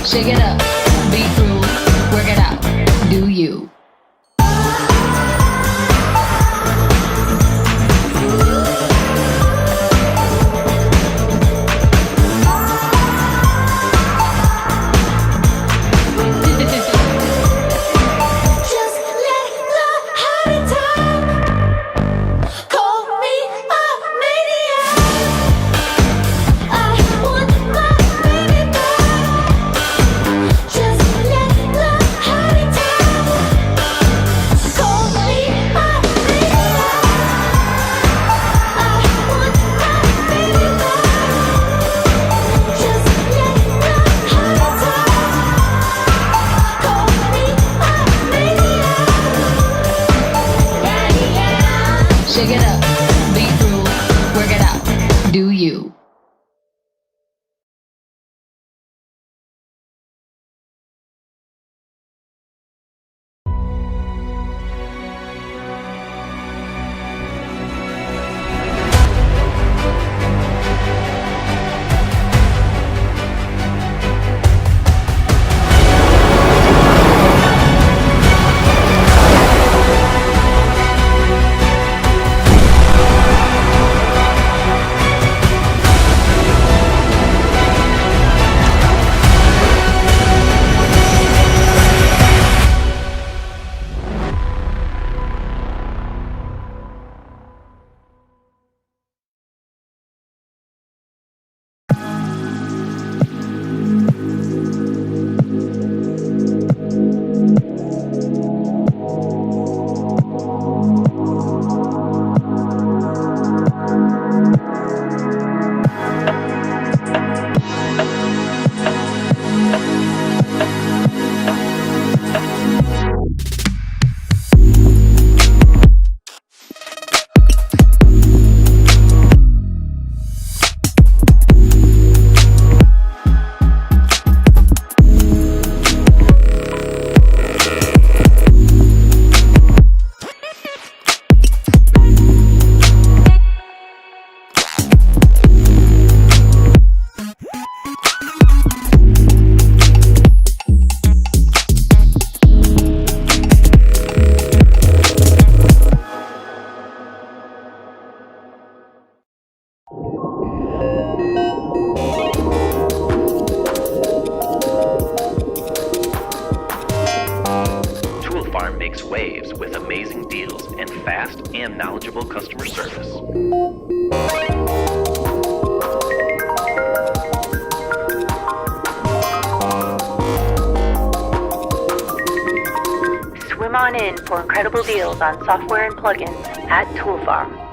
[SPEAKER 1] Shake it up, be cool, work it out, do you.
[SPEAKER 4] waves with amazing deals and fast and knowledgeable customer service.
[SPEAKER 5] Swim on in for incredible deals on software and plugins at Toolfarm.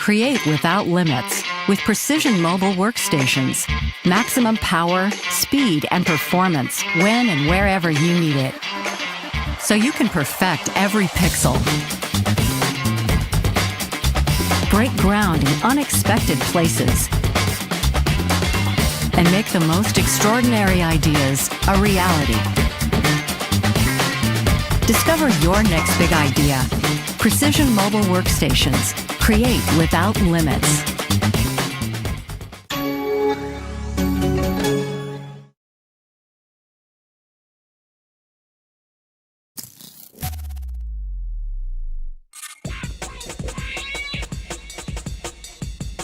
[SPEAKER 14] Create without limits with precision mobile workstations. Maximum power, speed, and performance when and wherever you need it. So you can perfect every pixel. Break ground in unexpected places. And make the most extraordinary ideas a reality. Discover your next big idea. Precision mobile workstations. Create without limits.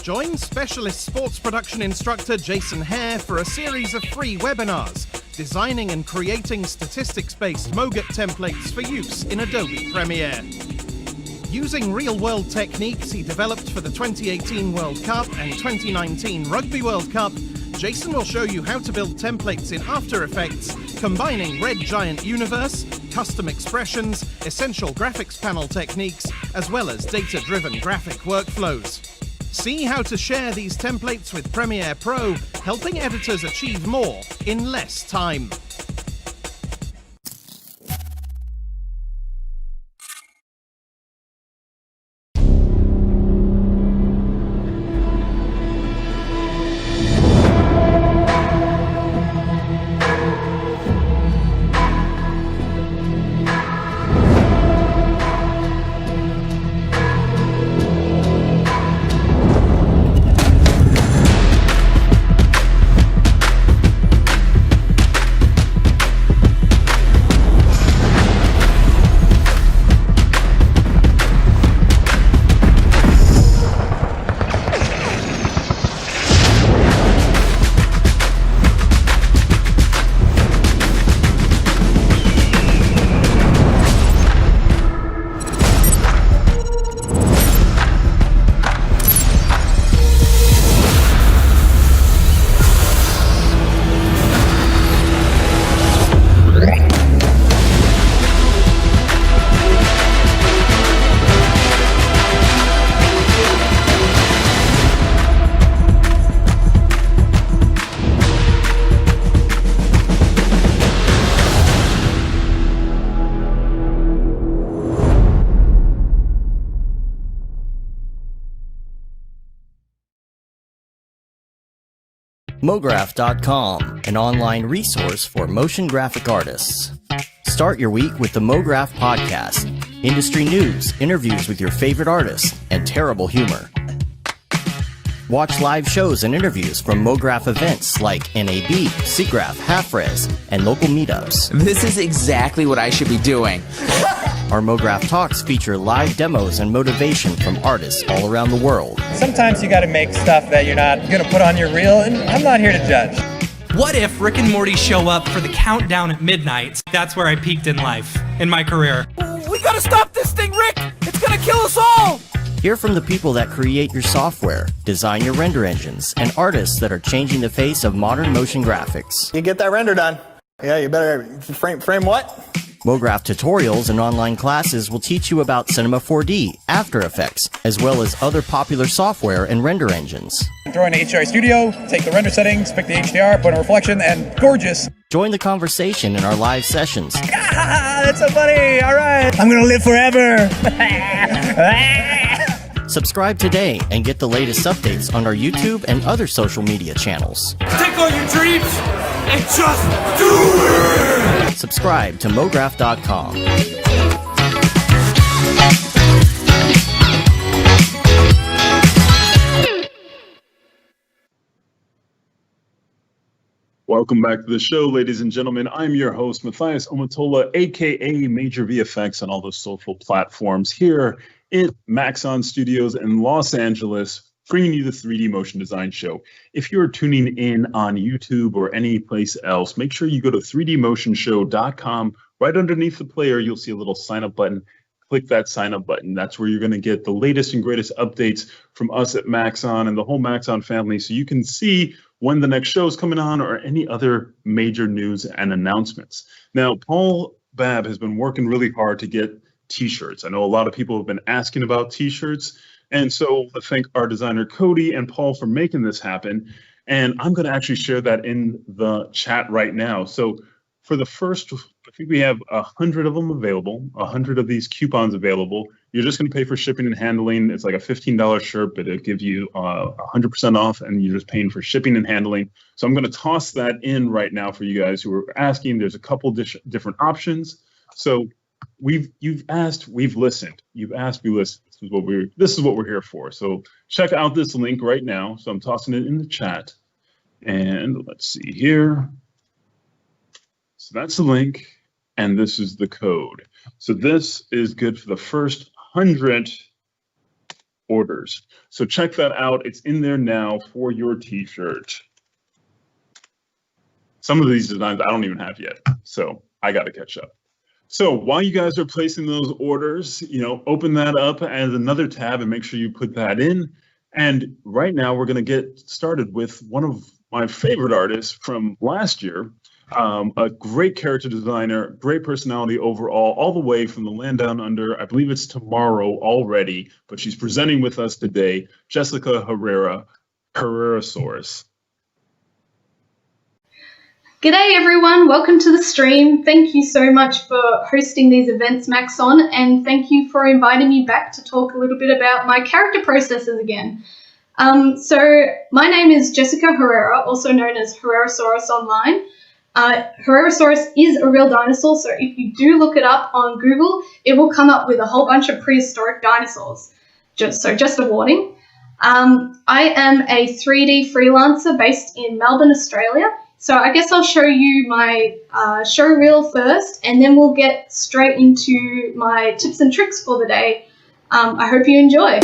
[SPEAKER 15] Join specialist sports production instructor Jason Hare for a series of free webinars designing and creating statistics-based MOGAT templates for use in Adobe Premiere. Using real-world techniques he developed for the 2018 World Cup and 2019 Rugby World Cup, Jason will show you how to build templates in After Effects, combining Red Giant Universe, custom expressions, essential graphics panel techniques, as well as data-driven graphic workflows. See how to share these templates with Premiere Pro, helping editors achieve more in less time.
[SPEAKER 16] MoGraph.com, an online resource for motion graphic artists. Start your week with the MoGraph podcast. Industry news, interviews with your favorite artists, and terrible humor. Watch live shows and interviews from MoGraph events like NAB, SIGGRAPH, Half-Res, and local meetups.
[SPEAKER 17] This is exactly what I should be doing.
[SPEAKER 16] Our MoGraph Talks feature live demos and motivation from artists all around the world.
[SPEAKER 18] Sometimes you gotta make stuff that you're not gonna put on your reel, and I'm not here to judge.
[SPEAKER 19] What if Rick and Morty show up for the countdown at midnight? That's where I peaked in life, in my career.
[SPEAKER 20] We gotta stop this thing, Rick! It's gonna kill us all!
[SPEAKER 16] Hear from the people that create your software, design your render engines, and artists that are changing the face of modern motion graphics.
[SPEAKER 18] You get that render done. Yeah, you better frame what?
[SPEAKER 16] MoGraph tutorials and online classes will teach you about Cinema 4D, After Effects, as well as other popular software and render engines.
[SPEAKER 18] Throw in the HDR Studio, take the render settings, pick the HDR, put in reflection, and gorgeous.
[SPEAKER 16] Join the conversation in our live sessions.
[SPEAKER 18] Ah, that's so funny. All right. I'm going to live forever.
[SPEAKER 16] Subscribe today and get the latest updates on our YouTube and other social media channels.
[SPEAKER 20] Take all your dreams and just do it!
[SPEAKER 16] Subscribe to MoGraph.com.
[SPEAKER 7] Welcome back to the show, ladies and gentlemen. I'm your host, Matthias Omatola, aka Major VFX on all the social platforms here at MAXON Studios in Los Angeles, bringing you the 3D Motion Design Show. If you're tuning in on YouTube or any place else, make sure you go to 3dmotionshow.com. Right underneath the player, you'll see a little sign up button. Click that sign up button. That's where you're going to get the latest and greatest updates from us at MAXON and the whole MAXON family, so you can see when the next show is coming on or any other major news and announcements. Now, Paul Babb has been working really hard to get t-shirts. I know a lot of people have been asking about t-shirts, and so I thank our designer Cody and Paul for making this happen. And I'm going to actually share that in the chat right now. So for the first, I think we have 100 of them available, 100 of these coupons available. You're just going to pay for shipping and handling. It's like a $15 shirt, but it gives you 100% off, and you're just paying for shipping and handling. So I'm going to toss that in right now for you guys who are asking. There's a couple different options. So you've asked, we've listened. You've asked, we listened. This is what we're here for. So check out this link right now. So I'm tossing it in the chat, and let's see here. So that's the link, and this is the code. So this is good for the first 100 orders. So check that out. It's in there now for your t-shirt. Some of these designs I don't even have yet, so I got to catch up. So while you guys are placing those orders, open that up as another tab and make sure you put that in. And right now we're going to get started with one of my favorite artists from last year. A great character designer, great personality overall, all the way from the land down under. I believe it's tomorrow already, but she's presenting with us today, Jessica Herrerasaurus.
[SPEAKER 21] G'day everyone, welcome to the stream. Thank you so much for hosting these events, Maxon, and thank you for inviting me back to talk a little bit about my character processes again. So my name is Jessica Herrera, also known as Herrerasaurus online. Herrerasaurus is a real dinosaur, so if you do look it up on Google, it will come up with a whole bunch of prehistoric dinosaurs. Just a warning. I am a 3D freelancer based in Melbourne, Australia. So I guess I'll show you my show reel first, and then we'll get straight into my tips and tricks for the day. I hope you enjoy.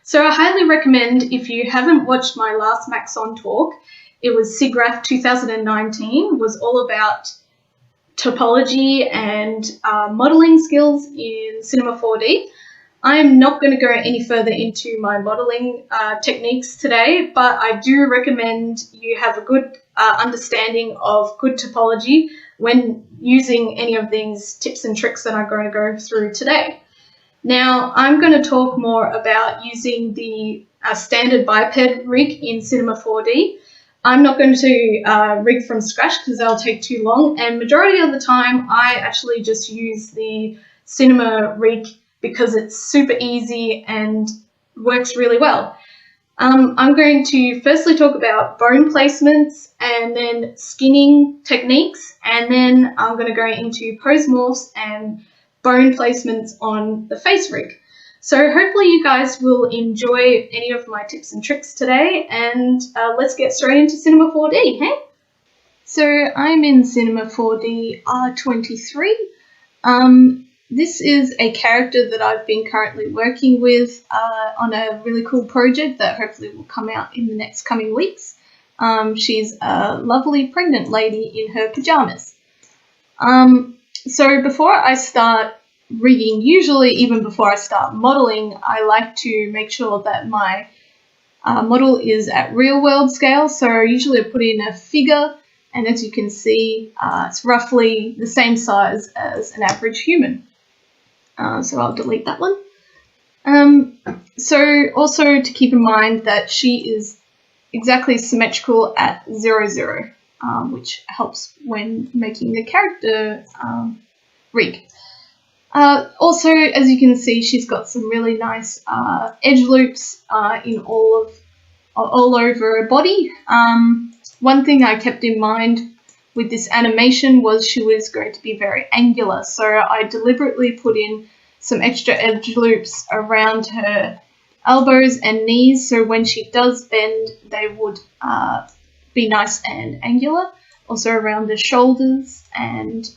[SPEAKER 21] So I highly recommend, if you haven't watched my last Maxon talk, it was SIGGRAPH 2019, was all about topology and modeling skills in Cinema 4D. I am not going to go any further into my modeling techniques today, but I do recommend you have a good understanding of good topology when using any of these tips and tricks that I'm going to go through today. Now, I'm going to talk more about using the standard biped rig in Cinema 4D. I'm not going to rig from scratch because that'll take too long, and majority of the time I actually just use the Cinema rig because it's super easy and works really well. I'm going to firstly talk about bone placements and then skinning techniques, and then I'm going to go into pose morphs and bone placements on the face rig. So hopefully you guys will enjoy any of my tips and tricks today, and let's get straight into Cinema 4D, hey? So I'm in Cinema 4D R23. This is a character that I've been currently working with on a really cool project that hopefully will come out in the next coming weeks. She's a lovely pregnant lady in her pajamas. So before I start rigging, usually even before I start modeling, I like to make sure that my model is at real world scale. So usually I put in a figure, and as you can see, it's roughly the same size as an average human. So I'll delete that one. So also to keep in mind that she is exactly symmetrical at 0, 0, which helps when making the character rig. Also, as you can see, she's got some really nice edge loops in all over her body. One thing I kept in mind with this animation was she was going to be very angular, so I deliberately put in some extra edge loops around her elbows and knees, so when she does bend, they would be nice and angular. Also around the shoulders, and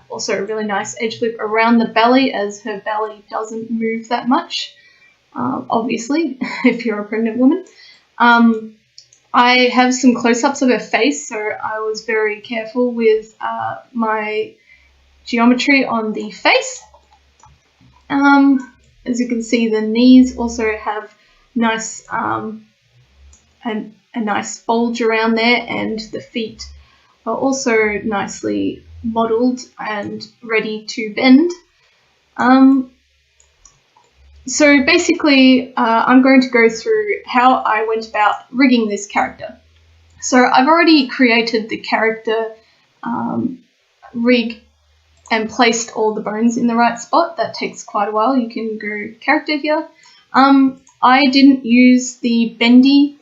[SPEAKER 21] also a really nice edge loop around the belly, as her belly doesn't move that much, obviously, if you're a pregnant woman. I have some close-ups of her face, so I was very careful with my geometry on the face. As you can see, the knees also have nice a nice bulge around there, and the feet are also nicely modelled and ready to bend. So basically, I'm going to go through how I went about rigging this character. So I've already created the character rig and placed all the bones in the right spot. That takes quite a while. You can go character here. I didn't use the bendy,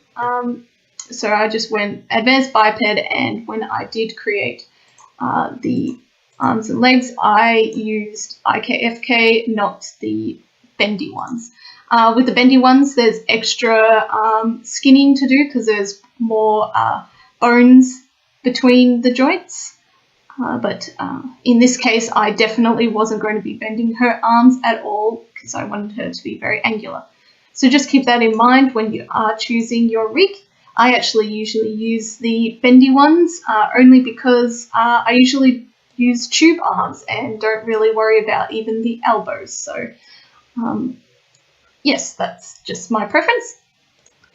[SPEAKER 21] so I just went advanced biped, and when I did create the arms and legs, I used IKFK, not the bendy ones. With the bendy ones, there's extra skinning to do because there's more bones between the joints. But in this case, I definitely wasn't going to be bending her arms at all because I wanted her to be very angular. So just keep that in mind when you are choosing your rig. I actually usually use the bendy ones only because I usually use tube arms and don't really worry about even the elbows. So yes, that's just my preference.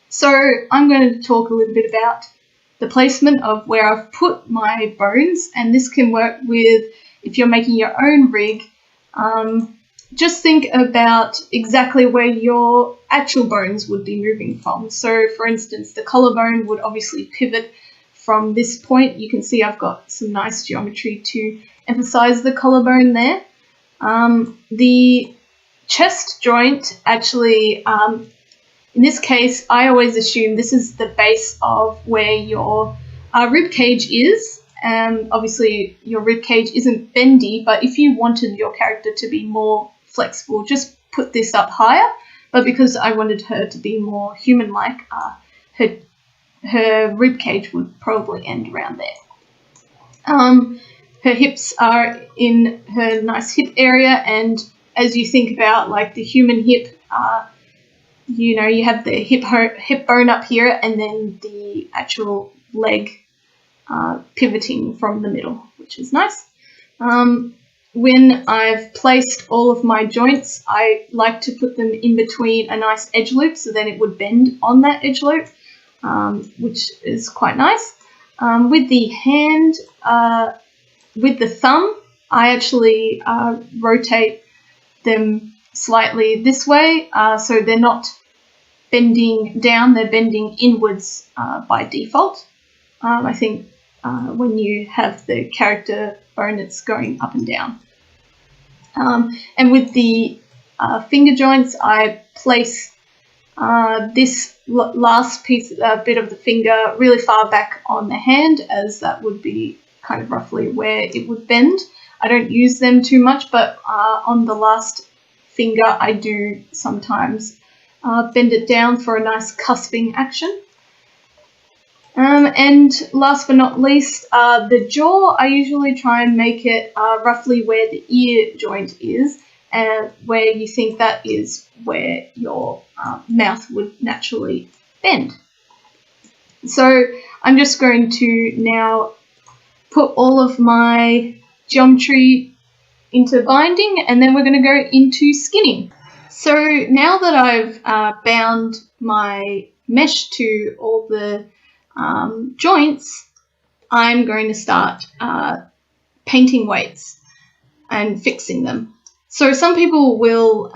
[SPEAKER 21] So I'm going to talk a little bit about the placement of where I've put my bones, and this can work with if you're making your own rig. Just think about exactly where your actual bones would be moving from. So for instance, the collarbone would obviously pivot from this point. You can see I've got some nice geometry to emphasize the collarbone there. The chest joint actually, in this case, I always assume this is the base of where your rib cage is. Obviously, your rib cage isn't bendy, but if you wanted your character to be more flexible, just put this up higher. But because I wanted her to be more human-like, her rib cage would probably end around there. Her hips are in her nice hip area, and as you think about like the human hip, you know, you have the hip bone up here, and then the actual leg pivoting from the middle, which is nice. When I've placed all of my joints, I like to put them in between a nice edge loop, so then it would bend on that edge loop, which is quite nice. With the hand, with the thumb, I actually rotate them slightly this way, so they're not bending down, they're bending inwards by default. I think when you have the character bone, it's going up and down. And with the finger joints, I place this last piece, bit of the finger really far back on the hand, as that would be kind of roughly where it would bend. I don't use them too much, but on the last finger, I do sometimes bend it down for a nice cusping action. And last but not least, the jaw, I usually try and make it roughly where the ear joint is, and where you think that is where your mouth would naturally bend. So I'm just going to now put all of my geometry into binding, and then we're going to go into skinning. So now that I've bound my mesh to all the joints, I'm going to start painting weights and fixing them. So some people will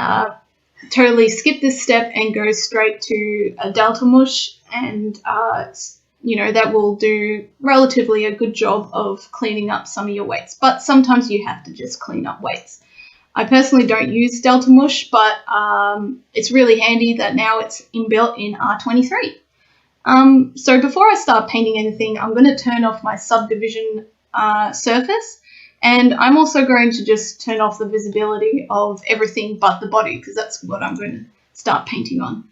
[SPEAKER 21] totally skip this step and go straight to a delta mush, and that will do relatively a good job of cleaning up some of your weights. But sometimes you have to just clean up weights. I personally don't use delta mush, but it's really handy that now it's inbuilt in R23. So before I start painting anything, I'm going to turn off my subdivision surface, and I'm also going to just turn off the visibility of everything but the body, because that's what I'm going to start painting on.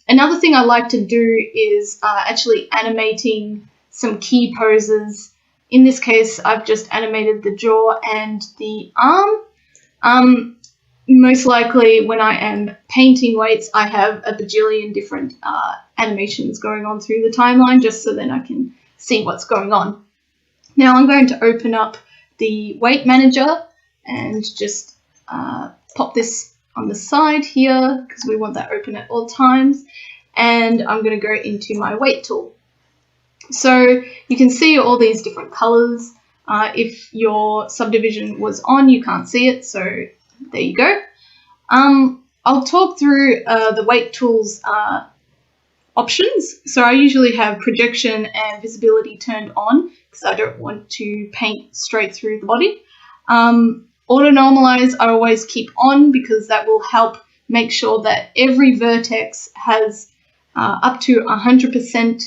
[SPEAKER 21] Another thing I like to do is actually animating some key poses. In this case, I've just animated the jaw and the arm. Most likely when I am painting weights, I have a bajillion different animations going on through the timeline, just so then I can see what's going on. Now I'm going to open up the weight manager and just pop this on the side here, because we want that open at all times. And I'm going to go into my weight tool. So you can see all these different colors. If your subdivision was on, you can't see it, so there you go. I'll talk through the weight tools options. So I usually have projection and visibility turned on, because I don't want to paint straight through the body. Auto normalize I always keep on, because that will help make sure that every vertex has up to 100%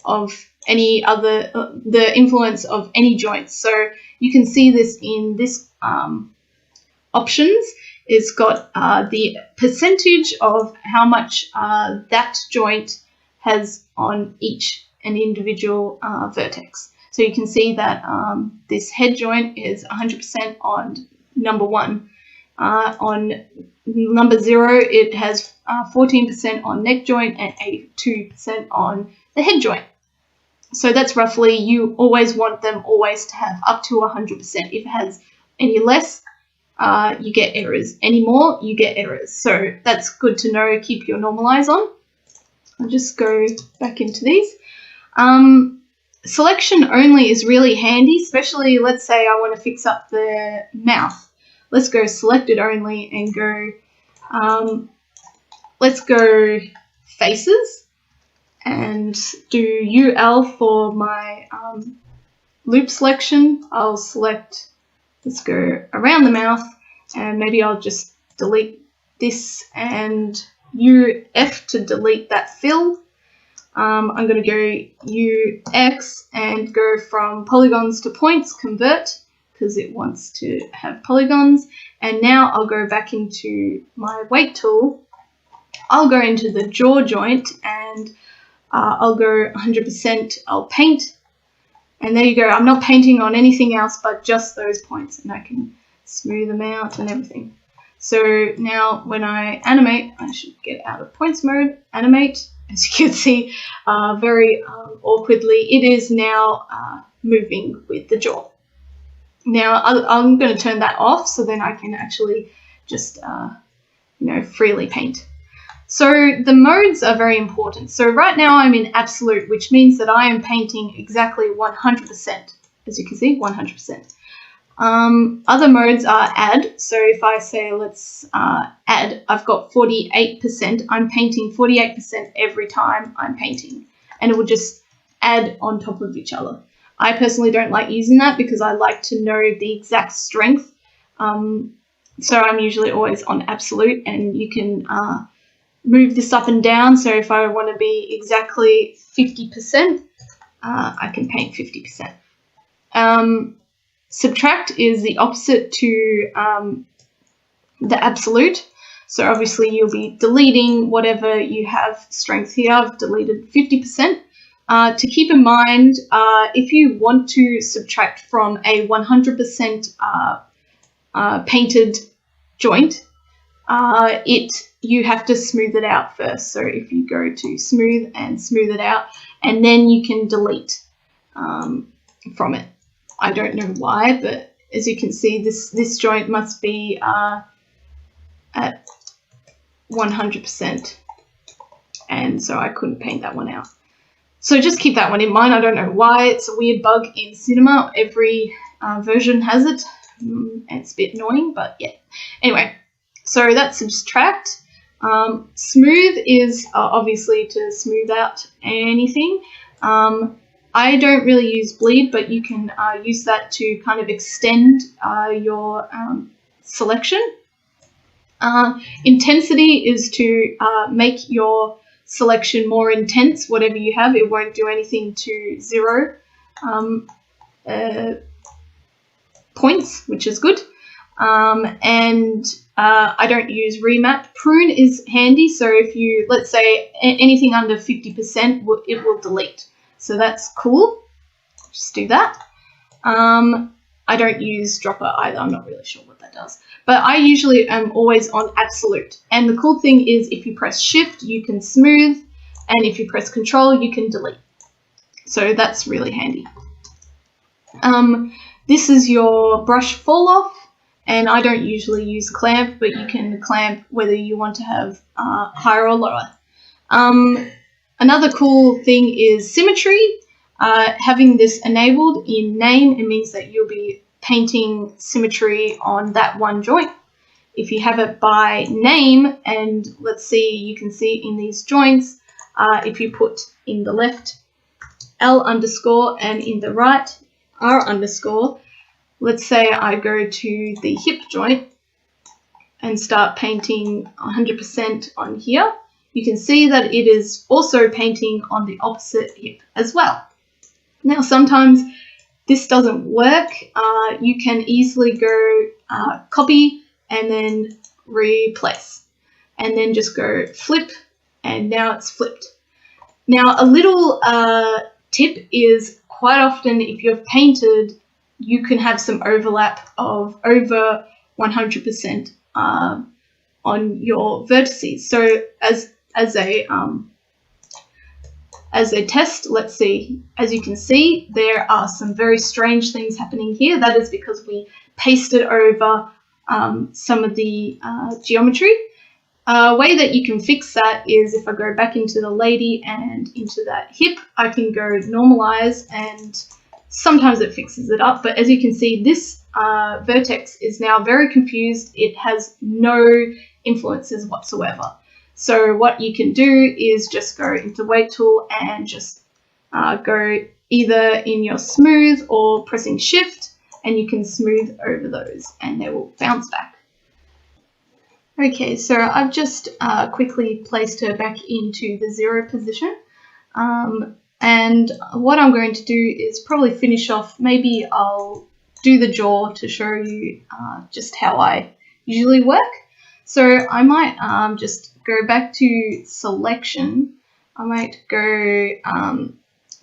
[SPEAKER 21] of any other, the influence of any joints. So you can see this in this options. It's got the percentage of how much that joint has on each and individual vertex. So you can see that this head joint is 100% on number 1. On number 0, it has 14% on neck joint and 82% on the head joint. So that's roughly, you always want them always to have up to 100%. If it has any less, you get errors. Any more, you get errors. So that's good to know. Keep your normalize on. I'll just go back into these. Selection only is really handy, especially let's say I want to fix up the mouth. Let's go selected only and go, let's go faces and do UL for my loop selection. I'll select, let's go around the mouth, and maybe I'll just delete this and UF to delete that fill. I'm going to go UX and go from polygons to points, convert, because it wants to have polygons. And now I'll go back into my weight tool. I'll go into the jaw joint and I'll go 100%, I'll paint. And there you go. I'm not painting on anything else but just those points, and I can smooth them out and everything. So now when I animate, I should get out of points mode, animate. As you can see, very awkwardly, it is now moving with the jaw. Now I'm going to turn that off, so then I can actually just freely paint. So the modes are very important. So right now I'm in absolute, which means that I am painting exactly 100%. As you can see, 100%. Other modes are add. So if I say let's add, I've got 48%. I'm painting 48% every time I'm painting, and it will just add on top of each other. I personally don't like using that because I like to know the exact strength. So I'm usually always on absolute, and you can move this up and down. So if I want to be exactly 50%, I can paint 50%. Subtract is the opposite to the absolute. So obviously you'll be deleting whatever you have strength here. I've deleted 50%. To keep in mind, if you want to subtract from a 100% painted joint, you have to smooth it out first. So if you go to smooth and smooth it out, and then you can delete from it. I don't know why, but as you can see, this joint must be at 100%, and so I couldn't paint that one out. So just keep that one in mind. I don't know why. It's a weird bug in Cinema. Every version has it. It's a bit annoying, but yeah. Anyway, so that's subtract. Smooth is obviously to smooth out anything. I don't really use bleed, but you can use that to kind of extend your selection. Intensity is to make your selection more intense, whatever you have. It won't do anything to 0 points, which is good. And I don't use remap. Prune is handy, so if you, let's say, anything under 50%, it will delete. So that's cool. Just do that. I don't use dropper either. I'm not really sure what that does. But I usually am always on absolute. And the cool thing is if you press shift, you can smooth. And if you press control, you can delete. So that's really handy. This is your brush fall off. And I don't usually use clamp, but you can clamp whether you want to have higher or lower. Another cool thing is symmetry. Having this enabled in name, it means that you'll be painting symmetry on that one joint. If you have it by name, and let's see, you can see in these joints, if you put in the left L underscore and in the right R underscore, let's say I go to the hip joint and start painting 100% on here, you can see that it is also painting on the opposite hip as well. Now sometimes this doesn't work. You can easily go copy and then replace, and then just go flip, and now it's flipped. Now a little tip is quite often if you've painted, you can have some overlap of over 100% on your vertices. So as a test, let's see, as you can see, there are some very strange things happening here. That is because we pasted over some of the geometry. A way that you can fix that is if I go back into the lady and into that hip, I can go normalize, and sometimes it fixes it up. But as you can see, this vertex is now very confused. It has no influences whatsoever. So what you can do is just go into weight tool and just go either in your smooth or pressing shift, and you can smooth over those and they will bounce back. Okay, so I've just quickly placed her back into the 0 position. And what I'm going to do is probably finish off, maybe I'll do the jaw to show you just how I usually work. So I might just go back to selection. I might go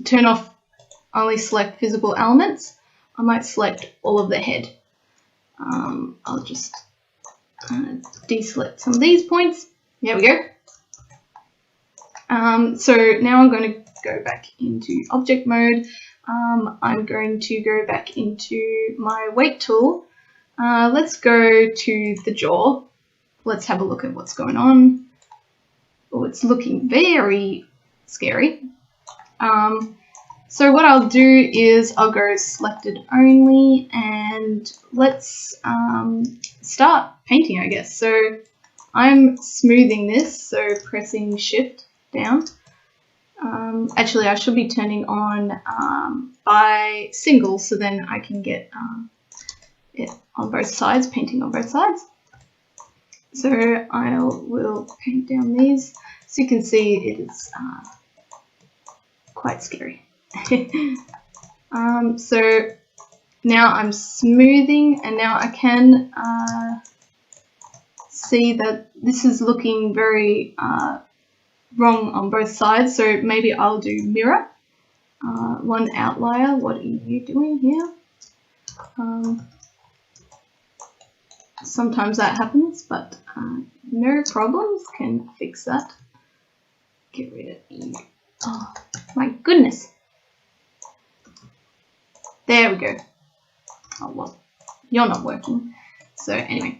[SPEAKER 21] turn off only select visible elements. I might select all of the head. I'll just deselect some of these points. There we go. So now I'm going to go back into object mode. I'm going to go back into my weight tool. Let's go to the jaw. Let's have a look at what's going on. Oh, it's looking very scary. So what I'll do is I'll go selected only, and let's start painting, I guess. So I'm smoothing this, so pressing shift down. Actually, I should be turning on by single, so then I can get it on both sides, painting on both sides. So I will paint down these. So you can see it is quite scary. So now I'm smoothing, and now I can see that this is looking very wrong on both sides. So maybe I'll do mirror one outlier. What are you doing here? Sometimes that happens, but no problems, can fix that. Get rid of you. Oh my goodness. There we go. Oh well, you're not working. So anyway,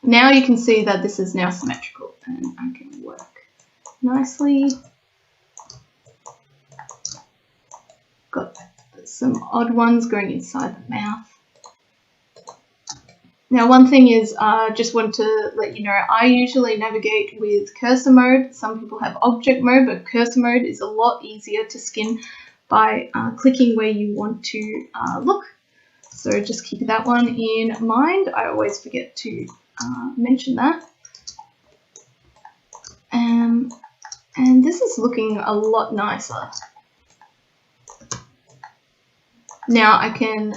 [SPEAKER 21] now you can see that this is now symmetrical and I can work nicely. Got some odd ones going inside the mouth. Now one thing is, I just want to let you know, I usually navigate with cursor mode. Some people have object mode, but cursor mode is a lot easier to skin by clicking where you want to look. So just keep that one in mind. I always forget to mention that. And this is looking a lot nicer. Now I can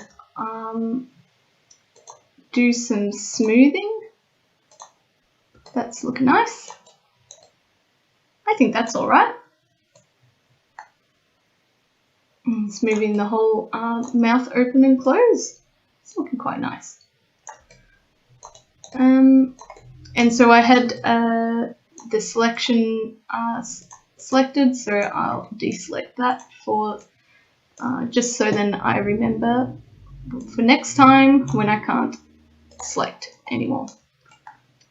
[SPEAKER 21] do some smoothing. That's looking nice. I think that's all right. And smoothing the whole mouth open and close. It's looking quite nice. And so I had the selection selected, so I'll deselect that for just so then I remember for next time when I can't select anymore.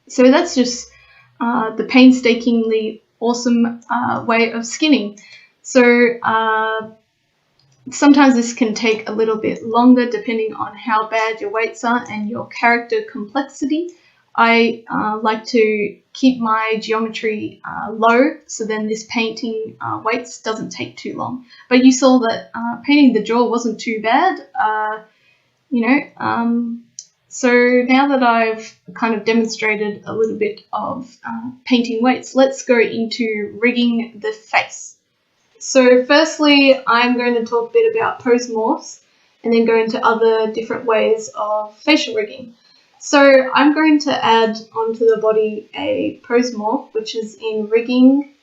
[SPEAKER 21] So that's just the painstakingly awesome way of skinning. So sometimes this can take a little bit longer depending on how bad your weights are and your character complexity. I like to keep my geometry low, so then this painting weights doesn't take too long. But you saw that painting the jaw wasn't too bad, you know. So now that I've kind of demonstrated a little bit of painting weights, let's go into rigging the face. So firstly, I'm going to talk a bit about pose morphs and then go into other different ways of facial rigging. So I'm going to add onto the body a pose morph, which is in rigging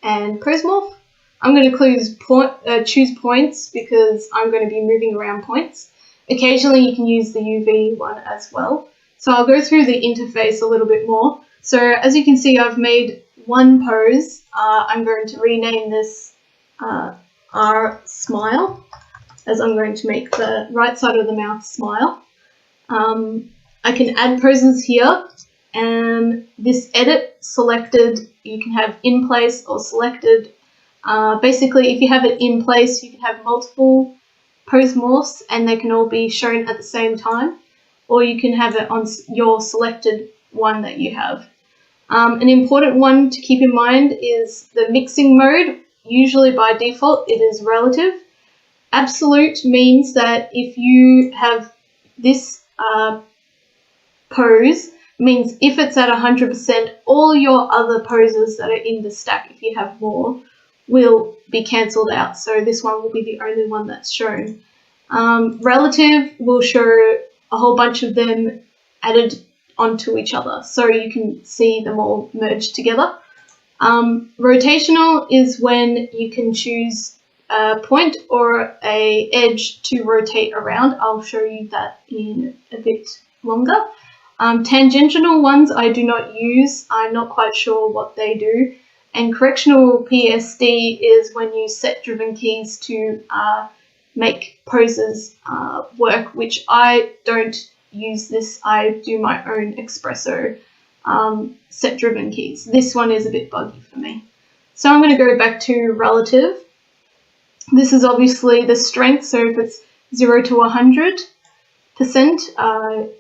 [SPEAKER 21] and pose morph. I'm going to choose points because I'm going to be moving around points. Occasionally you can use the UV one as well. So I'll go through the interface a little bit more. So as you can see, I've made one pose. I'm going to rename this R smile, as I'm going to make the right side of the mouth smile. I can add poses here, and this edit selected, you can have in place or selected. Basically, if you have it in place, you can have multiple pose morphs and they can all be shown at the same time, or you can have it on your selected one that you have. An important one to keep in mind is the mixing mode. Usually by default it is relative. Absolute means that if you have this pose, means if it's at 100%, all your other poses that are in the stack, if you have more, will be cancelled out. So this one will be the only one that's shown. Relative will show a whole bunch of them added onto each other, so you can see them all merged together. Rotational is when you can choose a point or a edge to rotate around. I'll show you that in a bit longer. Tangential ones I do not use. I'm not quite sure what they do. And correctional PSD is when you set driven keys to make poses work, which I don't use this. I do my own espresso set driven keys. This one is a bit buggy for me. So I'm going to go back to relative. This is obviously the strength, so if it's 0 to 100%,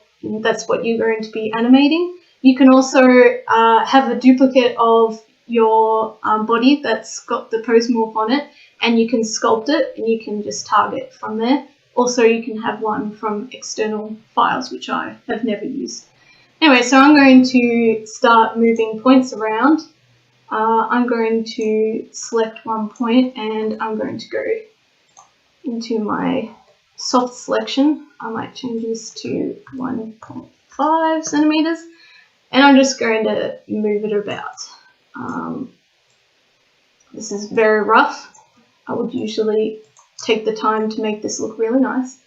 [SPEAKER 21] that's what you're going to be animating. You can also have a duplicate of your body that's got the pose morph on it, and you can sculpt it and you can just target from there. Also, you can have one from external files, which I have never used. Anyway, so I'm going to start moving points around. I'm going to select one point and I'm going to go into my soft selection. I might change this to 1.5 centimeters and I'm just going to move it about. This is very rough. I would usually take the time to make this look really nice.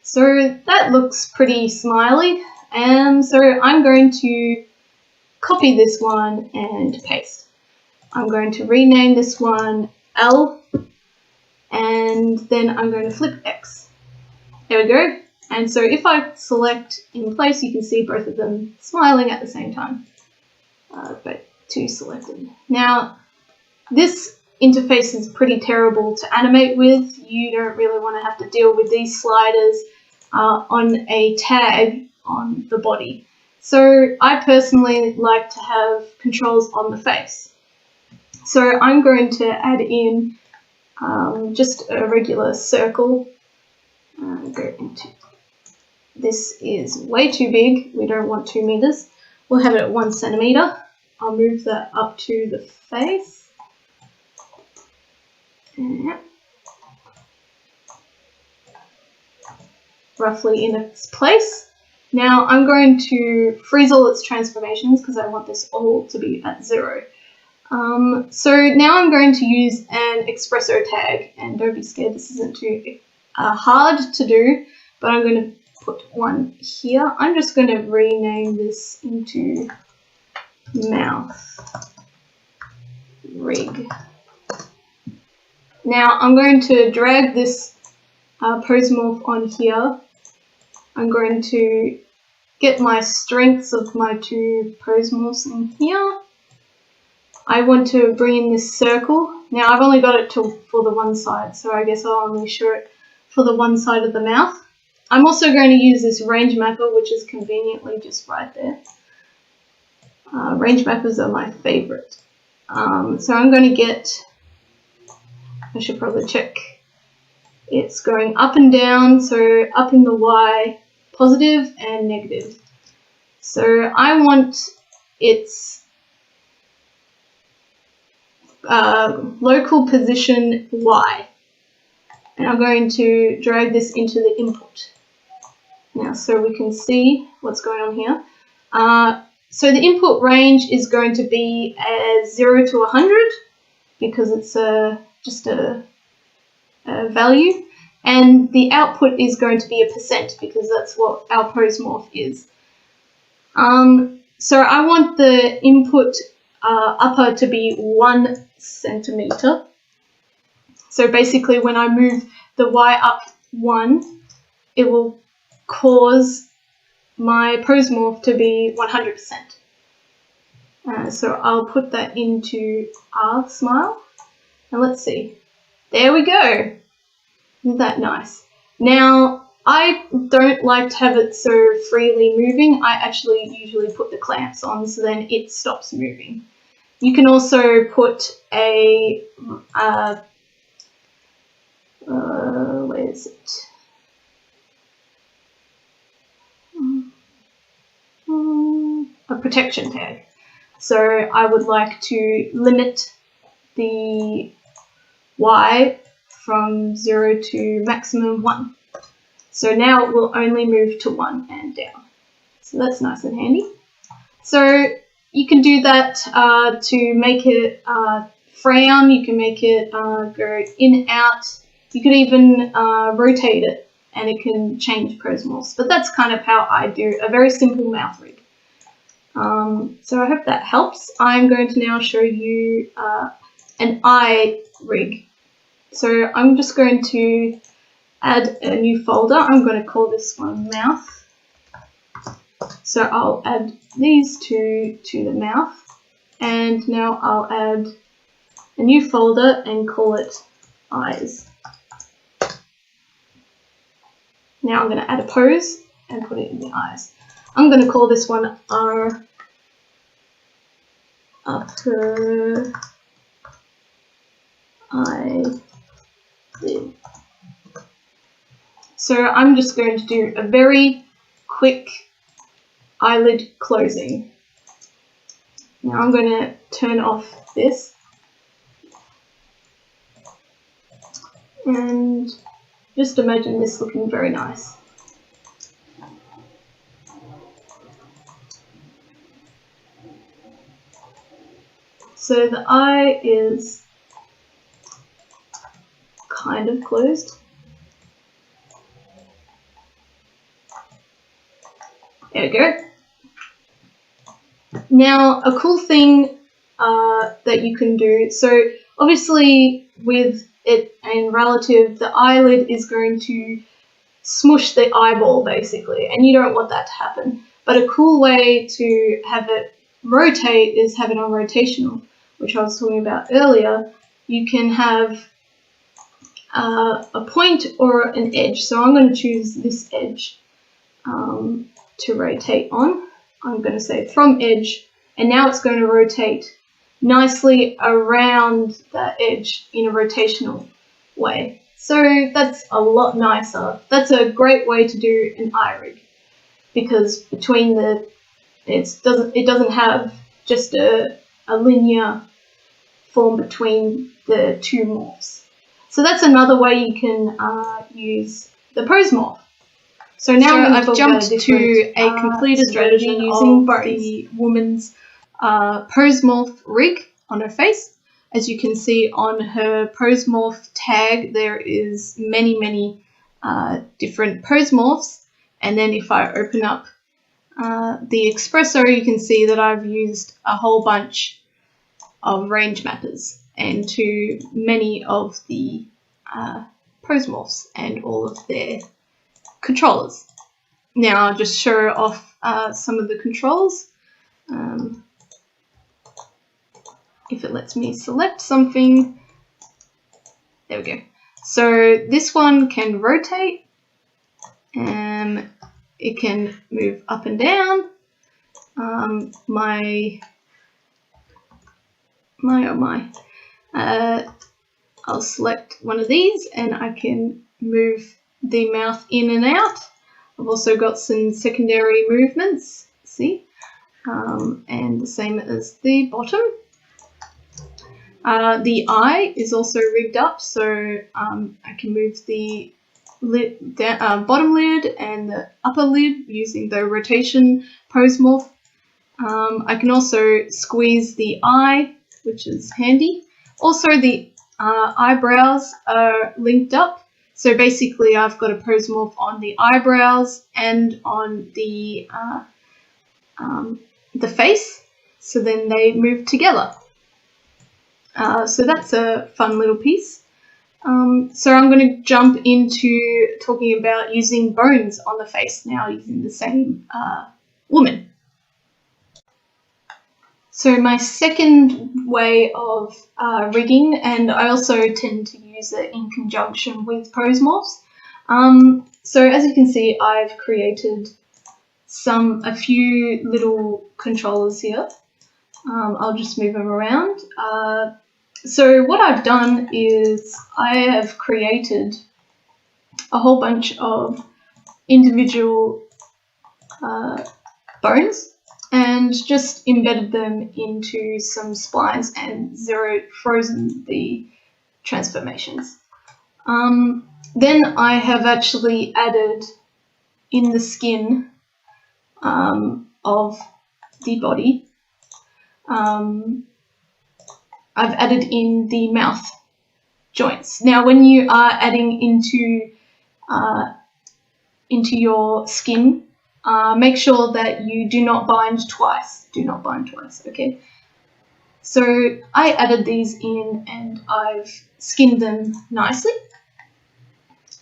[SPEAKER 21] So that looks pretty smiley, and so I'm going to copy this one and paste. I'm going to rename this one L, and then I'm going to flip X. There we go. And so if I select in place, you can see both of them smiling at the same time. But two selected. Now, this interface is pretty terrible to animate with. You don't really want to have to deal with these sliders on a tag on the body. So I personally like to have controls on the face. So I'm going to add in just a regular circle. Go into. This is way too big. We don't want 2 meters. We'll have it at 1 centimeter. I'll move that up to the face. Roughly in its place. Now I'm going to freeze all its transformations because I want this all to be at 0. So now I'm going to use an espresso tag, and don't be scared, this isn't too hard to do, but I'm going to put one here. I'm just going to rename this into mouth rig. Now I'm going to drag this pose morph on here. I'm going to get my strengths of my 2 pose morphs in here. I want to bring in this circle. Now I've only got it for the one side, so I guess I'll only show it for the one side of the mouth. I'm also going to use this range mapper, which is conveniently just right there. Range mappers are my favorite. So I'm going to get, I should probably check, it's going up and down, so up in the Y, positive and negative. So I want its local position Y. And I'm going to drag this into the input. Now, so we can see what's going on here. So the input range is going to be 0 to 100 because it's just a value. And the output is going to be a % because that's what our pose morph is. So I want the input upper to be 1 centimeter. So basically when I move the Y up 1, it will cause my pose morph to be 100%. So I'll put that into our smile. And let's see. There we go. Isn't that nice? Now, I don't like to have it so freely moving. I actually usually put the clamps on so then it stops moving. You can also put a, where is it? A protection tag. So I would like to limit the Y from 0 to maximum 1. So now it will only move to 1 and down. So that's nice and handy. So you can do that to make it frown, you can make it go in and out, you could even rotate it and it can change pose morphs. But that's kind of how I do a very simple mouth rig. So I hope that helps. I'm going to now show you an eye rig. So I'm just going to add a new folder. I'm going to call this one mouth. So I'll add these two to the mouth. And now I'll add a new folder and call it eyes. Now I'm going to add a pose and put it in the eyes. I'm going to call this one our upper eyelid. So I'm just going to do a very quick eyelid closing. Now I'm going to turn off this and just imagine this looking very nice. So the eye is kind of closed. There we go. Now, a cool thing that you can do, so obviously with it and relative, the eyelid is going to smush the eyeball basically, and you don't want that to happen. But a cool way to have it rotate is have it on rotational, which I was talking about earlier. You can have a point or an edge. So I'm going to choose this edge to rotate on. I'm going to say from edge, and now it's going to rotate nicely around that edge in a rotational way. So that's a lot nicer. That's a great way to do an eye rig, because between the it doesn't have just a linear form between the two morphs. So that's another way you can use the pose morph. So now I've jumped to a completed strategy using the woman's pose morph rig on her face. As you can see on her pose morph tag, there is many different pose morphs. And then if I open up the Espresso, you can see that I've used a whole bunch of range mappers and to many of the pose morphs and all of their controllers. Now I'll just show off some of the controls. If it lets me select something, there we go. So this one can rotate, and it can move up and down. I'll select one of these and I can move the mouth in and out. I've also got some secondary movements, see, and the same as the bottom. The eye is also rigged up, so I can move the lid, bottom lid and the upper lid using the rotation pose morph. I can also squeeze the eye, which is handy. Also, the eyebrows are linked up. So basically, I've got a pose morph on the eyebrows and on the face. So then they move together. So that's a fun little piece. So I'm going to jump into talking about using bones on the face now, using the same woman. So my second way of rigging, and I also tend to use it in conjunction with pose morphs. So as you can see, I've created a few little controllers here. I'll just move them around. So what I've done is I have created a whole bunch of individual bones and just embedded them into some splines and frozen the transformations. Then I have actually added in the skin of the body, I've added in the mouth joints. Now when you are adding into your skin, make sure that you do not bind twice. Do not bind twice, okay? So I added these in and I've skinned them nicely.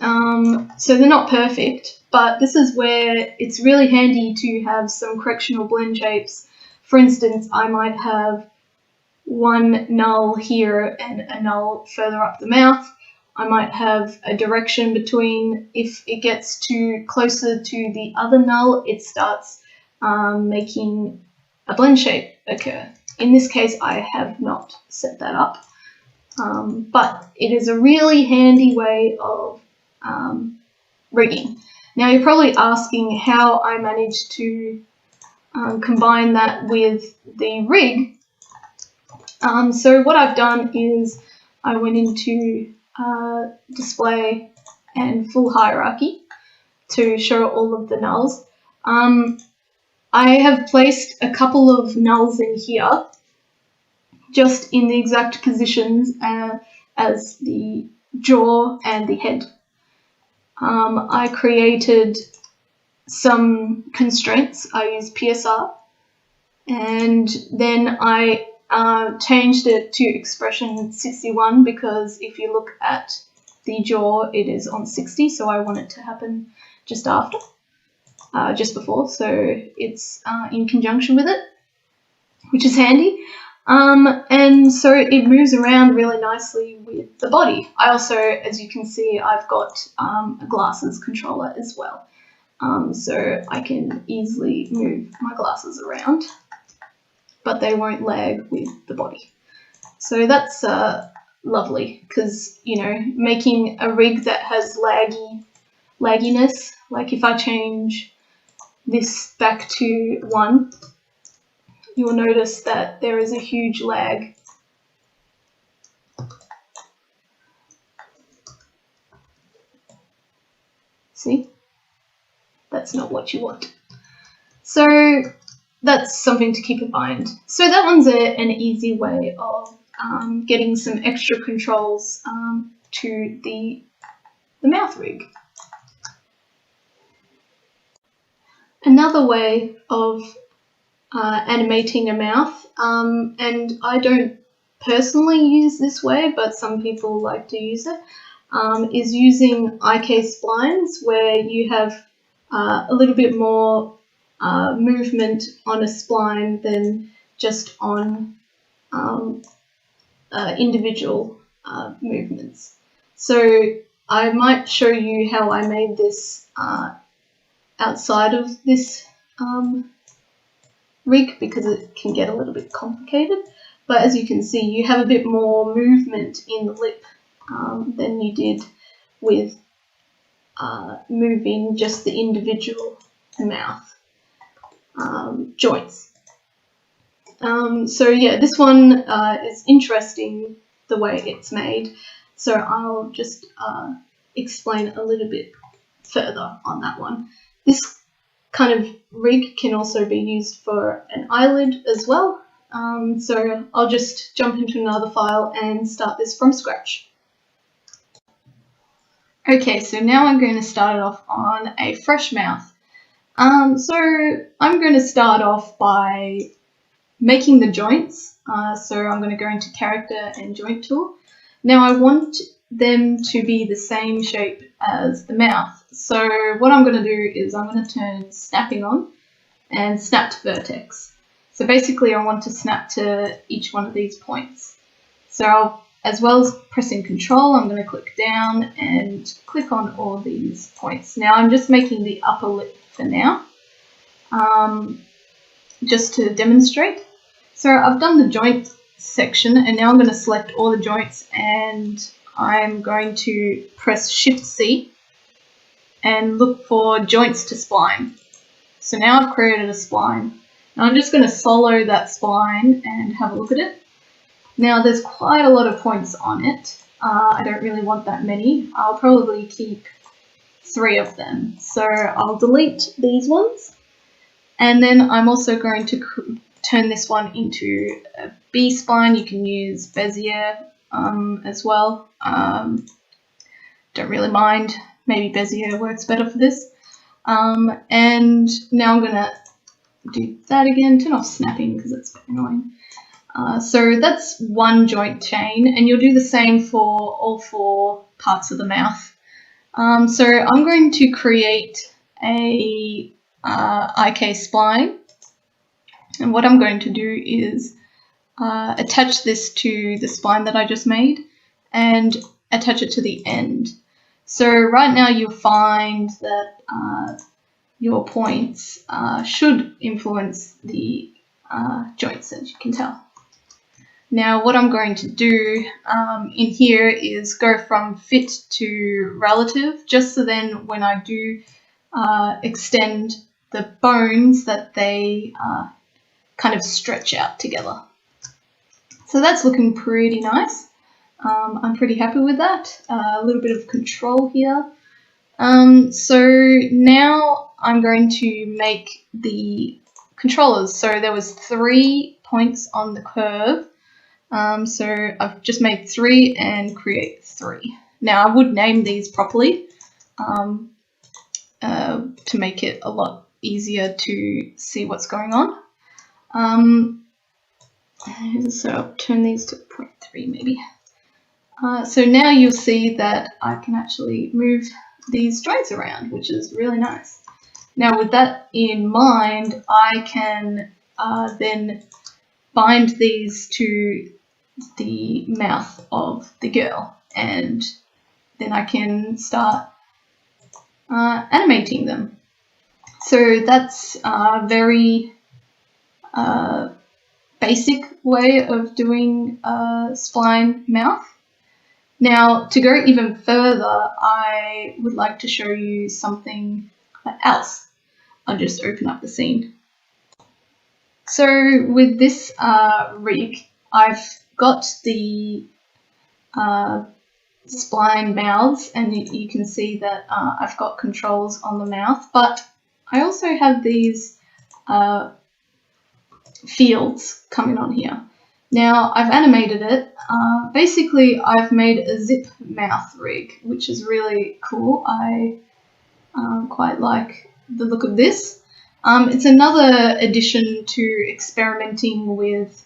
[SPEAKER 21] So they're not perfect, but this is where it's really handy to have some correctional blend shapes. For instance, I might have one null here and a null further up the mouth. I might have a direction between, if it gets too closer to the other null, it starts making a blend shape occur. In this case, I have not set that up, but it is a really handy way of rigging. Now you're probably asking how I managed to combine that with the rig. So what I've done is I went into display and full hierarchy to show all of the nulls. I have placed a couple of nulls in here, just in the exact positions as the jaw and the head. I created some constraints. I used PSR, and then I changed it to expression 61 because if you look at the jaw, it is on 60, so I want it to happen just after, just before, so it's in conjunction with it, which is handy. And so it moves around really nicely with the body. I also, as you can see, I've got a glasses controller as well. So I can easily move my glasses around, but they won't lag with the body. So that's lovely, because, you know, making a rig that has lagginess, like if I change this back to 1, you'll notice that there is a huge lag. See? That's not what you want. So that's something to keep in mind. So that one's an easy way of getting some extra controls to the mouth rig. Another way of animating a mouth, and I don't personally use this way, but some people like to use it, is using IK splines, where you have a little bit more movement on a spline than just on individual movements. So I might show you how I made this outside of this rig, because it can get a little bit complicated, but as you can see, you have a bit more movement in the lip than you did with moving just the individual mouth joints. So yeah, this one is interesting the way it's made, so I'll just explain a little bit further on that one. This kind of rig can also be used for an eyelid as well, so I'll just jump into another file and start this from scratch. Okay, so now I'm going to start it off on a fresh mouth. So I'm going to start off by making the joints. So I'm going to go into Character and Joint Tool. Now I want them to be the same shape as the mouth. So what I'm going to do is I'm going to turn snapping on and snap to vertex. So basically I want to snap to each one of these points. So as well as pressing Control, I'm going to click down and click on all these points. Now I'm just making the upper lip for now, just to demonstrate. So I've done the joint section, and now I'm going to select all the joints, and I'm going to press Shift-C and look for joints to spline. So now I've created a spline. Now I'm just going to solo that spline and have a look at it. Now there's quite a lot of points on it. I don't really want that many. I'll probably keep 3 of them. So I'll delete these ones. And then I'm also going to turn this one into a B-spline. You can use Bezier as well. Don't really mind. Maybe Bezier works better for this. And now I'm going to do that again. Turn off snapping because it's annoying. So that's one joint chain, and you'll do the same for all 4 parts of the mouth. So I'm going to create a IK spline, and what I'm going to do is attach this to the spline that I just made and attach it to the end. So right now you'll find that your points should influence the joints, as you can tell. Now what I'm going to do in here is go from fit to relative, just so then when I do extend the bones that they kind of stretch out together. So that's looking pretty nice. I'm pretty happy with that. A little bit of control here. So now I'm going to make the controllers. So there was 3 points on the curve. So I've just made 3 and create 3. Now, I would name these properly to make it a lot easier to see what's going on. So I'll turn these to 0.3 maybe. So now you'll see that I can actually move these joints around, which is really nice. Now with that in mind, I can then bind these to the mouth of the girl, and then I can start animating them. So that's a very basic way of doing a spline mouth. Now, to go even further, I would like to show you something else. I'll just open up the scene. So with this rig, I've got the spline mouths, and you can see that I've got controls on the mouth, but I also have these fields coming on here. Now I've animated it. Basically, I've made a zip mouth rig, which is really cool. I quite like the look of this. It's another addition to experimenting with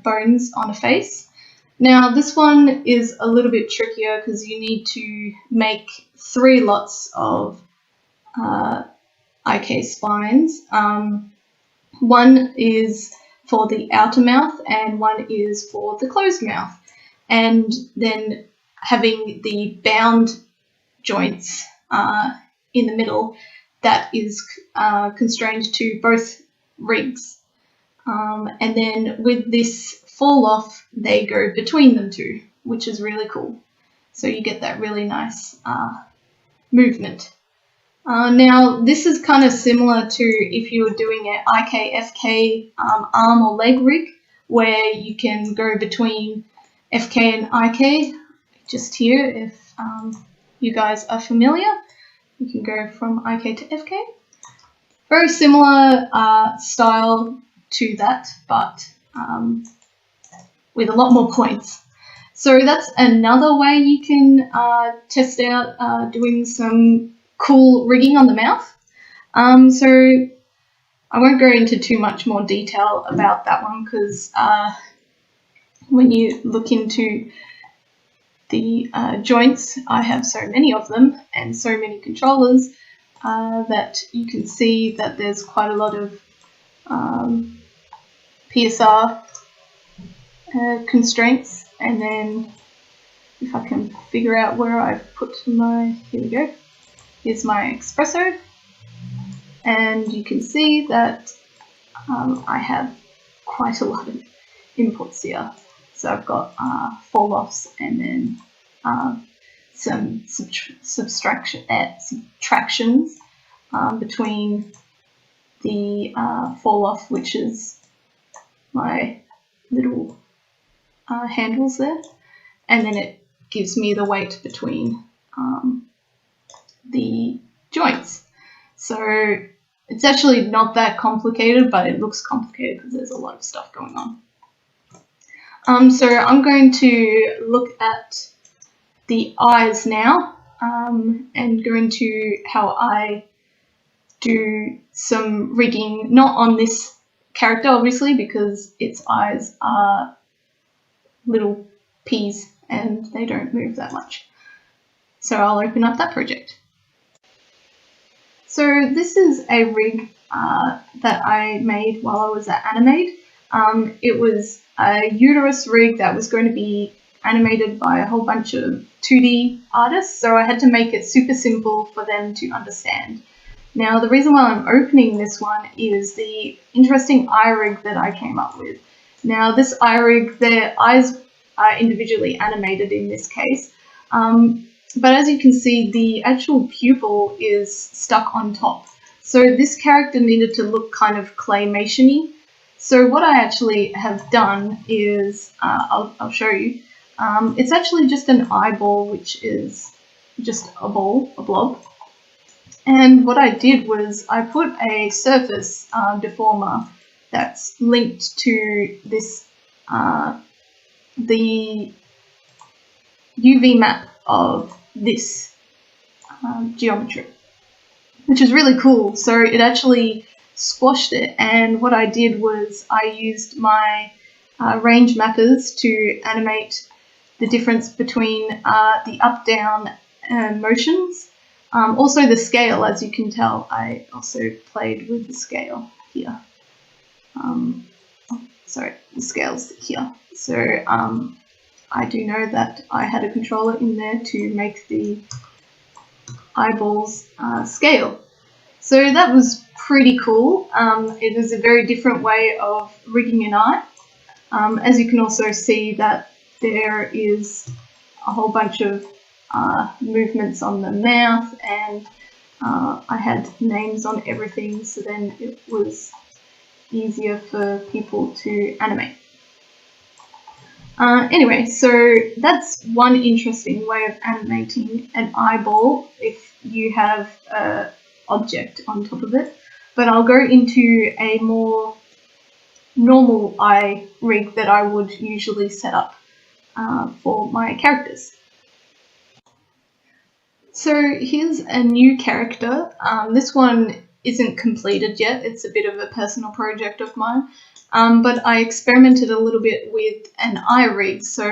[SPEAKER 21] bones on a face. Now this one is a little bit trickier because you need to make 3 lots of IK spines. One is for the outer mouth and one is for the closed mouth. And then having the bound joints in the middle, that is constrained to both rigs. And then with this fall off, they go between them two, which is really cool. So you get that really nice movement. Now this is kind of similar to if you were doing an IK-FK arm or leg rig, where you can go between FK and IK, just here if you guys are familiar. You can go from IK to FK. Very similar style to that, but with a lot more points. So that's another way you can test out doing some cool rigging on the mouth. So I won't go into too much more detail about that one because when you look into the joints, I have so many of them and so many controllers that you can see that there's quite a lot of PSR constraints. And then if I can figure out where I've put my, here we go. Here's my espresso, and you can see that I have quite a lot of inputs here. So I've got fall offs and then some subtractions between the fall off, which is my little handles there, and then it gives me the weight between the joints. So it's actually not that complicated, but it looks complicated because there's a lot of stuff going on. So I'm going to look at the eyes now and go into how I do some rigging, not on this character obviously because its eyes are little peas and they don't move that much. So I'll open up that project. So this is a rig that I made while I was at Animate. It was a uterus rig that was going to be animated by a whole bunch of 2D artists, so I had to make it super simple for them to understand. Now the reason why I'm opening this one is the interesting eye rig that I came up with. Now this eye rig, their eyes are individually animated in this case. But as you can see, the actual pupil is stuck on top. So this character needed to look kind of claymation-y. So what I actually have done is, I'll show you, it's actually just an eyeball, which is just a ball, a blob. And what I did was I put a surface deformer that's linked to this, the UV map of this geometry, which is really cool. So it actually squashed it, and what I did was I used my range mappers to animate the difference between the up-down motions. Also the scale, as you can tell, I also played with the scale here. Sorry, the scale's here. So I do know that I had a controller in there to make the eyeballs scale. So that was pretty cool. It was a very different way of rigging an eye. As you can also see that there is a whole bunch of movements on the mouth, and I had names on everything, so then it was easier for people to animate. Anyway, so that's one interesting way of animating an eyeball if you have an object on top of it. But I'll go into a more normal eye rig that I would usually set up for my characters. So here's a new character. This one isn't completed yet. It's a bit of a personal project of mine. But I experimented a little bit with an eye rig. So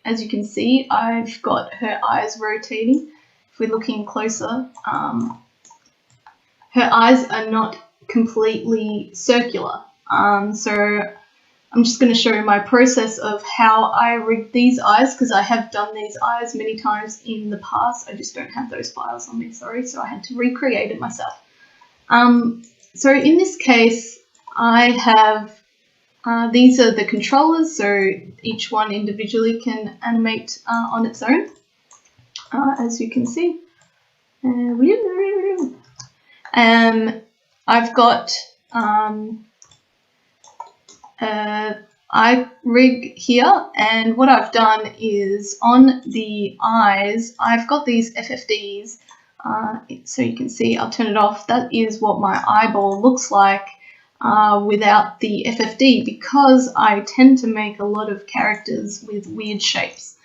[SPEAKER 21] as you can see, I've got her eyes rotating. If we're looking closer, her eyes are not completely circular. So I'm just going to show you my process of how I rigged these eyes, because I have done these eyes many times in the past. I just don't have those files on me, sorry, so I had to recreate it myself. So in this case, I have, these are the controllers, so each one individually can animate on its own, as you can see. I've got eye rig here, and what I've done is on the eyes, I've got these FFDs, so you can see, I'll turn it off. That is what my eyeball looks like without the FFD, because I tend to make a lot of characters with weird shapes,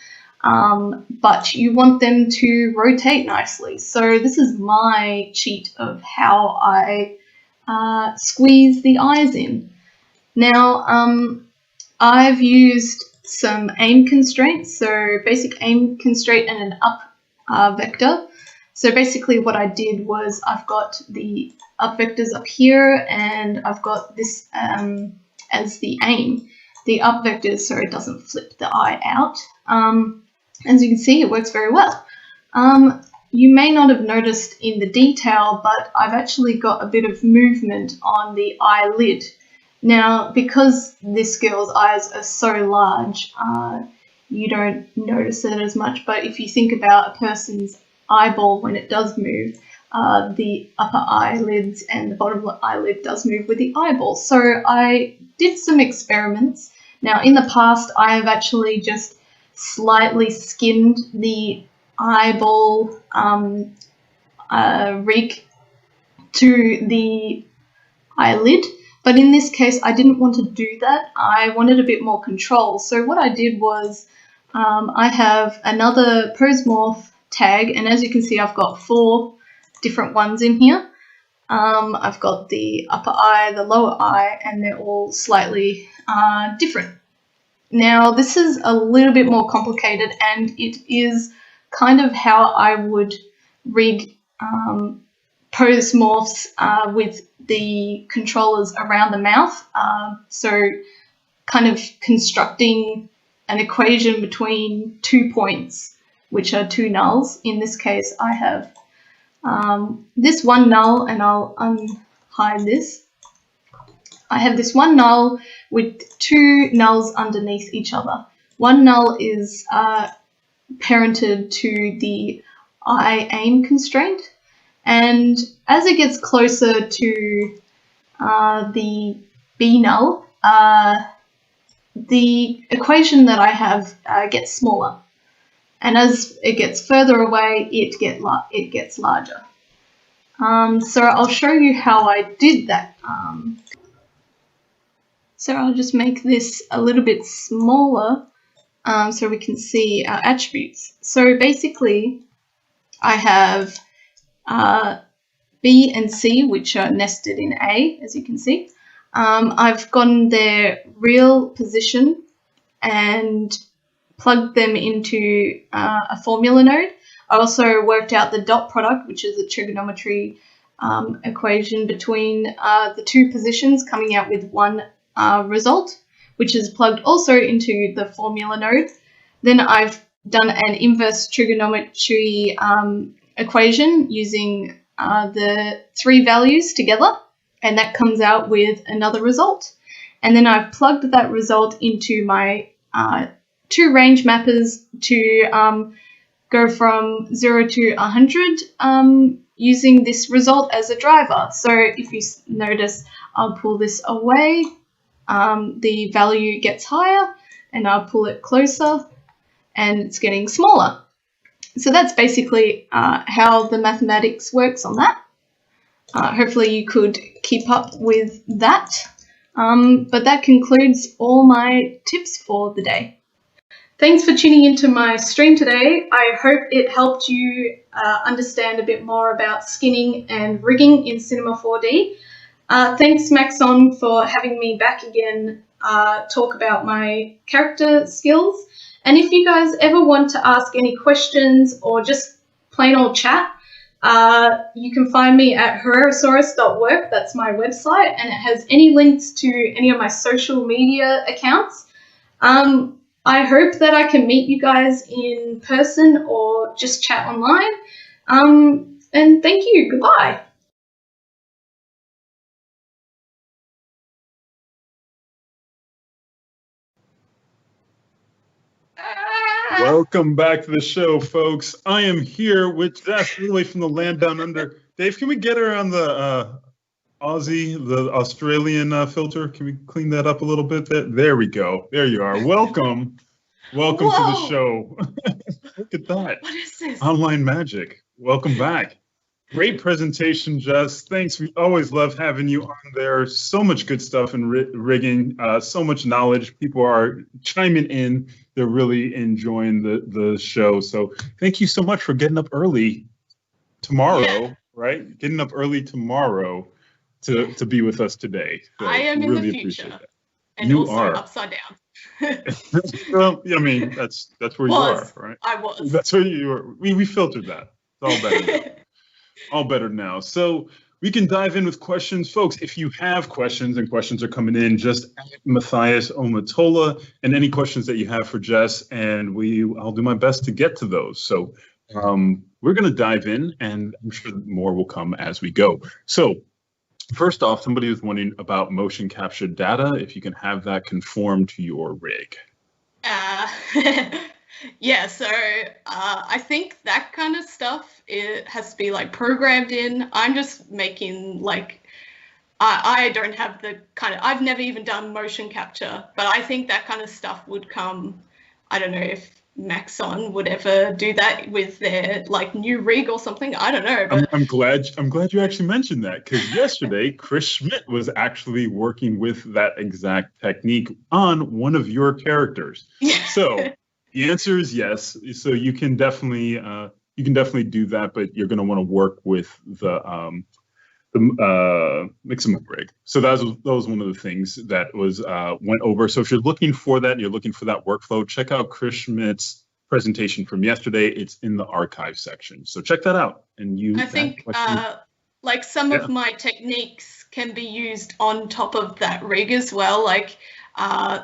[SPEAKER 21] but you want them to rotate nicely. So this is my cheat of how I squeeze the eyes in. Now, I've used some aim constraints, so basic aim constraint and an up vector. So basically what I did was I've got the up vectors up here, and I've got this as the aim, the up vectors, so it doesn't flip the eye out. As you can see, it works very well. You may not have noticed in the detail, but I've actually got a bit of movement on the eyelid. Now, because this girl's eyes are so large, you don't notice it as much, but if you think about a person's eyeball when it does move, the upper eyelids and the bottom eyelid does move with the eyeball. So I did some experiments. Now, in the past, I have actually just slightly skimmed the eyeball rig to the eyelid. But in this case, I didn't want to do that. I wanted a bit more control. So what I did was I have another pose morph tag, and as you can see, I've got 4 different ones in here. I've got the upper eye, the lower eye, and they're all slightly different. Now, this is a little bit more complicated, and it is kind of how I would rig pose morphs with the controllers around the mouth. So kind of constructing an equation between 2 points, which are 2 nulls. In this case, I have this one null, and I'll unhide this. I have this one null with 2 nulls underneath each other. One null is parented to the eye aim constraint, and as it gets closer to the B null, the equation that I have gets smaller, and as it gets further away, it gets larger. So I'll show you how I did that. So I'll just make this a little bit smaller so we can see our attributes. So basically, I have B and C, which are nested in A, as you can see. I've gotten their real position and plugged them into a formula node. I also worked out the dot product, which is a trigonometry equation between the two positions, coming out with one result, which is plugged also into the formula node. Then I've done an inverse trigonometry equation using the three values together, and that comes out with another result. And then I've plugged that result into my two range mappers to go from 0 to 100 using this result as a driver. So if you notice, I'll pull this away, the value gets higher, and I'll pull it closer and it's getting smaller. So that's basically how the mathematics works on that. Hopefully you could keep up with that. But that concludes all my tips for the day. Thanks for tuning into my stream today. I hope it helped you understand a bit more about skinning and rigging in Cinema 4D. Thanks, Maxon, for having me back again, talk about my character skills. And if you guys ever want to ask any questions or just plain old chat, you can find me at hererosaurus.work. That's my website, and it has any links to any of my social media accounts. I hope that I can meet you guys in person or just chat online. And thank you. Goodbye.
[SPEAKER 7] Welcome back to the show, folks. I am here with Jess, really from the land down under. Dave, can we get her on the the Australian filter? Can we clean that up a little bit? There we go. There you are. Welcome. Welcome to the show. Look at that.
[SPEAKER 21] What is this?
[SPEAKER 7] Online magic. Welcome back. Great presentation, Jess. Thanks. We always love having you on there. So much good stuff in rigging, so much knowledge. People are chiming in. They're really enjoying the show. So thank you so much for getting up early tomorrow, right? Getting up early tomorrow to be with us today. So
[SPEAKER 8] I am in
[SPEAKER 7] really
[SPEAKER 8] the future.
[SPEAKER 7] that.
[SPEAKER 8] And
[SPEAKER 7] You
[SPEAKER 8] also
[SPEAKER 7] are.
[SPEAKER 8] upside down.
[SPEAKER 7] Well, I mean, that's where you are, right?
[SPEAKER 8] I was.
[SPEAKER 7] That's where you are. We filtered that. It's all better now. All better now. So we can dive in with questions. Folks, if you have questions, and questions are coming in, just at Matthias Omatola, and any questions that you have for Jess, and I'll do my best to get to those. So we're going to dive in, and I'm sure more will come as we go. So first off, somebody was wondering about motion capture data, if you can have that conform to your rig.
[SPEAKER 8] Yeah, so I think that kind of stuff, it has to be like programmed in. I'm just making like, I don't have the kind of, I've never even done motion capture, but I think that kind of stuff would come, I don't know if Maxon would ever do that with their like new rig or something. I don't know. But
[SPEAKER 7] I'm glad you actually mentioned that, because yesterday Chris Schmidt was actually working with that exact technique on one of your characters. So the answer is yes. So you can definitely do that, but you're going to want to work with the Mixamo rig. So that was one of the things that was went over. So if you're looking for that, and you're looking for that workflow, check out Chris Schmidt's presentation from yesterday. It's in the archive section. So check that out. And
[SPEAKER 8] I think like some of my techniques can be used on top of that rig as well. Like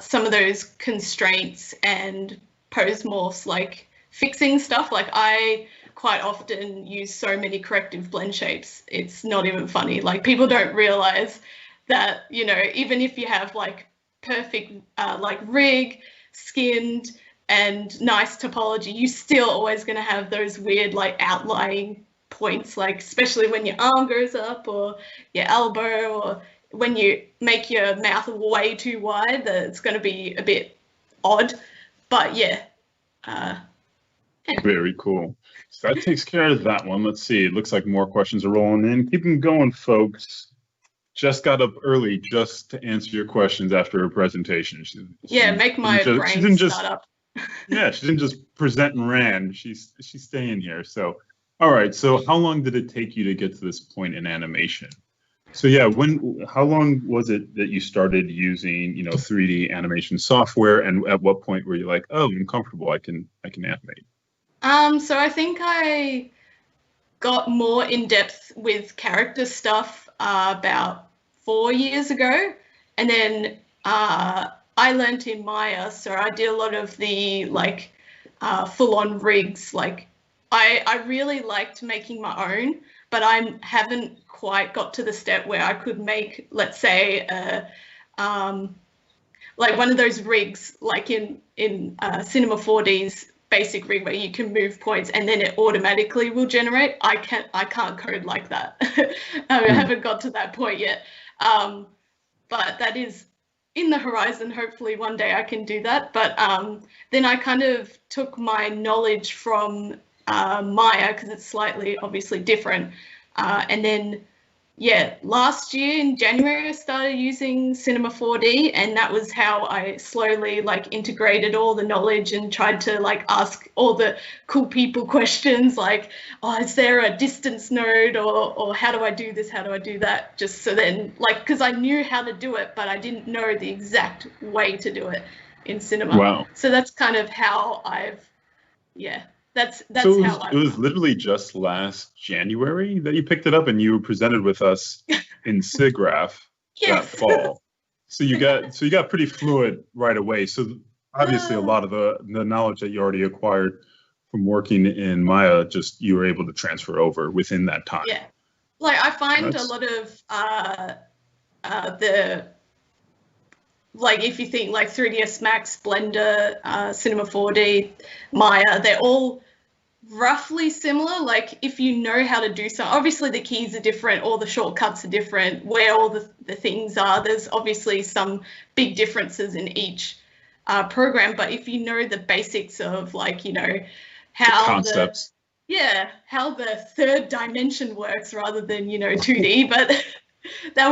[SPEAKER 8] some of those constraints and pose morphs, like fixing stuff. Like I quite often use so many corrective blend shapes. It's not even funny. Like people don't realize that, you know, even if you have like perfect like rig, skinned and nice topology, you still always going to have those weird like outlying points, like especially when your arm goes up or your elbow, or when you make your mouth way too wide, that it's going to be a bit odd. But yeah.
[SPEAKER 7] Very cool. So that takes care of that one. Let's see. It looks like more questions are rolling in. Keep them going, folks. Just got up early just to answer your questions after her presentation.
[SPEAKER 8] Make my brain start up.
[SPEAKER 7] Yeah, she didn't just present and ran. She's staying here. So, all right. So, how long did it take you to get to this point in animation? So, yeah, how long was it that you started using, 3D animation software, and at what point were you like, oh, I'm comfortable, I can animate?
[SPEAKER 8] So I think I got more in depth with character stuff about 4 years ago, and then I learned in Maya, so I did a lot of the full-on rigs. Like I really liked making my own, but I haven't quite got to the step where I could make, let's say, like one of those rigs, like in Cinema 4D's basic rig where you can move points and then it automatically will generate. I can't code like that. I haven't got to that point yet. But that is in the horizon. Hopefully one day I can do that. But then I kind of took my knowledge from Maya, because it's slightly obviously different. And then, last year in January, I started using Cinema 4D, and that was how I slowly integrated all the knowledge and tried to ask all the cool people questions like, oh, is there a distance node, or how do I do this? How do I do that? Just so then, because I knew how to do it, but I didn't know the exact way to do it in Cinema.
[SPEAKER 7] Wow.
[SPEAKER 8] So that's kind of how That's
[SPEAKER 7] so
[SPEAKER 8] how
[SPEAKER 7] it was literally just last January that you picked it up, and you were presented with us in SIGGRAPH that fall. So you got pretty fluid right away. So obviously a lot of the knowledge that you already acquired from working in Maya, just you were able to transfer over within that time.
[SPEAKER 8] Yeah, I find a lot of if you think 3ds Max, Blender, Cinema 4D, Maya, they're all roughly similar. If you know how to do something, obviously the keys are different, all the shortcuts are different, where all the things are, there's obviously some big differences in each program. But if you know the basics of how
[SPEAKER 7] the concepts,
[SPEAKER 8] how the third dimension works rather than 2D. But that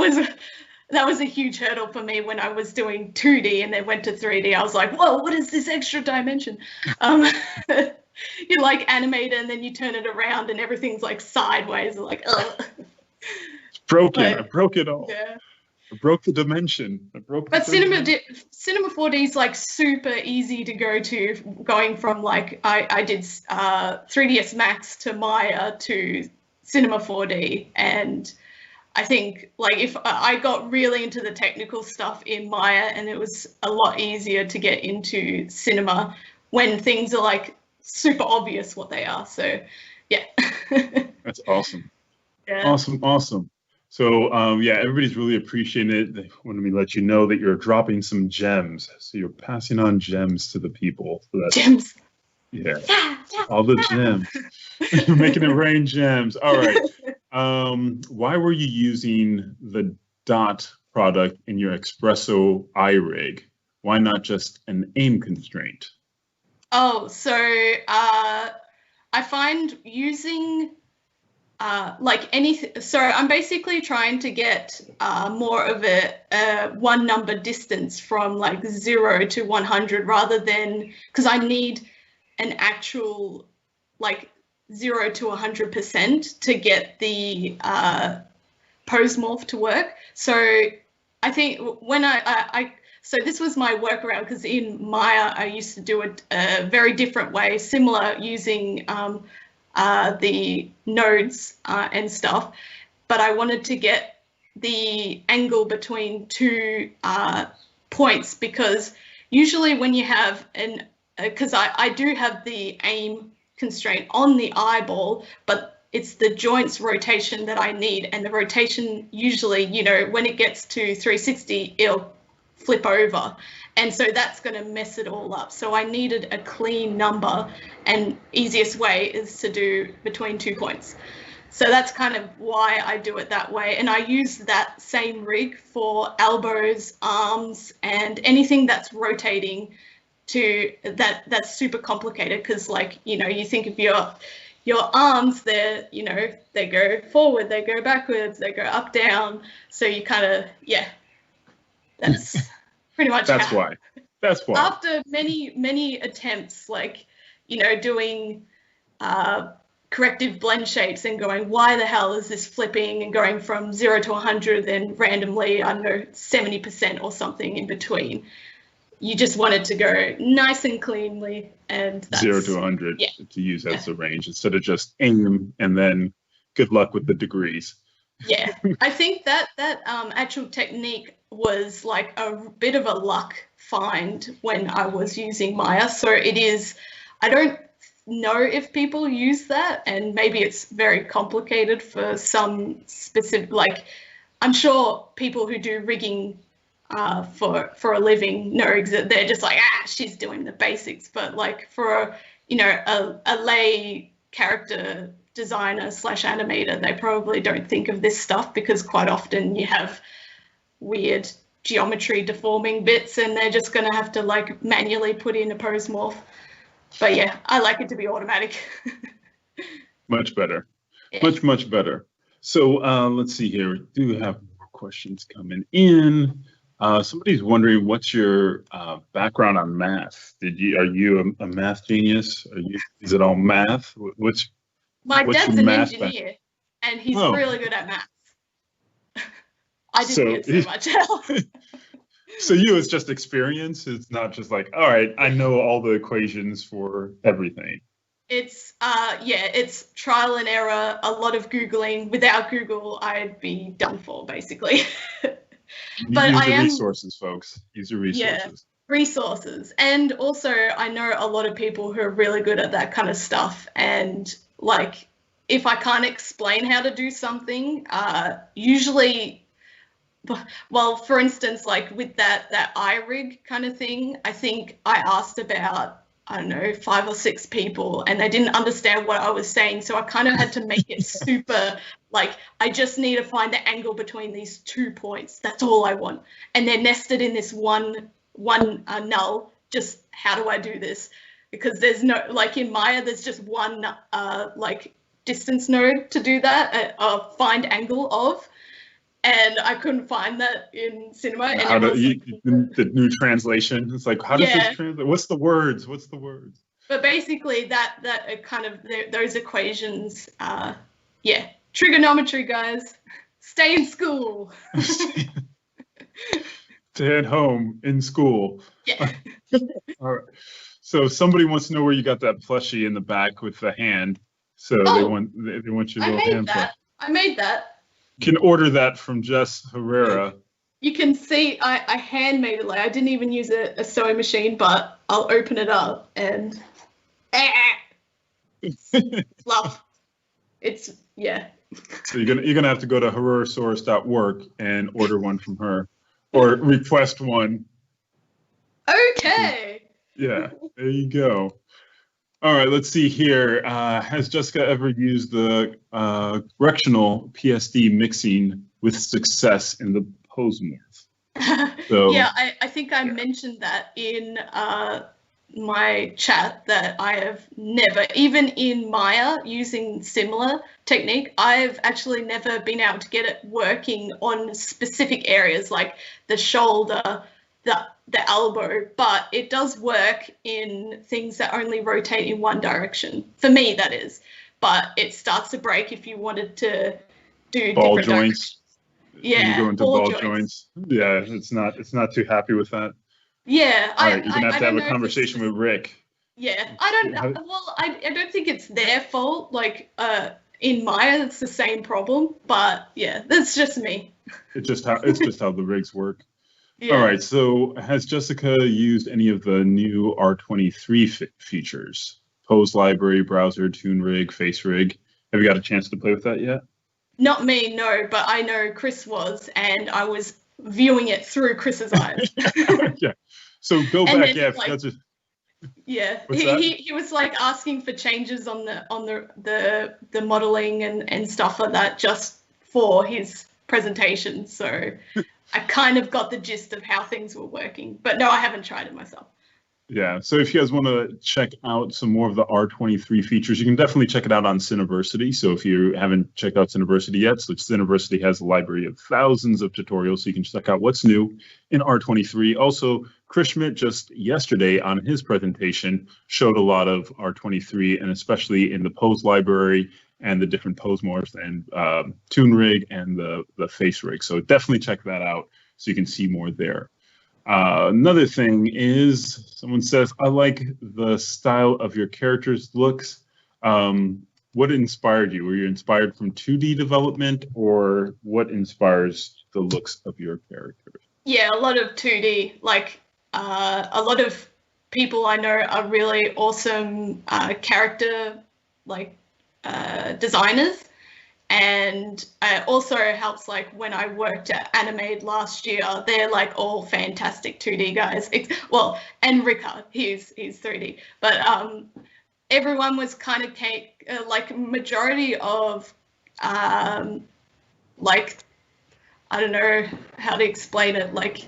[SPEAKER 8] was a huge hurdle for me when I was doing 2D and then went to 3D. I was like, whoa, what is this extra dimension? You animate it and then you turn it around and everything's sideways. Ugh.
[SPEAKER 7] It's broken. I broke it all.
[SPEAKER 8] Yeah.
[SPEAKER 7] I broke the dimension.
[SPEAKER 8] But Cinema 4D is super easy to go to, going from I did 3ds Max to Maya to Cinema 4D, and I think if I got really into the technical stuff in Maya, and it was a lot easier to get into Cinema when things are super obvious what they are. So yeah.
[SPEAKER 7] That's awesome.
[SPEAKER 8] Yeah.
[SPEAKER 7] Awesome. So everybody's really appreciating it. They wanted me to let you know that you're dropping some gems. So you're passing on gems to the people. So that's,
[SPEAKER 8] gems.
[SPEAKER 7] Yeah. All the gems. You're making it rain gems. All right. Why were you using the dot product in your Espresso iRig? Why not just an aim constraint?
[SPEAKER 8] Oh, so I find using anything. So I'm basically trying to get more of a one number distance from 0 to 100 rather than, because I need an actual 0 to 100% to get the pose morph to work. So I think when so this was my workaround, because in Maya I used to do it a very different way, similar, using the nodes and stuff, but I wanted to get the angle between two points, because usually when you have because I do have the aim constraint on the eyeball, but it's the joints rotation that I need, and the rotation usually, when it gets to 360, it'll flip over, and so that's going to mess it all up. So I needed a clean number, and easiest way is to do between 2 points. So that's kind of why I do it that way, and I use that same rig for elbows, arms, and anything that's rotating. That's super complicated, because you think of your arms, they're they go forward, they go backwards, they go up, down, so you kind of that's pretty much
[SPEAKER 7] that's why That's why.
[SPEAKER 8] After many attempts, like, doing corrective blend shapes and going, why the hell is this flipping, and going from 0 to 100, then randomly, I don't know, 70% or something in between. You just wanted to go nice and cleanly, and that's,
[SPEAKER 7] 0 to 100 to use as the range instead of just aim and then good luck with the degrees.
[SPEAKER 8] Yeah, I think that actual technique was like a bit of a luck find when I was using Maya. So it is, I don't know if people use that, and maybe it's very complicated for some specific, like, I'm sure people who do rigging for a living know that they're just like, she's doing the basics. But like for a lay character designer / animator, they probably don't think of this stuff, because quite often you have weird geometry deforming bits and they're just going to have to like manually put in a pose morph. But yeah, I like it to be automatic.
[SPEAKER 7] Much better. Yeah. Much better. So let's see here. We do have more questions coming in. Somebody's wondering, what's your background on math? Are you a math genius? Is it all math?
[SPEAKER 8] My dad's an engineer, and he's really good at maths. I didn't get so much help.
[SPEAKER 7] So it's just experience? It's not just like, all right, I know all the equations for everything.
[SPEAKER 8] It's it's trial and error, a lot of Googling. Without Google, I'd be done for, basically.
[SPEAKER 7] But use the resources, folks. Use the resources.
[SPEAKER 8] Yeah, resources. And also, I know a lot of people who are really good at that kind of stuff. And like, if I can't explain how to do something, usually, well, for instance, like with that iRig kind of thing, I think I asked about, I don't know, 5 or 6 people, and they didn't understand what I was saying. So I kind of had to make it super, like, I just need to find the angle between these 2 points. That's all I want. And they're nested in this one null. Just how do I do this? Because there's no, like in Maya, there's just one like distance node to do that, find angle of. And I couldn't find that in Cinema. And
[SPEAKER 7] the new translation, it's like, how does this translate? What's the words?
[SPEAKER 8] But basically, that kind of those equations, trigonometry, guys, stay in school.
[SPEAKER 7] Stay at home in school.
[SPEAKER 8] Yeah.
[SPEAKER 7] All right. So somebody wants to know where you got that plushie in the back with the hand. So they want your little hand plush.
[SPEAKER 8] I made that.
[SPEAKER 7] You can order that from Jess Herrera.
[SPEAKER 8] You can see I handmade it. Like, I didn't even use a sewing machine, but I'll open it up and fluff. It's
[SPEAKER 7] So you're gonna have to go to herrerasaurus.org and order one from her, or request one.
[SPEAKER 8] Okay.
[SPEAKER 7] Yeah, there you go. All right, let's see here. Has Jessica ever used the correctional PSD mixing with success in the pose morph? So,
[SPEAKER 8] yeah, I think I mentioned that in my chat, that I have never, even in Maya using similar technique, I've actually never been able to get it working on specific areas like the shoulder, the elbow, but it does work in things that only rotate in one direction. For me, that is. But it starts to break if you wanted to do
[SPEAKER 7] ball
[SPEAKER 8] different
[SPEAKER 7] joints.
[SPEAKER 8] Yeah,
[SPEAKER 7] you go into ball joints. Yeah, it's not too happy with that.
[SPEAKER 8] Yeah,
[SPEAKER 7] all right, you're gonna have to have a conversation with Rick.
[SPEAKER 8] Yeah, I don't think it's their fault. Like in Maya, it's the same problem. But yeah, that's just me.
[SPEAKER 7] It's just how the rigs work. Yeah. All right, so has Jessica used any of the new R23 features? Pose library, browser, tune rig, face rig. Have you got a chance to play with that yet?
[SPEAKER 8] Not me, no, but I know Chris was, and I was viewing it through Chris's eyes.
[SPEAKER 7] Yeah, so go back,
[SPEAKER 8] he was like asking for changes on the modeling and stuff like that just for his presentation, so I kind of got the gist of how things were working, but no, I haven't tried it myself.
[SPEAKER 7] Yeah, so if you guys want to check out some more of the R23 features, you can definitely check it out on Cineversity. So if you haven't checked out Cineversity yet, so Cineversity has a library of thousands of tutorials, so you can check out what's new in R23. Also, Chris Schmidt just yesterday on his presentation showed a lot of R23, and especially in the pose library and the different pose morphs and tune rig and the face rig. So definitely check that out so you can see more there. Another thing is someone says, I like the style of your characters' looks. What inspired you? Were you inspired from 2D development, or what inspires the looks of your characters?
[SPEAKER 8] Yeah, a lot of 2D. Like a lot of people I know are really awesome character designers, and it also helps like when I worked at Animade last year, they're like all fantastic 2D guys. Well, and Rika, he's 3D, but everyone was kind of like majority of like, I don't know how to explain it, like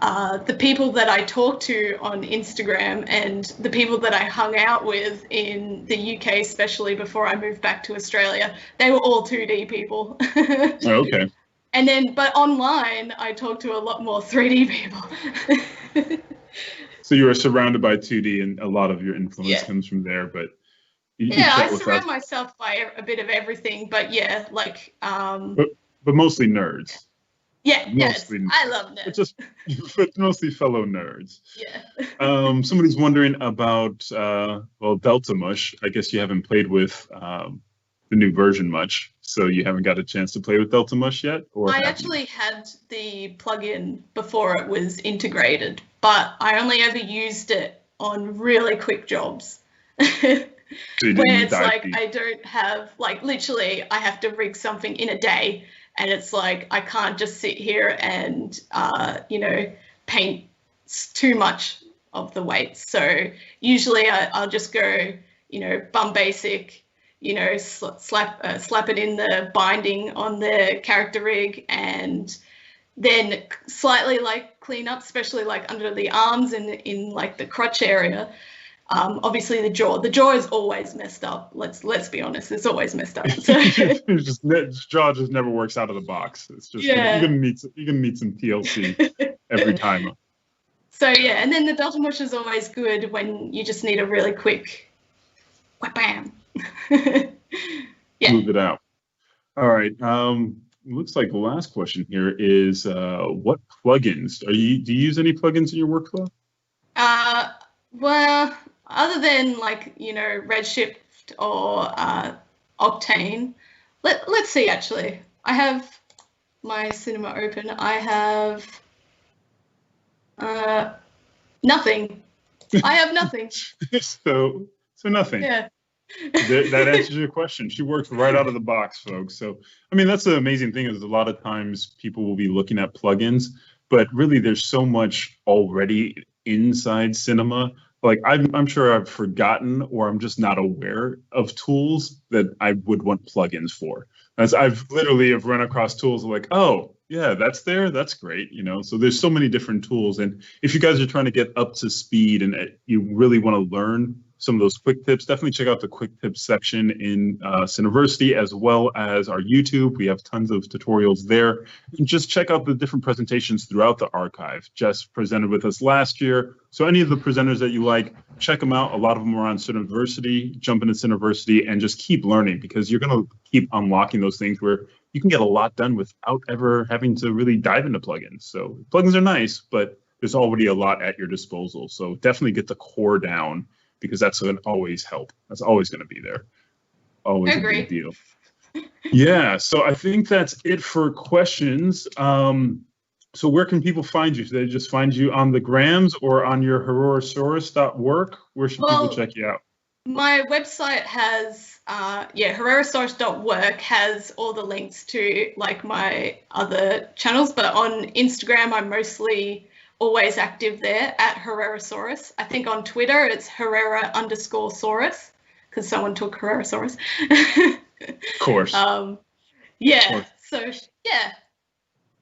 [SPEAKER 8] the people that I talked to on Instagram and the people that I hung out with in the UK, especially before I moved back to Australia, they were all 2D people.
[SPEAKER 7] Oh, okay.
[SPEAKER 8] And then, but online, I talked to a lot more 3D people.
[SPEAKER 7] So you are surrounded by 2D, and a lot of your influence comes from there. But
[SPEAKER 8] yeah, I surround myself by a bit of everything. But yeah, like.
[SPEAKER 7] But mostly nerds.
[SPEAKER 8] Yeah,
[SPEAKER 7] mostly
[SPEAKER 8] yes, I love nerds.
[SPEAKER 7] But mostly fellow nerds.
[SPEAKER 8] Yeah.
[SPEAKER 7] Somebody's wondering about Delta Mush. I guess you haven't played with the new version much, so you haven't got a chance to play with Delta Mush yet? Or
[SPEAKER 8] I actually had the plugin before it was integrated, but I only ever used it on really quick jobs. Where it's like I don't have, like, literally I have to rig something in a day, and it's like I can't just sit here and paint too much of the weights. So usually I'll just go bum basic, slap it in the binding on the character rig, and then slightly like clean up, especially like under the arms and in like the crotch area. Obviously the jaw is always messed up. Let's be honest, it's always messed up. So
[SPEAKER 7] jaw just never works out of the box. It's just you're gonna need some TLC every time.
[SPEAKER 8] So yeah, and then the Delta Mush is always good when you just need a really quick wham.
[SPEAKER 7] Move it out. All right. Looks like the last question here is what plugins do you use any plugins in your workflow?
[SPEAKER 8] Well, other than like Redshift or Octane, let's see. Actually, I have my Cinema open. I have nothing. I have nothing.
[SPEAKER 7] So nothing.
[SPEAKER 8] Yeah.
[SPEAKER 7] That answers your question. She works right out of the box, folks. So, I mean, that's the amazing thing is a lot of times people will be looking at plugins, but really there's so much already inside Cinema. Like I'm sure I've forgotten, or I'm just not aware of tools that I would want plugins for. As I've literally have run across tools like, oh yeah, that's there. That's great. So there's so many different tools. And if you guys are trying to get up to speed and you really want to learn some of those quick tips, definitely check out the quick tips section in Cineversity, as well as our YouTube. We have tons of tutorials there. And just check out the different presentations throughout the archive. Jess presented with us last year. So any of the presenters that you like, check them out. A lot of them are on Cineversity. Jump into Cineversity and just keep learning, because you're going to keep unlocking those things where you can get a lot done without ever having to really dive into plugins. So plugins are nice, but there's already a lot at your disposal. So definitely get the core down, because that's going to always help. That's always going to be there. Always a big deal. Yeah, so I think that's it for questions. So where can people find you? Should they just find you on the grams or on your Herosaurus.work? Where should people check you out?
[SPEAKER 8] My website has, Herosaurus.work has all the links to like my other channels, but on Instagram, I'm mostly always active there at Herosaurus. I think on Twitter it's Herrera_Saurus, because someone took Herosaurus.
[SPEAKER 7] Of course.
[SPEAKER 8] Yeah. So yeah.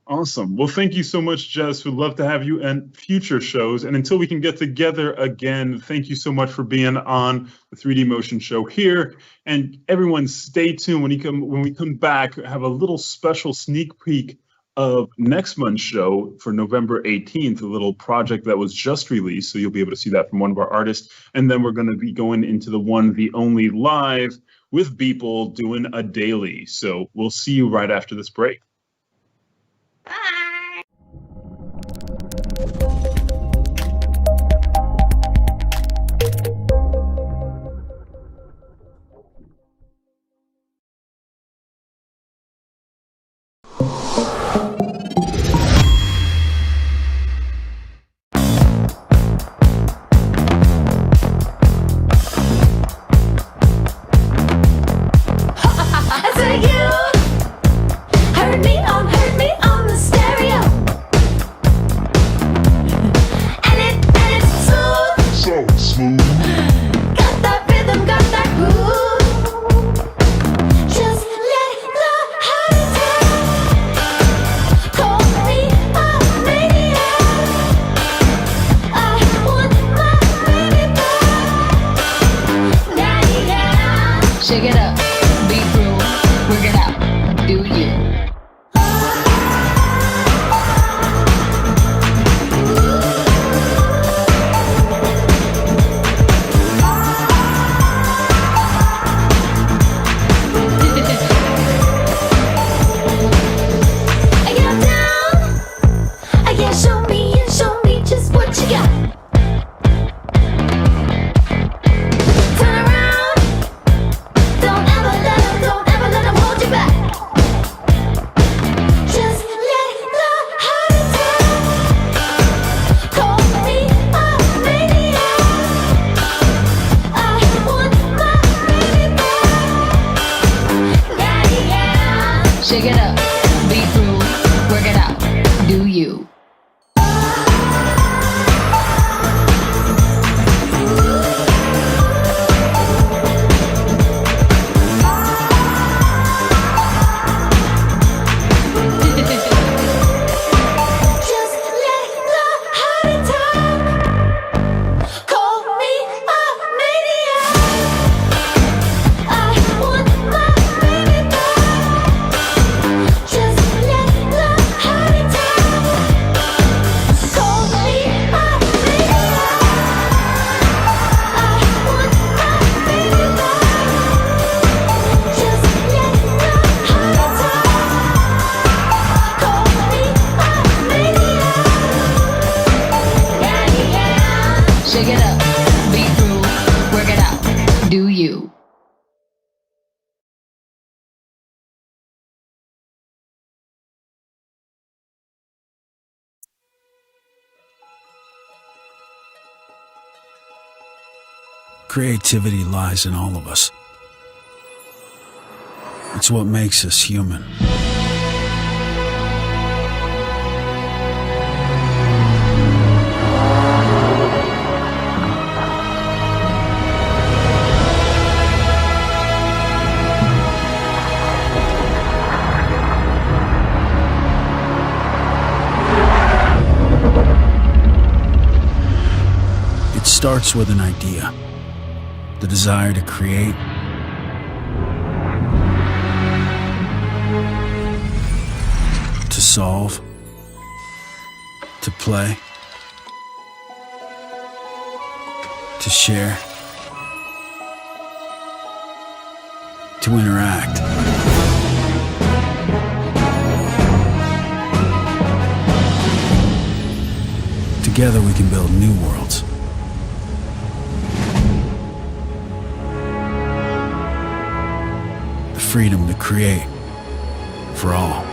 [SPEAKER 7] Awesome. Well, thank you so much, Jess. We'd love to have you in future shows. And until we can get together again, thank you so much for being on the 3D Motion Show here. And everyone, stay tuned when we come back. Have a little special sneak peek of next month's show for November 18th, a little project that was just released. So you'll be able to see that from one of our artists. And then we're going to be going into the one, the only live with Beeple doing a daily. So we'll see you right after this break.
[SPEAKER 6] I say you heard me on the stereo, and it's smooth, got that rhythm, got that groove. Just let the heart attack call me a maniac. I want my baby back. Yeah.
[SPEAKER 1] Shake it up, be through, work it out, do you.
[SPEAKER 6] You're down. Yeah, show me just what you got. Turn around. Don't ever let 'em hold you back. Just let the heart attack call me a maniac. I want my baby back. Yeah.
[SPEAKER 1] Shake it up, be through, work it out, do you.
[SPEAKER 6] Just let the heart attack call me a maniac. I want my baby back. Just let the heart attack call me a maniac. I want my baby back. Just let the heart attack call me a maniac. Yeah.
[SPEAKER 1] Shake it up, be through, work it out, do you.
[SPEAKER 2] Creativity lies in all of us. It's what makes us human. It starts with an idea, the desire to create, to solve, to play, to share, to interact. Together we can build new worlds. The freedom to create for all.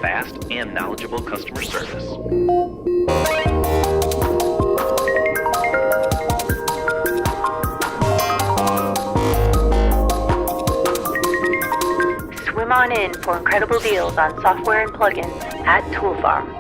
[SPEAKER 4] fast and knowledgeable customer service.
[SPEAKER 5] Swim on in for incredible deals on software and plugins at Tool Farm.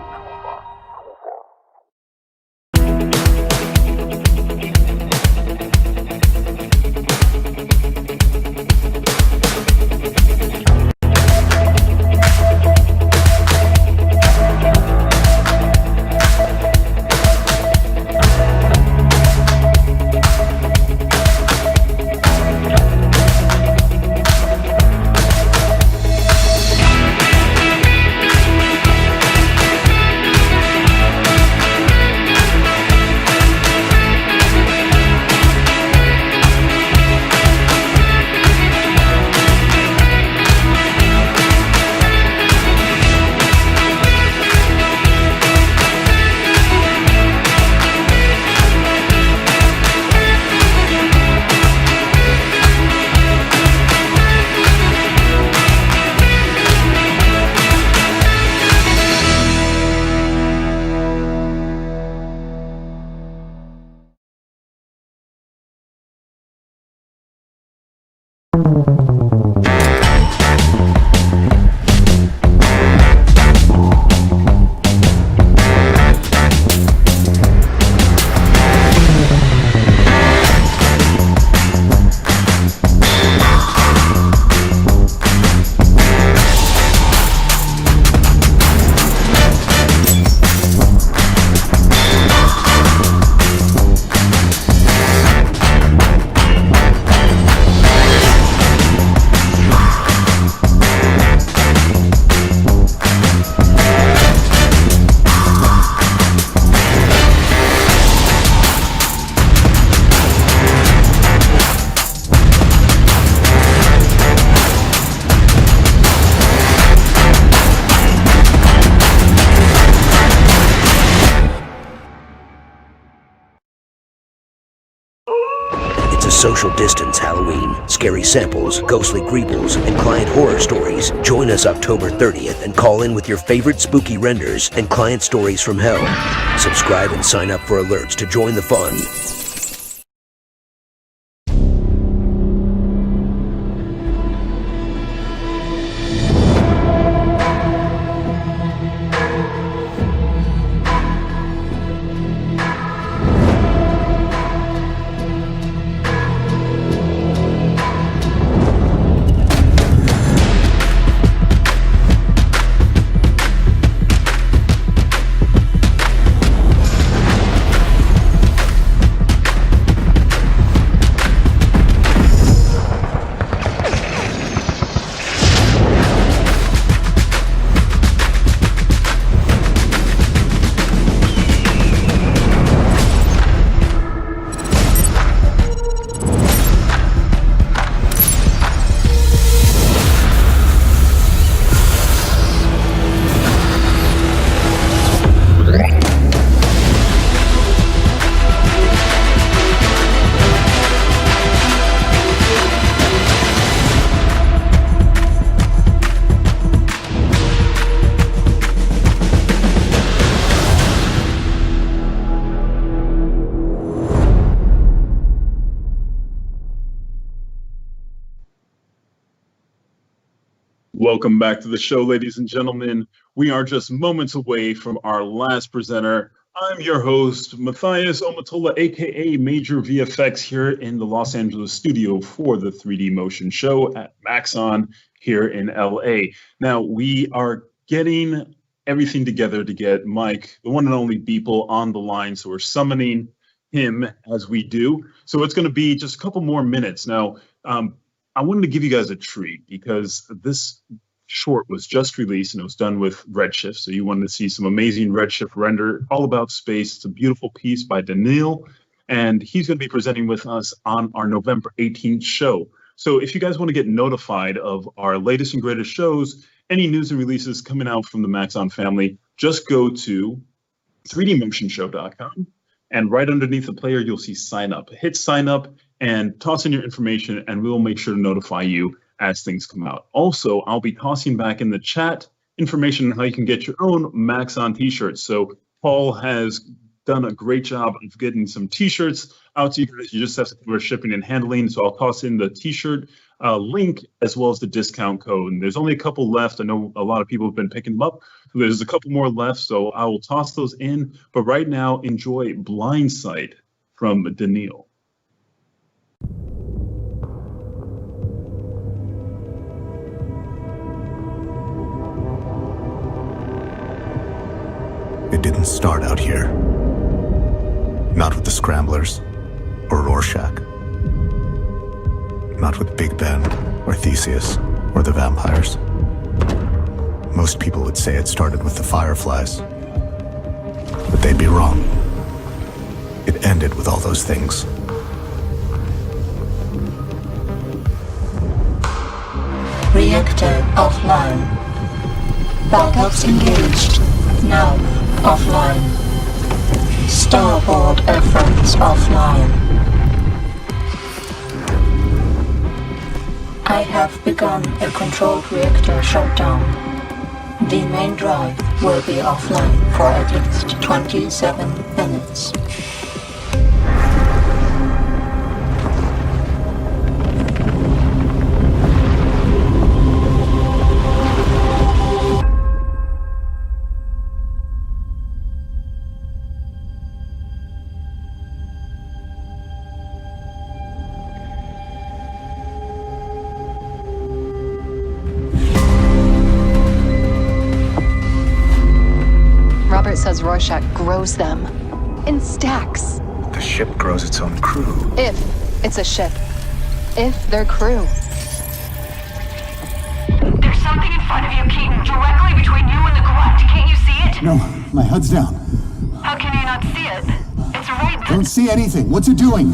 [SPEAKER 11] Social distance Halloween, scary samples, ghostly greebles, and client horror stories. Join us October 30th and call in with your favorite spooky renders and client stories from hell. Subscribe and sign up for alerts to join the fun.
[SPEAKER 7] Welcome back to the show, ladies and gentlemen. We are just moments away from our last presenter. I'm your host, Matthias Omatola, aka Major VFX, here in the Los Angeles studio for the 3D Motion Show at MAXON here in LA. Now, we are getting everything together to get Mike, the one and only Beeple, on the line. So we're summoning him as we do. So it's going to be just a couple more minutes. Now, I wanted to give you guys a treat because this short was just released and it was done with Redshift. So you wanted to see some amazing Redshift render, all about space. It's a beautiful piece by Daniil, and he's going to be presenting with us on our November 18th show. So if you guys want to get notified of our latest and greatest shows, any news and releases coming out from the Maxon family, just go to 3dmotionshow.com. And right underneath the player, you'll see sign up. Hit sign up and toss in your information, and we'll make sure to notify you as things come out. Also, I'll be tossing back in the chat information on how you can get your own Maxon t-shirts. So Paul has done a great job of getting some t-shirts out to you guys. You just have to do our shipping and handling. So I'll toss in the t-shirt link as well as the discount code. And there's only a couple left. I know a lot of people have been picking them up. There's a couple more left, so I will toss those in. But right now, enjoy Blind Sight from Daniil.
[SPEAKER 9] It didn't start out here. Not with the Scramblers or Rorschach. Not with Big Ben or Theseus or the vampires. Most people would say it started with the Fireflies. But they'd be wrong. It ended with all those things.
[SPEAKER 6] Reactor offline. Backups engaged. Now offline. Starboard efforts offline. I have begun a controlled reactor shutdown. The main drive will be offline for at least 27 minutes.
[SPEAKER 22] Robert says Rorschach grows them in stacks.
[SPEAKER 9] The ship grows its own crew.
[SPEAKER 22] If it's a ship. If they're crew.
[SPEAKER 6] There's something in front of you, Keaton, directly between you and the grunt. Can't you see it?
[SPEAKER 23] No, my HUD's down.
[SPEAKER 6] How can you not see it? It's right there.
[SPEAKER 23] Don't see anything. What's it doing?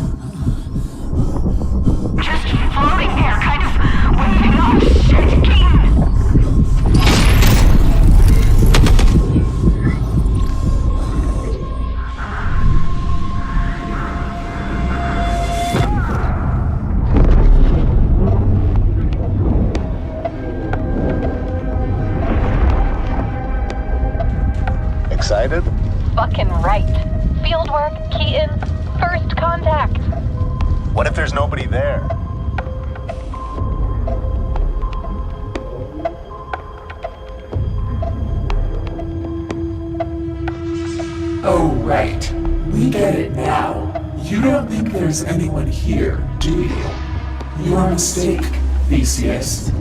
[SPEAKER 6] Just floating there, kind of waving off shit, Keaton.
[SPEAKER 23] Excited?
[SPEAKER 5] Fucking right. Fieldwork, Keaton, first contact.
[SPEAKER 23] What if there's nobody there?
[SPEAKER 24] Oh, right. We get it now. You don't think there's anyone here, do you? Your mistake, Theseus.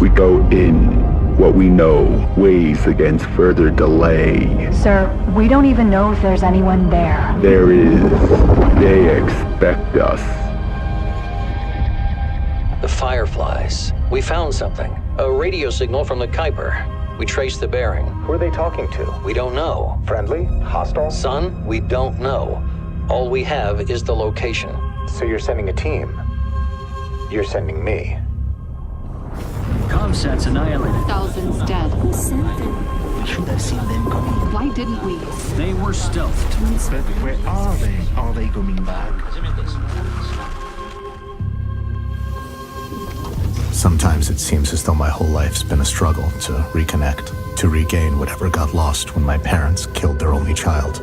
[SPEAKER 25] We go in. What we know weighs against further delay.
[SPEAKER 22] Sir, we don't even know if there's anyone there.
[SPEAKER 25] There is. They expect us.
[SPEAKER 26] The Fireflies. We found something. A radio signal from the Kuiper. We traced the bearing.
[SPEAKER 23] Who are they talking to?
[SPEAKER 26] We don't know.
[SPEAKER 23] Friendly? Hostile?
[SPEAKER 26] Son, we don't know. All we have is the location.
[SPEAKER 23] So you're sending a team? You're sending me.
[SPEAKER 27] Comsats annihilated.
[SPEAKER 22] Thousands dead.
[SPEAKER 27] Who sent them? We should have seen them coming.
[SPEAKER 22] Why didn't we?
[SPEAKER 27] They were stealthed.
[SPEAKER 23] But where are they? Are they coming back?
[SPEAKER 9] Sometimes it seems as though my whole life's been a struggle to reconnect, to regain whatever got lost when my parents killed their only child.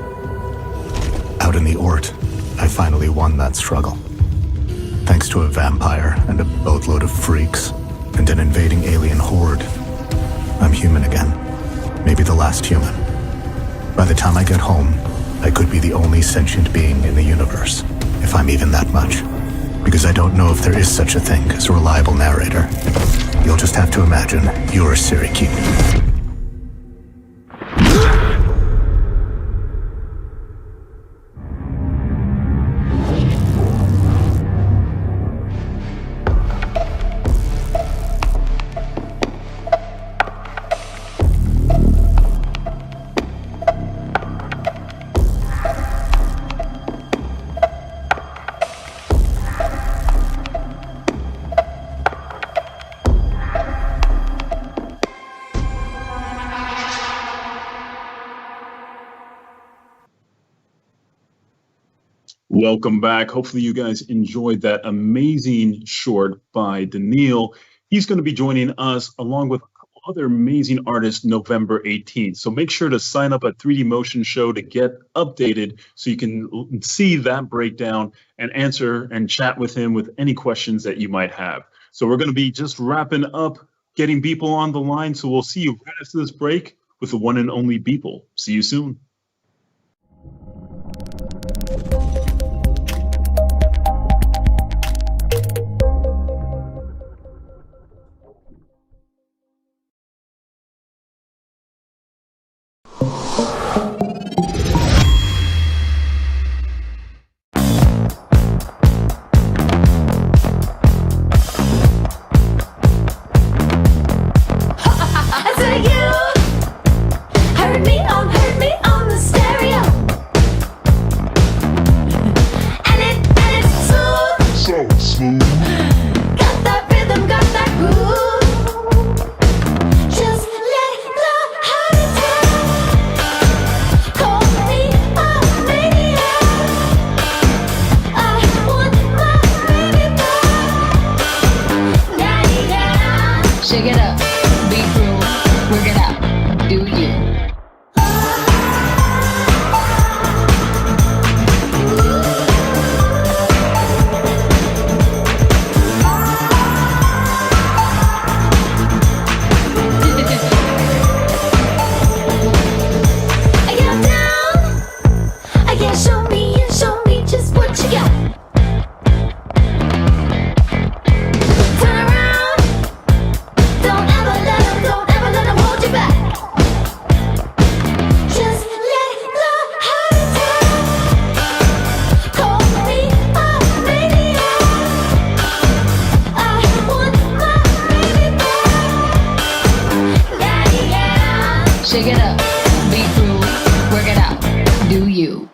[SPEAKER 9] Out in the Ort, I finally won that struggle. Thanks to a vampire and a boatload of freaks and an invading alien horde, I'm human again. Maybe the last human. By the time I get home, I could be the only sentient being in the universe, if I'm even that much. Because I don't know if there is such a thing as a reliable narrator. You'll just have to imagine you're Siri Keaton.
[SPEAKER 7] Welcome back. Hopefully you guys enjoyed that amazing short by Daniil. He's going to be joining us along with a couple other amazing artists November 18th. So make sure to sign up at 3D Motion Show to get updated so you can see that breakdown and answer and chat with him with any questions that you might have. So we're going to be just wrapping up, getting people on the line. So we'll see you right after this break with the one and only Beeple. See you soon.
[SPEAKER 1] Shake it up, be cruel, work it out, do you. Shake it up, be cruel, work it out, do you.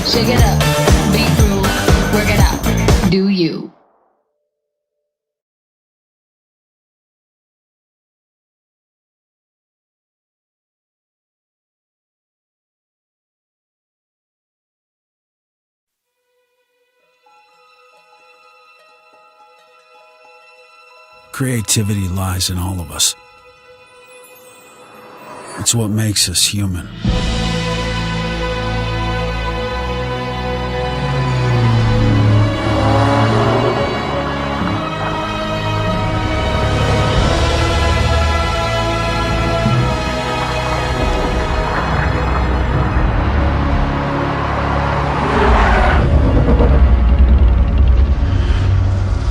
[SPEAKER 1] Shake it up, be cruel, work it out, do you.
[SPEAKER 2] Creativity lies in all of us. It's what makes us human.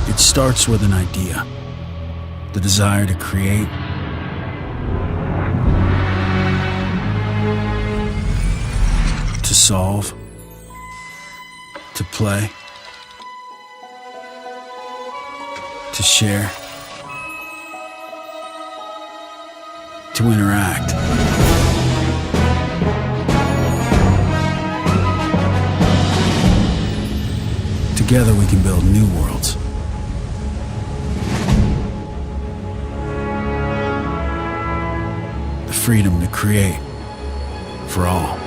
[SPEAKER 2] It starts with an idea, the desire to create, to solve, to play, to share, to interact. Together we can build new worlds. The freedom to create for all.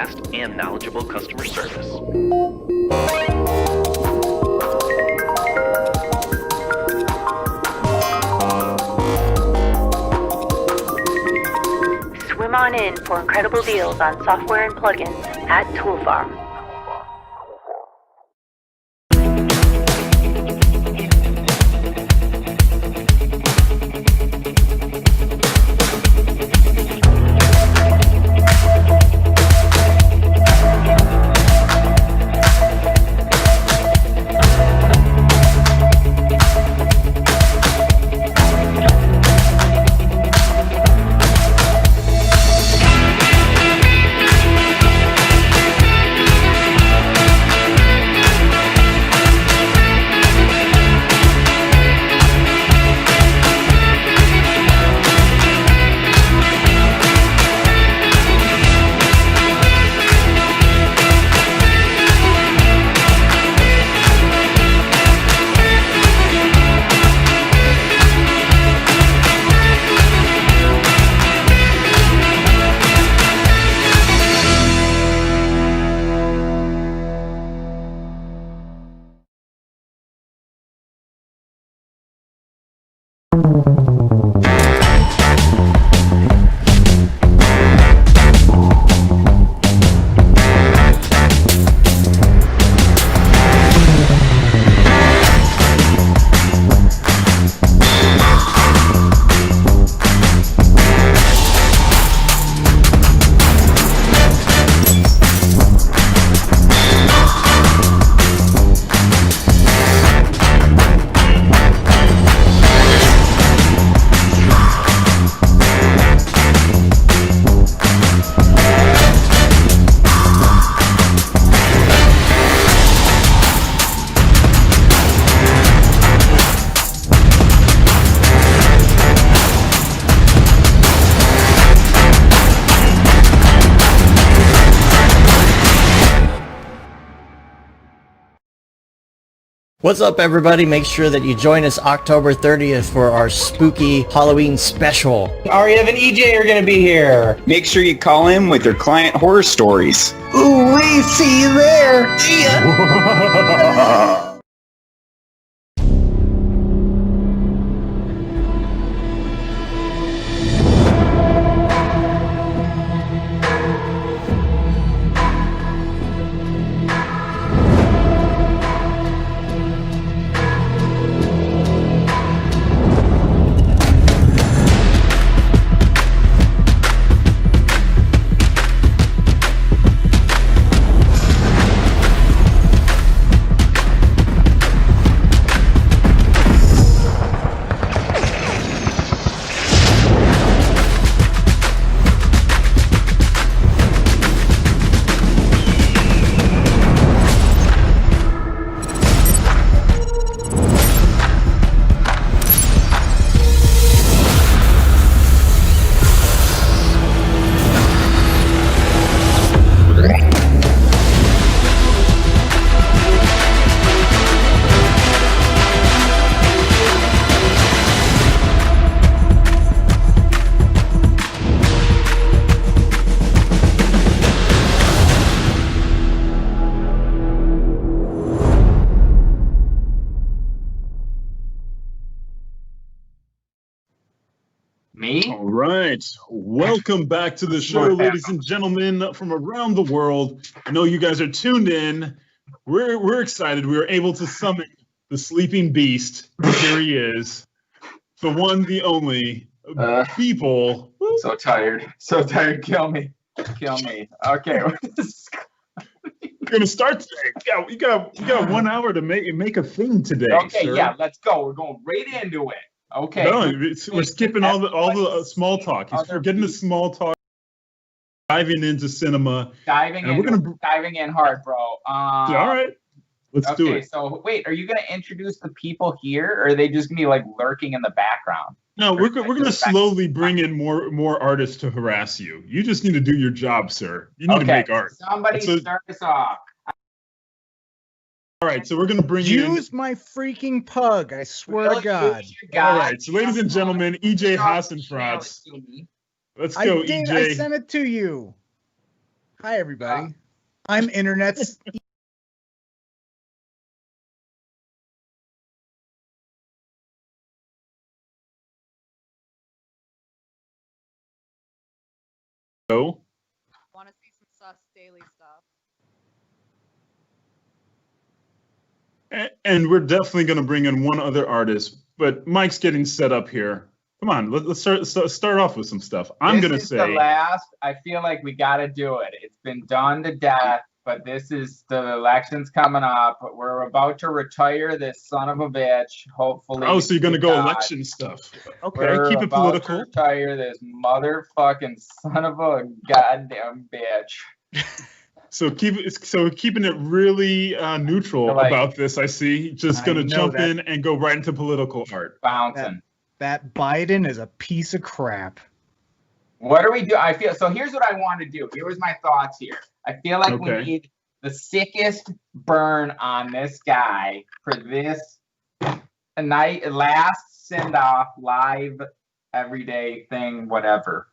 [SPEAKER 4] fast and knowledgeable customer service.
[SPEAKER 5] Swim on in for incredible deals on software and plugins at Tool Farm.
[SPEAKER 16] What's up, everybody? Make sure that you join us October 30th for our spooky Halloween special.
[SPEAKER 3] Ariev and EJ are going to be here.
[SPEAKER 10] Make sure you call in with your client horror stories.
[SPEAKER 3] Ooh, we see you there. See ya.
[SPEAKER 12] Me?
[SPEAKER 7] All right. Welcome back to the show, ladies and gentlemen from around the world. I know you guys are tuned in. We're excited. We were able to summon the sleeping beast. Here he is. The one, the only. People.
[SPEAKER 12] So tired. So tired. Kill me. Kill me. Okay.
[SPEAKER 7] We're gonna start today. Yeah, you got 1 hour to make a thing today.
[SPEAKER 12] Okay,
[SPEAKER 7] sir.
[SPEAKER 12] yeah, let's go. We're going right into it. Okay.
[SPEAKER 7] No, we're skipping all the small talk. He's forgetting the small talk. Diving into cinema.
[SPEAKER 12] Diving in hard, bro.
[SPEAKER 7] All right. Let's do it.
[SPEAKER 12] Okay, so wait, are you gonna introduce the people here, or are they just gonna be like lurking in the background?
[SPEAKER 7] No, we're gonna slowly bring in more artists to harass you. You just need to do your job, sir. You need to make art.
[SPEAKER 12] Somebody start us off.
[SPEAKER 7] All right, so we're gonna bring in.
[SPEAKER 13] Use my freaking pug! I swear to God.
[SPEAKER 7] All right, so ladies and gentlemen, EJ Hassenfratz. Let's go,
[SPEAKER 13] EJ. I sent it to you. Hi, everybody. I'm Internet's.
[SPEAKER 7] So,
[SPEAKER 14] Want to see some sus daily stuff?
[SPEAKER 7] and we're definitely going to bring in one other artist, but Mike's getting set up here. Come on, let's start off with some stuff. I'm going to say
[SPEAKER 12] the last. I feel like we got to do it. It's been done to death, but this is the election's coming up. We're about to retire this son of a bitch. Hopefully.
[SPEAKER 7] Oh, so you're going to go election stuff? Okay,
[SPEAKER 12] We're
[SPEAKER 7] keep it
[SPEAKER 12] about
[SPEAKER 7] political.
[SPEAKER 12] To retire this motherfucking son of a goddamn bitch.
[SPEAKER 7] So keeping it really neutral about this. I see. Just going to jump in and go right into political art.
[SPEAKER 12] Bouncing.
[SPEAKER 13] That Biden is a piece of crap.
[SPEAKER 12] What do we do? I feel so. Here's what I want to do. Here was my thoughts here. I feel like we need the sickest burn on this guy for this last send off live everyday thing, whatever.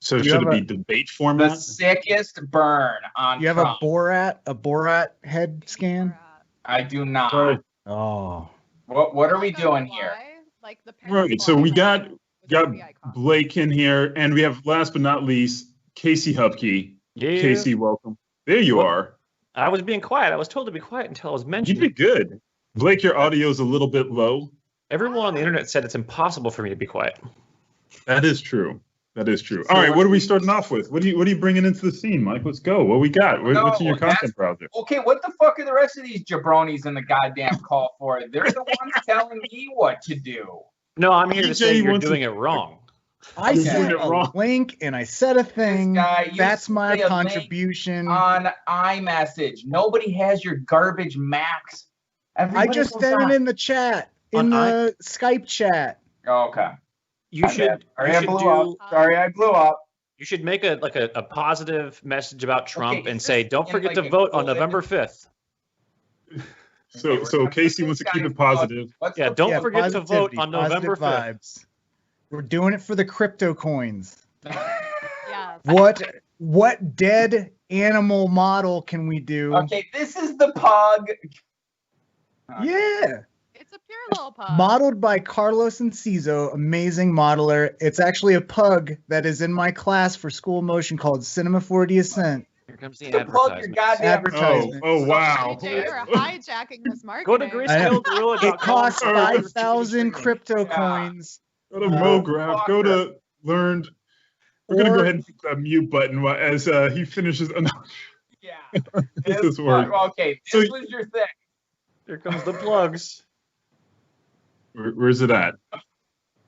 [SPEAKER 7] So should it be debate format?
[SPEAKER 12] The sickest burn on.
[SPEAKER 13] You have
[SPEAKER 12] Trump.
[SPEAKER 13] a Borat head scan?
[SPEAKER 12] I do not.
[SPEAKER 7] Sorry.
[SPEAKER 13] Oh.
[SPEAKER 12] What are we doing here?
[SPEAKER 14] Like the
[SPEAKER 7] Right. So we got Blake in here, and we have last but not least Casey Hupke.
[SPEAKER 15] Yeah.
[SPEAKER 7] Casey, welcome. There you are.
[SPEAKER 15] I was being quiet. I was told to be quiet until I was mentioned.
[SPEAKER 7] You did good. Blake, your audio is a little bit low.
[SPEAKER 15] Everyone on the internet said it's impossible for me to be quiet.
[SPEAKER 7] That is true. That is true. All right, what are we starting off with? What are you bringing into the scene, Mike? Let's go. What we got? What's in your content browser?
[SPEAKER 12] Okay, what the fuck are the rest of these jabronis in the goddamn call for? They're the ones telling me what to do.
[SPEAKER 15] No, I'm here to say you're doing it wrong.
[SPEAKER 13] I said a link and I said a thing. That's my contribution.
[SPEAKER 12] On iMessage. Nobody has your garbage Max.
[SPEAKER 13] I just sent it in the chat, in the Skype chat.
[SPEAKER 12] Oh, okay.
[SPEAKER 15] You should.
[SPEAKER 12] Sorry, I blew up.
[SPEAKER 15] You should make a positive message about Trump and say, "Don't forget to vote on November 5th."
[SPEAKER 7] So Casey wants to keep it positive.
[SPEAKER 15] Yeah, don't forget to vote on November 5th.
[SPEAKER 13] We're doing it for the crypto coins.
[SPEAKER 14] Yeah.
[SPEAKER 13] What dead animal model can we do?
[SPEAKER 12] Okay, this is the pug.
[SPEAKER 13] Yeah.
[SPEAKER 14] It's a pure little pug.
[SPEAKER 13] Modeled by Carlos Enciso, amazing modeler. It's actually a pug that is in my class for school motion called Cinema for Descent.
[SPEAKER 15] Here comes the advertisement.
[SPEAKER 7] Oh wow.
[SPEAKER 14] AJ, you're hijacking this marketing.
[SPEAKER 15] Go to GreaseKillGorilla.com.
[SPEAKER 13] It costs 5,000 crypto coins.
[SPEAKER 7] Go to MoGraph. Go to Learned. We're gonna go ahead and hit that mute button as he finishes.
[SPEAKER 12] Yeah.
[SPEAKER 7] This is work.
[SPEAKER 12] Okay, this was your thing.
[SPEAKER 15] Here comes the plugs.
[SPEAKER 7] Where's it at?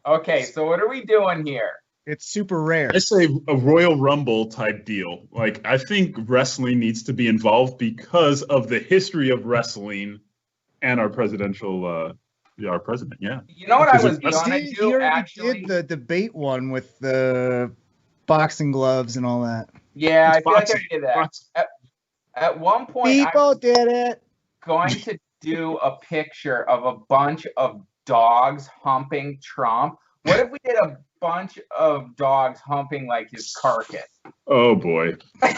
[SPEAKER 12] Okay, so what are we doing here?
[SPEAKER 13] It's super rare.
[SPEAKER 7] I say a Royal Rumble type deal. Like, I think wrestling needs to be involved because of the history of wrestling and our presidential, our president. Yeah.
[SPEAKER 12] You know what I was gonna do?
[SPEAKER 13] You already
[SPEAKER 12] Actually,
[SPEAKER 13] did the debate one with the boxing gloves and all that.
[SPEAKER 12] Yeah,
[SPEAKER 7] It's
[SPEAKER 12] I feel like I
[SPEAKER 7] boxing.
[SPEAKER 12] did that. At one point,
[SPEAKER 13] People did it.
[SPEAKER 12] Going to do a picture of a bunch of dogs humping Trump. What if we did a bunch of dogs humping like his carcass?
[SPEAKER 7] Oh boy.
[SPEAKER 15] This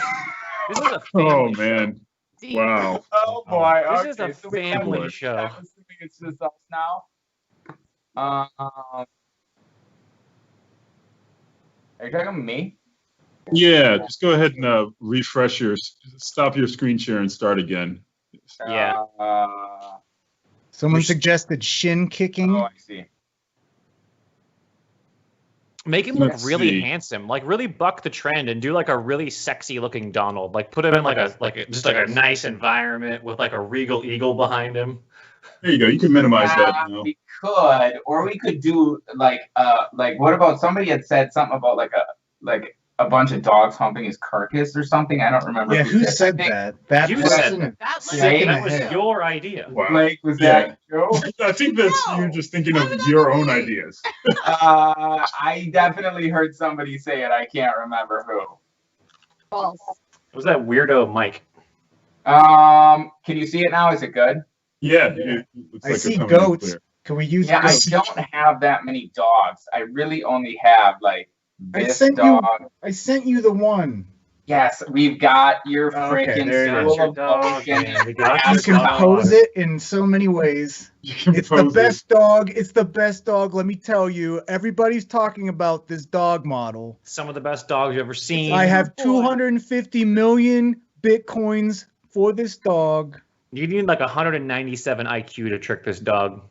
[SPEAKER 15] is a
[SPEAKER 7] Oh man. Wow.
[SPEAKER 12] Oh boy.
[SPEAKER 15] This is a family show.
[SPEAKER 12] I'm assuming it's just us now. Are you talking to me?
[SPEAKER 7] Yeah, just go ahead and stop your screen share and start again.
[SPEAKER 15] Yeah.
[SPEAKER 13] Someone suggested shin kicking.
[SPEAKER 12] Oh, I see.
[SPEAKER 15] Make him look
[SPEAKER 7] Let's
[SPEAKER 15] really
[SPEAKER 7] see.
[SPEAKER 15] handsome, like really buck the trend and do like a really sexy looking Donald. Like put him in just a nice environment with like a regal eagle behind him.
[SPEAKER 7] There you go. You can minimize that now.
[SPEAKER 12] We could, or we could do like what about somebody had said something about like a bunch of dogs humping his carcass or something? I don't remember.
[SPEAKER 13] Yeah, who said that? That
[SPEAKER 15] You
[SPEAKER 13] person-
[SPEAKER 15] said
[SPEAKER 12] Blake?
[SPEAKER 15] that was your idea.
[SPEAKER 7] Wow.
[SPEAKER 12] Blake, was
[SPEAKER 7] Yeah.
[SPEAKER 12] that Joe?
[SPEAKER 7] I think that's you just thinking of your own ideas.
[SPEAKER 12] I definitely heard somebody say it. I can't remember who.
[SPEAKER 14] False.
[SPEAKER 15] It was that weirdo Mike.
[SPEAKER 12] Can you see it now? Is it good?
[SPEAKER 7] Yeah. It looks
[SPEAKER 13] I
[SPEAKER 7] like it's
[SPEAKER 13] see
[SPEAKER 7] coming in
[SPEAKER 13] goats.
[SPEAKER 7] clear.
[SPEAKER 13] Can we use
[SPEAKER 12] Yeah, I
[SPEAKER 13] goats?
[SPEAKER 12] don't have that many dogs. I really only have like
[SPEAKER 13] I
[SPEAKER 12] this
[SPEAKER 13] sent
[SPEAKER 12] dog.
[SPEAKER 13] you the one.
[SPEAKER 12] Yes, we've got your
[SPEAKER 13] Okay,
[SPEAKER 12] freaking
[SPEAKER 13] there it is.
[SPEAKER 12] school of motion.
[SPEAKER 15] We got
[SPEAKER 13] You
[SPEAKER 15] your
[SPEAKER 13] can
[SPEAKER 15] dog.
[SPEAKER 13] pose it in so many ways. It's the
[SPEAKER 7] pose it.
[SPEAKER 13] best dog. It's the best dog. Let me tell you, everybody's talking about this dog model.
[SPEAKER 15] Some of the best dogs you've ever seen.
[SPEAKER 13] I have 250 million Bitcoins for this dog.
[SPEAKER 15] You need like 197 IQ to trick this dog.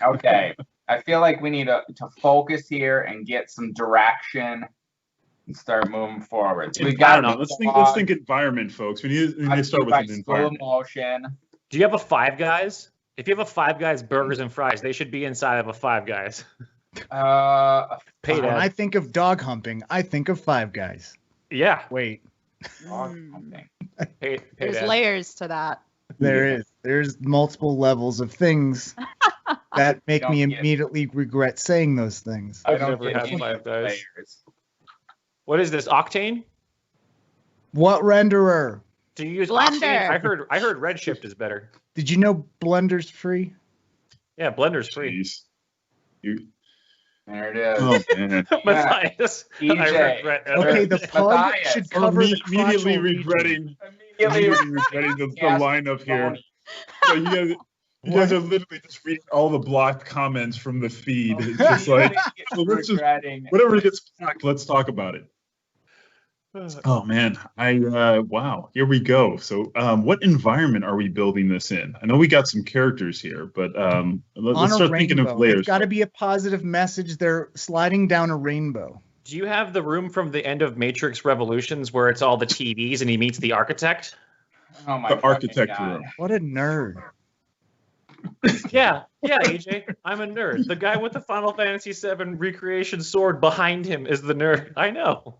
[SPEAKER 12] Okay, I feel like we need to focus here and get some direction and start moving forward. So we got
[SPEAKER 7] Let's think environment, folks. We need to start with an
[SPEAKER 12] School of
[SPEAKER 7] environment.
[SPEAKER 12] motion.
[SPEAKER 15] Do you have a Five Guys? If you have a Five Guys burgers and fries, they should be inside of a Five Guys. Pay
[SPEAKER 13] When
[SPEAKER 15] that.
[SPEAKER 13] I think of dog humping, I think of Five Guys.
[SPEAKER 15] Yeah.
[SPEAKER 13] Wait,
[SPEAKER 15] Pay
[SPEAKER 14] There's
[SPEAKER 15] that.
[SPEAKER 14] layers to that.
[SPEAKER 13] there's multiple levels of things that make me
[SPEAKER 12] Don't get-
[SPEAKER 13] immediately regret saying those things.
[SPEAKER 15] I've
[SPEAKER 12] don't
[SPEAKER 15] never
[SPEAKER 12] get
[SPEAKER 15] had
[SPEAKER 12] any
[SPEAKER 15] Five Guys.
[SPEAKER 12] layers.
[SPEAKER 15] What is this? Octane?
[SPEAKER 13] What renderer?
[SPEAKER 15] Do you use
[SPEAKER 14] Blender.
[SPEAKER 15] Octane? I heard Redshift is better.
[SPEAKER 13] Did you know Blender's free?
[SPEAKER 15] Yeah, Blender's free.
[SPEAKER 7] Jeez. You,
[SPEAKER 12] There it is.
[SPEAKER 7] oh man.
[SPEAKER 15] Matthias.
[SPEAKER 12] EJ.
[SPEAKER 15] I regret
[SPEAKER 13] Okay, the pug
[SPEAKER 12] Matthias.
[SPEAKER 13] should cover the
[SPEAKER 7] Immediately
[SPEAKER 13] crotchal
[SPEAKER 7] regretting,
[SPEAKER 12] Immediately
[SPEAKER 7] regretting the
[SPEAKER 12] Yes.
[SPEAKER 7] lineup here. So you guys are literally just reading all the blocked comments from the feed. It's just like, so let's just,
[SPEAKER 12] regretting.
[SPEAKER 7] whatever gets blocked, let's talk about it. Oh man, wow, here we go. So what environment are we building this in? I know we got some characters here, but
[SPEAKER 13] On
[SPEAKER 7] let's
[SPEAKER 13] a
[SPEAKER 7] start thinking of
[SPEAKER 13] rainbow.
[SPEAKER 7] layers.
[SPEAKER 13] It's got to be a positive message. They're sliding down a rainbow.
[SPEAKER 15] Do you have the room from the end of Matrix Revolutions where it's all the TVs and he meets the architect?
[SPEAKER 12] Oh my
[SPEAKER 7] The
[SPEAKER 12] fucking
[SPEAKER 7] architect
[SPEAKER 12] God.
[SPEAKER 7] room.
[SPEAKER 13] What a nerd.
[SPEAKER 15] Yeah, AJ, I'm a nerd. The guy with the Final Fantasy VII recreation sword behind him is the nerd. I know.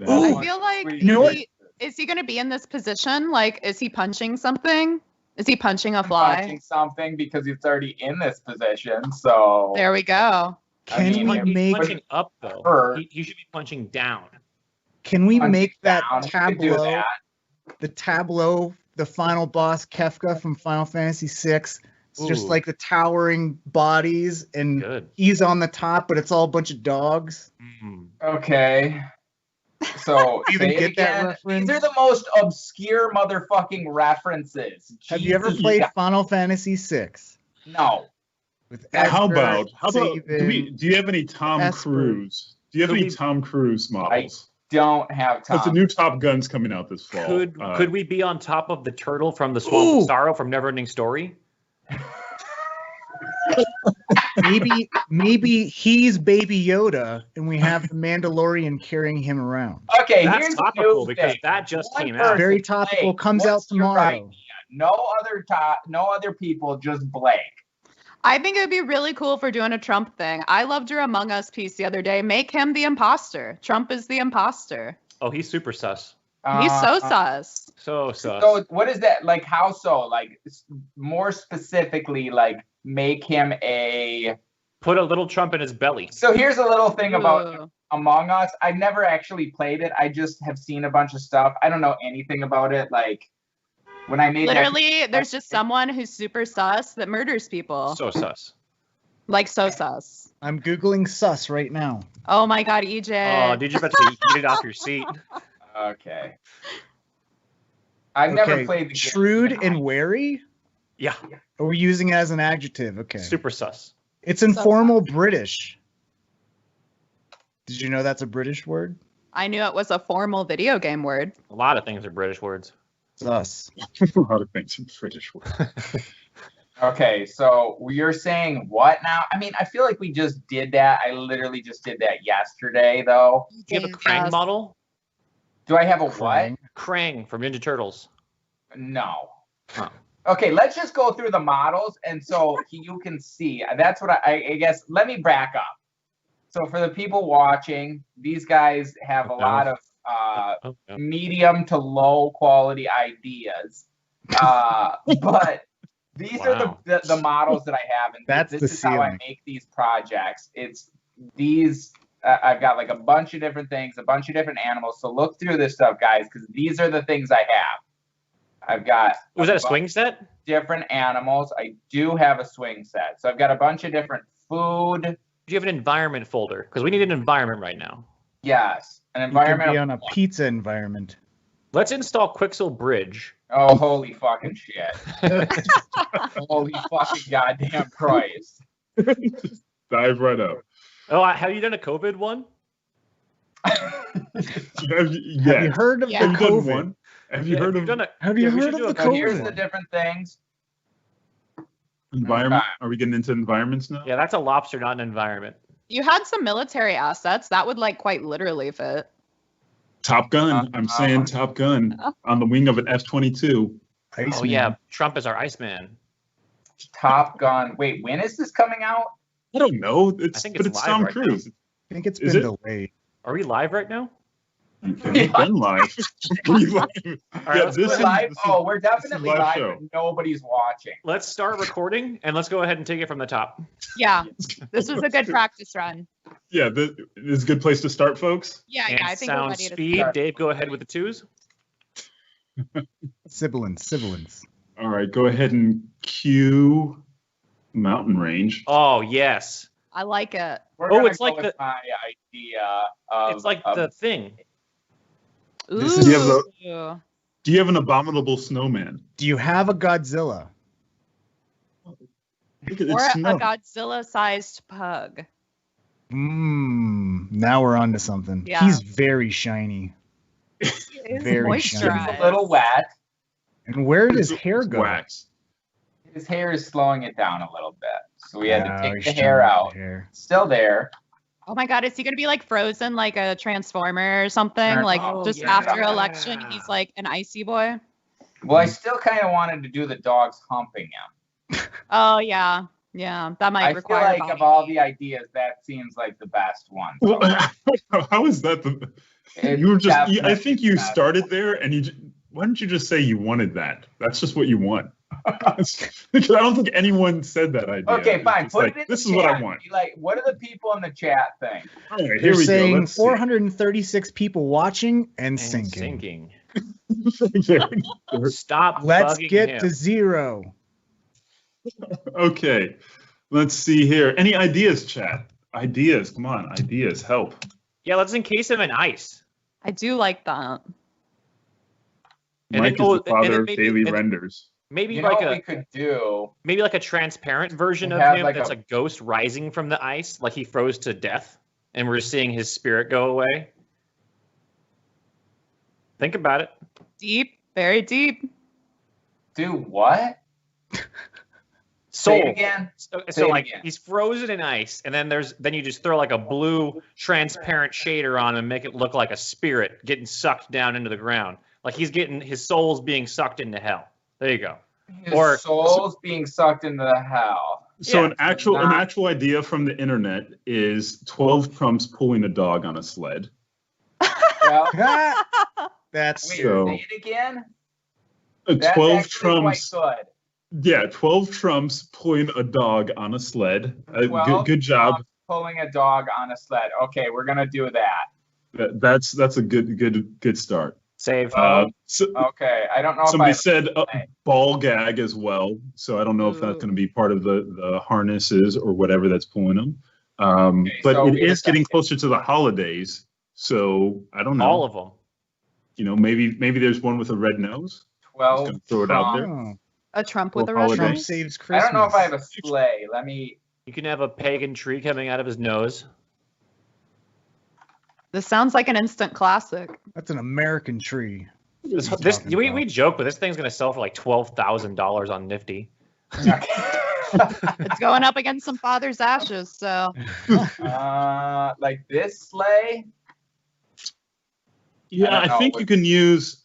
[SPEAKER 14] I feel like
[SPEAKER 13] You know what?
[SPEAKER 14] is he going to be in this position? Like, is he punching something? Is he punching a fly?
[SPEAKER 12] Punching something because it's already in this position. So
[SPEAKER 14] There we go.
[SPEAKER 13] Can
[SPEAKER 12] mean,
[SPEAKER 13] we
[SPEAKER 12] like,
[SPEAKER 15] He's
[SPEAKER 13] make
[SPEAKER 15] punching up though.
[SPEAKER 12] Hurt.
[SPEAKER 15] He should be punching down.
[SPEAKER 13] can we
[SPEAKER 12] punching
[SPEAKER 13] make that
[SPEAKER 12] down. We could do
[SPEAKER 13] tableau
[SPEAKER 12] that.
[SPEAKER 13] the tableau, the final boss Kefka from Final Fantasy VI? It's just
[SPEAKER 15] Ooh.
[SPEAKER 13] like the towering bodies, and
[SPEAKER 15] Good.
[SPEAKER 13] he's on the top, but it's all a bunch of dogs.
[SPEAKER 15] Mm.
[SPEAKER 12] Okay. So
[SPEAKER 13] You even
[SPEAKER 12] say it
[SPEAKER 13] get that
[SPEAKER 12] again.
[SPEAKER 13] reference?
[SPEAKER 12] These are the most obscure motherfucking references.
[SPEAKER 13] Have you ever
[SPEAKER 12] Jesus
[SPEAKER 13] played
[SPEAKER 12] God.
[SPEAKER 13] Final Fantasy VI?
[SPEAKER 12] No.
[SPEAKER 13] With
[SPEAKER 7] How
[SPEAKER 13] Esther,
[SPEAKER 7] about
[SPEAKER 13] Sabin?
[SPEAKER 7] do you have any Tom
[SPEAKER 13] Esper.
[SPEAKER 7] Cruise? Do you have
[SPEAKER 15] Could
[SPEAKER 7] any
[SPEAKER 15] we-
[SPEAKER 7] Tom Cruise models?
[SPEAKER 12] Don't have time.
[SPEAKER 7] That's the new Top Gun's coming out this fall.
[SPEAKER 15] Could we be on top of the turtle from the Swamp of
[SPEAKER 13] Ooh.
[SPEAKER 15] Sorrow from Neverending Story?
[SPEAKER 13] maybe he's Baby Yoda, and we have the Mandalorian carrying him around.
[SPEAKER 12] Okay,
[SPEAKER 15] That's
[SPEAKER 12] here's the
[SPEAKER 15] topical
[SPEAKER 12] new
[SPEAKER 15] because
[SPEAKER 12] thing.
[SPEAKER 15] that just
[SPEAKER 12] One
[SPEAKER 15] came
[SPEAKER 12] person
[SPEAKER 15] out.
[SPEAKER 13] Very topical.
[SPEAKER 12] Blake,
[SPEAKER 13] Comes out
[SPEAKER 12] what's your
[SPEAKER 13] tomorrow.
[SPEAKER 12] idea? No other people, just Blake.
[SPEAKER 14] I think it would be really cool for doing a Trump thing. I loved your Among Us piece the other day. Make him the imposter. Trump is the imposter.
[SPEAKER 15] Oh, he's super sus.
[SPEAKER 14] He's so sus.
[SPEAKER 15] So sus.
[SPEAKER 12] So what is that? Like how so? Like more specifically, like make him a.
[SPEAKER 15] Put a little Trump in his belly.
[SPEAKER 12] So here's a little thing about
[SPEAKER 14] Ooh.
[SPEAKER 12] Among Us. I've never actually played it. I just have seen a bunch of stuff. I don't know anything about it. Like when I made that-
[SPEAKER 14] Literally, there's just someone who's super sus that murders people.
[SPEAKER 15] So sus.
[SPEAKER 14] Like so sus.
[SPEAKER 13] I'm Googling sus right now.
[SPEAKER 14] Oh my god, EJ.
[SPEAKER 15] Oh, did you about to eat it off your seat?
[SPEAKER 12] Okay. I've never played the game.
[SPEAKER 13] Shrewd and wary?
[SPEAKER 15] Yeah.
[SPEAKER 13] Are we using it as an adjective? Okay.
[SPEAKER 15] Super sus.
[SPEAKER 13] It's informal British. Did you know that's a British word?
[SPEAKER 14] I knew it was a formal video game word.
[SPEAKER 15] A lot of things are British words.
[SPEAKER 13] Sus.
[SPEAKER 7] a lot of things in British words.
[SPEAKER 12] Okay, so you're saying what now? I mean, I feel like we just did that. I literally just did that yesterday, though.
[SPEAKER 15] Do you have a Krang model?
[SPEAKER 12] Do I have a what?
[SPEAKER 15] Krang from Ninja Turtles.
[SPEAKER 12] No.
[SPEAKER 15] Huh.
[SPEAKER 12] Okay, let's just go through the models, and so you can see. That's what I guess. Let me back up. So for the people watching, these guys have a lot of medium to low quality ideas, but these are the models that I have, and
[SPEAKER 13] That's
[SPEAKER 12] this
[SPEAKER 13] the
[SPEAKER 12] is how I
[SPEAKER 13] ceiling.
[SPEAKER 12] make these projects. It's these. I've got like a bunch of different things, a bunch of different animals. So look through this stuff, guys, because these are the things I have. I've got.
[SPEAKER 15] Was that a
[SPEAKER 12] bunch
[SPEAKER 15] swing set?
[SPEAKER 12] of different animals. I do have a swing set. So I've got a bunch of different food.
[SPEAKER 15] Do you have an environment folder? Because we need an environment right now.
[SPEAKER 12] Yes. An
[SPEAKER 13] You could
[SPEAKER 12] environmental.
[SPEAKER 13] be on a pizza environment.
[SPEAKER 15] Let's install Quixel Bridge.
[SPEAKER 12] Oh, holy fucking shit. Holy fucking goddamn Christ.
[SPEAKER 7] Dive right up.
[SPEAKER 15] Oh, have you done a COVID one?
[SPEAKER 7] Have you
[SPEAKER 13] Have you heard of the
[SPEAKER 7] Have you done
[SPEAKER 13] COVID?
[SPEAKER 7] one? Have you heard of
[SPEAKER 13] Have you
[SPEAKER 15] Yeah, we
[SPEAKER 13] heard
[SPEAKER 15] should
[SPEAKER 13] of
[SPEAKER 15] do
[SPEAKER 13] the
[SPEAKER 15] a-
[SPEAKER 12] Here's the
[SPEAKER 13] COVID?
[SPEAKER 12] different things.
[SPEAKER 7] environment?
[SPEAKER 12] Okay.
[SPEAKER 7] Are we getting into environments now?
[SPEAKER 15] Yeah, that's a lobster, not an environment.
[SPEAKER 14] You had some military assets that would like quite literally fit.
[SPEAKER 7] Top Gun. I'm saying Top Gun on the wing of an F-22.
[SPEAKER 15] Oh yeah, Trump is our Iceman.
[SPEAKER 12] Top Gun. Wait, when is this coming out?
[SPEAKER 7] I don't know.
[SPEAKER 15] I think it's
[SPEAKER 7] But it's
[SPEAKER 15] live
[SPEAKER 7] Tom
[SPEAKER 15] right now.
[SPEAKER 7] Cruise.
[SPEAKER 13] I think it's
[SPEAKER 7] Is
[SPEAKER 13] been
[SPEAKER 7] it?
[SPEAKER 13] delayed.
[SPEAKER 15] Are we live right now?
[SPEAKER 7] We've been live. We live.
[SPEAKER 15] All right, let's
[SPEAKER 12] We're
[SPEAKER 15] go ahead.
[SPEAKER 12] live. Oh, we're definitely
[SPEAKER 7] live
[SPEAKER 12] live,
[SPEAKER 7] show.
[SPEAKER 12] but nobody's watching.
[SPEAKER 15] Let's start recording and let's go ahead and take it from the top.
[SPEAKER 14] Yeah, this was a good practice run.
[SPEAKER 7] Yeah, this is a good place to start, folks.
[SPEAKER 14] Yeah,
[SPEAKER 15] And
[SPEAKER 14] I think we're
[SPEAKER 15] sound
[SPEAKER 14] ready to
[SPEAKER 15] speed.
[SPEAKER 14] start.
[SPEAKER 15] Dave, go ahead with the twos.
[SPEAKER 13] Sibilance.
[SPEAKER 7] All right, go ahead and cue mountain range.
[SPEAKER 15] Oh yes.
[SPEAKER 14] I like it.
[SPEAKER 12] We're
[SPEAKER 15] Oh,
[SPEAKER 12] gonna
[SPEAKER 15] it's
[SPEAKER 12] go
[SPEAKER 15] like
[SPEAKER 12] with
[SPEAKER 15] the-
[SPEAKER 12] my idea of.
[SPEAKER 15] It's like
[SPEAKER 12] of-
[SPEAKER 15] the thing.
[SPEAKER 14] Ooh.
[SPEAKER 7] This is- Do you have Do you have an abominable snowman?
[SPEAKER 13] Do you have a Godzilla?
[SPEAKER 7] Look at
[SPEAKER 14] Or
[SPEAKER 7] it
[SPEAKER 14] a
[SPEAKER 7] snow.
[SPEAKER 14] Godzilla-sized pug.
[SPEAKER 13] Now we're on to something.
[SPEAKER 14] Yeah.
[SPEAKER 13] He's very shiny.
[SPEAKER 14] It's
[SPEAKER 13] Very shiny.
[SPEAKER 14] moisturized.
[SPEAKER 12] a little wet.
[SPEAKER 13] And where did his hair go?
[SPEAKER 7] Wax.
[SPEAKER 12] His hair is slowing it down a little bit, so we had to
[SPEAKER 13] Oh,
[SPEAKER 12] take
[SPEAKER 13] he's
[SPEAKER 12] the
[SPEAKER 13] trying
[SPEAKER 12] hair
[SPEAKER 13] to get
[SPEAKER 12] out.
[SPEAKER 13] the hair.
[SPEAKER 12] Still there.
[SPEAKER 14] Oh my God, is he gonna be like frozen like a transformer or something?
[SPEAKER 12] Sure.
[SPEAKER 14] Like
[SPEAKER 15] Oh,
[SPEAKER 14] just
[SPEAKER 15] yeah.
[SPEAKER 14] after election, he's like an icy boy.
[SPEAKER 12] Well, I still kind of wanted to do the dogs humping him.
[SPEAKER 14] Oh yeah, yeah. That might
[SPEAKER 12] I feel
[SPEAKER 14] require.
[SPEAKER 12] like
[SPEAKER 14] body
[SPEAKER 12] of all
[SPEAKER 14] heat.
[SPEAKER 12] the ideas, that seems like the best one.
[SPEAKER 7] Well, how is that the?
[SPEAKER 12] It's
[SPEAKER 7] You were just. I
[SPEAKER 12] definitely
[SPEAKER 7] think you
[SPEAKER 12] the best.
[SPEAKER 7] started there, and why didn't you just say you wanted that? That's just what you want. Because I don't think anyone said that idea.
[SPEAKER 12] Okay,
[SPEAKER 7] It's
[SPEAKER 12] fine.
[SPEAKER 7] just
[SPEAKER 12] Put
[SPEAKER 7] like,
[SPEAKER 12] it in
[SPEAKER 7] this
[SPEAKER 12] the
[SPEAKER 7] is what I
[SPEAKER 12] chat.
[SPEAKER 7] want.
[SPEAKER 12] Be like, what do the people in the chat think?
[SPEAKER 7] All right, here
[SPEAKER 13] They're
[SPEAKER 7] we
[SPEAKER 13] saying
[SPEAKER 7] go. Let's see.
[SPEAKER 13] 436 people watching and
[SPEAKER 15] And
[SPEAKER 13] sinking.
[SPEAKER 15] Stop.
[SPEAKER 13] Let's
[SPEAKER 15] bugging
[SPEAKER 13] get
[SPEAKER 15] him.
[SPEAKER 13] to 0.
[SPEAKER 7] Okay, let's see here. Any ideas, chat? Ideas, come on, ideas, help.
[SPEAKER 15] Yeah, let's encase him in ice.
[SPEAKER 14] I do like that.
[SPEAKER 15] And
[SPEAKER 7] Mike
[SPEAKER 15] then- oh,
[SPEAKER 7] is the
[SPEAKER 15] and then
[SPEAKER 7] father of
[SPEAKER 15] maybe-
[SPEAKER 7] daily
[SPEAKER 15] and-
[SPEAKER 7] renders.
[SPEAKER 15] Maybe
[SPEAKER 12] You know
[SPEAKER 15] like
[SPEAKER 12] what we
[SPEAKER 15] a
[SPEAKER 12] could do?
[SPEAKER 15] maybe like a transparent version of
[SPEAKER 12] Have
[SPEAKER 15] him
[SPEAKER 12] like
[SPEAKER 15] that's a ghost rising from the ice, like he froze to death, and we're seeing his spirit go away. Think about it.
[SPEAKER 14] Deep, very deep.
[SPEAKER 12] Do what?
[SPEAKER 15] Soul.
[SPEAKER 12] Say it again.
[SPEAKER 15] So,
[SPEAKER 12] Say it
[SPEAKER 15] like
[SPEAKER 12] again.
[SPEAKER 15] he's frozen in ice, and then you just throw like a blue transparent shader on him and make it look like a spirit getting sucked down into the ground. Like he's getting his soul's being sucked into hell. There you go.
[SPEAKER 12] His
[SPEAKER 15] Or-
[SPEAKER 12] soul's being sucked into the hell.
[SPEAKER 7] So
[SPEAKER 15] Yeah,
[SPEAKER 7] an actual idea from the internet is 12 Trumps pulling a dog on a sled.
[SPEAKER 12] Well,
[SPEAKER 13] That's
[SPEAKER 12] wait,
[SPEAKER 7] So-
[SPEAKER 12] say it again. That's
[SPEAKER 7] 12
[SPEAKER 12] actually quite
[SPEAKER 7] Trumps.
[SPEAKER 12] good.
[SPEAKER 7] Yeah, 12 Trumps pulling a dog on a sled.
[SPEAKER 12] Well,
[SPEAKER 7] Good job.
[SPEAKER 12] Pulling a dog on a sled. Okay, we're gonna do that.
[SPEAKER 7] That's a good start.
[SPEAKER 15] Save.
[SPEAKER 12] Okay, I don't know
[SPEAKER 7] Somebody
[SPEAKER 12] if I
[SPEAKER 7] said ball gag as well, so I don't know if that's going to be part of the harnesses or whatever that's pulling them. But
[SPEAKER 12] so
[SPEAKER 7] it
[SPEAKER 12] we
[SPEAKER 7] is getting
[SPEAKER 12] decided-
[SPEAKER 7] closer to the holidays, so I don't know.
[SPEAKER 15] All of them.
[SPEAKER 7] You know, maybe there's one with a red nose.
[SPEAKER 12] 12
[SPEAKER 7] Just gonna throw it out there.
[SPEAKER 13] Oh,
[SPEAKER 14] A Trump with
[SPEAKER 7] Or
[SPEAKER 14] a red
[SPEAKER 7] holiday.
[SPEAKER 13] Trump
[SPEAKER 14] nose.
[SPEAKER 13] saves
[SPEAKER 12] I
[SPEAKER 13] Christmas.
[SPEAKER 12] don't know if I have a sleigh. Let me.
[SPEAKER 15] You can have a pagan tree coming out of his nose.
[SPEAKER 14] This sounds like an instant classic.
[SPEAKER 13] That's an American tree.
[SPEAKER 15] This
[SPEAKER 13] What are you talking
[SPEAKER 15] we
[SPEAKER 13] about?
[SPEAKER 15] joke, but this thing's gonna sell for like $12,000 on Nifty.
[SPEAKER 14] It's going up against some father's ashes, so
[SPEAKER 12] Like this sleigh.
[SPEAKER 7] Yeah,
[SPEAKER 12] don't
[SPEAKER 7] I
[SPEAKER 12] know,
[SPEAKER 7] think you can use.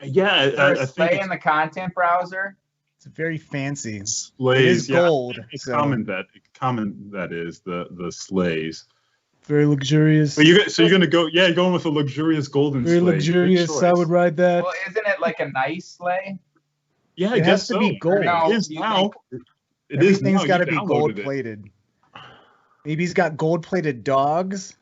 [SPEAKER 7] Yeah,
[SPEAKER 12] Is there
[SPEAKER 7] I
[SPEAKER 12] a
[SPEAKER 7] think
[SPEAKER 12] sleigh
[SPEAKER 7] it's
[SPEAKER 12] in the content browser?
[SPEAKER 13] It's very fancy.
[SPEAKER 7] sleighs.
[SPEAKER 13] It is
[SPEAKER 7] yeah,
[SPEAKER 13] gold.
[SPEAKER 7] It's
[SPEAKER 13] So
[SPEAKER 7] common that is the sleighs.
[SPEAKER 13] very luxurious.
[SPEAKER 7] But you're gonna go, yeah, going with a luxurious golden
[SPEAKER 13] Very
[SPEAKER 7] sleigh. Good
[SPEAKER 13] luxurious. I
[SPEAKER 7] choice.
[SPEAKER 13] would ride that.
[SPEAKER 12] Well, isn't it like a nice sleigh?
[SPEAKER 7] Yeah, I
[SPEAKER 13] It
[SPEAKER 7] guess
[SPEAKER 13] has to
[SPEAKER 7] so.
[SPEAKER 13] be gold.
[SPEAKER 12] No,
[SPEAKER 7] It is
[SPEAKER 12] you
[SPEAKER 7] now.
[SPEAKER 12] think-
[SPEAKER 7] It is
[SPEAKER 13] Everything's
[SPEAKER 7] now.
[SPEAKER 13] got to
[SPEAKER 7] You
[SPEAKER 13] be
[SPEAKER 7] downloaded
[SPEAKER 13] gold
[SPEAKER 7] it.
[SPEAKER 13] plated. Maybe he's got gold plated dogs.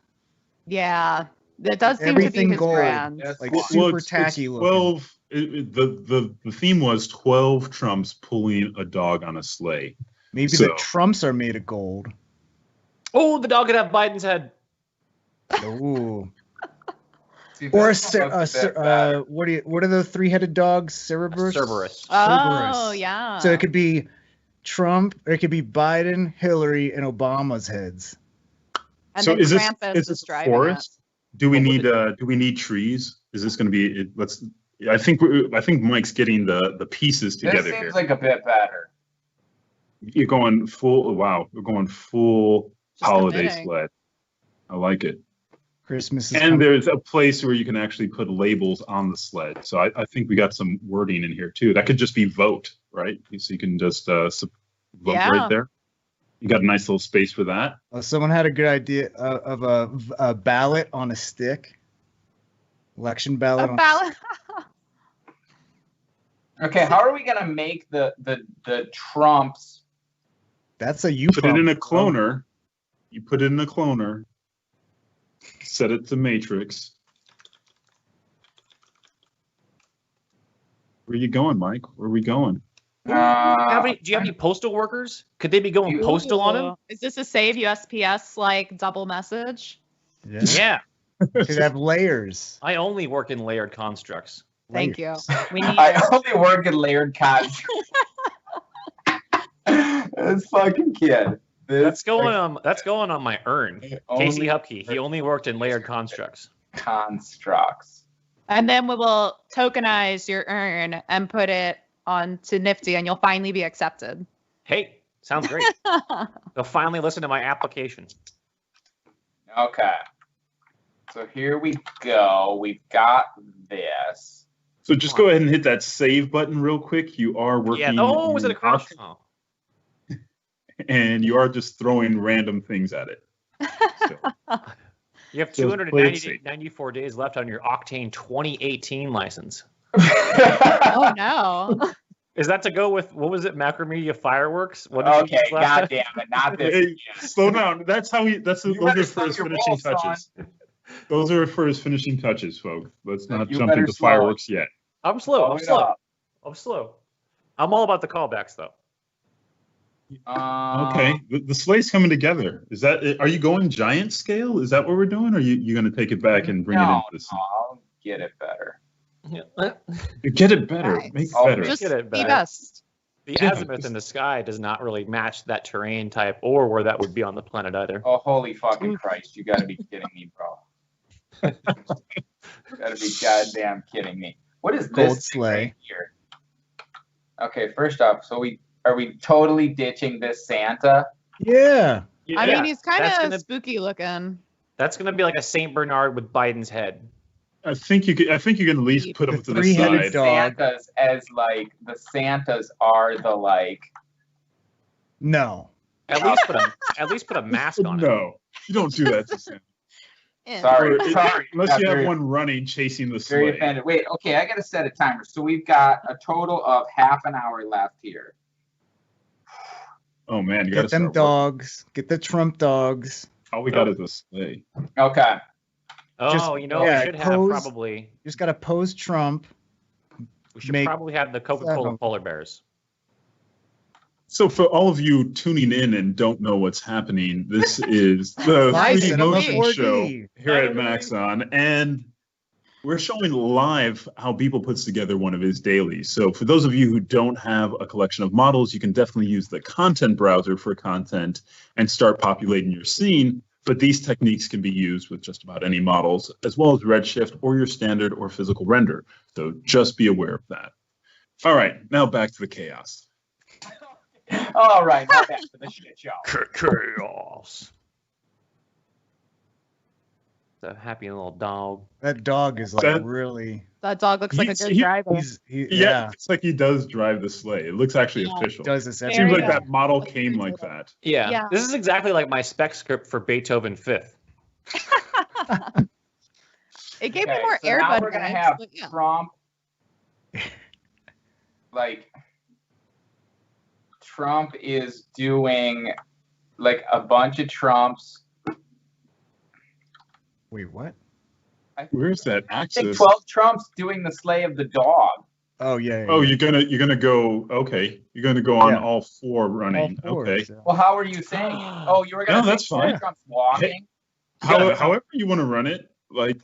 [SPEAKER 14] yeah, that does seem to be
[SPEAKER 13] Everything
[SPEAKER 14] his
[SPEAKER 13] gold.
[SPEAKER 14] brand.
[SPEAKER 13] Like
[SPEAKER 7] Well,
[SPEAKER 13] super
[SPEAKER 7] it's
[SPEAKER 13] tacky looking.
[SPEAKER 7] 12. The theme was 12 Trumps pulling a dog on a sleigh.
[SPEAKER 13] Maybe
[SPEAKER 7] so-
[SPEAKER 13] the Trumps are made of gold.
[SPEAKER 15] Oh, the dog could have Biden's head.
[SPEAKER 13] Ooh.
[SPEAKER 12] See,
[SPEAKER 13] Or
[SPEAKER 12] this one looks a bit better.
[SPEAKER 13] what are the three-headed dogs? Cerberus.
[SPEAKER 15] Cerberus.
[SPEAKER 14] Oh, yeah.
[SPEAKER 13] So it could be Trump, or it could be Biden, Hillary, and Obama's heads.
[SPEAKER 14] And
[SPEAKER 7] So
[SPEAKER 14] then
[SPEAKER 7] is
[SPEAKER 14] Krampus
[SPEAKER 7] this
[SPEAKER 14] is
[SPEAKER 7] a
[SPEAKER 14] driving
[SPEAKER 7] forest? Do we need trees? Is this going to be? Let's. I think Mike's getting the pieces
[SPEAKER 12] This
[SPEAKER 7] together
[SPEAKER 12] seems
[SPEAKER 7] here.
[SPEAKER 12] like a bit better.
[SPEAKER 7] You're going full. Wow, we're going full
[SPEAKER 14] Just
[SPEAKER 7] holiday
[SPEAKER 14] committing.
[SPEAKER 7] sled. I like it.
[SPEAKER 13] Christmas is
[SPEAKER 7] And
[SPEAKER 13] coming.
[SPEAKER 7] there's a place where you can actually put labels on the sled. So I think we got some wording in here too. That could just be vote, right? So you can just vote
[SPEAKER 14] Yeah.
[SPEAKER 7] right there. You got a nice little space for that.
[SPEAKER 13] Someone had a good idea of a ballot on a stick. Election ballot.
[SPEAKER 14] A
[SPEAKER 13] on
[SPEAKER 14] ballot.
[SPEAKER 12] Okay, how are we gonna make the Trumps?
[SPEAKER 13] That's a you
[SPEAKER 7] Put it in a cloner. You put it in a cloner. Set it to matrix. Where are you going, Mike? Where are we going?
[SPEAKER 15] Do you have any postal workers? Could they be going postal on him?
[SPEAKER 14] Is this a save USPS like double message?
[SPEAKER 15] Yeah.
[SPEAKER 13] Could have layers.
[SPEAKER 15] I only work in layered constructs.
[SPEAKER 14] Thank you. We need
[SPEAKER 12] I only work in layered content. This fucking kid.
[SPEAKER 15] That's going on my urn. Casey Hupke. He only worked in layered constructs.
[SPEAKER 12] Constructs.
[SPEAKER 14] And then we will tokenize your urn and put it onto Nifty, and you'll finally be accepted.
[SPEAKER 15] Hey, sounds great. They'll finally listen to my application.
[SPEAKER 12] Okay. So here we go. We've got this.
[SPEAKER 7] So just go ahead and hit that save button real quick. You are working.
[SPEAKER 15] Yeah. Oh, was it a crouch? Oh.
[SPEAKER 7] And you are just throwing random things at it.
[SPEAKER 15] You have
[SPEAKER 7] So play it safe.
[SPEAKER 15] 294 days left on your Octane 2018 license.
[SPEAKER 14] Oh no.
[SPEAKER 15] Is that to go with, what was it, Macromedia Fireworks? What did you
[SPEAKER 12] Okay,
[SPEAKER 15] use last
[SPEAKER 12] goddamn it, not this.
[SPEAKER 7] Hey,
[SPEAKER 12] again.
[SPEAKER 7] slow down. That's how he. Those
[SPEAKER 12] better
[SPEAKER 7] are
[SPEAKER 12] slow
[SPEAKER 7] for his
[SPEAKER 12] your
[SPEAKER 7] finishing
[SPEAKER 12] roll, son.
[SPEAKER 7] touches. Those are for his finishing touches, folks. Let's not
[SPEAKER 12] You
[SPEAKER 7] jump
[SPEAKER 12] better
[SPEAKER 7] into
[SPEAKER 12] slow it.
[SPEAKER 7] fireworks yet.
[SPEAKER 15] I'm slow. I'm
[SPEAKER 12] Slow it
[SPEAKER 15] slow.
[SPEAKER 12] up.
[SPEAKER 15] I'm slow. I'm all about the callbacks, though.
[SPEAKER 7] Okay, the sleigh's coming together. Is that? Are you going giant scale? Is that what we're doing? Or are you going to take it back and bring it into this?
[SPEAKER 12] I'll get it better.
[SPEAKER 7] Get it better.
[SPEAKER 14] Nice.
[SPEAKER 7] Make it
[SPEAKER 12] Oh,
[SPEAKER 7] better.
[SPEAKER 14] Just
[SPEAKER 15] Get it
[SPEAKER 14] be
[SPEAKER 15] better.
[SPEAKER 14] best.
[SPEAKER 15] The
[SPEAKER 7] Yeah.
[SPEAKER 15] azimuth in the sky does not really match that terrain type or where that would be on the planet either.
[SPEAKER 12] Oh, holy fucking Christ. You gotta be kidding me, bro. You gotta be goddamn kidding me. What is
[SPEAKER 13] Gold
[SPEAKER 12] this thing
[SPEAKER 13] sleigh.
[SPEAKER 12] right here? Okay, first off, so are we totally ditching this Santa?
[SPEAKER 13] Yeah.
[SPEAKER 14] I mean, he's kind
[SPEAKER 15] that's
[SPEAKER 14] of
[SPEAKER 15] gonna-
[SPEAKER 14] spooky looking.
[SPEAKER 15] That's going to be like a Saint Bernard with Biden's head.
[SPEAKER 7] I think you can at least put them to the
[SPEAKER 13] three-headed
[SPEAKER 7] side.
[SPEAKER 13] dog.
[SPEAKER 12] Santas as like the Santas are the like.
[SPEAKER 13] No.
[SPEAKER 15] At least put a mask on it.
[SPEAKER 7] No, you don't do that to Santa.
[SPEAKER 12] Sorry,
[SPEAKER 7] Or-
[SPEAKER 12] sorry.
[SPEAKER 7] Unless
[SPEAKER 12] Got
[SPEAKER 7] you have
[SPEAKER 12] very-
[SPEAKER 7] one running chasing the
[SPEAKER 12] Very
[SPEAKER 7] sleigh.
[SPEAKER 12] offended. Wait, okay, I gotta set a timer. So we've got a total of half an hour left here.
[SPEAKER 7] Oh man, you got to
[SPEAKER 13] Get them
[SPEAKER 7] start.
[SPEAKER 13] dogs. Get the Trump dogs.
[SPEAKER 7] All we got is a sleigh.
[SPEAKER 12] Okay.
[SPEAKER 15] Oh,
[SPEAKER 13] Just-
[SPEAKER 15] we
[SPEAKER 13] yeah,
[SPEAKER 15] should have
[SPEAKER 13] pose-
[SPEAKER 15] probably.
[SPEAKER 13] Just got to pose Trump.
[SPEAKER 15] We should
[SPEAKER 13] make
[SPEAKER 15] probably have the Coca-Cola
[SPEAKER 13] seven.
[SPEAKER 15] polar bears.
[SPEAKER 7] So for all of you tuning in and don't know what's happening, this is the
[SPEAKER 13] Live
[SPEAKER 7] 3D
[SPEAKER 13] Cinema
[SPEAKER 7] Motion
[SPEAKER 13] 4D.
[SPEAKER 7] Show here at Maxon, and we're showing live how Beeple puts together one of his dailies. So for those of you who don't have a collection of models, you can definitely use the content browser for content and start populating your scene. But these techniques can be used with just about any models, as well as Redshift or your standard or physical render. So just be aware of that. All right, now back to the chaos.
[SPEAKER 12] All right, now back to the shit show.
[SPEAKER 15] Chaos. The happy little dog.
[SPEAKER 13] That dog is like
[SPEAKER 7] That-
[SPEAKER 13] really.
[SPEAKER 14] That dog looks like a good driver.
[SPEAKER 7] Yeah, it's like he does drive the sleigh. It looks actually official.
[SPEAKER 13] Does this
[SPEAKER 7] It
[SPEAKER 13] every
[SPEAKER 7] seems like
[SPEAKER 13] time.
[SPEAKER 7] that model came like that.
[SPEAKER 15] Yeah.
[SPEAKER 14] Yeah.
[SPEAKER 15] This is exactly like my spec script for Beethoven Fifth.
[SPEAKER 14] It gave me
[SPEAKER 12] Okay,
[SPEAKER 14] more
[SPEAKER 12] so
[SPEAKER 14] Air
[SPEAKER 12] now
[SPEAKER 14] Bud
[SPEAKER 12] we're gonna
[SPEAKER 14] vibes,
[SPEAKER 12] have
[SPEAKER 14] but yeah.
[SPEAKER 12] Trump is doing like a bunch of Trumps.
[SPEAKER 13] Wait, what?
[SPEAKER 7] Where's that
[SPEAKER 12] I think
[SPEAKER 7] axis?
[SPEAKER 12] 12 Trumps doing the sleigh of the dog.
[SPEAKER 13] Oh yeah.
[SPEAKER 7] Oh, you're gonna go. Okay, you're gonna go on
[SPEAKER 13] Yeah.
[SPEAKER 7] all four running.
[SPEAKER 13] All fours,
[SPEAKER 7] Okay.
[SPEAKER 13] yeah.
[SPEAKER 12] Well, how are you saying it? Oh, you were gonna
[SPEAKER 7] No,
[SPEAKER 12] say
[SPEAKER 7] that's
[SPEAKER 12] 12
[SPEAKER 7] fine.
[SPEAKER 12] Trumps walking.
[SPEAKER 7] However you want to run it, like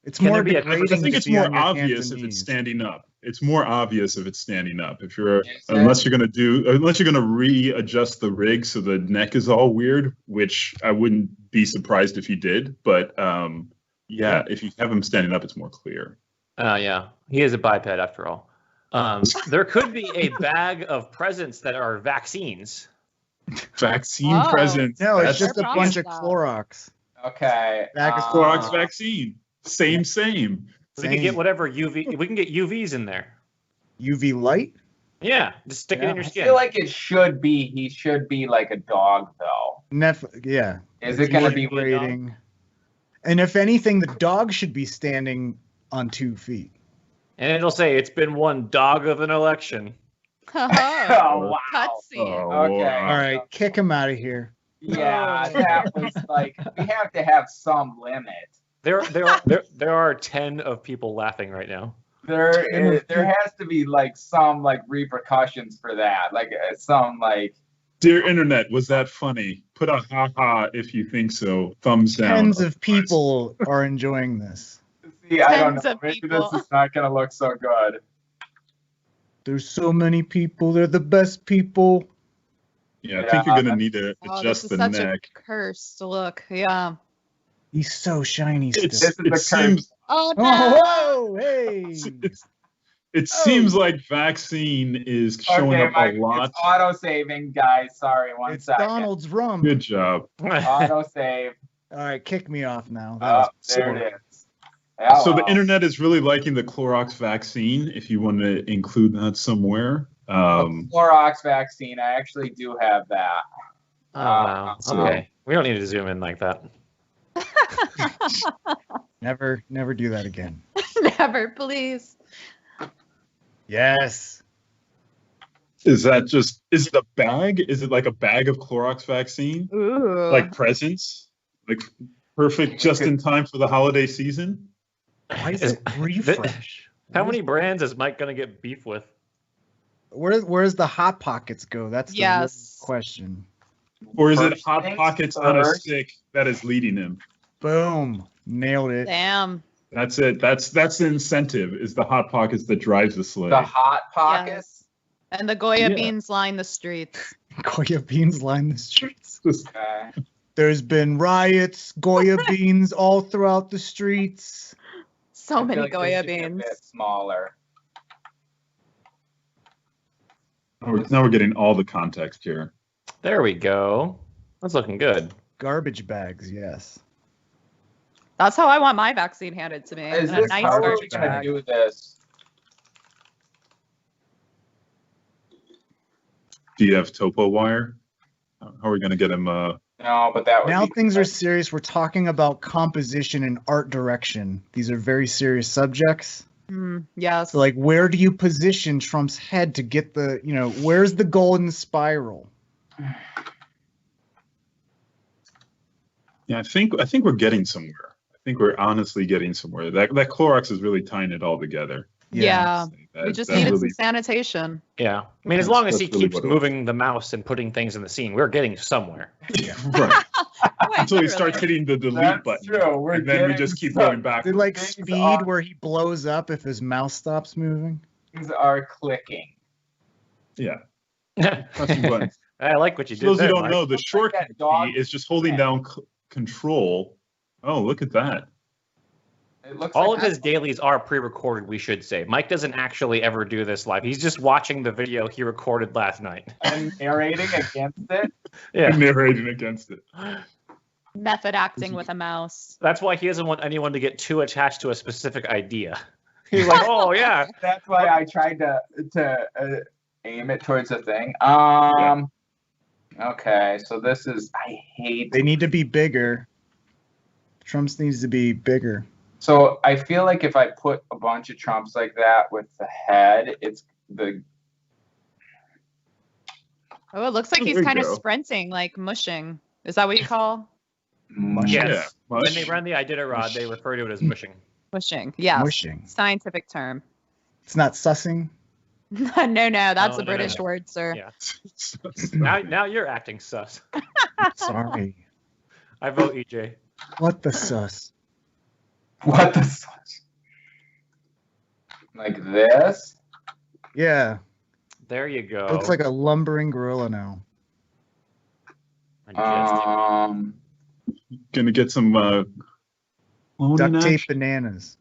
[SPEAKER 13] It's
[SPEAKER 15] Can
[SPEAKER 13] more
[SPEAKER 15] there be a-
[SPEAKER 13] degrading.
[SPEAKER 7] I think
[SPEAKER 13] to
[SPEAKER 7] it's
[SPEAKER 13] be
[SPEAKER 7] more
[SPEAKER 13] on your hands
[SPEAKER 7] obvious
[SPEAKER 13] and
[SPEAKER 7] if it's
[SPEAKER 13] knees.
[SPEAKER 7] standing up. It's more obvious if it's standing up. If you're,
[SPEAKER 12] Is it?
[SPEAKER 7] unless you're gonna readjust the rig so the neck is all weird, which I wouldn't be surprised if you did. But yeah, if you have him standing up, it's more clear.
[SPEAKER 15] Yeah, he is a biped after all. There could be a bag of presents that are vaccines.
[SPEAKER 7] Vaccine presents.
[SPEAKER 13] No, it's
[SPEAKER 7] That's
[SPEAKER 13] just a bunch of
[SPEAKER 14] that.
[SPEAKER 13] Clorox.
[SPEAKER 12] Okay.
[SPEAKER 13] Bag of
[SPEAKER 7] Clorox vaccine. Same.
[SPEAKER 15] We can get whatever UV. We can get UVs in there.
[SPEAKER 13] UV light?
[SPEAKER 15] Yeah, just stick it in your
[SPEAKER 12] I
[SPEAKER 15] skin.
[SPEAKER 12] feel like he should be like a dog though.
[SPEAKER 13] Yeah.
[SPEAKER 12] Is
[SPEAKER 13] It's
[SPEAKER 12] it gonna
[SPEAKER 13] more
[SPEAKER 12] be
[SPEAKER 13] degrading? And if anything, the dog should be standing on 2 feet.
[SPEAKER 15] And it'll say it's been one dog of an election.
[SPEAKER 12] Oh wow.
[SPEAKER 14] Cutscene.
[SPEAKER 12] Okay.
[SPEAKER 13] All right, kick him out of here.
[SPEAKER 12] Yeah, that was like we have to have some limit.
[SPEAKER 15] There are 10 of people laughing right now.
[SPEAKER 12] There has to be like some like repercussions for that. Like some like.
[SPEAKER 7] Dear Internet, was that funny? Put a ha-ha if you think so. Thumbs down.
[SPEAKER 13] Tens of people are enjoying this.
[SPEAKER 12] See, I don't
[SPEAKER 14] Tens
[SPEAKER 12] know.
[SPEAKER 14] of
[SPEAKER 12] Maybe
[SPEAKER 14] people.
[SPEAKER 12] this is not gonna look so good.
[SPEAKER 13] There's so many people. They're the best people.
[SPEAKER 7] Yeah, I think you're gonna need to
[SPEAKER 14] Oh,
[SPEAKER 7] adjust
[SPEAKER 14] this
[SPEAKER 7] the
[SPEAKER 14] is such
[SPEAKER 7] neck.
[SPEAKER 14] a cursed look. Yeah.
[SPEAKER 13] He's so shiny still.
[SPEAKER 7] It seems
[SPEAKER 14] Oh no.
[SPEAKER 13] Oh, hey.
[SPEAKER 7] it seems like vaccine is showing
[SPEAKER 12] Okay,
[SPEAKER 7] up
[SPEAKER 12] Mike,
[SPEAKER 7] a lot.
[SPEAKER 12] it's auto saving, guys. Sorry, one
[SPEAKER 13] It's
[SPEAKER 12] second.
[SPEAKER 13] Donald's rum.
[SPEAKER 7] Good job.
[SPEAKER 12] Auto save.
[SPEAKER 13] All right, kick me off now. That was
[SPEAKER 12] There
[SPEAKER 13] so-
[SPEAKER 12] it is.
[SPEAKER 7] So the internet is really liking the Clorox vaccine. If you want to include that somewhere,
[SPEAKER 12] Clorox vaccine. I actually do have that.
[SPEAKER 15] Oh, wow. Okay. We don't need to zoom in like that.
[SPEAKER 13] Never do that again.
[SPEAKER 14] Never, please.
[SPEAKER 13] Yes.
[SPEAKER 7] is it a bag? Is it like a bag of Clorox vaccine?
[SPEAKER 14] Ooh.
[SPEAKER 7] Like presents? Like perfect just in time for the holiday season?
[SPEAKER 13] Why is it refresh?
[SPEAKER 15] How many brands is Mike gonna get beef with?
[SPEAKER 13] Where's the Hot Pockets go? That's the real question.
[SPEAKER 7] Or is it
[SPEAKER 12] First
[SPEAKER 7] Hot
[SPEAKER 12] things
[SPEAKER 7] Pockets on a
[SPEAKER 12] first.
[SPEAKER 7] stick that is leading him?
[SPEAKER 13] Boom. Nailed it.
[SPEAKER 14] Damn.
[SPEAKER 7] That's it. That's the incentive, is the Hot Pockets that drives the sleigh.
[SPEAKER 12] The Hot Pockets.
[SPEAKER 14] Yes. And the Goya
[SPEAKER 7] Yeah.
[SPEAKER 14] beans line the streets.
[SPEAKER 13] Goya beans line the streets.
[SPEAKER 12] Okay.
[SPEAKER 13] There's been riots, Goya beans all throughout the streets.
[SPEAKER 14] So
[SPEAKER 12] I feel
[SPEAKER 14] many
[SPEAKER 12] like this
[SPEAKER 14] Goya
[SPEAKER 12] should be a
[SPEAKER 14] beans.
[SPEAKER 12] bit smaller.
[SPEAKER 7] Now we're getting all the context here.
[SPEAKER 15] There we go. That's looking good.
[SPEAKER 13] Garbage bags, yes.
[SPEAKER 14] That's how I want my vaccine handed to me.
[SPEAKER 12] Is
[SPEAKER 14] In a
[SPEAKER 12] this
[SPEAKER 14] nice
[SPEAKER 12] how are we
[SPEAKER 14] garbage
[SPEAKER 12] gonna
[SPEAKER 14] bag.
[SPEAKER 12] do this?
[SPEAKER 7] Do you have topo wire? How are we going to get him?
[SPEAKER 12] No, but that would
[SPEAKER 13] Now
[SPEAKER 12] be
[SPEAKER 13] things are serious. We're talking about composition and art direction. These are very serious subjects.
[SPEAKER 14] Yes.
[SPEAKER 13] So, like, where do you position Trump's head to get the, where's the golden spiral?
[SPEAKER 7] Yeah, I think we're getting somewhere. I think we're honestly getting somewhere. That Clorox is really tying it all together.
[SPEAKER 14] Yeah.
[SPEAKER 7] That-
[SPEAKER 14] We just
[SPEAKER 7] that
[SPEAKER 14] needed
[SPEAKER 7] really-
[SPEAKER 14] some sanitation.
[SPEAKER 15] Yeah. I mean, as long as he
[SPEAKER 7] That's really
[SPEAKER 15] keeps
[SPEAKER 7] what it was.
[SPEAKER 15] moving the mouse and putting things in the scene, we're getting somewhere.
[SPEAKER 7] Right. Until he starts hitting the delete
[SPEAKER 12] That's
[SPEAKER 7] button.
[SPEAKER 12] true.
[SPEAKER 7] And then we just keep going back.
[SPEAKER 13] Did like
[SPEAKER 12] Things
[SPEAKER 13] speed
[SPEAKER 12] are-
[SPEAKER 13] where he blows up if his mouse stops moving?
[SPEAKER 12] Things are clicking.
[SPEAKER 7] Yeah. Pressing buttons.
[SPEAKER 15] I like what you
[SPEAKER 7] For
[SPEAKER 15] did
[SPEAKER 7] those who
[SPEAKER 15] there,
[SPEAKER 7] don't
[SPEAKER 15] Mike.
[SPEAKER 7] know, the shortcut key is just holding down control. Oh, look at that.
[SPEAKER 12] It looks
[SPEAKER 15] All
[SPEAKER 12] like
[SPEAKER 15] of his dailies are pre-recorded, we should say. Mike doesn't actually ever do this live. He's just watching the video he recorded last night.
[SPEAKER 12] I'm narrating against it.
[SPEAKER 15] Yeah.
[SPEAKER 7] I'm narrating against it.
[SPEAKER 14] Method acting with a mouse.
[SPEAKER 15] That's why he doesn't want anyone to get too attached to a specific idea. He's like, oh, yeah.
[SPEAKER 12] That's why I tried to aim it towards the thing. Okay, so this is I hate.
[SPEAKER 13] They need to be bigger. Trump's needs to be bigger.
[SPEAKER 12] So I feel like if I put a bunch of Trumps like that with the head, it's the.
[SPEAKER 14] Oh, it looks like
[SPEAKER 12] There
[SPEAKER 14] he's
[SPEAKER 12] you
[SPEAKER 14] kind of
[SPEAKER 12] go.
[SPEAKER 14] sprinting, like mushing. Is that what you call
[SPEAKER 15] Yes.
[SPEAKER 7] Yeah,
[SPEAKER 15] When
[SPEAKER 7] mush.
[SPEAKER 15] they run the Iditarod, they refer to it as mushing.
[SPEAKER 14] mushing? Yes.
[SPEAKER 13] Mushing.
[SPEAKER 14] Scientific term.
[SPEAKER 13] It's not sussing.
[SPEAKER 14] no, that's
[SPEAKER 15] No,
[SPEAKER 14] a
[SPEAKER 15] no,
[SPEAKER 14] British
[SPEAKER 15] no.
[SPEAKER 14] word, sir.
[SPEAKER 15] Yeah. Now you're acting sus.
[SPEAKER 13] Sorry.
[SPEAKER 15] I vote EJ.
[SPEAKER 13] What the sus?
[SPEAKER 12] What the? Like this?
[SPEAKER 13] Yeah.
[SPEAKER 15] There you go.
[SPEAKER 13] Looks like a lumbering gorilla now.
[SPEAKER 7] Gonna get some
[SPEAKER 13] duct tape bananas.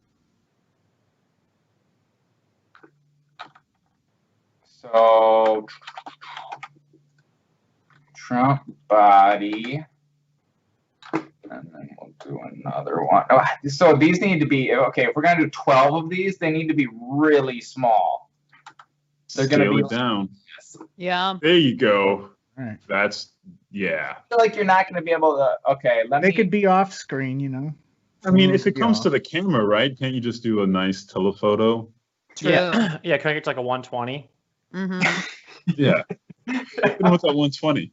[SPEAKER 12] So Trump body, and then we'll do another one. Oh, so these need to be okay. If we're gonna do 12 of these, they need to be really small. They're gonna
[SPEAKER 7] Scale
[SPEAKER 12] be
[SPEAKER 7] it down.
[SPEAKER 14] Yeah.
[SPEAKER 7] There you go.
[SPEAKER 13] Right.
[SPEAKER 7] That's yeah.
[SPEAKER 12] I feel like you're not gonna be able to. Okay,
[SPEAKER 13] They could be off screen, you know.
[SPEAKER 7] I mean, if it comes to the camera, right? Can't you just do a nice telephoto?
[SPEAKER 15] Yeah. Yeah. Can I get to like a 120?
[SPEAKER 14] Mm-hmm.
[SPEAKER 7] Yeah. Even with that 120.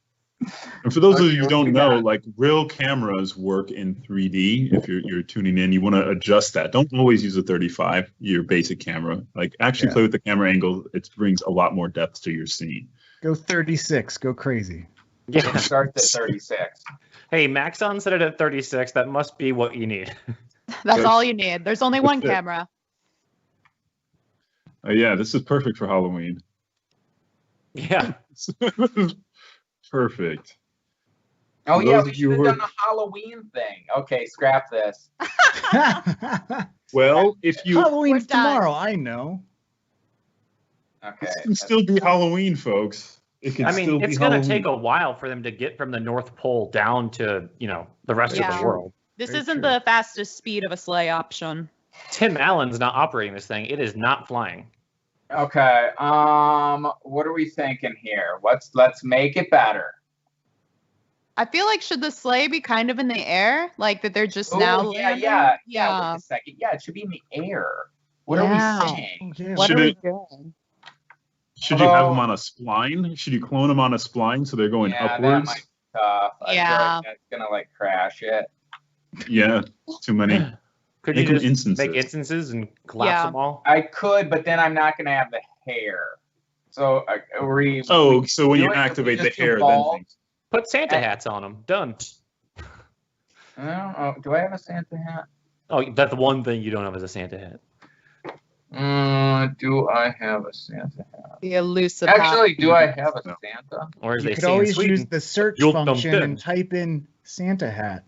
[SPEAKER 7] And for those of you who don't know, like real cameras work in 3D. If you're tuning in, you want to adjust that. Don't always use a 35, your basic camera. Like actually play with the camera angle. It brings a lot more depth to your scene.
[SPEAKER 13] Go 36. Go crazy.
[SPEAKER 15] Yeah.
[SPEAKER 12] Start at 36.
[SPEAKER 15] Hey, Maxon set it at 36. That must be what you need.
[SPEAKER 14] That's all you need. There's only one
[SPEAKER 7] That's it.
[SPEAKER 14] camera.
[SPEAKER 7] Yeah, this is perfect for Halloween.
[SPEAKER 15] Yeah.
[SPEAKER 7] Perfect.
[SPEAKER 12] Oh
[SPEAKER 7] For
[SPEAKER 12] yeah,
[SPEAKER 7] those
[SPEAKER 12] we
[SPEAKER 7] of you
[SPEAKER 12] should
[SPEAKER 7] who
[SPEAKER 12] have
[SPEAKER 7] are-
[SPEAKER 12] done a Halloween thing. Okay, scrap this.
[SPEAKER 7] Well, if you
[SPEAKER 13] Halloween's tomorrow, I know.
[SPEAKER 12] Okay.
[SPEAKER 7] it can still be Halloween, folks. It can
[SPEAKER 15] I
[SPEAKER 7] still
[SPEAKER 15] mean,
[SPEAKER 7] be
[SPEAKER 15] it's going to
[SPEAKER 7] Halloween.
[SPEAKER 15] take a while for them to get from the North Pole down to, the rest of
[SPEAKER 14] Yeah.
[SPEAKER 15] the world.
[SPEAKER 14] This isn't the fastest speed of a sleigh option.
[SPEAKER 15] Tim Allen's not operating this thing. It is not flying.
[SPEAKER 12] Okay. What are we thinking here? Let's make it better.
[SPEAKER 14] I feel like should the sleigh be kind of in the air, like that they're just
[SPEAKER 12] Ooh,
[SPEAKER 14] now?
[SPEAKER 12] yeah.
[SPEAKER 14] landing?
[SPEAKER 12] Wait a second. Yeah, it should be in the air. What
[SPEAKER 14] Yeah.
[SPEAKER 12] are we saying?
[SPEAKER 14] What
[SPEAKER 7] Should
[SPEAKER 14] are we
[SPEAKER 7] it-
[SPEAKER 14] doing?
[SPEAKER 7] Should you have them on a spline? Should you clone them on a spline so they're going
[SPEAKER 12] Yeah, that
[SPEAKER 7] upwards?
[SPEAKER 12] might be tough. I feel
[SPEAKER 14] Yeah.
[SPEAKER 12] like that's gonna like crash it.
[SPEAKER 7] Yeah, too many.
[SPEAKER 15] Could
[SPEAKER 7] Make
[SPEAKER 15] you
[SPEAKER 7] them
[SPEAKER 15] just
[SPEAKER 7] instances.
[SPEAKER 15] make instances and collapse
[SPEAKER 14] Yeah.
[SPEAKER 15] them all?
[SPEAKER 12] I could, but then I'm not gonna have the hair. So
[SPEAKER 7] Oh, so when
[SPEAKER 12] do
[SPEAKER 7] you
[SPEAKER 12] it, we
[SPEAKER 7] activate the
[SPEAKER 12] just do
[SPEAKER 7] hair, then
[SPEAKER 12] balls?
[SPEAKER 7] things.
[SPEAKER 15] Put Santa hats on them. Done.
[SPEAKER 12] I don't know. Do I have a Santa hat?
[SPEAKER 15] Oh, that's the one thing you don't have is a Santa hat.
[SPEAKER 12] Do I have a Santa hat?
[SPEAKER 14] The elusive.
[SPEAKER 12] Actually, do I have a Santa?
[SPEAKER 15] Or as
[SPEAKER 13] You
[SPEAKER 15] they
[SPEAKER 13] could
[SPEAKER 15] say in
[SPEAKER 13] always
[SPEAKER 15] Sweden,
[SPEAKER 13] use the search
[SPEAKER 15] "You'll
[SPEAKER 13] function
[SPEAKER 15] dump
[SPEAKER 13] and
[SPEAKER 15] in."
[SPEAKER 13] type in Santa hat.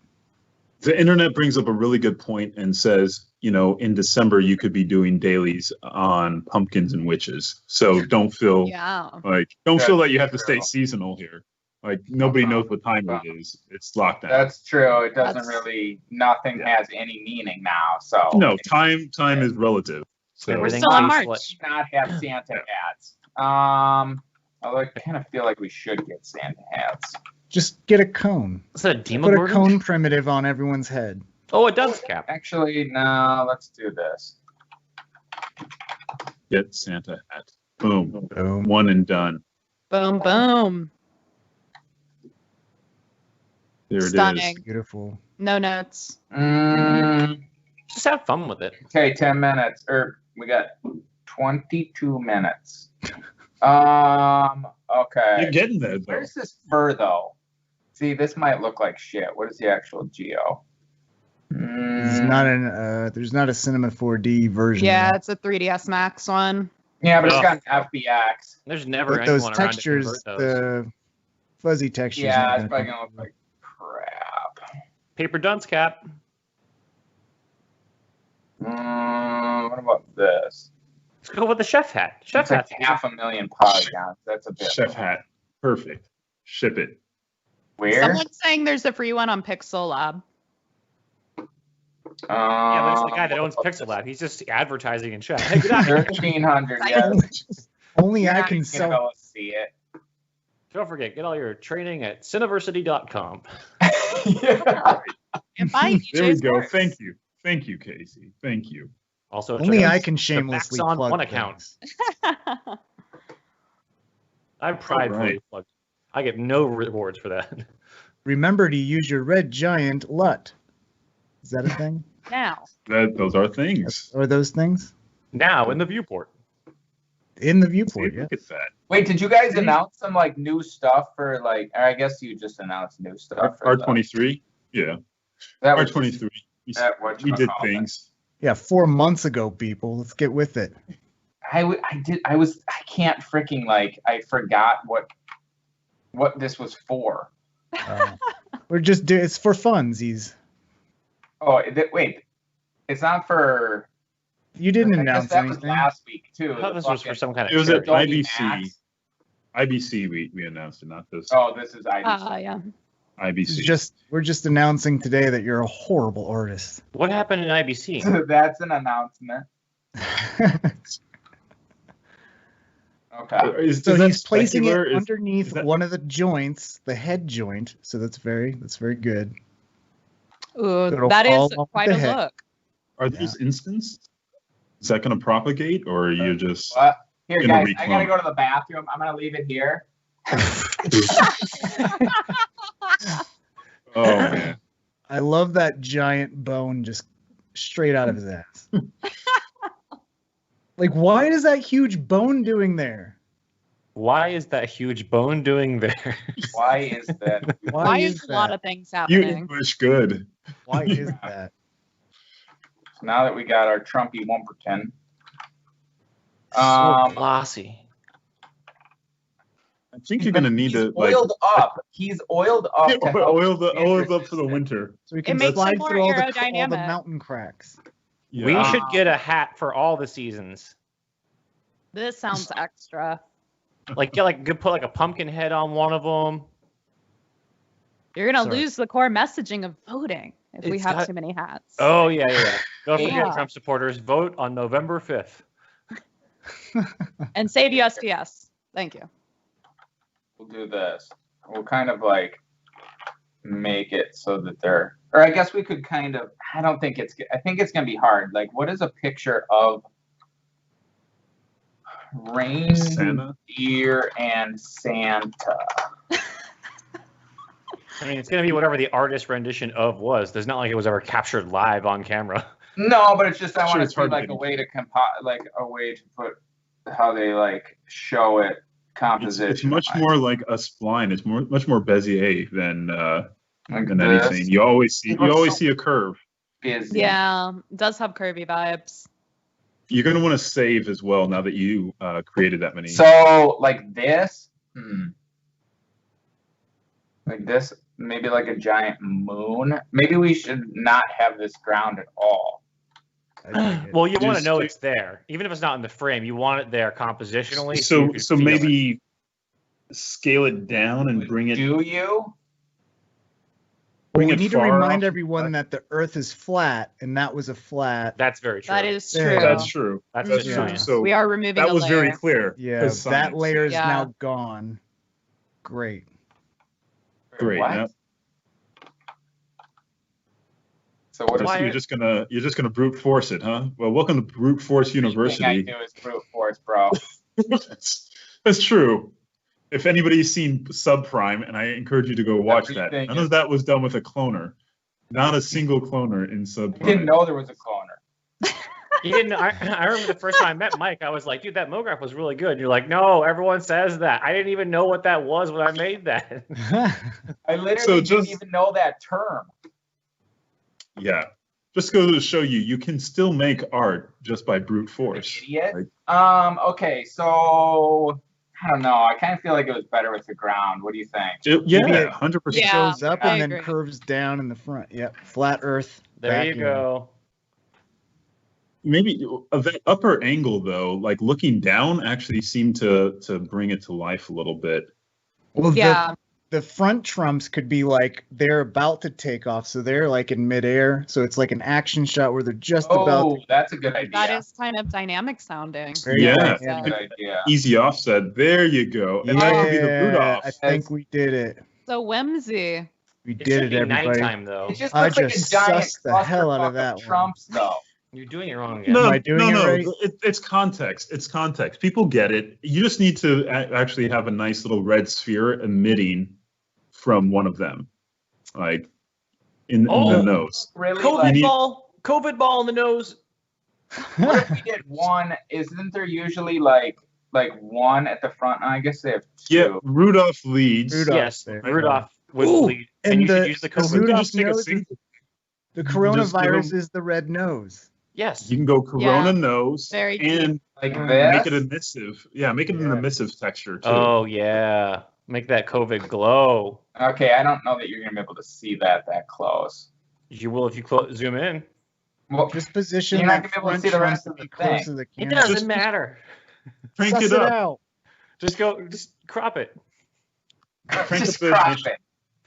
[SPEAKER 7] The internet brings up a really good point and says, in December you could be doing dailies on pumpkins and witches. So don't feel
[SPEAKER 14] Yeah.
[SPEAKER 7] don't feel that you have to
[SPEAKER 12] That's
[SPEAKER 7] stay
[SPEAKER 12] true.
[SPEAKER 7] seasonal here. Like nobody knows what time it is. It's locked down.
[SPEAKER 12] That's true. It doesn't
[SPEAKER 14] That's-
[SPEAKER 12] really. Nothing has any meaning now. So
[SPEAKER 7] No, time is relative. So
[SPEAKER 15] Everything
[SPEAKER 14] Still in
[SPEAKER 15] tastes
[SPEAKER 14] March.
[SPEAKER 15] like-
[SPEAKER 12] not have Santa hats. Although I kind of feel like we should get Santa hats.
[SPEAKER 13] Just get a cone.
[SPEAKER 15] Is that a
[SPEAKER 13] Put a
[SPEAKER 15] Demogorgon?
[SPEAKER 13] cone primitive on everyone's head.
[SPEAKER 15] Oh, a dunce cap.
[SPEAKER 12] Actually, no. Let's do this.
[SPEAKER 7] get Santa hat. Boom.
[SPEAKER 13] Boom.
[SPEAKER 7] One and done.
[SPEAKER 14] Boom, boom.
[SPEAKER 7] There it is.
[SPEAKER 14] Stunning.
[SPEAKER 13] Beautiful.
[SPEAKER 14] No notes.
[SPEAKER 15] Just have fun with it.
[SPEAKER 12] Okay, 10 minutes. We got 22 minutes. Okay.
[SPEAKER 7] You're getting there, though.
[SPEAKER 12] Where's this fur, though? See, this might look like shit. What is the actual geo?
[SPEAKER 13] There's not there's not a Cinema 4D version.
[SPEAKER 14] Yeah, it's a 3ds Max one.
[SPEAKER 12] Yeah, but it's got an FBX.
[SPEAKER 15] There's never
[SPEAKER 13] But those
[SPEAKER 15] anyone around to
[SPEAKER 13] textures,
[SPEAKER 15] convert those.
[SPEAKER 13] the fuzzy textures.
[SPEAKER 12] Yeah,
[SPEAKER 13] aren't
[SPEAKER 12] it's
[SPEAKER 13] gonna
[SPEAKER 12] probably gonna look like crap.
[SPEAKER 15] Paper dunce cap.
[SPEAKER 12] What about this?
[SPEAKER 15] Let's go with the chef hat. Chef
[SPEAKER 12] It's like
[SPEAKER 15] hat.
[SPEAKER 12] 500,000 polygons. That's a bit.
[SPEAKER 7] Chef hat. Perfect. Ship it.
[SPEAKER 12] Where?
[SPEAKER 14] Someone's saying there's a free one on Pixel Lab.
[SPEAKER 15] Yeah, but it's the guy that owns Pixel Lab. He's just advertising in chat. Hey, get out of here.
[SPEAKER 12] 1,300. Yeah.
[SPEAKER 13] Only I
[SPEAKER 12] You're
[SPEAKER 13] can
[SPEAKER 12] not
[SPEAKER 13] sell.
[SPEAKER 12] gonna go see it.
[SPEAKER 15] Don't forget, get all your training at cineversity.com.
[SPEAKER 14] And buy
[SPEAKER 7] There we
[SPEAKER 14] DJ's
[SPEAKER 7] go.
[SPEAKER 14] works.
[SPEAKER 7] Thank you. Thank you, Casey. Thank you.
[SPEAKER 15] Also,
[SPEAKER 13] Only
[SPEAKER 15] check
[SPEAKER 13] I
[SPEAKER 15] out
[SPEAKER 13] can
[SPEAKER 15] the
[SPEAKER 13] shamelessly
[SPEAKER 15] Maxon
[SPEAKER 13] plug
[SPEAKER 15] one account.
[SPEAKER 13] things.
[SPEAKER 15] I pridefully
[SPEAKER 7] Alright.
[SPEAKER 15] plug. I get no rewards for that.
[SPEAKER 13] Remember to use your red giant LUT. Is that a thing?
[SPEAKER 14] Now.
[SPEAKER 7] Those are things.
[SPEAKER 13] Are those things?
[SPEAKER 15] Now in the viewport.
[SPEAKER 13] In the
[SPEAKER 7] See,
[SPEAKER 13] viewport, yeah.
[SPEAKER 7] look at that.
[SPEAKER 12] Wait, did you guys announce some like new stuff for like? Or I guess you just announced new stuff. For the-
[SPEAKER 7] R23. Yeah.
[SPEAKER 12] That was
[SPEAKER 7] R23. We did things.
[SPEAKER 13] Yeah, 4 months ago, people. Let's get with it.
[SPEAKER 12] I can't freaking I forgot what this was for.
[SPEAKER 13] We're just it's for funsies.
[SPEAKER 12] Oh, wait. It's not for.
[SPEAKER 13] You didn't
[SPEAKER 12] I
[SPEAKER 13] announce
[SPEAKER 12] guess that
[SPEAKER 13] anything.
[SPEAKER 12] was last week too.
[SPEAKER 15] I thought this was for some kind of.
[SPEAKER 7] It was at
[SPEAKER 12] Adobe
[SPEAKER 7] IBC.
[SPEAKER 12] Max.
[SPEAKER 7] IBC, we announced it, not this.
[SPEAKER 12] Oh, this is IBC.
[SPEAKER 14] Yeah.
[SPEAKER 7] IBC.
[SPEAKER 13] We're just announcing today that you're a horrible artist.
[SPEAKER 15] What happened in IBC?
[SPEAKER 12] That's an announcement. Okay.
[SPEAKER 13] So he's placing it underneath one of the joints, the head joint. So that's very good.
[SPEAKER 14] Ooh, that is quite a
[SPEAKER 13] head.
[SPEAKER 14] look.
[SPEAKER 7] Are these instants? Is that going to propagate, or are you just
[SPEAKER 12] Here,
[SPEAKER 7] gonna
[SPEAKER 12] guys, I gotta go to the bathroom. I'm gonna leave it here.
[SPEAKER 7] Oh man.
[SPEAKER 13] I love that giant bone just straight out of his ass. Like, why is that huge bone doing there?
[SPEAKER 15] Why is that huge bone doing there?
[SPEAKER 12] Why is that?
[SPEAKER 14] Why is a lot of things
[SPEAKER 7] You
[SPEAKER 14] happening?
[SPEAKER 7] English good.
[SPEAKER 13] Why is that?
[SPEAKER 12] So now that we got our Trumpy 1 per 10.
[SPEAKER 15] So glossy.
[SPEAKER 7] I think you're gonna need to
[SPEAKER 12] oiled up. He's oiled up. to help
[SPEAKER 7] oiled
[SPEAKER 12] his
[SPEAKER 7] up for the winter.
[SPEAKER 13] So we can
[SPEAKER 14] makes
[SPEAKER 13] slide
[SPEAKER 14] it more
[SPEAKER 13] through all the
[SPEAKER 14] aerodynamic.
[SPEAKER 13] mountain cracks.
[SPEAKER 15] We should get a hat for all the seasons.
[SPEAKER 14] This sounds extra.
[SPEAKER 15] Put a pumpkin head on one of them.
[SPEAKER 14] You're gonna
[SPEAKER 15] Sorry.
[SPEAKER 14] lose the core messaging of voting if we
[SPEAKER 15] It's
[SPEAKER 14] have
[SPEAKER 15] got-
[SPEAKER 14] too many hats.
[SPEAKER 15] Oh yeah. Don't forget,
[SPEAKER 14] Yeah.
[SPEAKER 15] Trump supporters, vote on November 5th.
[SPEAKER 14] And save USPS. Thank you.
[SPEAKER 12] We'll do this. We'll kind of make it so that they're, or I guess we could kind of, I think it's gonna be hard. Like, what is a picture of reindeer and Santa?
[SPEAKER 15] I mean, it's gonna be whatever the artist rendition of was. There's not like it was ever captured live on camera.
[SPEAKER 12] No, but it's just I
[SPEAKER 7] Sure,
[SPEAKER 12] want
[SPEAKER 7] it's
[SPEAKER 12] to see
[SPEAKER 7] hard to
[SPEAKER 12] a way to a way to put how they show it composition.
[SPEAKER 7] It's much more like a spline. It's much more Bezier than
[SPEAKER 12] this.
[SPEAKER 7] anything. You always see a curve.
[SPEAKER 12] Busy.
[SPEAKER 14] Yeah, it does have curvy vibes.
[SPEAKER 7] You're gonna want to save as well now that you created that many.
[SPEAKER 12] So like this, like this, maybe like a giant moon. Maybe we should not have this ground at all.
[SPEAKER 15] Well, you want to know it's there, even if it's not in the frame. You want it there compositionally. you
[SPEAKER 7] So
[SPEAKER 15] can feel it.
[SPEAKER 7] maybe scale it down and bring it.
[SPEAKER 12] Do you?
[SPEAKER 13] We
[SPEAKER 7] Bring it
[SPEAKER 13] need to
[SPEAKER 7] far
[SPEAKER 13] remind
[SPEAKER 7] off.
[SPEAKER 13] everyone that the Earth is flat, and that was a flat.
[SPEAKER 15] That's very true.
[SPEAKER 14] That is
[SPEAKER 13] Yeah.
[SPEAKER 14] true.
[SPEAKER 7] That's true.
[SPEAKER 15] That's
[SPEAKER 7] That's
[SPEAKER 15] just
[SPEAKER 7] true.
[SPEAKER 15] science.
[SPEAKER 7] So
[SPEAKER 14] We are removing
[SPEAKER 7] that
[SPEAKER 14] a
[SPEAKER 7] was very
[SPEAKER 14] layer.
[SPEAKER 7] clear.
[SPEAKER 13] Yeah,
[SPEAKER 7] 'cause
[SPEAKER 13] that
[SPEAKER 7] science.
[SPEAKER 13] layer is
[SPEAKER 14] Yeah.
[SPEAKER 13] now gone. Great.
[SPEAKER 7] Great.
[SPEAKER 12] What?
[SPEAKER 7] Now,
[SPEAKER 12] So what
[SPEAKER 15] Why-
[SPEAKER 7] you're just gonna brute force it, huh? Well, welcome to Brute Force
[SPEAKER 12] everything I
[SPEAKER 7] University.
[SPEAKER 12] do is brute force, bro.
[SPEAKER 7] That's true. If anybody's seen Subprime, and I encourage you to go watch that,
[SPEAKER 12] Everything
[SPEAKER 7] none of that was done with a cloner. Not a single cloner in
[SPEAKER 12] I
[SPEAKER 7] Subprime.
[SPEAKER 12] didn't know there was a cloner.
[SPEAKER 15] You didn't. I remember the first time I met Mike, I was like, "Dude, that MoGraph was really good." And you're like, "No, everyone says that." I didn't even know what that was when I made that.
[SPEAKER 12] I literally
[SPEAKER 7] So
[SPEAKER 12] didn't
[SPEAKER 7] just-
[SPEAKER 12] even know that term.
[SPEAKER 7] Yeah. Just goes to show you can still make art just by brute force.
[SPEAKER 12] Idiot.
[SPEAKER 7] Like,
[SPEAKER 12] Okay, so I don't know. I kind of feel like it was better with the ground. What do you think?
[SPEAKER 7] yeah, 100%.
[SPEAKER 14] Yeah.
[SPEAKER 13] Shows up
[SPEAKER 14] I
[SPEAKER 13] and then
[SPEAKER 14] agree.
[SPEAKER 13] curves down in the front. Yep, flat Earth.
[SPEAKER 15] There you
[SPEAKER 13] vacuum.
[SPEAKER 15] go.
[SPEAKER 7] Maybe the upper angle though, like looking down, actually seemed to bring it to life a little bit.
[SPEAKER 13] Well,
[SPEAKER 14] Yeah.
[SPEAKER 13] the front Trumps could be like they're about to take off, so they're like in midair. So it's like an action shot where they're just about.
[SPEAKER 12] Oh,
[SPEAKER 13] To,
[SPEAKER 12] that's a good idea.
[SPEAKER 14] That is kind of dynamic sounding.
[SPEAKER 13] Very
[SPEAKER 7] Yeah.
[SPEAKER 12] That's a
[SPEAKER 13] dynamic.
[SPEAKER 12] good idea.
[SPEAKER 7] Easy offset. There you go. And that could be the brute
[SPEAKER 13] Yeah,
[SPEAKER 7] off.
[SPEAKER 13] I think we did it.
[SPEAKER 14] So whimsy.
[SPEAKER 13] We
[SPEAKER 15] It
[SPEAKER 13] did
[SPEAKER 15] should
[SPEAKER 13] it,
[SPEAKER 15] be
[SPEAKER 13] everybody.
[SPEAKER 15] nighttime though.
[SPEAKER 12] It just
[SPEAKER 13] I
[SPEAKER 12] looks like a
[SPEAKER 13] just
[SPEAKER 12] giant
[SPEAKER 13] sussed the hell out of
[SPEAKER 12] clusterfuck
[SPEAKER 13] that one.
[SPEAKER 12] Trumps, though.
[SPEAKER 15] You're doing it wrong again.
[SPEAKER 7] No,
[SPEAKER 13] Am I doing
[SPEAKER 7] no,
[SPEAKER 13] it
[SPEAKER 7] no.
[SPEAKER 13] right?
[SPEAKER 7] It's context. It's context. People get it. You just need to actually have a nice little red sphere emitting from one of them, like in the nose.
[SPEAKER 12] Really?
[SPEAKER 15] COVID ball in the nose.
[SPEAKER 12] What if we did one? Isn't there usually like one at the front? I guess they have two.
[SPEAKER 7] Yeah, Rudolph leads.
[SPEAKER 13] Rudolph
[SPEAKER 15] Yes,
[SPEAKER 13] there.
[SPEAKER 15] Rudolph would
[SPEAKER 13] Ooh,
[SPEAKER 15] lead, and you should use the COVID.
[SPEAKER 7] Rudolph
[SPEAKER 13] Rudolph
[SPEAKER 7] take a
[SPEAKER 13] nose is-
[SPEAKER 7] single.
[SPEAKER 13] the The
[SPEAKER 7] Just give 'em-
[SPEAKER 13] coronavirus is the red nose.
[SPEAKER 15] Yes.
[SPEAKER 7] You can go Corona nose
[SPEAKER 14] Very
[SPEAKER 7] and
[SPEAKER 12] Like
[SPEAKER 7] make it
[SPEAKER 12] this?
[SPEAKER 7] emissive. Yeah, make it an emissive texture too.
[SPEAKER 15] Oh yeah. Make that COVID glow.
[SPEAKER 12] Okay, I don't know that you're gonna be able to see that close.
[SPEAKER 15] You will if you zoom in.
[SPEAKER 12] Well,
[SPEAKER 13] Just position
[SPEAKER 12] you're not
[SPEAKER 13] that
[SPEAKER 12] gonna be able to
[SPEAKER 13] front
[SPEAKER 12] see the
[SPEAKER 13] Trump
[SPEAKER 12] rest
[SPEAKER 13] to
[SPEAKER 12] of
[SPEAKER 13] be
[SPEAKER 12] the
[SPEAKER 13] close
[SPEAKER 12] thing.
[SPEAKER 13] to the
[SPEAKER 15] It
[SPEAKER 13] camera.
[SPEAKER 15] doesn't matter.
[SPEAKER 7] Crank
[SPEAKER 13] Suss
[SPEAKER 7] it
[SPEAKER 13] it
[SPEAKER 7] up.
[SPEAKER 13] out.
[SPEAKER 15] Just crop it.
[SPEAKER 7] Crank
[SPEAKER 12] Just
[SPEAKER 7] up the
[SPEAKER 12] crop
[SPEAKER 7] ignition.
[SPEAKER 12] it.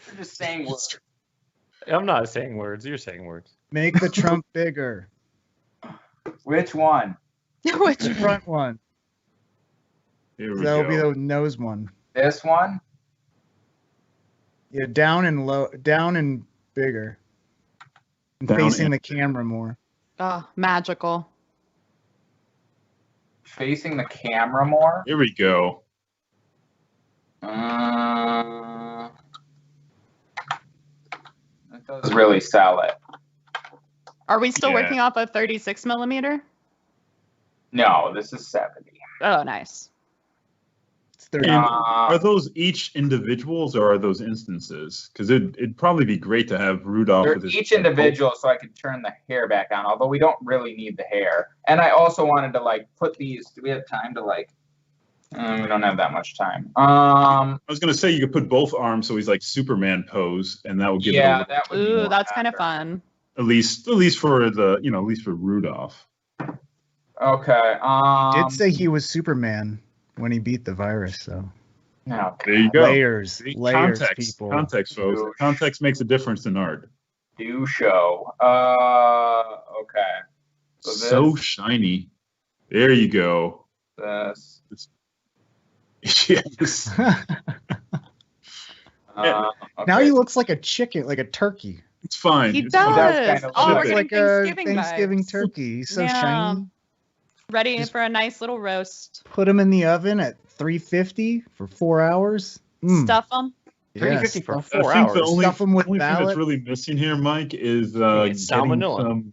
[SPEAKER 12] You're just saying words.
[SPEAKER 15] I'm not saying words. You're saying words.
[SPEAKER 13] Make the Trump bigger.
[SPEAKER 12] Which one?
[SPEAKER 14] Which
[SPEAKER 13] The front one.
[SPEAKER 7] Here we
[SPEAKER 13] That'll be
[SPEAKER 7] go.
[SPEAKER 13] the nose one.
[SPEAKER 12] This one?
[SPEAKER 13] Yeah, down and bigger. And
[SPEAKER 7] Down
[SPEAKER 13] facing
[SPEAKER 7] and
[SPEAKER 13] the camera more.
[SPEAKER 14] Oh, magical.
[SPEAKER 12] Facing the camera more?
[SPEAKER 7] Here we go.
[SPEAKER 12] It does really sell it.
[SPEAKER 14] Are we still
[SPEAKER 7] Yeah.
[SPEAKER 14] working off a 36 millimeter?
[SPEAKER 12] No, this is 70.
[SPEAKER 14] Oh, nice.
[SPEAKER 13] It's 30.
[SPEAKER 7] And are those each individuals or are those instances? Because it'd probably be great to have Rudolph
[SPEAKER 12] They're
[SPEAKER 7] with his
[SPEAKER 12] each individual, so I can turn the hair back on, although we don't really need the hair. And I also wanted to like put these. Do we have time to like? We don't have that much time.
[SPEAKER 7] I was gonna say you could put both arms so he's like Superman pose, and that would give
[SPEAKER 12] Yeah,
[SPEAKER 7] it
[SPEAKER 12] that would be
[SPEAKER 14] Ooh,
[SPEAKER 12] more
[SPEAKER 14] that's kind of
[SPEAKER 12] accurate.
[SPEAKER 14] fun.
[SPEAKER 7] at least for the at least for Rudolph.
[SPEAKER 12] Okay.
[SPEAKER 13] He did say he was Superman when he beat the virus, so.
[SPEAKER 12] Okay.
[SPEAKER 7] There you go.
[SPEAKER 13] Layers,
[SPEAKER 7] See?
[SPEAKER 13] layers,
[SPEAKER 7] Context,
[SPEAKER 13] people.
[SPEAKER 7] context, folks.
[SPEAKER 12] Oof.
[SPEAKER 7] Context makes a difference in art.
[SPEAKER 12] Do show. Okay.
[SPEAKER 7] So
[SPEAKER 12] this,
[SPEAKER 7] shiny. There you go.
[SPEAKER 12] this.
[SPEAKER 7] Yes.
[SPEAKER 13] Now
[SPEAKER 12] Okay.
[SPEAKER 13] he looks like a chicken, like a turkey.
[SPEAKER 7] It's fine.
[SPEAKER 14] He
[SPEAKER 7] It's
[SPEAKER 14] does.
[SPEAKER 7] fine.
[SPEAKER 12] kinda
[SPEAKER 14] Oh,
[SPEAKER 12] look
[SPEAKER 14] we're
[SPEAKER 13] Looks
[SPEAKER 14] getting
[SPEAKER 13] like a
[SPEAKER 14] Thanksgiving
[SPEAKER 13] Thanksgiving
[SPEAKER 14] vibes.
[SPEAKER 13] turkey. He's so
[SPEAKER 14] Yeah.
[SPEAKER 13] shiny.
[SPEAKER 14] Ready for a nice little roast.
[SPEAKER 13] Put him in the oven at 350 for 4 hours. Mm.
[SPEAKER 14] Stuff them.
[SPEAKER 15] 350 for
[SPEAKER 13] stuff-
[SPEAKER 15] 4
[SPEAKER 7] I think
[SPEAKER 15] hours.
[SPEAKER 7] the only,
[SPEAKER 13] Stuff 'em with
[SPEAKER 7] only thing that's
[SPEAKER 13] ballot.
[SPEAKER 7] really missing here, Mike, is
[SPEAKER 15] It's
[SPEAKER 7] getting
[SPEAKER 15] salmonella.
[SPEAKER 7] some,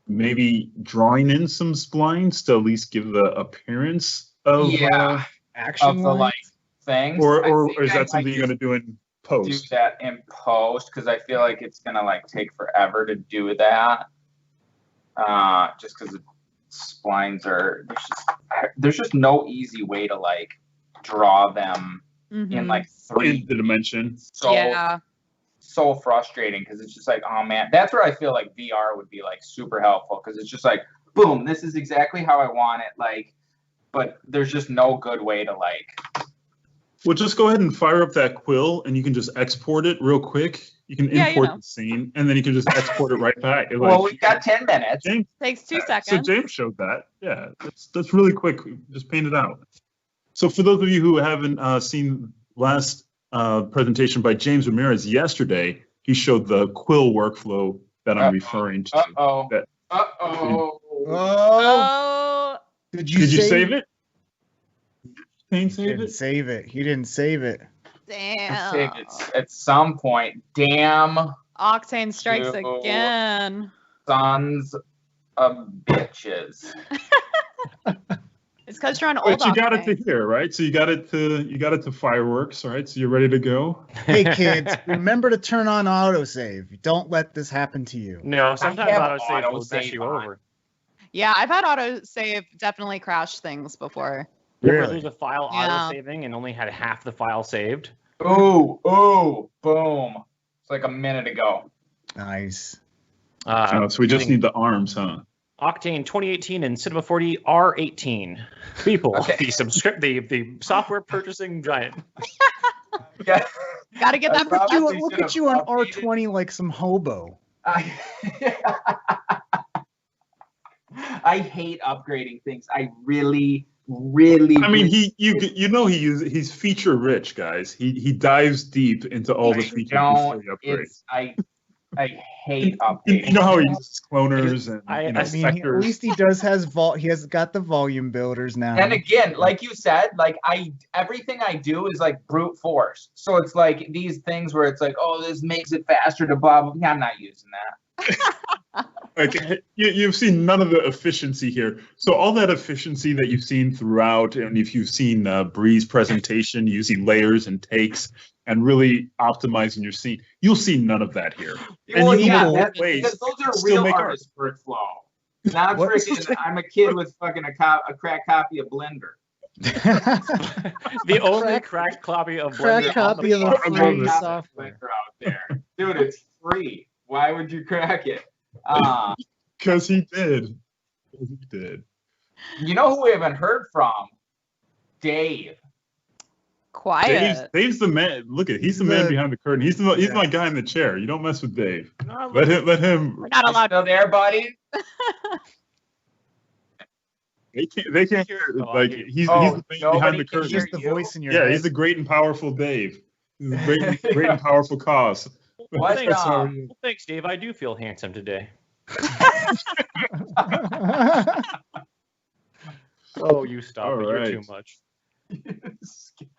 [SPEAKER 7] maybe drawing in some splines to at least give the appearance of.
[SPEAKER 12] Yeah.
[SPEAKER 13] Action
[SPEAKER 12] Of the
[SPEAKER 13] lines?
[SPEAKER 12] like things.
[SPEAKER 7] Or
[SPEAKER 12] I think
[SPEAKER 7] is
[SPEAKER 12] I
[SPEAKER 7] that
[SPEAKER 12] might
[SPEAKER 7] something you're
[SPEAKER 12] just
[SPEAKER 7] gonna do in
[SPEAKER 12] do
[SPEAKER 7] post?
[SPEAKER 12] that in post because I feel like it's gonna like take forever to do that. Just because splines are there's just no easy way to like draw them in like
[SPEAKER 7] In
[SPEAKER 12] 3D.
[SPEAKER 7] the dimension.
[SPEAKER 12] So
[SPEAKER 14] Yeah.
[SPEAKER 12] so frustrating because it's just like, oh man, that's where I feel like VR would be like super helpful because it's just like, boom, this is exactly how I want it. Like, but there's just no good way to like.
[SPEAKER 7] Well, just go ahead and fire up that quill, and you can just export it real quick. You can
[SPEAKER 14] Yeah, you
[SPEAKER 7] import
[SPEAKER 14] know.
[SPEAKER 7] the scene, and then you can just export it right back. It's
[SPEAKER 12] Well,
[SPEAKER 7] like,
[SPEAKER 12] we've got 10 minutes.
[SPEAKER 7] James,
[SPEAKER 14] Takes 2
[SPEAKER 7] so
[SPEAKER 14] seconds.
[SPEAKER 7] James showed that. Yeah, that's really quick. Just paint it out. So for those of you who haven't seen last presentation by James Ramirez yesterday, he showed the quill workflow that I'm referring to.
[SPEAKER 12] Uh-oh.
[SPEAKER 7] That-
[SPEAKER 12] Uh-oh.
[SPEAKER 14] Oh.
[SPEAKER 13] Did you,
[SPEAKER 7] Did you save it? Paint
[SPEAKER 13] He
[SPEAKER 7] save
[SPEAKER 13] didn't
[SPEAKER 7] it?
[SPEAKER 13] save it. He didn't save it.
[SPEAKER 12] Save
[SPEAKER 14] Damn.
[SPEAKER 12] it at some point. Damn
[SPEAKER 14] Octane strikes
[SPEAKER 12] Two.
[SPEAKER 14] again.
[SPEAKER 12] sons of bitches.
[SPEAKER 14] It's because you're on old
[SPEAKER 7] But you got it
[SPEAKER 14] Octane.
[SPEAKER 7] to here, right? So you got it to fireworks, right? So you're ready to go.
[SPEAKER 13] Hey kids, remember to turn on autosave. Don't let this happen to you.
[SPEAKER 15] No, sometimes
[SPEAKER 12] have
[SPEAKER 15] autosave will mess
[SPEAKER 12] autosave
[SPEAKER 15] you
[SPEAKER 12] on.
[SPEAKER 15] over.
[SPEAKER 14] Yeah, I've had autosave definitely crash things before.
[SPEAKER 15] You ever
[SPEAKER 13] Really?
[SPEAKER 15] lose a file
[SPEAKER 14] Yeah.
[SPEAKER 15] auto-saving and only had half the file saved?
[SPEAKER 12] Ooh, boom. It's like a minute ago.
[SPEAKER 13] Nice.
[SPEAKER 7] So we just need the arms, huh?
[SPEAKER 15] Octane 2018 and Cinema 4D R18. People,
[SPEAKER 12] Okay.
[SPEAKER 15] the software purchasing giant.
[SPEAKER 12] Yeah.
[SPEAKER 14] Gotta get that.
[SPEAKER 12] Probably
[SPEAKER 13] Look
[SPEAKER 12] should
[SPEAKER 13] at you
[SPEAKER 12] have
[SPEAKER 13] on
[SPEAKER 12] updated.
[SPEAKER 13] R20 like some hobo.
[SPEAKER 12] I hate upgrading things. I really.
[SPEAKER 7] I mean, he's feature rich, guys. He dives deep into all the features before he upgrades.
[SPEAKER 12] I hate updating.
[SPEAKER 7] You know how he uses cloners and
[SPEAKER 15] I
[SPEAKER 13] I mean, at
[SPEAKER 7] sectors.
[SPEAKER 13] least he has got the volume builders now.
[SPEAKER 12] And again, like you said, like everything I do is like brute force. So it's like these things where it's like, oh, this makes it faster to blah blah. Yeah, I'm not using that.
[SPEAKER 7] Like you've seen none of the efficiency here. So all that efficiency that you've seen throughout, and if you've seen Bree's presentation, you see layers and takes. and really optimizing your scene. You'll see none of that here.
[SPEAKER 12] Well,
[SPEAKER 7] And you
[SPEAKER 12] yeah,
[SPEAKER 7] will always
[SPEAKER 12] because those are
[SPEAKER 7] still
[SPEAKER 12] real
[SPEAKER 7] make art.
[SPEAKER 12] artist workflow. Not
[SPEAKER 13] What?
[SPEAKER 12] freaking. I'm a kid with fucking a crack copy of Blender.
[SPEAKER 15] The only cracked copy of
[SPEAKER 13] Crack
[SPEAKER 15] Blender
[SPEAKER 13] copy of the
[SPEAKER 7] I love
[SPEAKER 13] free
[SPEAKER 7] it.
[SPEAKER 13] software.
[SPEAKER 12] Blender out there, dude. It's free. Why would you crack it?
[SPEAKER 7] Because he did. He did.
[SPEAKER 12] You know who we haven't heard from? Dave.
[SPEAKER 14] Quiet.
[SPEAKER 7] Dave's the man. Look at he's the man behind the curtain. He's my guy in the chair. You don't mess with Dave.
[SPEAKER 15] No,
[SPEAKER 7] Let him.
[SPEAKER 14] We're not allowed.
[SPEAKER 12] Still there, buddy?
[SPEAKER 7] They can't hear. Like he's the man behind the curtain.
[SPEAKER 13] He's the voice in your
[SPEAKER 7] Yeah,
[SPEAKER 13] head.
[SPEAKER 7] he's the great and powerful Dave. He's the great and powerful cause.
[SPEAKER 12] What,
[SPEAKER 15] Well, thanks, Dave. I do feel handsome today. Oh, you stop
[SPEAKER 7] All
[SPEAKER 15] it. You're
[SPEAKER 7] right.
[SPEAKER 15] too much.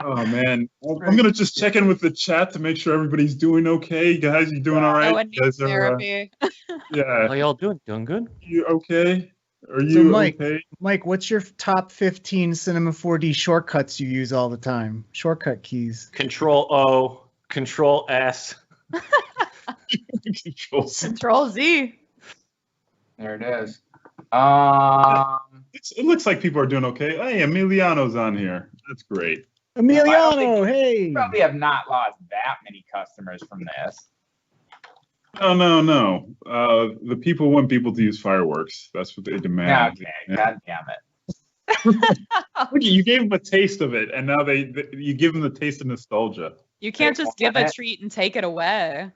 [SPEAKER 7] Oh man, I'm gonna just check in with the chat to make sure everybody's doing okay. Guys, you doing all right?
[SPEAKER 14] Oh, and
[SPEAKER 7] You guys are,
[SPEAKER 14] therapy.
[SPEAKER 7] yeah.
[SPEAKER 15] How y'all doing? Doing good?
[SPEAKER 7] You okay? Are you
[SPEAKER 13] So Mike,
[SPEAKER 7] okay?
[SPEAKER 13] Mike, what's your top 15 Cinema 4D shortcuts you use all the time? Shortcut keys.
[SPEAKER 15] Control O, Control S.
[SPEAKER 14] Control Z.
[SPEAKER 12] There it is.
[SPEAKER 7] It looks like people are doing okay. Hey, Emiliano's on here. That's great.
[SPEAKER 13] Emiliano, hey.
[SPEAKER 12] You probably have not lost that many customers from this.
[SPEAKER 7] No. The people want people to use fireworks. That's what they demand.
[SPEAKER 12] Okay, God damn it.
[SPEAKER 7] Look, you gave them a taste of it, and now you give them the taste of nostalgia.
[SPEAKER 14] You can't just give a treat and take it away.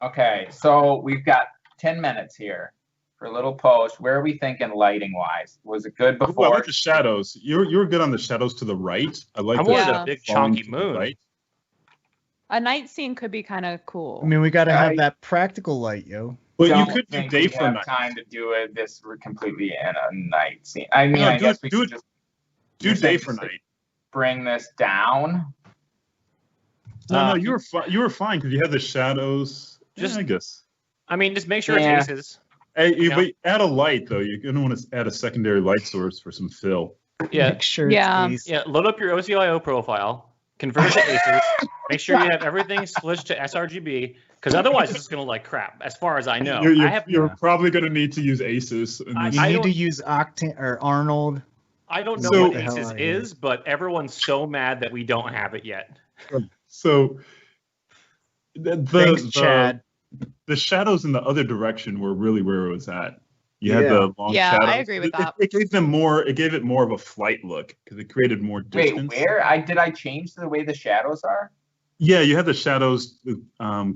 [SPEAKER 12] Okay, so we've got 10 minutes here for a little post. Where are we thinking lighting wise? Was it good
[SPEAKER 7] Well, I
[SPEAKER 12] before?
[SPEAKER 7] like the shadows. You're good on the shadows to the right. I like
[SPEAKER 15] I
[SPEAKER 7] the
[SPEAKER 15] wanted
[SPEAKER 7] shadows
[SPEAKER 15] a big
[SPEAKER 7] falling
[SPEAKER 15] chunky
[SPEAKER 7] to the
[SPEAKER 15] moon.
[SPEAKER 7] right.
[SPEAKER 14] A night scene could be kind of cool.
[SPEAKER 13] I mean, we got to have that practical light, yo.
[SPEAKER 7] But you
[SPEAKER 12] Don't
[SPEAKER 7] could do
[SPEAKER 12] think
[SPEAKER 7] day
[SPEAKER 12] we
[SPEAKER 7] for
[SPEAKER 12] have
[SPEAKER 7] night.
[SPEAKER 12] time to do it this completely in a night scene. I mean,
[SPEAKER 7] No,
[SPEAKER 12] I guess we
[SPEAKER 7] do
[SPEAKER 12] should
[SPEAKER 7] it-
[SPEAKER 12] just
[SPEAKER 7] Do day for night.
[SPEAKER 12] bring this down.
[SPEAKER 7] No, you were fine because you had the shadows.
[SPEAKER 15] Just-
[SPEAKER 7] I guess.
[SPEAKER 15] I mean, just make sure
[SPEAKER 12] Yeah.
[SPEAKER 15] it's aces.
[SPEAKER 7] Hey,
[SPEAKER 15] You know?
[SPEAKER 7] but add a light though. You're gonna want to add a secondary light source for some fill.
[SPEAKER 15] Yeah.
[SPEAKER 13] Make sure
[SPEAKER 14] Yeah.
[SPEAKER 13] it's ace.
[SPEAKER 15] Yeah, load up your OCIO profile, convert it to aces, make sure you have everything switched to sRGB, because otherwise it's just gonna look like crap, as far as I know.
[SPEAKER 7] You're probably gonna need to use Aces. In this.
[SPEAKER 13] You need
[SPEAKER 15] don't-
[SPEAKER 13] to use Octane or Arnold.
[SPEAKER 15] I don't know
[SPEAKER 7] So-
[SPEAKER 15] what
[SPEAKER 13] What the hell
[SPEAKER 15] aces
[SPEAKER 13] are you?
[SPEAKER 15] is, but everyone's so mad that we don't have it yet.
[SPEAKER 7] So
[SPEAKER 13] Thanks, Chad.
[SPEAKER 7] The shadows in the other direction were really where it was at. You had
[SPEAKER 13] Yeah.
[SPEAKER 7] the long
[SPEAKER 14] Yeah, I
[SPEAKER 7] shadows.
[SPEAKER 14] agree with
[SPEAKER 7] It-
[SPEAKER 14] that.
[SPEAKER 7] It gave them more. It gave it more of a flight look because it created more distance.
[SPEAKER 12] Wait, where? Did I change the way the shadows are?
[SPEAKER 7] Yeah, you had the shadows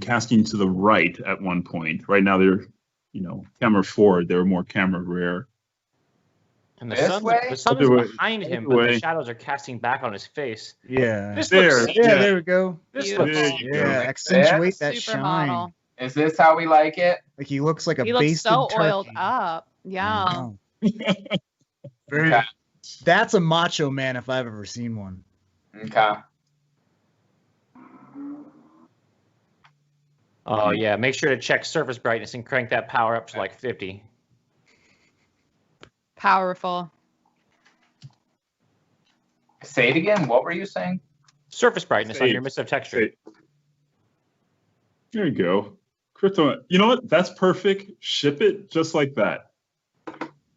[SPEAKER 7] casting to the right at one point. Right now they're, camera forward. They were more camera rear.
[SPEAKER 15] And the
[SPEAKER 12] This
[SPEAKER 15] sun,
[SPEAKER 12] way?
[SPEAKER 15] the sun
[SPEAKER 7] Other way.
[SPEAKER 15] is behind him,
[SPEAKER 7] Other
[SPEAKER 15] but the
[SPEAKER 7] way.
[SPEAKER 15] shadows are casting back on his face.
[SPEAKER 13] Yeah.
[SPEAKER 15] This
[SPEAKER 7] There,
[SPEAKER 15] looks
[SPEAKER 13] Yeah,
[SPEAKER 7] yeah.
[SPEAKER 13] there we go.
[SPEAKER 15] This
[SPEAKER 14] Beautiful.
[SPEAKER 15] looks
[SPEAKER 7] There you go.
[SPEAKER 13] Yeah, accentuate that
[SPEAKER 14] Supermodel.
[SPEAKER 13] shine.
[SPEAKER 12] Is this how we like it?
[SPEAKER 13] Like he looks like a
[SPEAKER 14] He looks
[SPEAKER 13] basted
[SPEAKER 14] so
[SPEAKER 13] turkey.
[SPEAKER 14] oiled up. Yeah.
[SPEAKER 13] Wow.
[SPEAKER 7] Very.
[SPEAKER 12] Okay.
[SPEAKER 13] That's a macho man if I've ever seen one.
[SPEAKER 12] Okay.
[SPEAKER 15] Oh yeah, make sure to check surface brightness and crank that power up to like 50.
[SPEAKER 14] Powerful.
[SPEAKER 12] Say it again. What were you saying?
[SPEAKER 15] Surface brightness on
[SPEAKER 7] Save.
[SPEAKER 15] your emissive texture.
[SPEAKER 7] There you go. Crypto. You know what? That's perfect. Ship it just like that.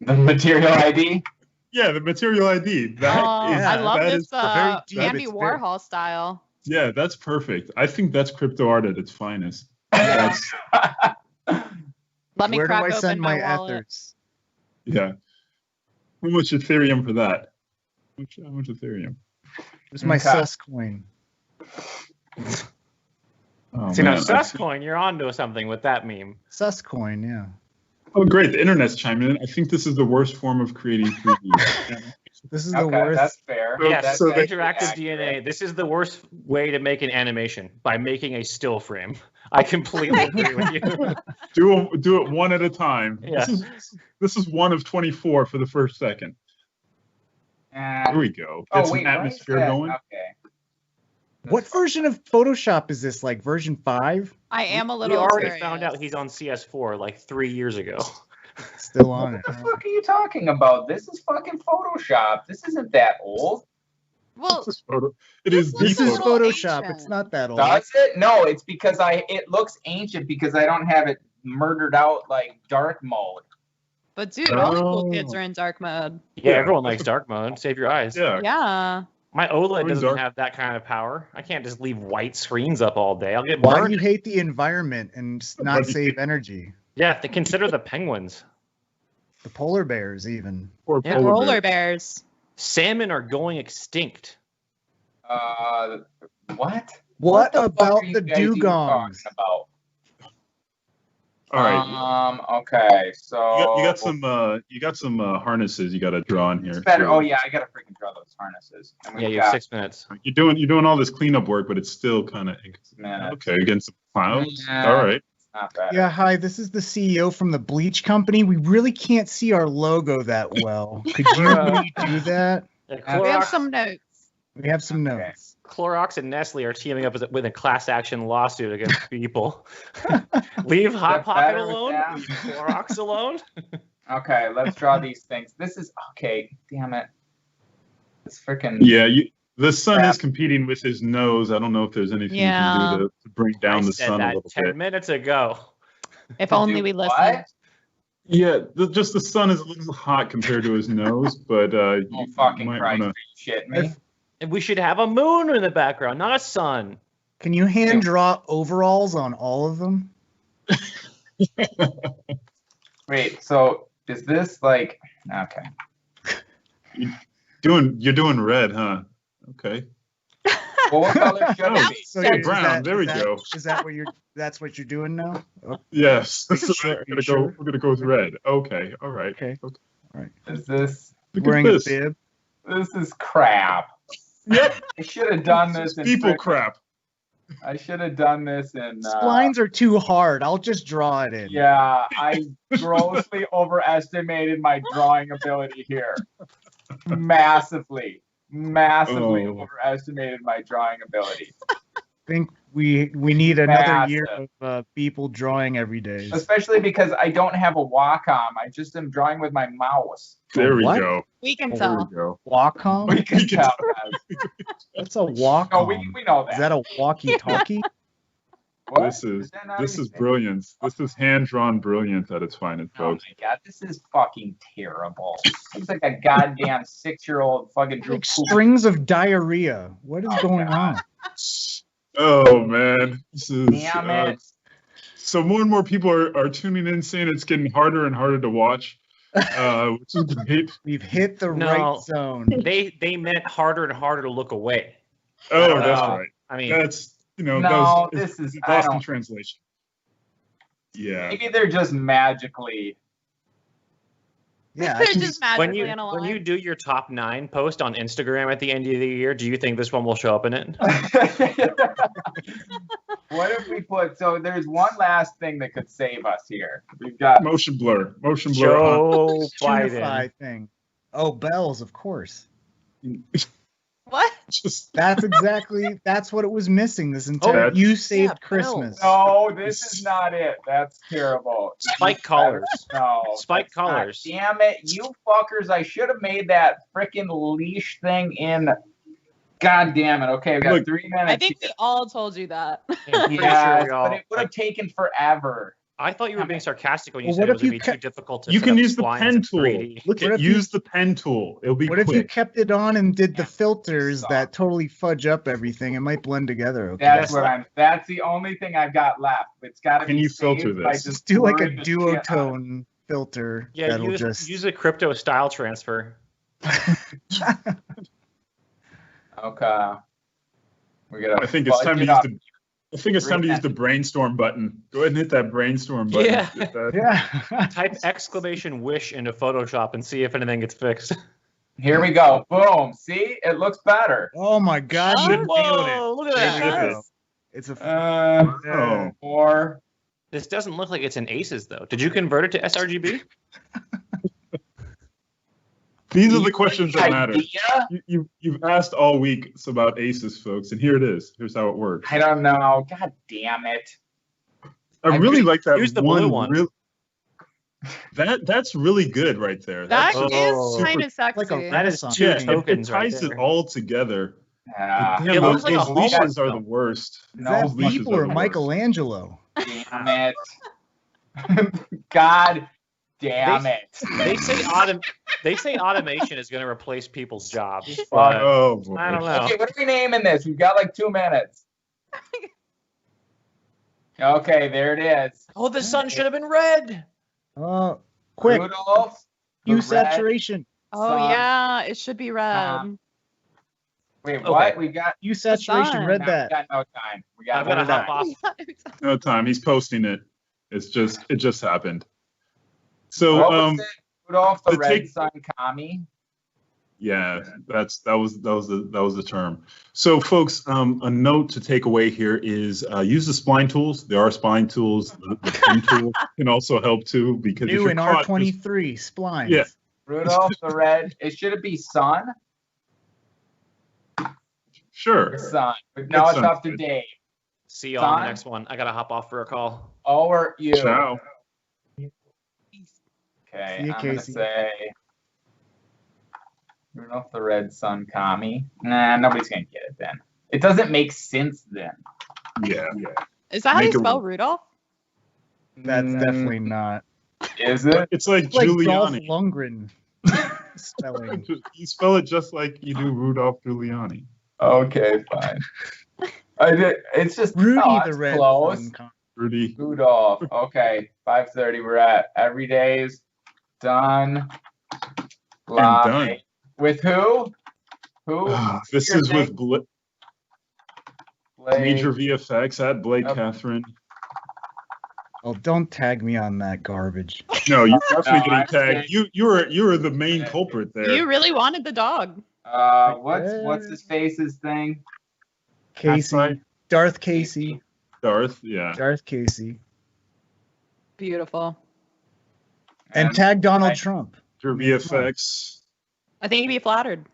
[SPEAKER 12] The material ID?
[SPEAKER 7] Yeah, the material ID. That
[SPEAKER 14] Oh,
[SPEAKER 7] is-
[SPEAKER 14] I love
[SPEAKER 7] that
[SPEAKER 14] this
[SPEAKER 7] is perfect. That
[SPEAKER 14] Andy
[SPEAKER 7] is-
[SPEAKER 14] Warhol style.
[SPEAKER 7] Yeah, that's perfect. I think that's crypto art at its finest. That's,
[SPEAKER 14] Let me
[SPEAKER 13] Where do
[SPEAKER 14] crack
[SPEAKER 13] I
[SPEAKER 14] open
[SPEAKER 13] send my
[SPEAKER 14] wallet.
[SPEAKER 13] ethers?
[SPEAKER 7] yeah. How much Ethereum for that? How much Ethereum?
[SPEAKER 13] Where's my
[SPEAKER 12] Okay.
[SPEAKER 13] sus coin?
[SPEAKER 7] Oh,
[SPEAKER 15] See, now
[SPEAKER 7] man.
[SPEAKER 15] Suscoin, you're onto something with that meme.
[SPEAKER 13] Sus coin, yeah.
[SPEAKER 7] Oh, great. The internet's chiming in. I think this is the worst form of creating 3D.
[SPEAKER 13] This is the
[SPEAKER 12] Okay,
[SPEAKER 13] worst.
[SPEAKER 12] that's fair.
[SPEAKER 15] Yes,
[SPEAKER 12] That's
[SPEAKER 7] so they-
[SPEAKER 12] actually
[SPEAKER 15] interactive
[SPEAKER 12] accurate.
[SPEAKER 15] DNA. This is the worst way to make an animation, by making a still frame. I completely agree with you.
[SPEAKER 7] do it one at a time.
[SPEAKER 15] Yeah.
[SPEAKER 7] This is one of 24 for the first second. There we go. Get some
[SPEAKER 12] wait, why is
[SPEAKER 7] atmosphere
[SPEAKER 12] that?
[SPEAKER 7] going.
[SPEAKER 12] Okay.
[SPEAKER 13] What version of Photoshop is this? Like version 5?
[SPEAKER 14] I am a
[SPEAKER 15] We
[SPEAKER 14] little
[SPEAKER 15] already
[SPEAKER 14] curious.
[SPEAKER 15] found out he's on CS4 like 3 years ago.
[SPEAKER 13] Still on it.
[SPEAKER 12] What the fuck are you talking about? This is fucking Photoshop. This isn't that old.
[SPEAKER 14] Well,
[SPEAKER 7] it is
[SPEAKER 13] This
[SPEAKER 7] the
[SPEAKER 13] is
[SPEAKER 7] photo.
[SPEAKER 13] Photoshop. It's not that old.
[SPEAKER 12] Does it? No, it's because it looks ancient because I don't have it murdered out like dark mode.
[SPEAKER 14] but dude, all the cool
[SPEAKER 7] Oh.
[SPEAKER 14] kids are in dark mode.
[SPEAKER 15] Yeah, everyone likes dark mode. Save your eyes.
[SPEAKER 7] Yeah.
[SPEAKER 14] Yeah.
[SPEAKER 15] My OLED doesn't
[SPEAKER 7] dark.
[SPEAKER 15] have that kind of power. I can't just leave white screens up all day. I'll get
[SPEAKER 13] Why do
[SPEAKER 15] burned.
[SPEAKER 13] you hate the environment and not save energy?
[SPEAKER 15] Yeah, consider the penguins.
[SPEAKER 13] The polar bears, even.
[SPEAKER 7] Or
[SPEAKER 15] Yeah.
[SPEAKER 14] Polar bears.
[SPEAKER 15] Salmon are going extinct.
[SPEAKER 12] What?
[SPEAKER 13] What
[SPEAKER 12] the fuck
[SPEAKER 13] about
[SPEAKER 12] are you
[SPEAKER 13] the
[SPEAKER 12] guys even
[SPEAKER 13] dugongs?
[SPEAKER 12] talking about?
[SPEAKER 7] All right.
[SPEAKER 12] Okay. So
[SPEAKER 7] You got some harnesses you got to draw in here.
[SPEAKER 12] it's better.
[SPEAKER 7] So
[SPEAKER 12] Oh yeah, I gotta freaking draw those harnesses. And we've
[SPEAKER 15] Yeah, you have
[SPEAKER 12] got
[SPEAKER 15] 6 minutes.
[SPEAKER 7] You're doing all this cleanup work, but it's still kind of
[SPEAKER 12] minutes.
[SPEAKER 7] okay. Against some clouds.
[SPEAKER 12] Yeah.
[SPEAKER 7] All right.
[SPEAKER 12] Not bad.
[SPEAKER 13] Yeah, hi, this is the CEO from the bleach company. We really can't see our logo that well. Could you redo that?
[SPEAKER 15] Yeah,
[SPEAKER 14] We have
[SPEAKER 15] Clorox,
[SPEAKER 14] some notes.
[SPEAKER 13] We have some notes.
[SPEAKER 15] Clorox and Nestle are teaming up with a class action lawsuit against people. Leave Hot
[SPEAKER 12] Get
[SPEAKER 15] Pocket
[SPEAKER 12] better with
[SPEAKER 15] alone.
[SPEAKER 12] that.
[SPEAKER 15] Leave Clorox alone.
[SPEAKER 12] Okay, let's draw these things. This is okay. Damn it. This freaking.
[SPEAKER 7] Yeah. The sun
[SPEAKER 12] Yeah.
[SPEAKER 7] is competing with his nose. I don't know if there's anything you
[SPEAKER 14] Yeah.
[SPEAKER 7] can do to bring down
[SPEAKER 15] I
[SPEAKER 7] the
[SPEAKER 15] said
[SPEAKER 7] sun a
[SPEAKER 15] that
[SPEAKER 7] little
[SPEAKER 15] 10
[SPEAKER 7] bit.
[SPEAKER 15] minutes ago.
[SPEAKER 14] If
[SPEAKER 12] To
[SPEAKER 14] only
[SPEAKER 12] do
[SPEAKER 14] we
[SPEAKER 12] what?
[SPEAKER 14] listened.
[SPEAKER 7] Yeah, just the sun is a little hot compared to his nose, but
[SPEAKER 12] Oh
[SPEAKER 7] you
[SPEAKER 12] fucking
[SPEAKER 7] might
[SPEAKER 12] Christ!
[SPEAKER 7] wanna-
[SPEAKER 12] Are you shitting me?
[SPEAKER 15] And we should have a moon in the background, not a sun.
[SPEAKER 13] Can you hand draw overalls on all of them?
[SPEAKER 12] Wait. So is this like? Okay.
[SPEAKER 7] You're doing red, huh? Okay.
[SPEAKER 12] Well, what color should it be?
[SPEAKER 13] So
[SPEAKER 7] Yeah,
[SPEAKER 13] is
[SPEAKER 7] brown,
[SPEAKER 13] that-
[SPEAKER 7] there we
[SPEAKER 13] is that-
[SPEAKER 7] go.
[SPEAKER 13] Is that what that's what you're doing now? Oh,
[SPEAKER 7] Yes. So
[SPEAKER 13] Sure,
[SPEAKER 7] we're gonna
[SPEAKER 13] sure.
[SPEAKER 7] go. We're gonna go with red. Okay. All right.
[SPEAKER 13] Okay.
[SPEAKER 12] Is this?
[SPEAKER 7] Look
[SPEAKER 13] Wearing
[SPEAKER 7] at
[SPEAKER 13] a
[SPEAKER 7] this.
[SPEAKER 13] bib.
[SPEAKER 12] This is crap.
[SPEAKER 7] Yep.
[SPEAKER 12] I should have done this in
[SPEAKER 7] People
[SPEAKER 12] frickin-
[SPEAKER 7] crap.
[SPEAKER 12] I should have done this in.
[SPEAKER 13] Splines are too hard. I'll just draw it in.
[SPEAKER 12] Yeah, I grossly overestimated my drawing ability here. Massively
[SPEAKER 7] Oh.
[SPEAKER 12] overestimated my drawing ability.
[SPEAKER 13] I think we need another
[SPEAKER 12] Massive.
[SPEAKER 13] year of people drawing every day.
[SPEAKER 12] Especially because I don't have a Wacom. I just am drawing with my mouse.
[SPEAKER 7] There we
[SPEAKER 13] What?
[SPEAKER 7] go.
[SPEAKER 14] We can
[SPEAKER 7] There
[SPEAKER 14] tell.
[SPEAKER 7] we go.
[SPEAKER 13] Wacom?
[SPEAKER 12] We can tell, guys.
[SPEAKER 13] That's a Wacom.
[SPEAKER 12] No, we know that.
[SPEAKER 13] Is that a walkie-talkie?
[SPEAKER 12] What?
[SPEAKER 7] This is
[SPEAKER 12] that not
[SPEAKER 7] this
[SPEAKER 12] even-
[SPEAKER 7] is brilliance. This is hand drawn brilliance at its finest,
[SPEAKER 12] Oh
[SPEAKER 7] folks.
[SPEAKER 12] my god, this is fucking terrible. Looks like a goddamn 6-year-old fucking drew
[SPEAKER 13] Like
[SPEAKER 12] poop.
[SPEAKER 13] strings of diarrhea. What is going on?
[SPEAKER 7] Oh man, this is.
[SPEAKER 12] Damn it.
[SPEAKER 7] So more and more people are tuning in, saying it's getting harder and harder to watch, which is great.
[SPEAKER 13] We've hit the
[SPEAKER 15] No.
[SPEAKER 13] right zone.
[SPEAKER 15] They meant harder and harder to look away.
[SPEAKER 7] Oh,
[SPEAKER 15] don't
[SPEAKER 7] that's
[SPEAKER 15] know.
[SPEAKER 7] right.
[SPEAKER 15] I mean,
[SPEAKER 7] That's
[SPEAKER 12] No,
[SPEAKER 7] that was,
[SPEAKER 12] this is-
[SPEAKER 7] it's
[SPEAKER 12] I
[SPEAKER 7] lost in
[SPEAKER 12] don't-
[SPEAKER 7] translation. Yeah.
[SPEAKER 12] Maybe they're just magically.
[SPEAKER 13] Yeah,
[SPEAKER 14] They're
[SPEAKER 13] actually,
[SPEAKER 14] just
[SPEAKER 15] when
[SPEAKER 14] magically
[SPEAKER 15] you
[SPEAKER 14] in a
[SPEAKER 15] when
[SPEAKER 14] line.
[SPEAKER 15] you do your top 9 post on Instagram at the end of the year, do you think this one will show up in it?
[SPEAKER 12] What if we put? So there's one last thing that could save us here. We've got.
[SPEAKER 7] Motion blur. Motion blur.
[SPEAKER 15] Joe
[SPEAKER 13] Unify
[SPEAKER 15] Biden.
[SPEAKER 13] thing. Oh, bells, of course.
[SPEAKER 14] What?
[SPEAKER 7] Just
[SPEAKER 13] That's what it was missing this entire.
[SPEAKER 7] that's-
[SPEAKER 13] You saved
[SPEAKER 14] Yeah,
[SPEAKER 13] Christmas.
[SPEAKER 12] No, this is not it. That's terrible.
[SPEAKER 15] Spike collars.
[SPEAKER 12] No.
[SPEAKER 15] Spike
[SPEAKER 12] that's not-
[SPEAKER 15] collars.
[SPEAKER 12] Damn it, you fuckers! I should have made that freaking leash thing in. God damn it. Okay, we got
[SPEAKER 7] Look,
[SPEAKER 12] 3 minutes.
[SPEAKER 14] I think we all told you that.
[SPEAKER 15] I'm pretty
[SPEAKER 12] Yeah,
[SPEAKER 15] sure we all-
[SPEAKER 12] but it would have taken forever.
[SPEAKER 15] I thought you were being sarcastic when you
[SPEAKER 13] Well,
[SPEAKER 15] said
[SPEAKER 13] what
[SPEAKER 15] it was
[SPEAKER 13] if
[SPEAKER 15] going
[SPEAKER 13] you
[SPEAKER 15] to be too
[SPEAKER 13] kept-
[SPEAKER 15] difficult to
[SPEAKER 7] you
[SPEAKER 15] set
[SPEAKER 7] can
[SPEAKER 15] up
[SPEAKER 7] use the
[SPEAKER 15] splines
[SPEAKER 7] pen
[SPEAKER 15] in
[SPEAKER 7] tool.
[SPEAKER 15] 3D.
[SPEAKER 7] Look
[SPEAKER 13] What
[SPEAKER 7] at
[SPEAKER 13] if you-
[SPEAKER 7] use the pen tool. It'll be
[SPEAKER 13] What if you
[SPEAKER 7] quick.
[SPEAKER 13] kept it on and did the filters
[SPEAKER 12] Suck.
[SPEAKER 13] that totally fudge up everything? It might blend together. Okay.
[SPEAKER 12] That's what I'm. That's the only thing I've got left. It's got to
[SPEAKER 7] Can
[SPEAKER 12] be.
[SPEAKER 7] you filter
[SPEAKER 12] saved by
[SPEAKER 7] this?
[SPEAKER 12] just
[SPEAKER 13] Do like a
[SPEAKER 12] blurring the shit out of it.
[SPEAKER 13] duotone filter.
[SPEAKER 15] Yeah,
[SPEAKER 13] that'll
[SPEAKER 15] use,
[SPEAKER 13] just.
[SPEAKER 15] use a crypto style transfer.
[SPEAKER 12] Okay. We gotta.
[SPEAKER 7] I think it's
[SPEAKER 12] fudge
[SPEAKER 7] time to
[SPEAKER 12] it
[SPEAKER 7] use
[SPEAKER 12] up.
[SPEAKER 7] the. I think it's time to use the brainstorm button. Go ahead and hit that brainstorm button.
[SPEAKER 15] Yeah.
[SPEAKER 7] Get that.
[SPEAKER 13] Yeah.
[SPEAKER 15] Type exclamation wish into Photoshop and see if anything gets fixed.
[SPEAKER 12] Here we go. Boom. See, it looks better.
[SPEAKER 13] Oh my God! You nailed
[SPEAKER 15] Whoa, look at
[SPEAKER 13] it. There
[SPEAKER 15] that.
[SPEAKER 13] we go. It's a.
[SPEAKER 7] Oh.
[SPEAKER 12] Or
[SPEAKER 15] This doesn't look like it's in aces though. Did you convert it to sRGB?
[SPEAKER 7] These are the questions that matter.
[SPEAKER 12] idea?
[SPEAKER 7] You've asked all week about aces, folks, and here it is. Here's how it works.
[SPEAKER 12] I don't know. God damn it.
[SPEAKER 7] I really like that
[SPEAKER 15] Use the
[SPEAKER 7] one.
[SPEAKER 15] blue one.
[SPEAKER 7] That's really good right there.
[SPEAKER 14] That
[SPEAKER 7] That's
[SPEAKER 14] is kind of sexy.
[SPEAKER 13] like a
[SPEAKER 15] That is
[SPEAKER 13] Renaissance.
[SPEAKER 15] two
[SPEAKER 7] it
[SPEAKER 15] tokens right
[SPEAKER 7] ties
[SPEAKER 15] there.
[SPEAKER 7] it all together.
[SPEAKER 12] Yeah.
[SPEAKER 7] Damn,
[SPEAKER 15] It looks like a
[SPEAKER 7] those leashes
[SPEAKER 15] hallmark
[SPEAKER 7] are the worst.
[SPEAKER 13] Is that
[SPEAKER 7] Those leashes
[SPEAKER 13] people
[SPEAKER 7] are
[SPEAKER 13] or
[SPEAKER 7] the worst.
[SPEAKER 13] Michelangelo?
[SPEAKER 12] Damn it. God damn it.
[SPEAKER 15] They say automation is going to replace people's jobs.
[SPEAKER 12] Fuck.
[SPEAKER 15] But
[SPEAKER 7] Oh, boy.
[SPEAKER 15] I don't know.
[SPEAKER 12] Okay, what are we naming this? We've got like 2 minutes. Okay, there it is.
[SPEAKER 15] Oh, the sun should have been red.
[SPEAKER 13] Quick.
[SPEAKER 12] Rudolph. the
[SPEAKER 13] Hue
[SPEAKER 12] red
[SPEAKER 13] saturation.
[SPEAKER 14] Oh
[SPEAKER 12] sun.
[SPEAKER 14] yeah, it should be red.
[SPEAKER 12] Wait,
[SPEAKER 15] Okay.
[SPEAKER 12] what? We got
[SPEAKER 13] Hue saturation.
[SPEAKER 14] sun.
[SPEAKER 13] Read
[SPEAKER 12] no,
[SPEAKER 13] that.
[SPEAKER 12] we got no time. We got
[SPEAKER 15] I've got
[SPEAKER 12] no
[SPEAKER 15] to hop
[SPEAKER 12] time.
[SPEAKER 15] off.
[SPEAKER 7] No time. He's posting it. It just happened. So
[SPEAKER 12] What was it? Rudolph the
[SPEAKER 7] the
[SPEAKER 12] Red
[SPEAKER 7] take-
[SPEAKER 12] Sun Commie.
[SPEAKER 7] yeah, that was the term. So folks, a note to take away here is use the spline tools. There are spline tools. The pen tool can also help too, because if
[SPEAKER 13] New
[SPEAKER 7] you're
[SPEAKER 13] in
[SPEAKER 7] caught,
[SPEAKER 13] R23 splines.
[SPEAKER 7] Yeah.
[SPEAKER 12] Rudolph the Red. Should it be Sun?
[SPEAKER 7] sure.
[SPEAKER 12] Sun. But now it's
[SPEAKER 7] Sun.
[SPEAKER 12] up to Dave.
[SPEAKER 15] See you on the
[SPEAKER 12] Son?
[SPEAKER 15] next one. I got to hop off for a call.
[SPEAKER 12] Or you.
[SPEAKER 7] Ciao.
[SPEAKER 12] Okay,
[SPEAKER 13] See you,
[SPEAKER 12] I'm gonna
[SPEAKER 13] Casey.
[SPEAKER 12] say Rudolph the Red Sun Commie. Nah, nobody's gonna get it then. It doesn't make sense then.
[SPEAKER 7] Yeah.
[SPEAKER 14] Is that how you
[SPEAKER 7] Make it
[SPEAKER 14] spell
[SPEAKER 7] work.
[SPEAKER 14] Rudolph?
[SPEAKER 13] That's definitely not.
[SPEAKER 12] Is it?
[SPEAKER 7] It's like
[SPEAKER 13] It's like Dolph
[SPEAKER 7] Giuliani.
[SPEAKER 13] Lundgren spelling.
[SPEAKER 7] You spell it just like you do Rudolph Giuliani.
[SPEAKER 12] Okay, fine. I did. It's just
[SPEAKER 13] Rudy
[SPEAKER 12] oh,
[SPEAKER 13] the
[SPEAKER 12] it's
[SPEAKER 13] Red
[SPEAKER 12] close.
[SPEAKER 13] Sun Con-
[SPEAKER 7] Rudy.
[SPEAKER 12] Rudolph. Okay, 5:30. We're at every day's done. Live.
[SPEAKER 7] done.
[SPEAKER 12] With who? Who?
[SPEAKER 7] This
[SPEAKER 12] Your
[SPEAKER 7] is with
[SPEAKER 12] name? Blake.
[SPEAKER 7] Major VFX at Blake
[SPEAKER 12] Yep.
[SPEAKER 7] Catherine.
[SPEAKER 13] Oh, don't tag me on that garbage.
[SPEAKER 7] No, you're
[SPEAKER 12] No,
[SPEAKER 7] definitely getting
[SPEAKER 12] I'm
[SPEAKER 7] tagged.
[SPEAKER 12] saying-
[SPEAKER 7] You were the main culprit there.
[SPEAKER 14] You really wanted the dog.
[SPEAKER 12] What's his face's thing?
[SPEAKER 13] Casey.
[SPEAKER 7] right.
[SPEAKER 13] Darth Casey.
[SPEAKER 7] Darth, yeah.
[SPEAKER 13] Darth Casey.
[SPEAKER 14] Beautiful.
[SPEAKER 13] And tag Donald Trump.
[SPEAKER 7] Your VFX.
[SPEAKER 14] I think he'd be flattered.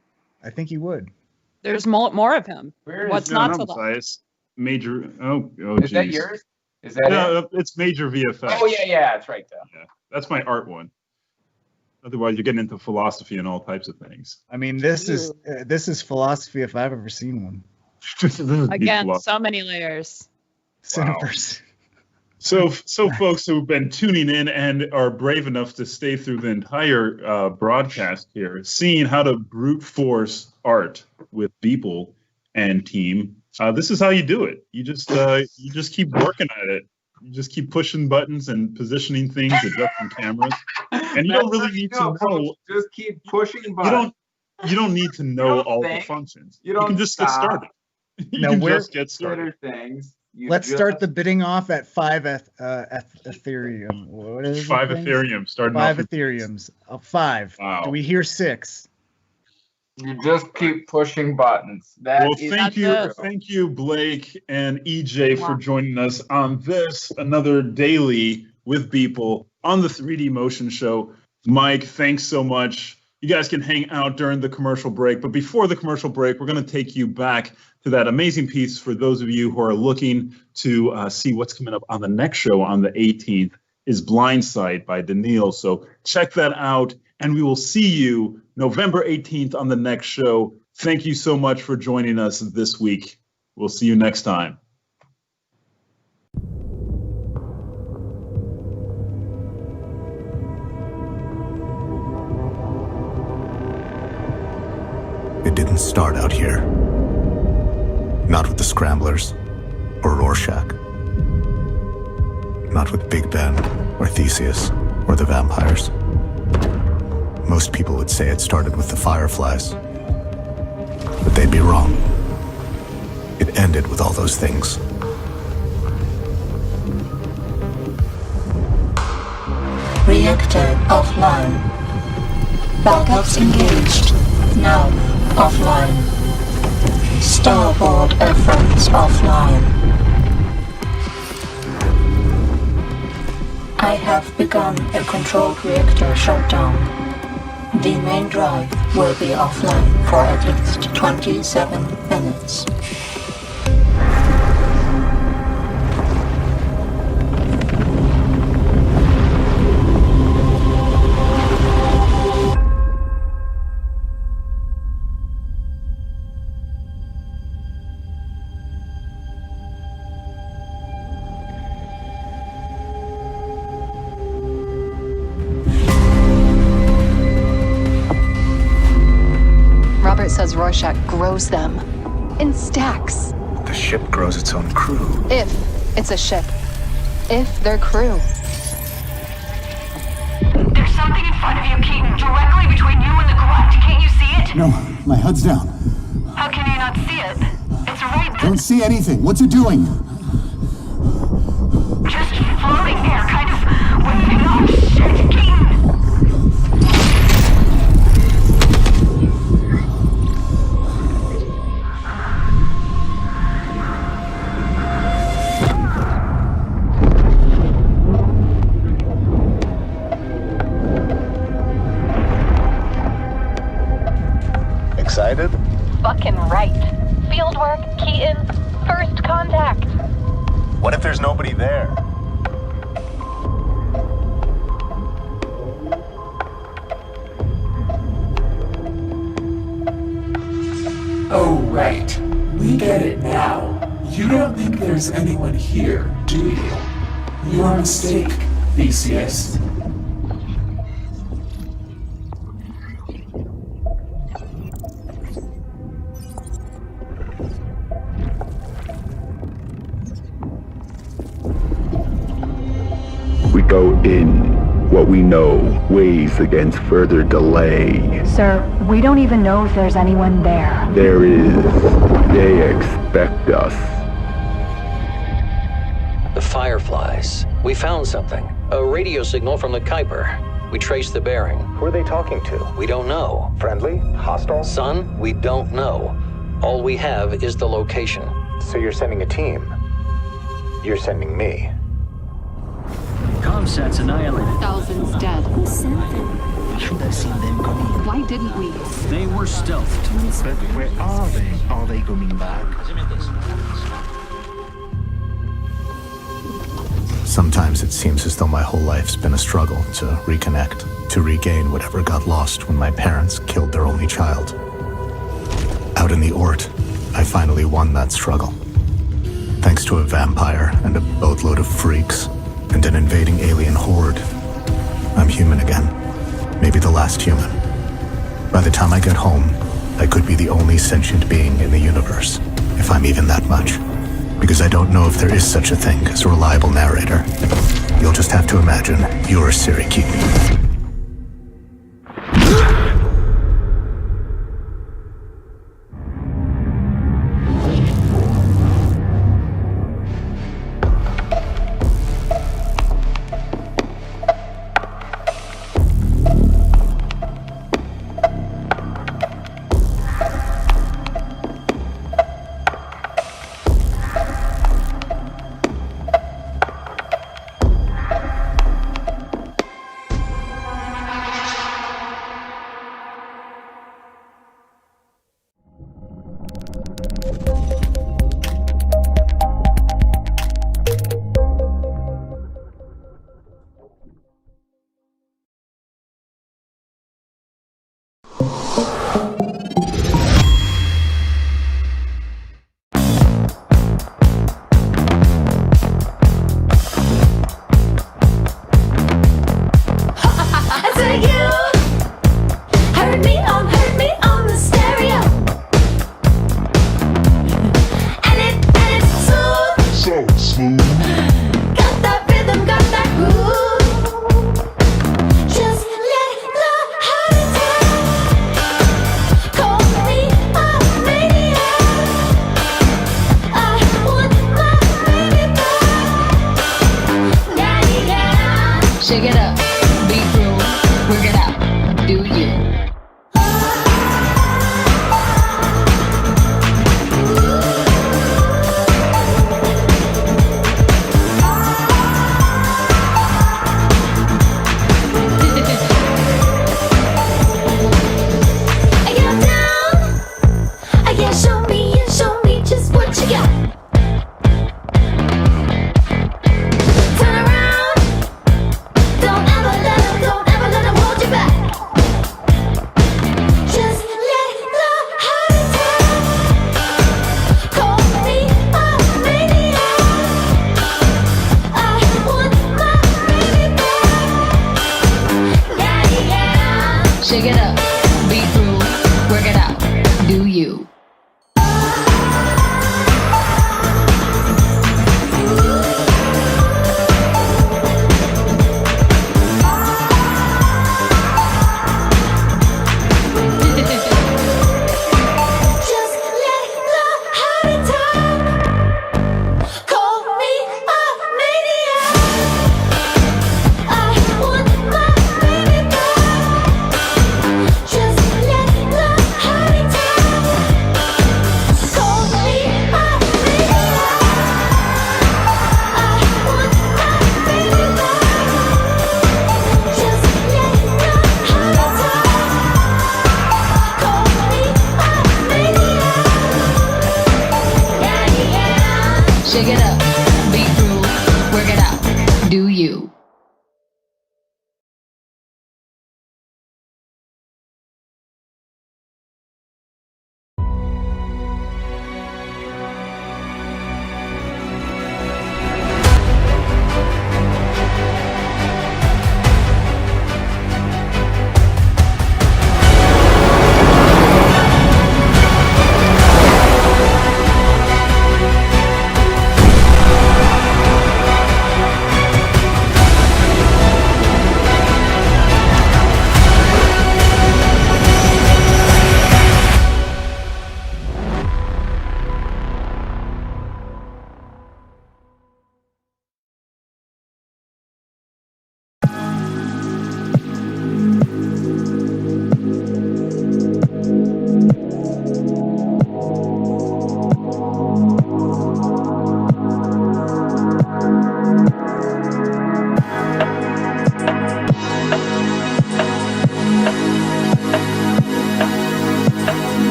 [SPEAKER 13] I think he would.
[SPEAKER 14] There's more of him.
[SPEAKER 12] Where is
[SPEAKER 14] What's
[SPEAKER 7] No,
[SPEAKER 14] not
[SPEAKER 7] not
[SPEAKER 14] to love?
[SPEAKER 7] Matthias. Major. Oh,
[SPEAKER 12] Is that
[SPEAKER 7] geez.
[SPEAKER 12] yours? Is that it?
[SPEAKER 7] No, it's Major VFX.
[SPEAKER 12] Oh yeah, it's right there.
[SPEAKER 7] Yeah, that's my art one. Otherwise, you're getting into philosophy and all types of things.
[SPEAKER 13] I mean, this is philosophy if I've ever seen one.
[SPEAKER 7] This is deep
[SPEAKER 14] Again,
[SPEAKER 7] philosophy.
[SPEAKER 14] so many layers.
[SPEAKER 13] Cineverse.
[SPEAKER 7] So folks who've been tuning in and are brave enough to stay through the entire broadcast here, seeing how to brute force art with Beeple and team, this is how you do it. You just keep working at it. You just keep pushing buttons and positioning things, adjusting cameras, and you don't really need to know.
[SPEAKER 12] Just keep pushing buttons.
[SPEAKER 7] You don't need to know
[SPEAKER 12] don't
[SPEAKER 7] all the
[SPEAKER 12] think.
[SPEAKER 7] functions.
[SPEAKER 12] You
[SPEAKER 7] You
[SPEAKER 12] don't
[SPEAKER 7] can just get
[SPEAKER 12] stop.
[SPEAKER 7] started. You
[SPEAKER 13] Now,
[SPEAKER 7] can
[SPEAKER 13] where-
[SPEAKER 7] just get started.
[SPEAKER 12] Consider things. You
[SPEAKER 13] Let's
[SPEAKER 12] just-
[SPEAKER 13] start the bidding off at 5 Ethereum. What is it?
[SPEAKER 7] 5 Ethereum starting
[SPEAKER 13] 5
[SPEAKER 7] off. with-
[SPEAKER 13] Ethereums. 5.
[SPEAKER 7] Wow.
[SPEAKER 13] Do we hear 6?
[SPEAKER 12] You just keep pushing buttons.
[SPEAKER 7] Well,
[SPEAKER 12] That is
[SPEAKER 7] thank you, Blake and EJ for joining us on this another daily with Beeple on the 3D Motion Show. Mike, thanks so much. You guys can hang out during the commercial break, but before the commercial break, we're going to take you back to that amazing piece for those of you who are looking to see what's coming up on the next show on the 18th is Blindside by Daniil. So check that out, and we will see you November 18th on the next show. Thank you so much for joining us this week. We'll see you next time.
[SPEAKER 9] It didn't start out here. Not with the Scramblers or Rorschach. Not with Big Ben or Theseus or the vampires. Most people would say it started with the Fireflies. But they'd be wrong. It ended with all those things.
[SPEAKER 6] Reactor offline. Backups engaged. Now offline. Starboard efforts offline. I have begun a controlled reactor shutdown. The main drive will be offline for at least 27 minutes.
[SPEAKER 22] says Rorschach grows them in stacks.
[SPEAKER 9] The ship grows its own crew.
[SPEAKER 22] If it's a ship. If they're crew.
[SPEAKER 8] There's something in front of you, Keaton, directly between you and the grunt. Can't you see it?
[SPEAKER 11] No, my HUD's down.
[SPEAKER 8] How can you not see it? It's right there.
[SPEAKER 11] Don't see anything. What's it doing?
[SPEAKER 8] Just floating there, kind of waving off shit, Keaton.
[SPEAKER 23] Excited?
[SPEAKER 5] Fucking right. Fieldwork, Keaton, first contact.
[SPEAKER 23] What if there's nobody there?
[SPEAKER 24] Oh, right. We get it now. You don't think there's anyone here, do you? Your mistake, Theseus.
[SPEAKER 25] We go in. What we know weighs against further delay.
[SPEAKER 6] Sir, we don't even know if there's anyone there.
[SPEAKER 25] There is. They expect us.
[SPEAKER 26] The Fireflies. We found something. A radio signal from the Kuiper. We traced the bearing.
[SPEAKER 23] Who are they talking to?
[SPEAKER 26] We don't know.
[SPEAKER 23] Friendly? Hostile?
[SPEAKER 26] Son, we don't know. All we have is the location.
[SPEAKER 23] So you're sending a team? You're sending me?
[SPEAKER 27] Comsats annihilated.
[SPEAKER 22] Thousands dead.
[SPEAKER 27] Who sent them? We should have seen them coming.
[SPEAKER 22] Why didn't we?
[SPEAKER 27] They were stealthed.
[SPEAKER 11] But where are they? Are they coming back?
[SPEAKER 9] Sometimes it seems as though my whole life's been a struggle to reconnect, to regain whatever got lost when my parents killed their only child. Out in the Ort, I finally won that struggle. Thanks to a vampire and a boatload of freaks and an invading alien horde, I'm human again. Maybe the last human. By the time I get home, I could be the only sentient being in the universe, if I'm even that much. Because I don't know if there is such a thing as a reliable narrator. You'll just have to imagine you're Siri Keaton.
[SPEAKER 1] Work it out. Do you?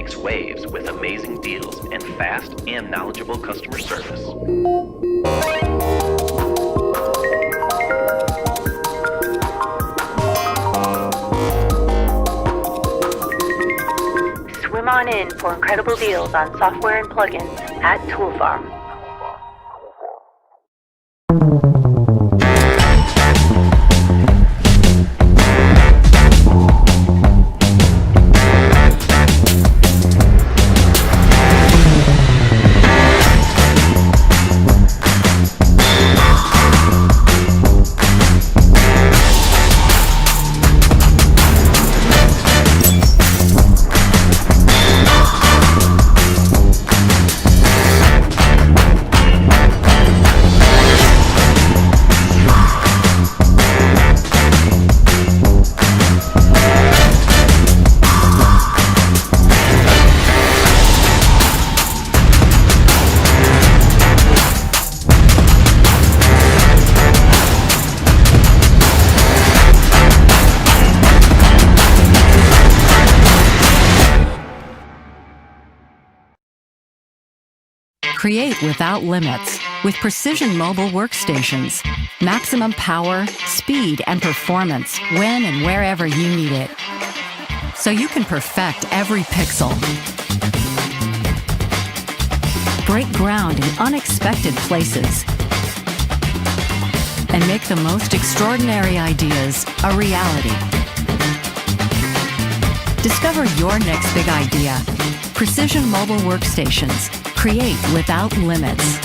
[SPEAKER 4] makes waves with amazing deals and fast and knowledgeable customer service.
[SPEAKER 5] Swim on in for incredible deals on software and plugins at Tool Farm.
[SPEAKER 2] Create without limits with precision mobile workstations. Maximum power, speed, and performance when and wherever you need it. So you can perfect every pixel. Break ground in unexpected places. And make the most extraordinary ideas a reality. Discover your next big idea. Precision mobile workstations. Create without limits.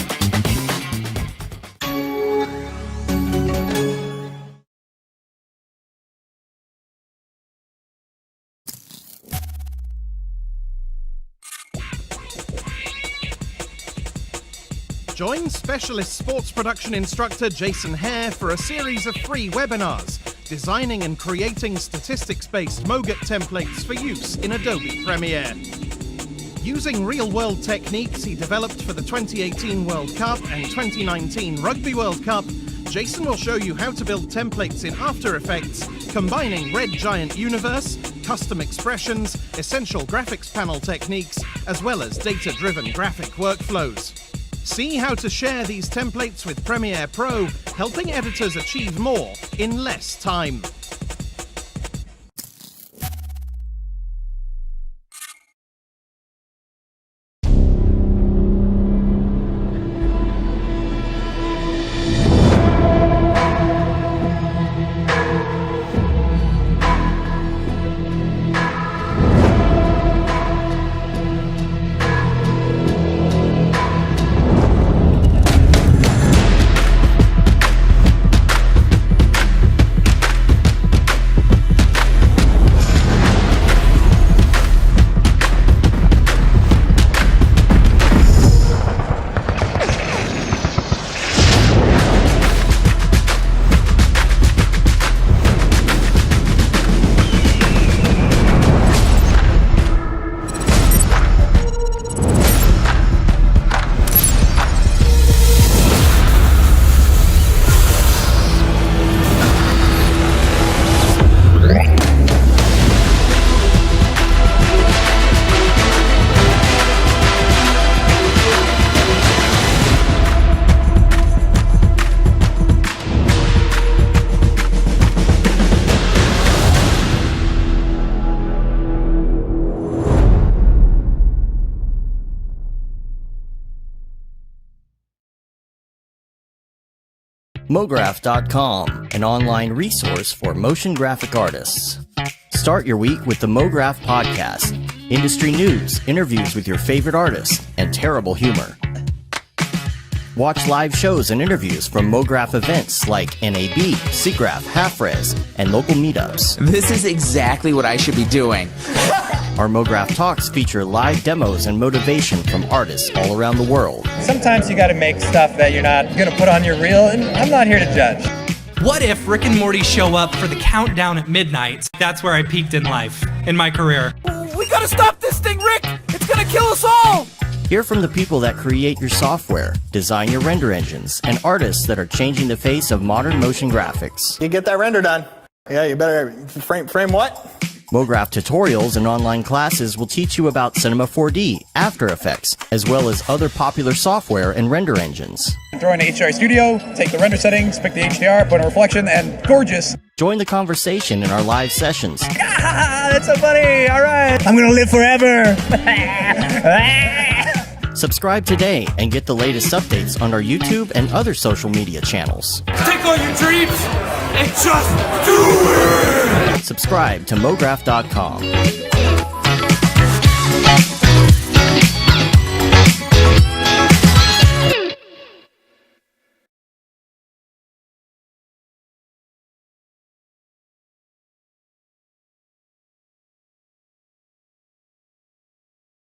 [SPEAKER 17] Join specialist sports production instructor Jason Hare for a series of free webinars designing and creating statistics-based MOGAT templates for use in Adobe Premiere. Using real-world techniques he developed for the 2018 World Cup and 2019 Rugby World Cup, Jason will show you how to build templates in After Effects, combining Red Giant Universe, custom expressions, essential graphics panel techniques, as well as data-driven graphic workflows. See how to share these templates with Premiere Pro, helping editors achieve more in less time.
[SPEAKER 3] MoGraph.com, an online resource for motion graphic artists. Start your week with the MoGraph podcast. Industry news, interviews with your favorite artists, and terrible humor. Watch live shows and interviews from MoGraph events like NAB, SIGGRAPH, Half-Res, and local meetups.
[SPEAKER 10] This is exactly what I should be doing.
[SPEAKER 3] Our MoGraph Talks feature live demos and motivation from artists all around the world.
[SPEAKER 16] Sometimes you gotta make stuff that you're not gonna put on your reel, and I'm not here to judge.
[SPEAKER 18] What if Rick and Morty show up for the countdown at midnight? That's where I peaked in life, in my career.
[SPEAKER 19] We gotta stop this thing, Rick! It's gonna kill us all!
[SPEAKER 3] Hear from the people that create your software, design your render engines, and artists that are changing the face of modern motion graphics.
[SPEAKER 16] You get that render done. Yeah, you better frame what?
[SPEAKER 3] MoGraph tutorials and online classes will teach you about Cinema 4D, After Effects, as well as other popular software and render engines.
[SPEAKER 16] Throw in HDR Studio, take the render settings, pick the HDR, put in a reflection, and gorgeous.
[SPEAKER 3] Join the conversation in our live sessions.
[SPEAKER 16] Ah, that's so funny! All right, I'm gonna live forever!
[SPEAKER 3] Subscribe today and get the latest updates on our YouTube and other social media channels.
[SPEAKER 19] Take all your dreams and just do it!
[SPEAKER 3] Subscribe to MoGraph.com.